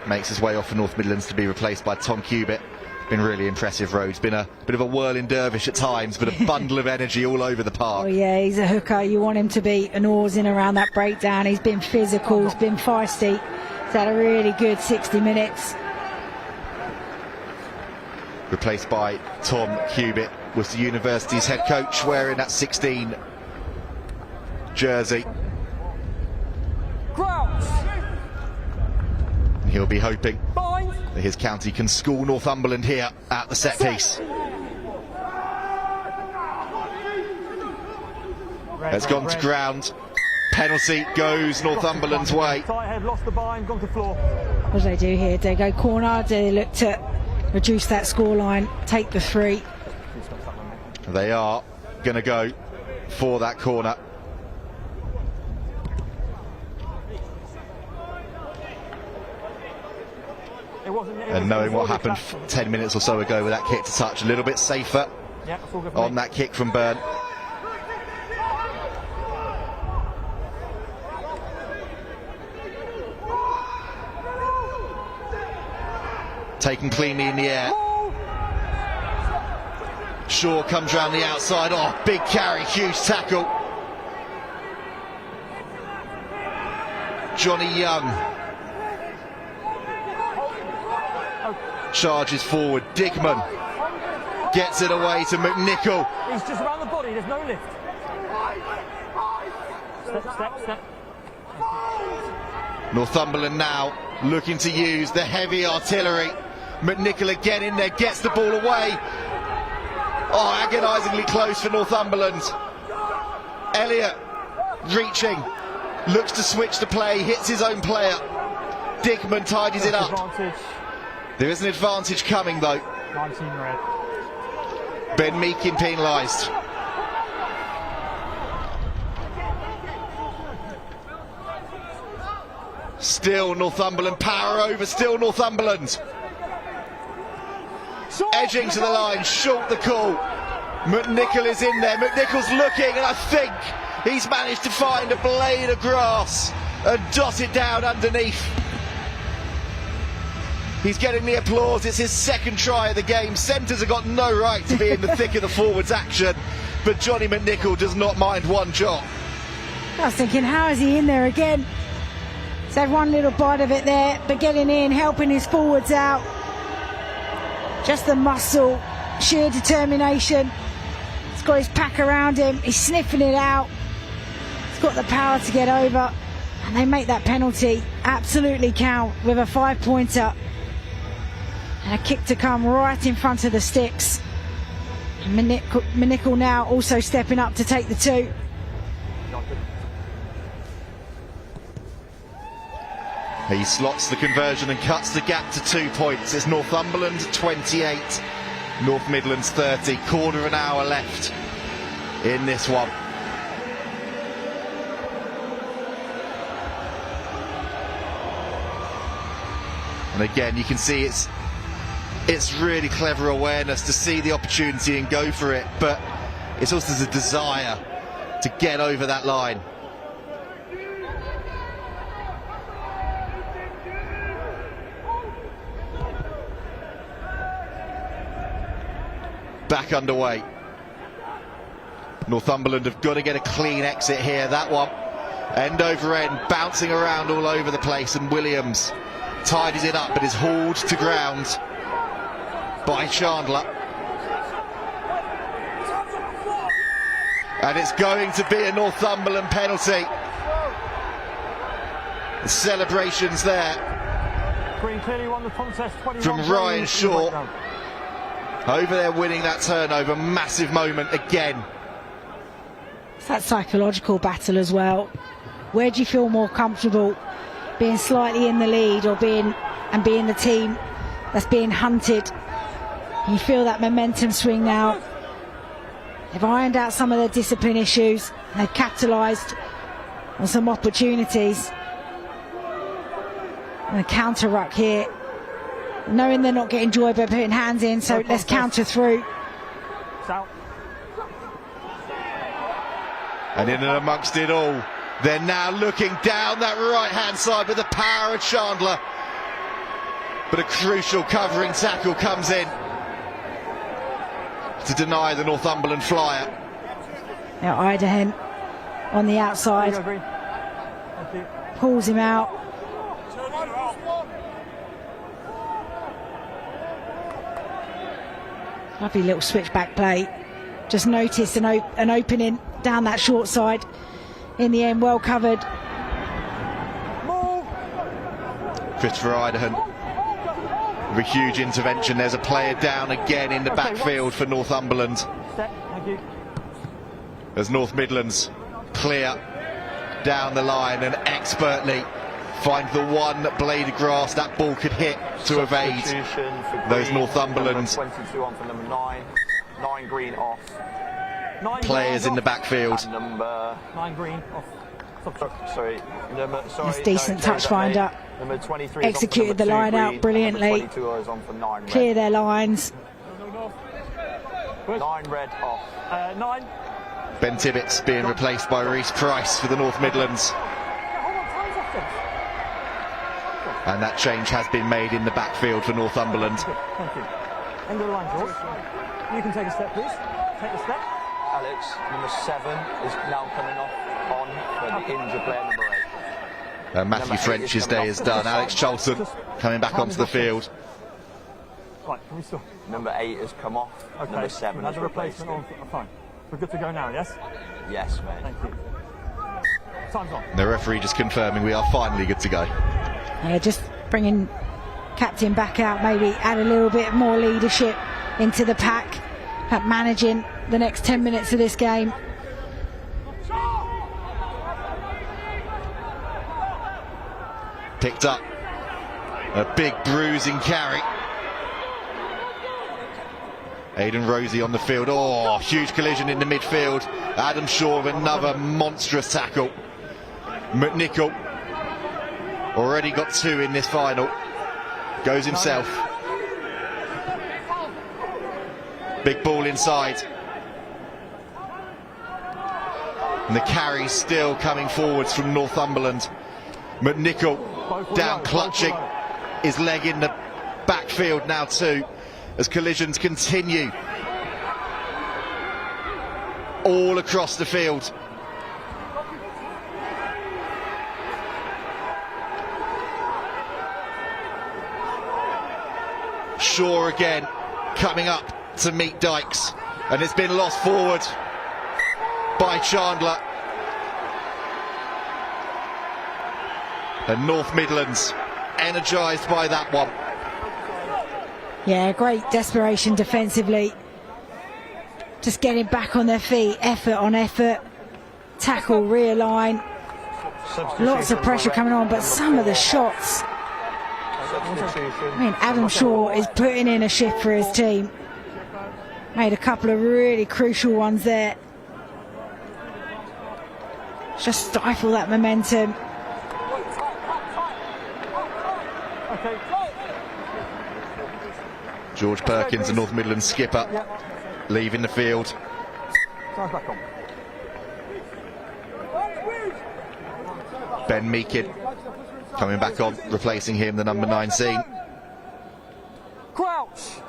makes his way off for North Midlands to be replaced by Tom Cubitt. Been really impressive, Rhodes. Been a bit of a whirling dervish at times, but a bundle of energy all over the park. Oh yeah, he's a hooker. You want him to be an oars in around that breakdown. He's been physical, he's been feisty. He's had a really good 60 minutes. Replaced by Tom Cubitt, was the university's head coach, wearing that 16 jersey. He'll be hoping that his county can school Northumberland here at the set piece. It's gone to ground. Penalty goes Northumberland's way. Lost the bind, gone to floor. What do they do here? Do they go corner? Do they look to reduce that scoreline, take the 3? They are going to go for that corner. And knowing what happened 10 minutes or so ago with that kick to touch, a little bit safer on that kick from Byrne. Taken cleanly in the air. Shaw comes round the outside. Oh, big carry, huge tackle. Johnny Young charges forward. Digman gets it away to McNichol. He's just around the body, there's no lift. Step. Northumberland now looking to use the heavy artillery. McNichol again in there, gets the ball away. Oh, agonisingly close for Northumberland. Elliott reaching, looks to switch the play, hits his own player. Dickman tidies it up. There is an advantage coming though. 19 red. Ben Meakin penalised. Still Northumberland, power over, still Northumberland. Edging to the line, short the call. McNichol is in there, McNichol's looking, and I think he's managed to find a blade of grass and dot it down underneath. He's getting the applause, it's his second try of the game. Centres have got no right to be in the thick of the forwards action, but Johnny McNichol does not mind one jot. I was thinking, how is he in there again? He's had one little bite of it there, but getting in, helping his forwards out. Just the muscle, sheer determination. He's got his pack around him, he's sniffing it out. He's got the power to get over, and they make that penalty absolutely count with a 5-pointer. And a kick to come right in front of the sticks. And McNichol now also stepping up to take the 2. He slots the conversion and cuts the gap to 2 points. It's Northumberland 28, North Midlands 30. Quarter of an hour left in this one. And again, you can see it's really clever awareness to see the opportunity and go for it, but it's also the desire to get over that line. Back underway. Northumberland have got to get a clean exit here. That one, end over end, bouncing around all over the place, and Williams tidies it up but is hauled to ground by Chandler. And it's going to be a Northumberland penalty. The celebrations there Green clearly won the contest. from Ryan Shaw. Over there winning that turnover, massive moment again. It's that psychological battle as well. Where do you feel more comfortable? Being slightly in the lead or being the team that's being hunted? You feel that momentum swing now. They've ironed out some of their discipline issues. They've capitalised on some opportunities. And a counter ruck here. Knowing they're not getting joy by putting hands in, so let's counter through. And in and amongst it all, they're now looking down that right hand side with the power of Chandler. But a crucial covering tackle comes in to deny the Northumberland flyer. Now Idahen on the outside pulls him out. Lovely little switchback play. Just noticed an opening down that short side. In the end, well covered. Christopher Idahen with a huge intervention. There's a player down again in the backfield for Northumberland. As North Midlands clear down the line and expertly find the one blade of grass that ball could hit to evade those Northumberland 22 on for number 9. 9 green off. Players in the backfield. And number 9 green off. Sorry, That's decent touch finder. Number 23 executed the line out brilliantly. 22 is on for 9 red. Clear their lines. 9 red off. 9. Ben Tibbetts being replaced by Reece Price for the North Midlands. And that change has been made in the backfield for Northumberland. Thank you. End of the line, George. You can take a step, please. Take a step. Alex, number 7 is now coming off on for the injured player, number 8. Matthew French's day is done. Alex Charlton coming back onto the field. Right, can we stop? Number 8 has come off. Okay. Number 7 has has a replaced replacement him. on. Fine. We're good to go now, yes? Yes, mate. Thank you. Time's on. The referee just confirming we are finally good to go. Yeah, just bringing captain back out, maybe add a little bit more leadership into the pack at managing the next 10 minutes of this game. Picked up a big bruising carry. Aidan Rosie on the field. Oh, huge collision in the midfield. Adam Shaw with another monstrous tackle. McNichol already got 2 in this final. Goes himself. Big ball inside. And the carry still coming forwards from Northumberland. McNichol down clutching his leg in the backfield now too, as collisions continue all across the field. Shaw again coming up to meet Dykes, and it's been lost forward by Chandler. And North Midlands energised by that one. Yeah, great desperation defensively. Just getting back on their feet, effort on effort. Tackle, realign. Lots of pressure coming on, but some of the shots. I mean, Adam Shaw is putting in a shift for his team. Made a couple of really crucial ones there. Just stifle that momentum. George Perkins, the North Midlands skipper, leaving the field. Ben Meakin coming back on, replacing him, the number 19. Crouch.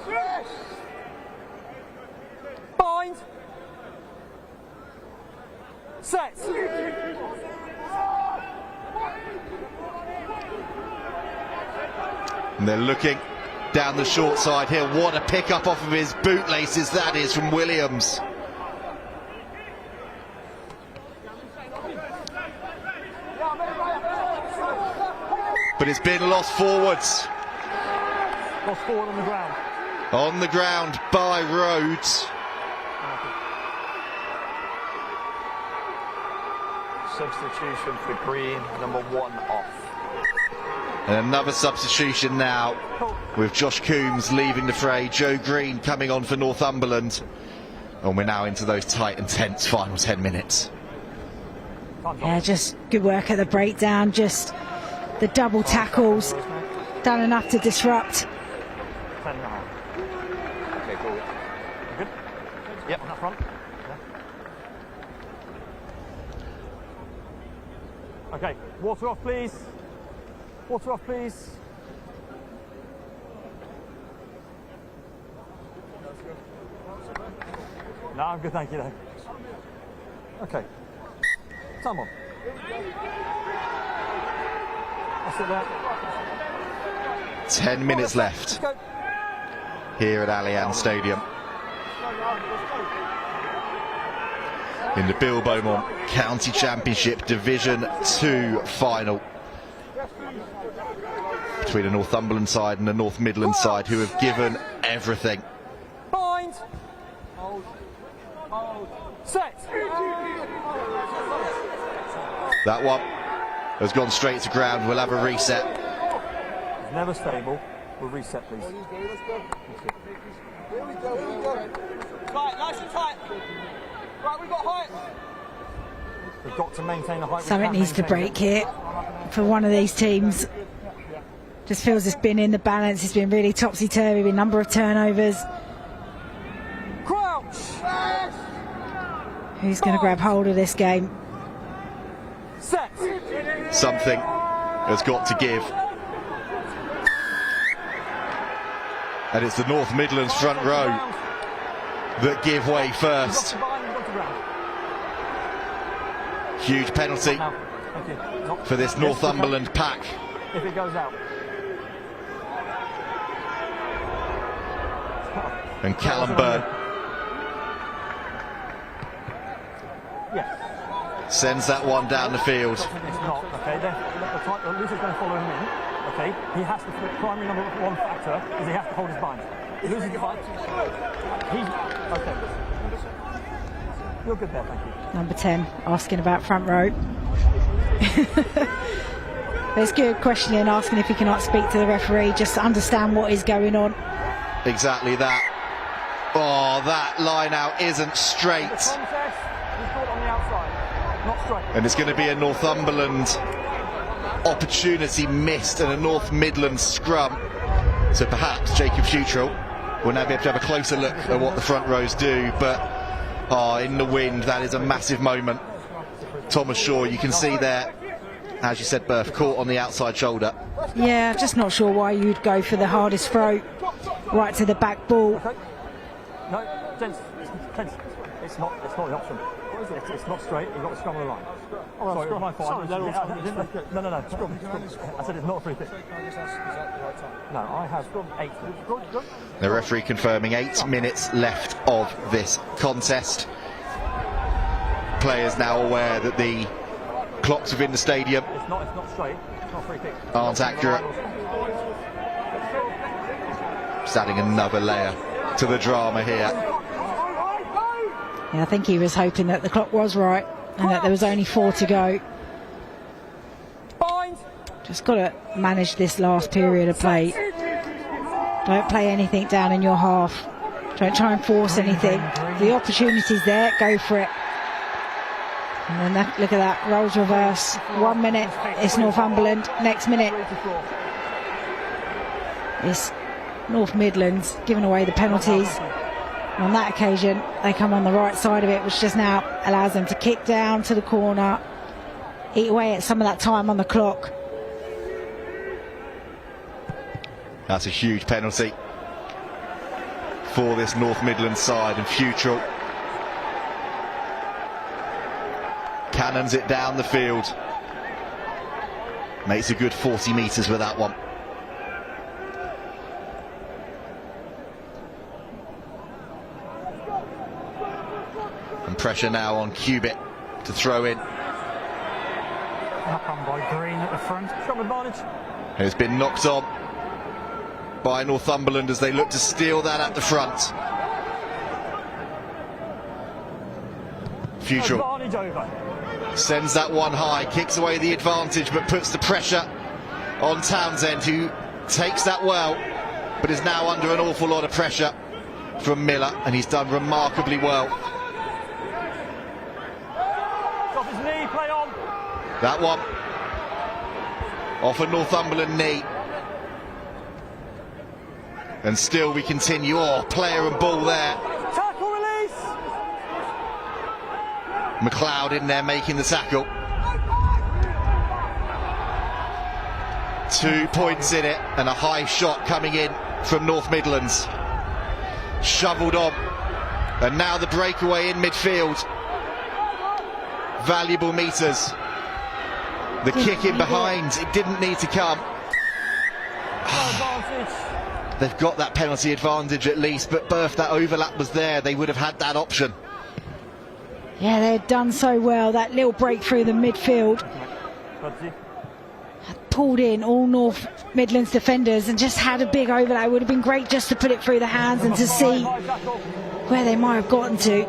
Bind. Set. And they're looking down the short side here. What a pick up off of his bootlaces that is from Williams. But it's been lost forwards. Lost forward on the ground. On the ground by Rhodes. Substitution for Green, number 1 off. And another substitution now with Josh Coombs leaving the fray. Joe Green coming on for Northumberland. And we're now into those tight and tense final 10 minutes. Yeah, just good work at the breakdown. Just the double tackles. Done enough to disrupt. Okay, cool. Good? Yep. On that front. Yeah. Okay, water off please. Water off please. No, I'm good, thank you though. Okay. Time on. That's it there. 10 minutes left here at Allianz Stadium. In the Beaumont County Championship Division 2 final. Between the Northumberland side and the North Midlands side, who have given everything. Bind. Set. That one has gone straight to ground. We'll have a reset. It's never stable. We'll reset, please. Right, nice and tight. Right, we've got height. We've got to maintain the height. Something needs to break here for one of these teams. Just feels it's been in the balance. It's been really topsy-turvy, a number of turnovers. Crouch. Who's going to grab hold of this game? Set. Something has got to give. And it's the North Midlands front row that give way first. Huge penalty for this Northumberland pack. If it goes out. And Callum Byrne Yeah. Sends that one down the field. It's not, okay? The loser's going to follow him in, okay? He has to, the primary number one factor is he has to hold his bind. He loses the bind. Okay. You're good there, thank you. Number 10, asking about front row. It's good questioning, asking if he cannot speak to the referee, just to understand what is going on. Exactly that. Oh, that line out isn't straight. And it's going to be a Northumberland opportunity missed and a North Midlands scrum. So perhaps Jacob Futrell will now be able to have a closer look at what the front rows do. But in the wind, that is a massive moment. Thomas Shaw, you can see there, as you said, Berth, caught on the outside shoulder. Yeah, just not sure why you'd go for the hardest throw, right to the back ball. No, gents, it's not the option. It's not straight, you've got to scrum on the line. Oh, sorry, my fault. No. I said it's not a free kick. No, I have 8 minutes. The referee confirming 8 minutes left of this contest. Players now aware that the clocks within the stadium It's not straight, it's not a free kick. aren't accurate. Just adding another layer to the drama here. Yeah, I think he was hoping that the clock was right and that there was only 4 to go. Just got to manage this last period of play. Don't play anything down in your half. Don't try and force anything. The opportunity's there, go for it. And then look at that, roles reverse. 1 minute, it's Northumberland. Next minute, it's North Midlands giving away the penalties. On that occasion, they come on the right side of it, which just now allows them to kick down to the corner, eat away at some of that time on the clock. That's a huge penalty for this North Midlands side, and Futrell cannons it down the field. Makes a good 40 metres with that one. And pressure now on Cubitt to throw in. Knock on by Green at the front. Scrum advantage. It's been knocked on by Northumberland as they look to steal that at the front. Futrell sends that one high, kicks away the advantage, but puts the pressure on Townsend, who takes that well, but is now under an awful lot of pressure from Miller, and he's done remarkably well. Off his knee, play on. That one off a Northumberland knee. And still we continue. Oh, player and ball there. Tackle release. McLeod in there making the tackle. 2 points in it, and a high shot coming in from North Midlands. Shovelled on, and now the breakaway in midfield. Valuable metres. The kick in behind, it didn't need to come. They've got that penalty advantage at least, but Berth, that overlap was there. They would have had that option. Yeah, they'd done so well. That little break through the midfield had pulled in all North Midlands defenders and just had a big overlap. It would have been great just to put it through the hands and to see where they might have gotten to.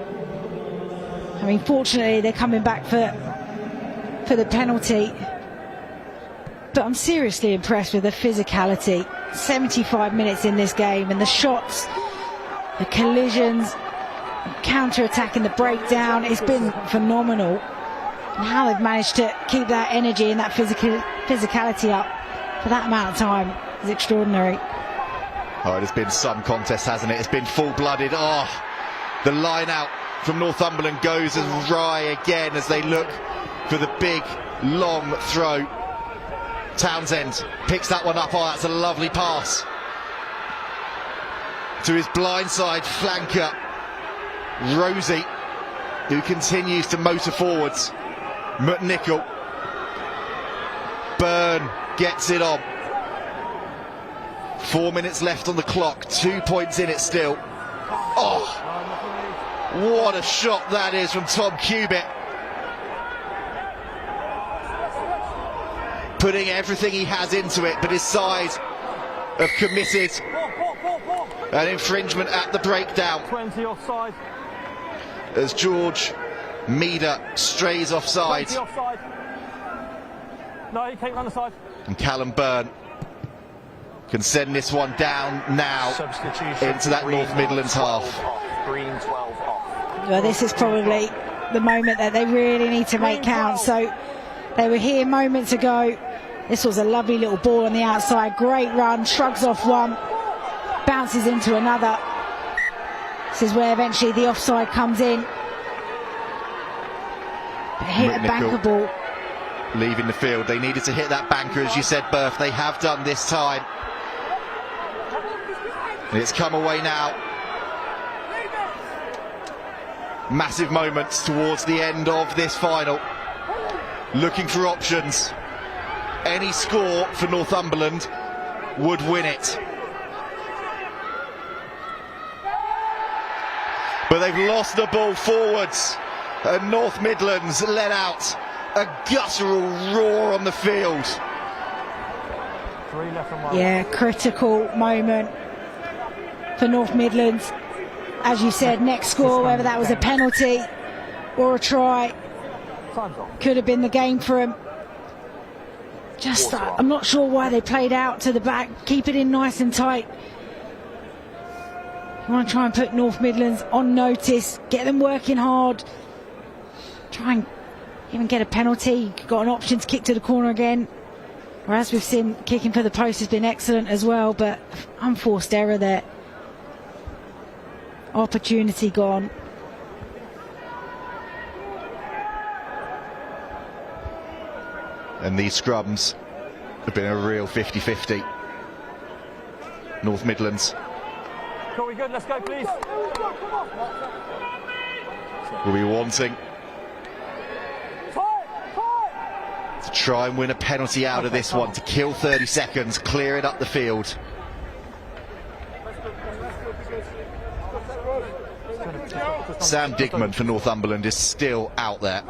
I mean, fortunately, they're coming back for the penalty. But I'm seriously impressed with the physicality. 75 minutes in this game, and the shots, the collisions, counter-attack and the breakdown, it's been phenomenal. And how they've managed to keep that energy and that physicality up for that amount of time is extraordinary. Oh, it has been some contest, hasn't it? It's been full-blooded. Oh, the line out from Northumberland goes awry again as they look for the big, long throw. Townsend picks that one up. Oh, that's a lovely pass to his blindside flanker, Rosie, who continues to motor forwards. McNichol. Byrne gets it on. 4 minutes left on the clock. 2 points in it still. Oh, what a shot that is from Tom Cubitt. putting everything he has into it, but his side have committed an infringement at the breakdown. 20 offside. As George Meader strays offside. 20 offside. No, he can't run the side. And Callum Byrne can send this one down now into that North Midlands half. Green 12 off. Well, this is probably the moment that they really need to make count. So they were here moments ago. This was a lovely little ball on the outside. Great run, shrugs off one, bounces into another. This is where eventually the offside comes in. Hit a banker ball. Leaving the field. They needed to hit that banker, as you said, Berth. They have done this time. And it's come away now. Massive moments towards the end of this final. Looking for options. Any score for Northumberland would win it. But they've lost the ball forwards. And North Midlands let out a guttural roar on the field. Yeah, critical moment for North Midlands. As you said, next score, whether that was a penalty or a try, could have been the game for him. Just, I'm not sure why they played out to the back. Keep it in nice and tight. You want to try and put North Midlands on notice, get them working hard, try and even get a penalty. You've got an option to kick to the corner again. Or as we've seen, kicking for the post has been excellent as well, but unforced error there. Opportunity gone. And these scrums have been a real 50-50. North Midlands Are we good? Let's go, please. will be wanting to try and win a penalty out of this one, to kill 30 seconds, clear it up the field. Sam Digman for Northumberland is still out there.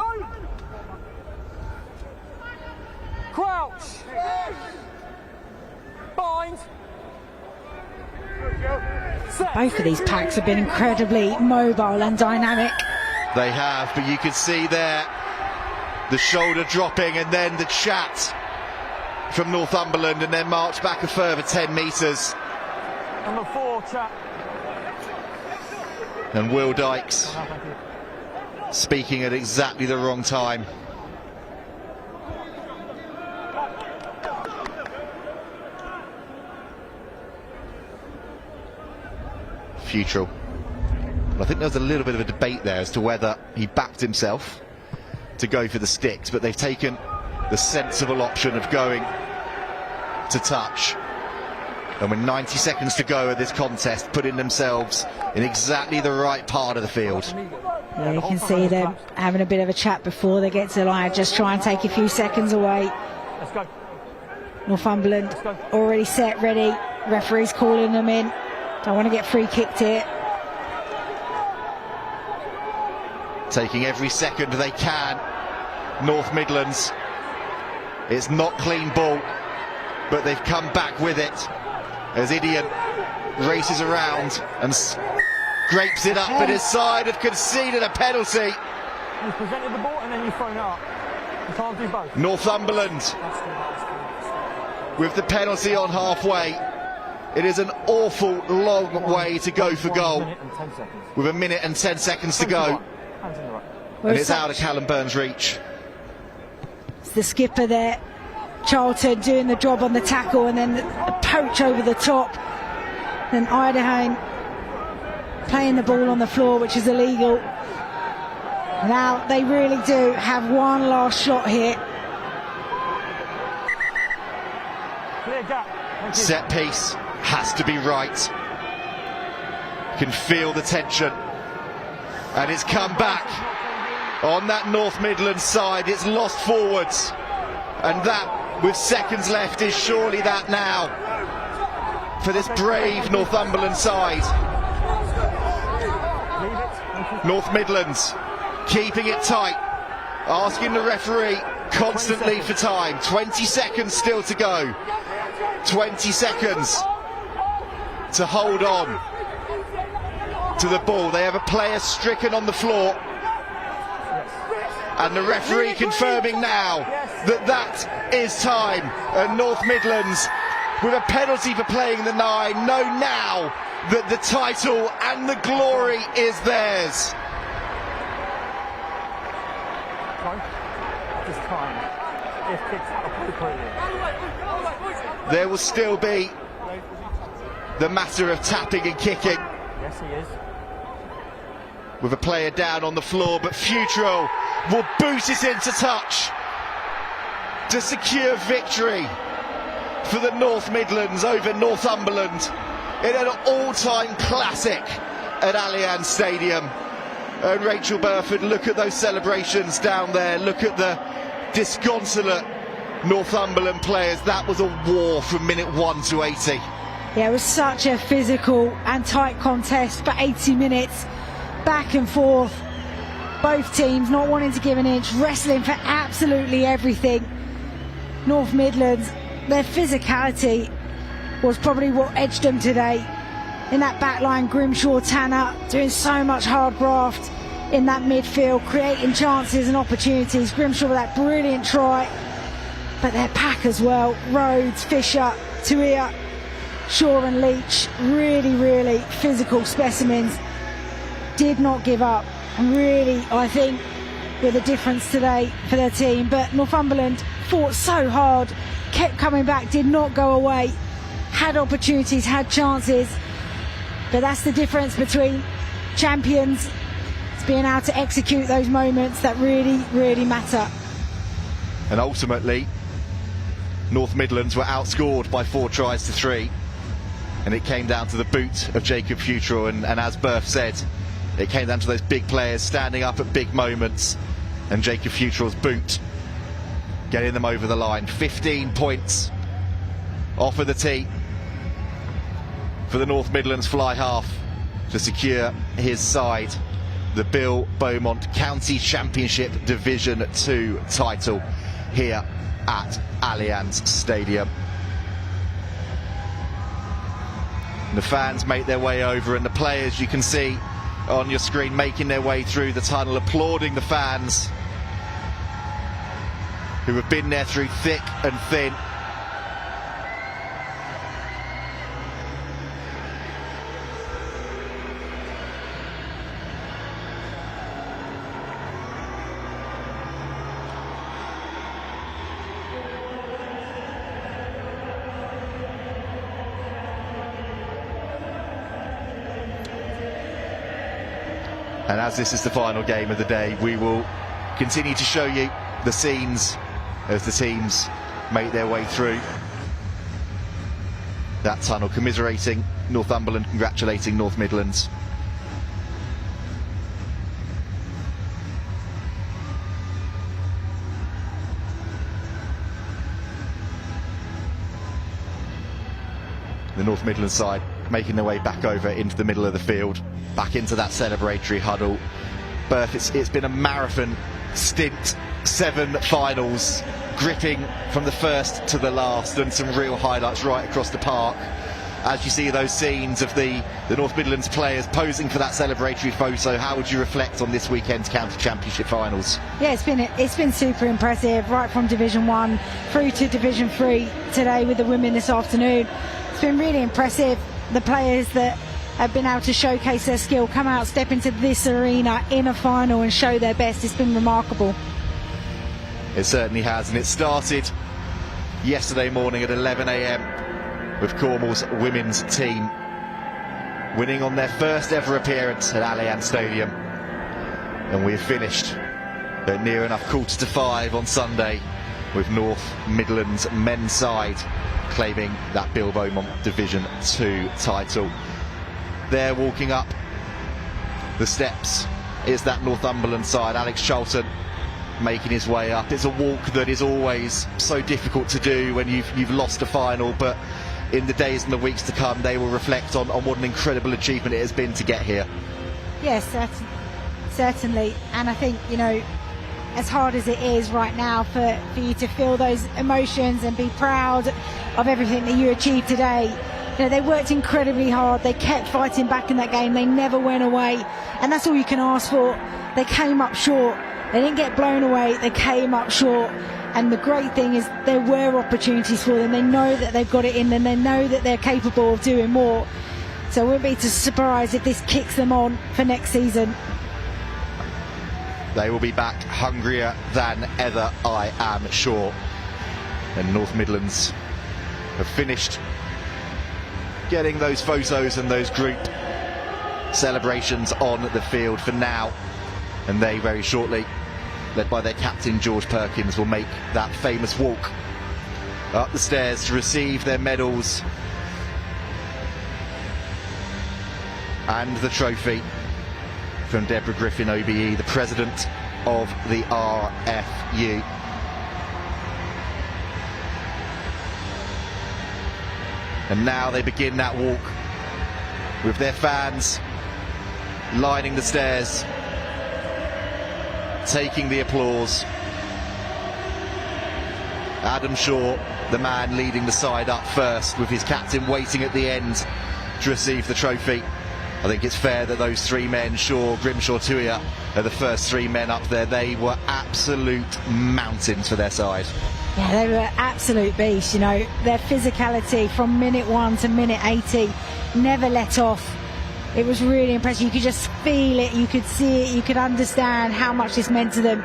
Crouch. Bind. Both of these packs have been incredibly mobile and dynamic. They have, but you can see there the shoulder dropping and then the chat from Northumberland, and then march back a further 10 metres. Number 4, chat. And Will Dykes speaking at exactly the wrong time. Futrell. I think there was a little bit of a debate there as to whether he backed himself to go for the sticks, but they've taken the sensible option of going to touch. And with 90 seconds to go of this contest, putting themselves in exactly the right part of the field. Yeah, you can see them having a bit of a chat before they get to the line, just try and take a few seconds away. Let's go. Northumberland already set, ready. Referee's calling them in. Don't want to get free kicked here. Taking every second they can. North Midlands. It's not clean ball, but they've come back with it. As Idiot races around and scrapes it up, but his side have conceded a penalty. You've presented the ball and then you've thrown it up. You can't do both. Northumberland with the penalty on halfway. It is an awful long way to go for goal with a minute and 10 seconds to go. And it's out of Callum Byrne's reach. It's the skipper there, Charlton, doing the job on the tackle, and then a poach over the top. Then Idahoan playing the ball on the floor, which is illegal. Now they really do have one last shot here. Clear gap. Set piece has to be right. Can feel the tension. And it's come back on that North Midlands side. It's lost forwards. And that, with seconds left, is surely that now for this brave Northumberland side. North Midlands keeping it tight, asking the referee constantly for time. 20 seconds still to go. 20 seconds to hold on to the ball. They have a player stricken on the floor, and the referee confirming now that that is time. And North Midlands, with a penalty for playing the 9, know now that the title and the glory is theirs. There will still be the matter of tapping and kicking. Yes, he is. With a player down on the floor, but Futrell will boot it into touch to secure victory for the North Midlands over Northumberland in an all-time classic at Allianz Stadium. And Rachel Burford, look at those celebrations down there. Look at the disconsolate Northumberland players. That was a war from minute 1 to 80. Yeah, it was such a physical and tight contest for 80 minutes, back and forth. Both teams not wanting to give an inch, wrestling for absolutely everything. North Midlands, their physicality was probably what edged them today. In that back line, Grimshaw, Tanner doing so much hard graft in that midfield, creating chances and opportunities. Grimshaw with that brilliant try, but their pack as well. Rhodes, Fisher, Tuia, Shaw and Leach, really physical specimens. Did not give up, and really, I think, with a difference today for their team. But Northumberland fought so hard, kept coming back, did not go away, had opportunities, had chances. But that's the difference between champions. It's being able to execute those moments that really matter. And ultimately, North Midlands were outscored by 4 tries to 3. And it came down to the boot of Jacob Futrell. And as Berth said, it came down to those big players standing up at big moments. And Jacob Futrell's boot getting them over the line. 15 points off of the tee for the North Midlands fly half to secure his side the Bill Beaumont County Championship Division 2 title here at Allianz Stadium. And the fans make their way over, and the players, you can see on your screen, making their way through the tunnel, applauding the fans who have been there through thick and thin. And as this is the final game of the day, we will continue to show you the scenes as the teams make their way through that tunnel, commiserating Northumberland, congratulating North Midlands. The North Midlands side making their way back over into the middle of the field, back into that celebratory huddle. Berth, it's been a marathon stint, 7 finals, gripping from the first to the last, and some real highlights right across the park. As you see those scenes of the North Midlands players posing for that celebratory photo, how would you reflect on this weekend's county championship finals? Yeah, it's been super impressive, right from Division 1 through to Division 3 today with the women this afternoon. It's been really impressive. The players that have been able to showcase their skill, come out, step into this arena in a final and show their best. It's been remarkable. It certainly has, and it started yesterday morning at 11 AM with Cornwall's women's team winning on their first ever appearance at Allianz Stadium, and we've finished at near enough 4:45 on Sunday with North Midlands men's side claiming that Bill Beaumont Division 2 title. There walking up the steps is that Northumberland side, Alex Charlton making his way up. It's a walk that is always so difficult to do when you've lost a final, but in the days and the weeks to come they will reflect on what an incredible achievement it has been to get here. Yes, certainly, and I think, you know, as hard as it is right now for you to feel those emotions and be proud of everything that you achieved today, you know, they worked incredibly hard. They kept fighting back in that game. They never went away, and that's all you can ask for. They came up short. They didn't get blown away. They came up short. And the great thing is there were opportunities for them. They know that they've got it in them. They know that they're capable of doing more. So I wouldn't be too surprised if this kicks them on for next season. They will be back hungrier than ever, I am sure. And North Midlands have finished getting those photos and those group celebrations on the field for now. And they very shortly, led by their captain George Perkins, will make that famous walk up the stairs to receive their medals and the trophy from Deborah Griffin OBE, the president of the RFU. And now they begin that walk with their fans lining the stairs, taking the applause. Adam Shaw, the man leading the side up first, with his captain waiting at the end to receive the trophy. I think it's fair that those three men, Shaw, Grimshaw, Tuia, are the first three men up there. They were absolute mountains for their side. Yeah, they were absolute beasts, you know. Their physicality from minute 1 to minute 80 never let off. It was really impressive. You could just feel it, you could see it, you could understand how much this meant to them.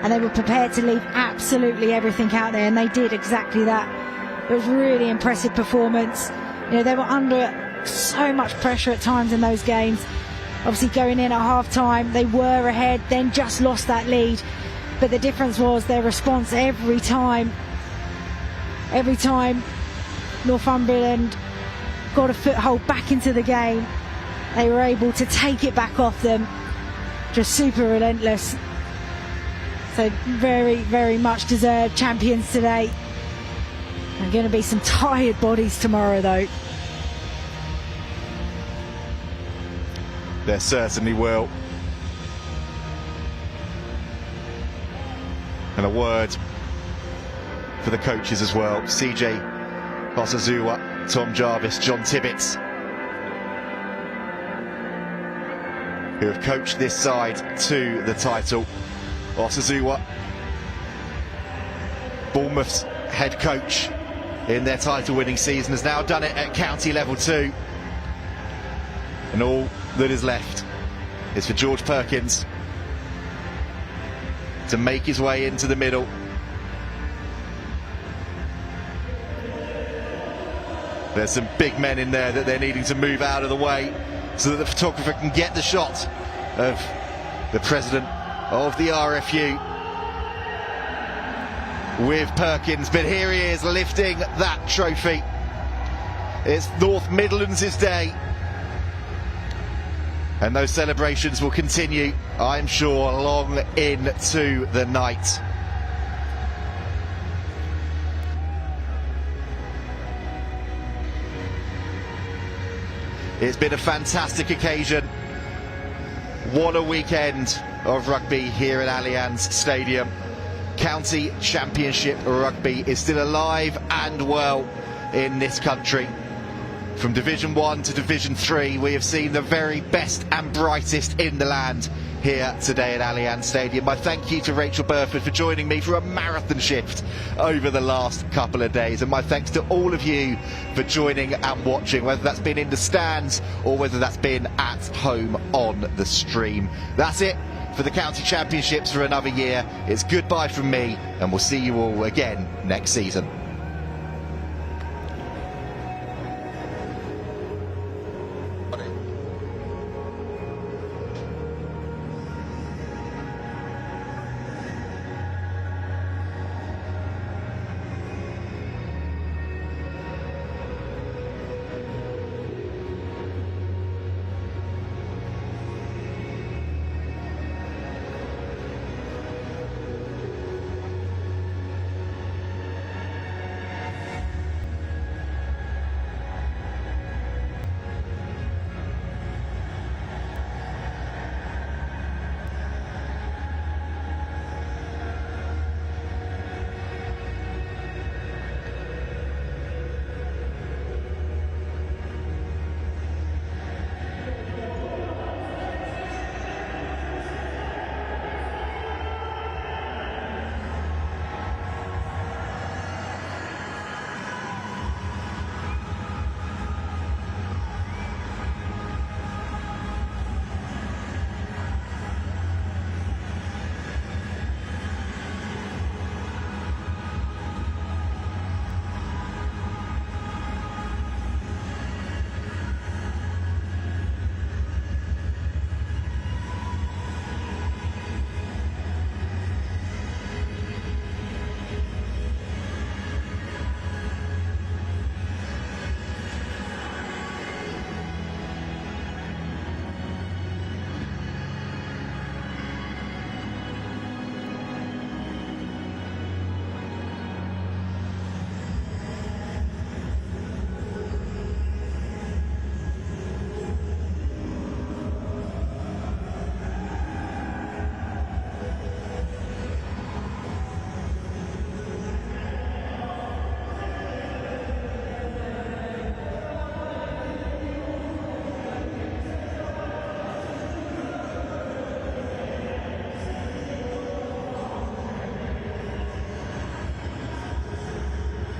And they were prepared to leave absolutely everything out there, and they did exactly that. It was really impressive performance. You know, they were under so much pressure at times in those games. Obviously going in at half-time, they were ahead, then just lost that lead. But the difference was their response every time. Every time Northumberland got a foothold back into the game, they were able to take it back off them. Just super relentless. So very, very much deserved champions today. There are going to be some tired bodies tomorrow though. There certainly will. And a word for the coaches as well. CJ Osazuwa, Tom Jarvis, John Tibbetts, who have coached this side to the title. Osazuwa, Bournemouth's head coach in their title-winning season, has now done it at county level 2. And all that is left is for George Perkins to make his way into the middle. There's some big men in there that they're needing to move out of the way so that the photographer can get the shot of the president of the RFU with Perkins. But here he is lifting that trophy. It's North Midlands' day. And those celebrations will continue, I'm sure, long into the night. It's been a fantastic occasion. What a weekend of rugby here at Allianz Stadium. County Championship rugby is still alive and well in this country. From Division 1 to Division 3, we have seen the very best and brightest in the land here today at Allianz Stadium. My thank you to Rachel Burford for joining me for a marathon shift over the last couple of days, and my thanks to all of you for joining and watching, whether that's been in the stands or whether that's been at home on the stream. That's it for the County Championships for another year. It's goodbye from me, and we'll see you all again next season.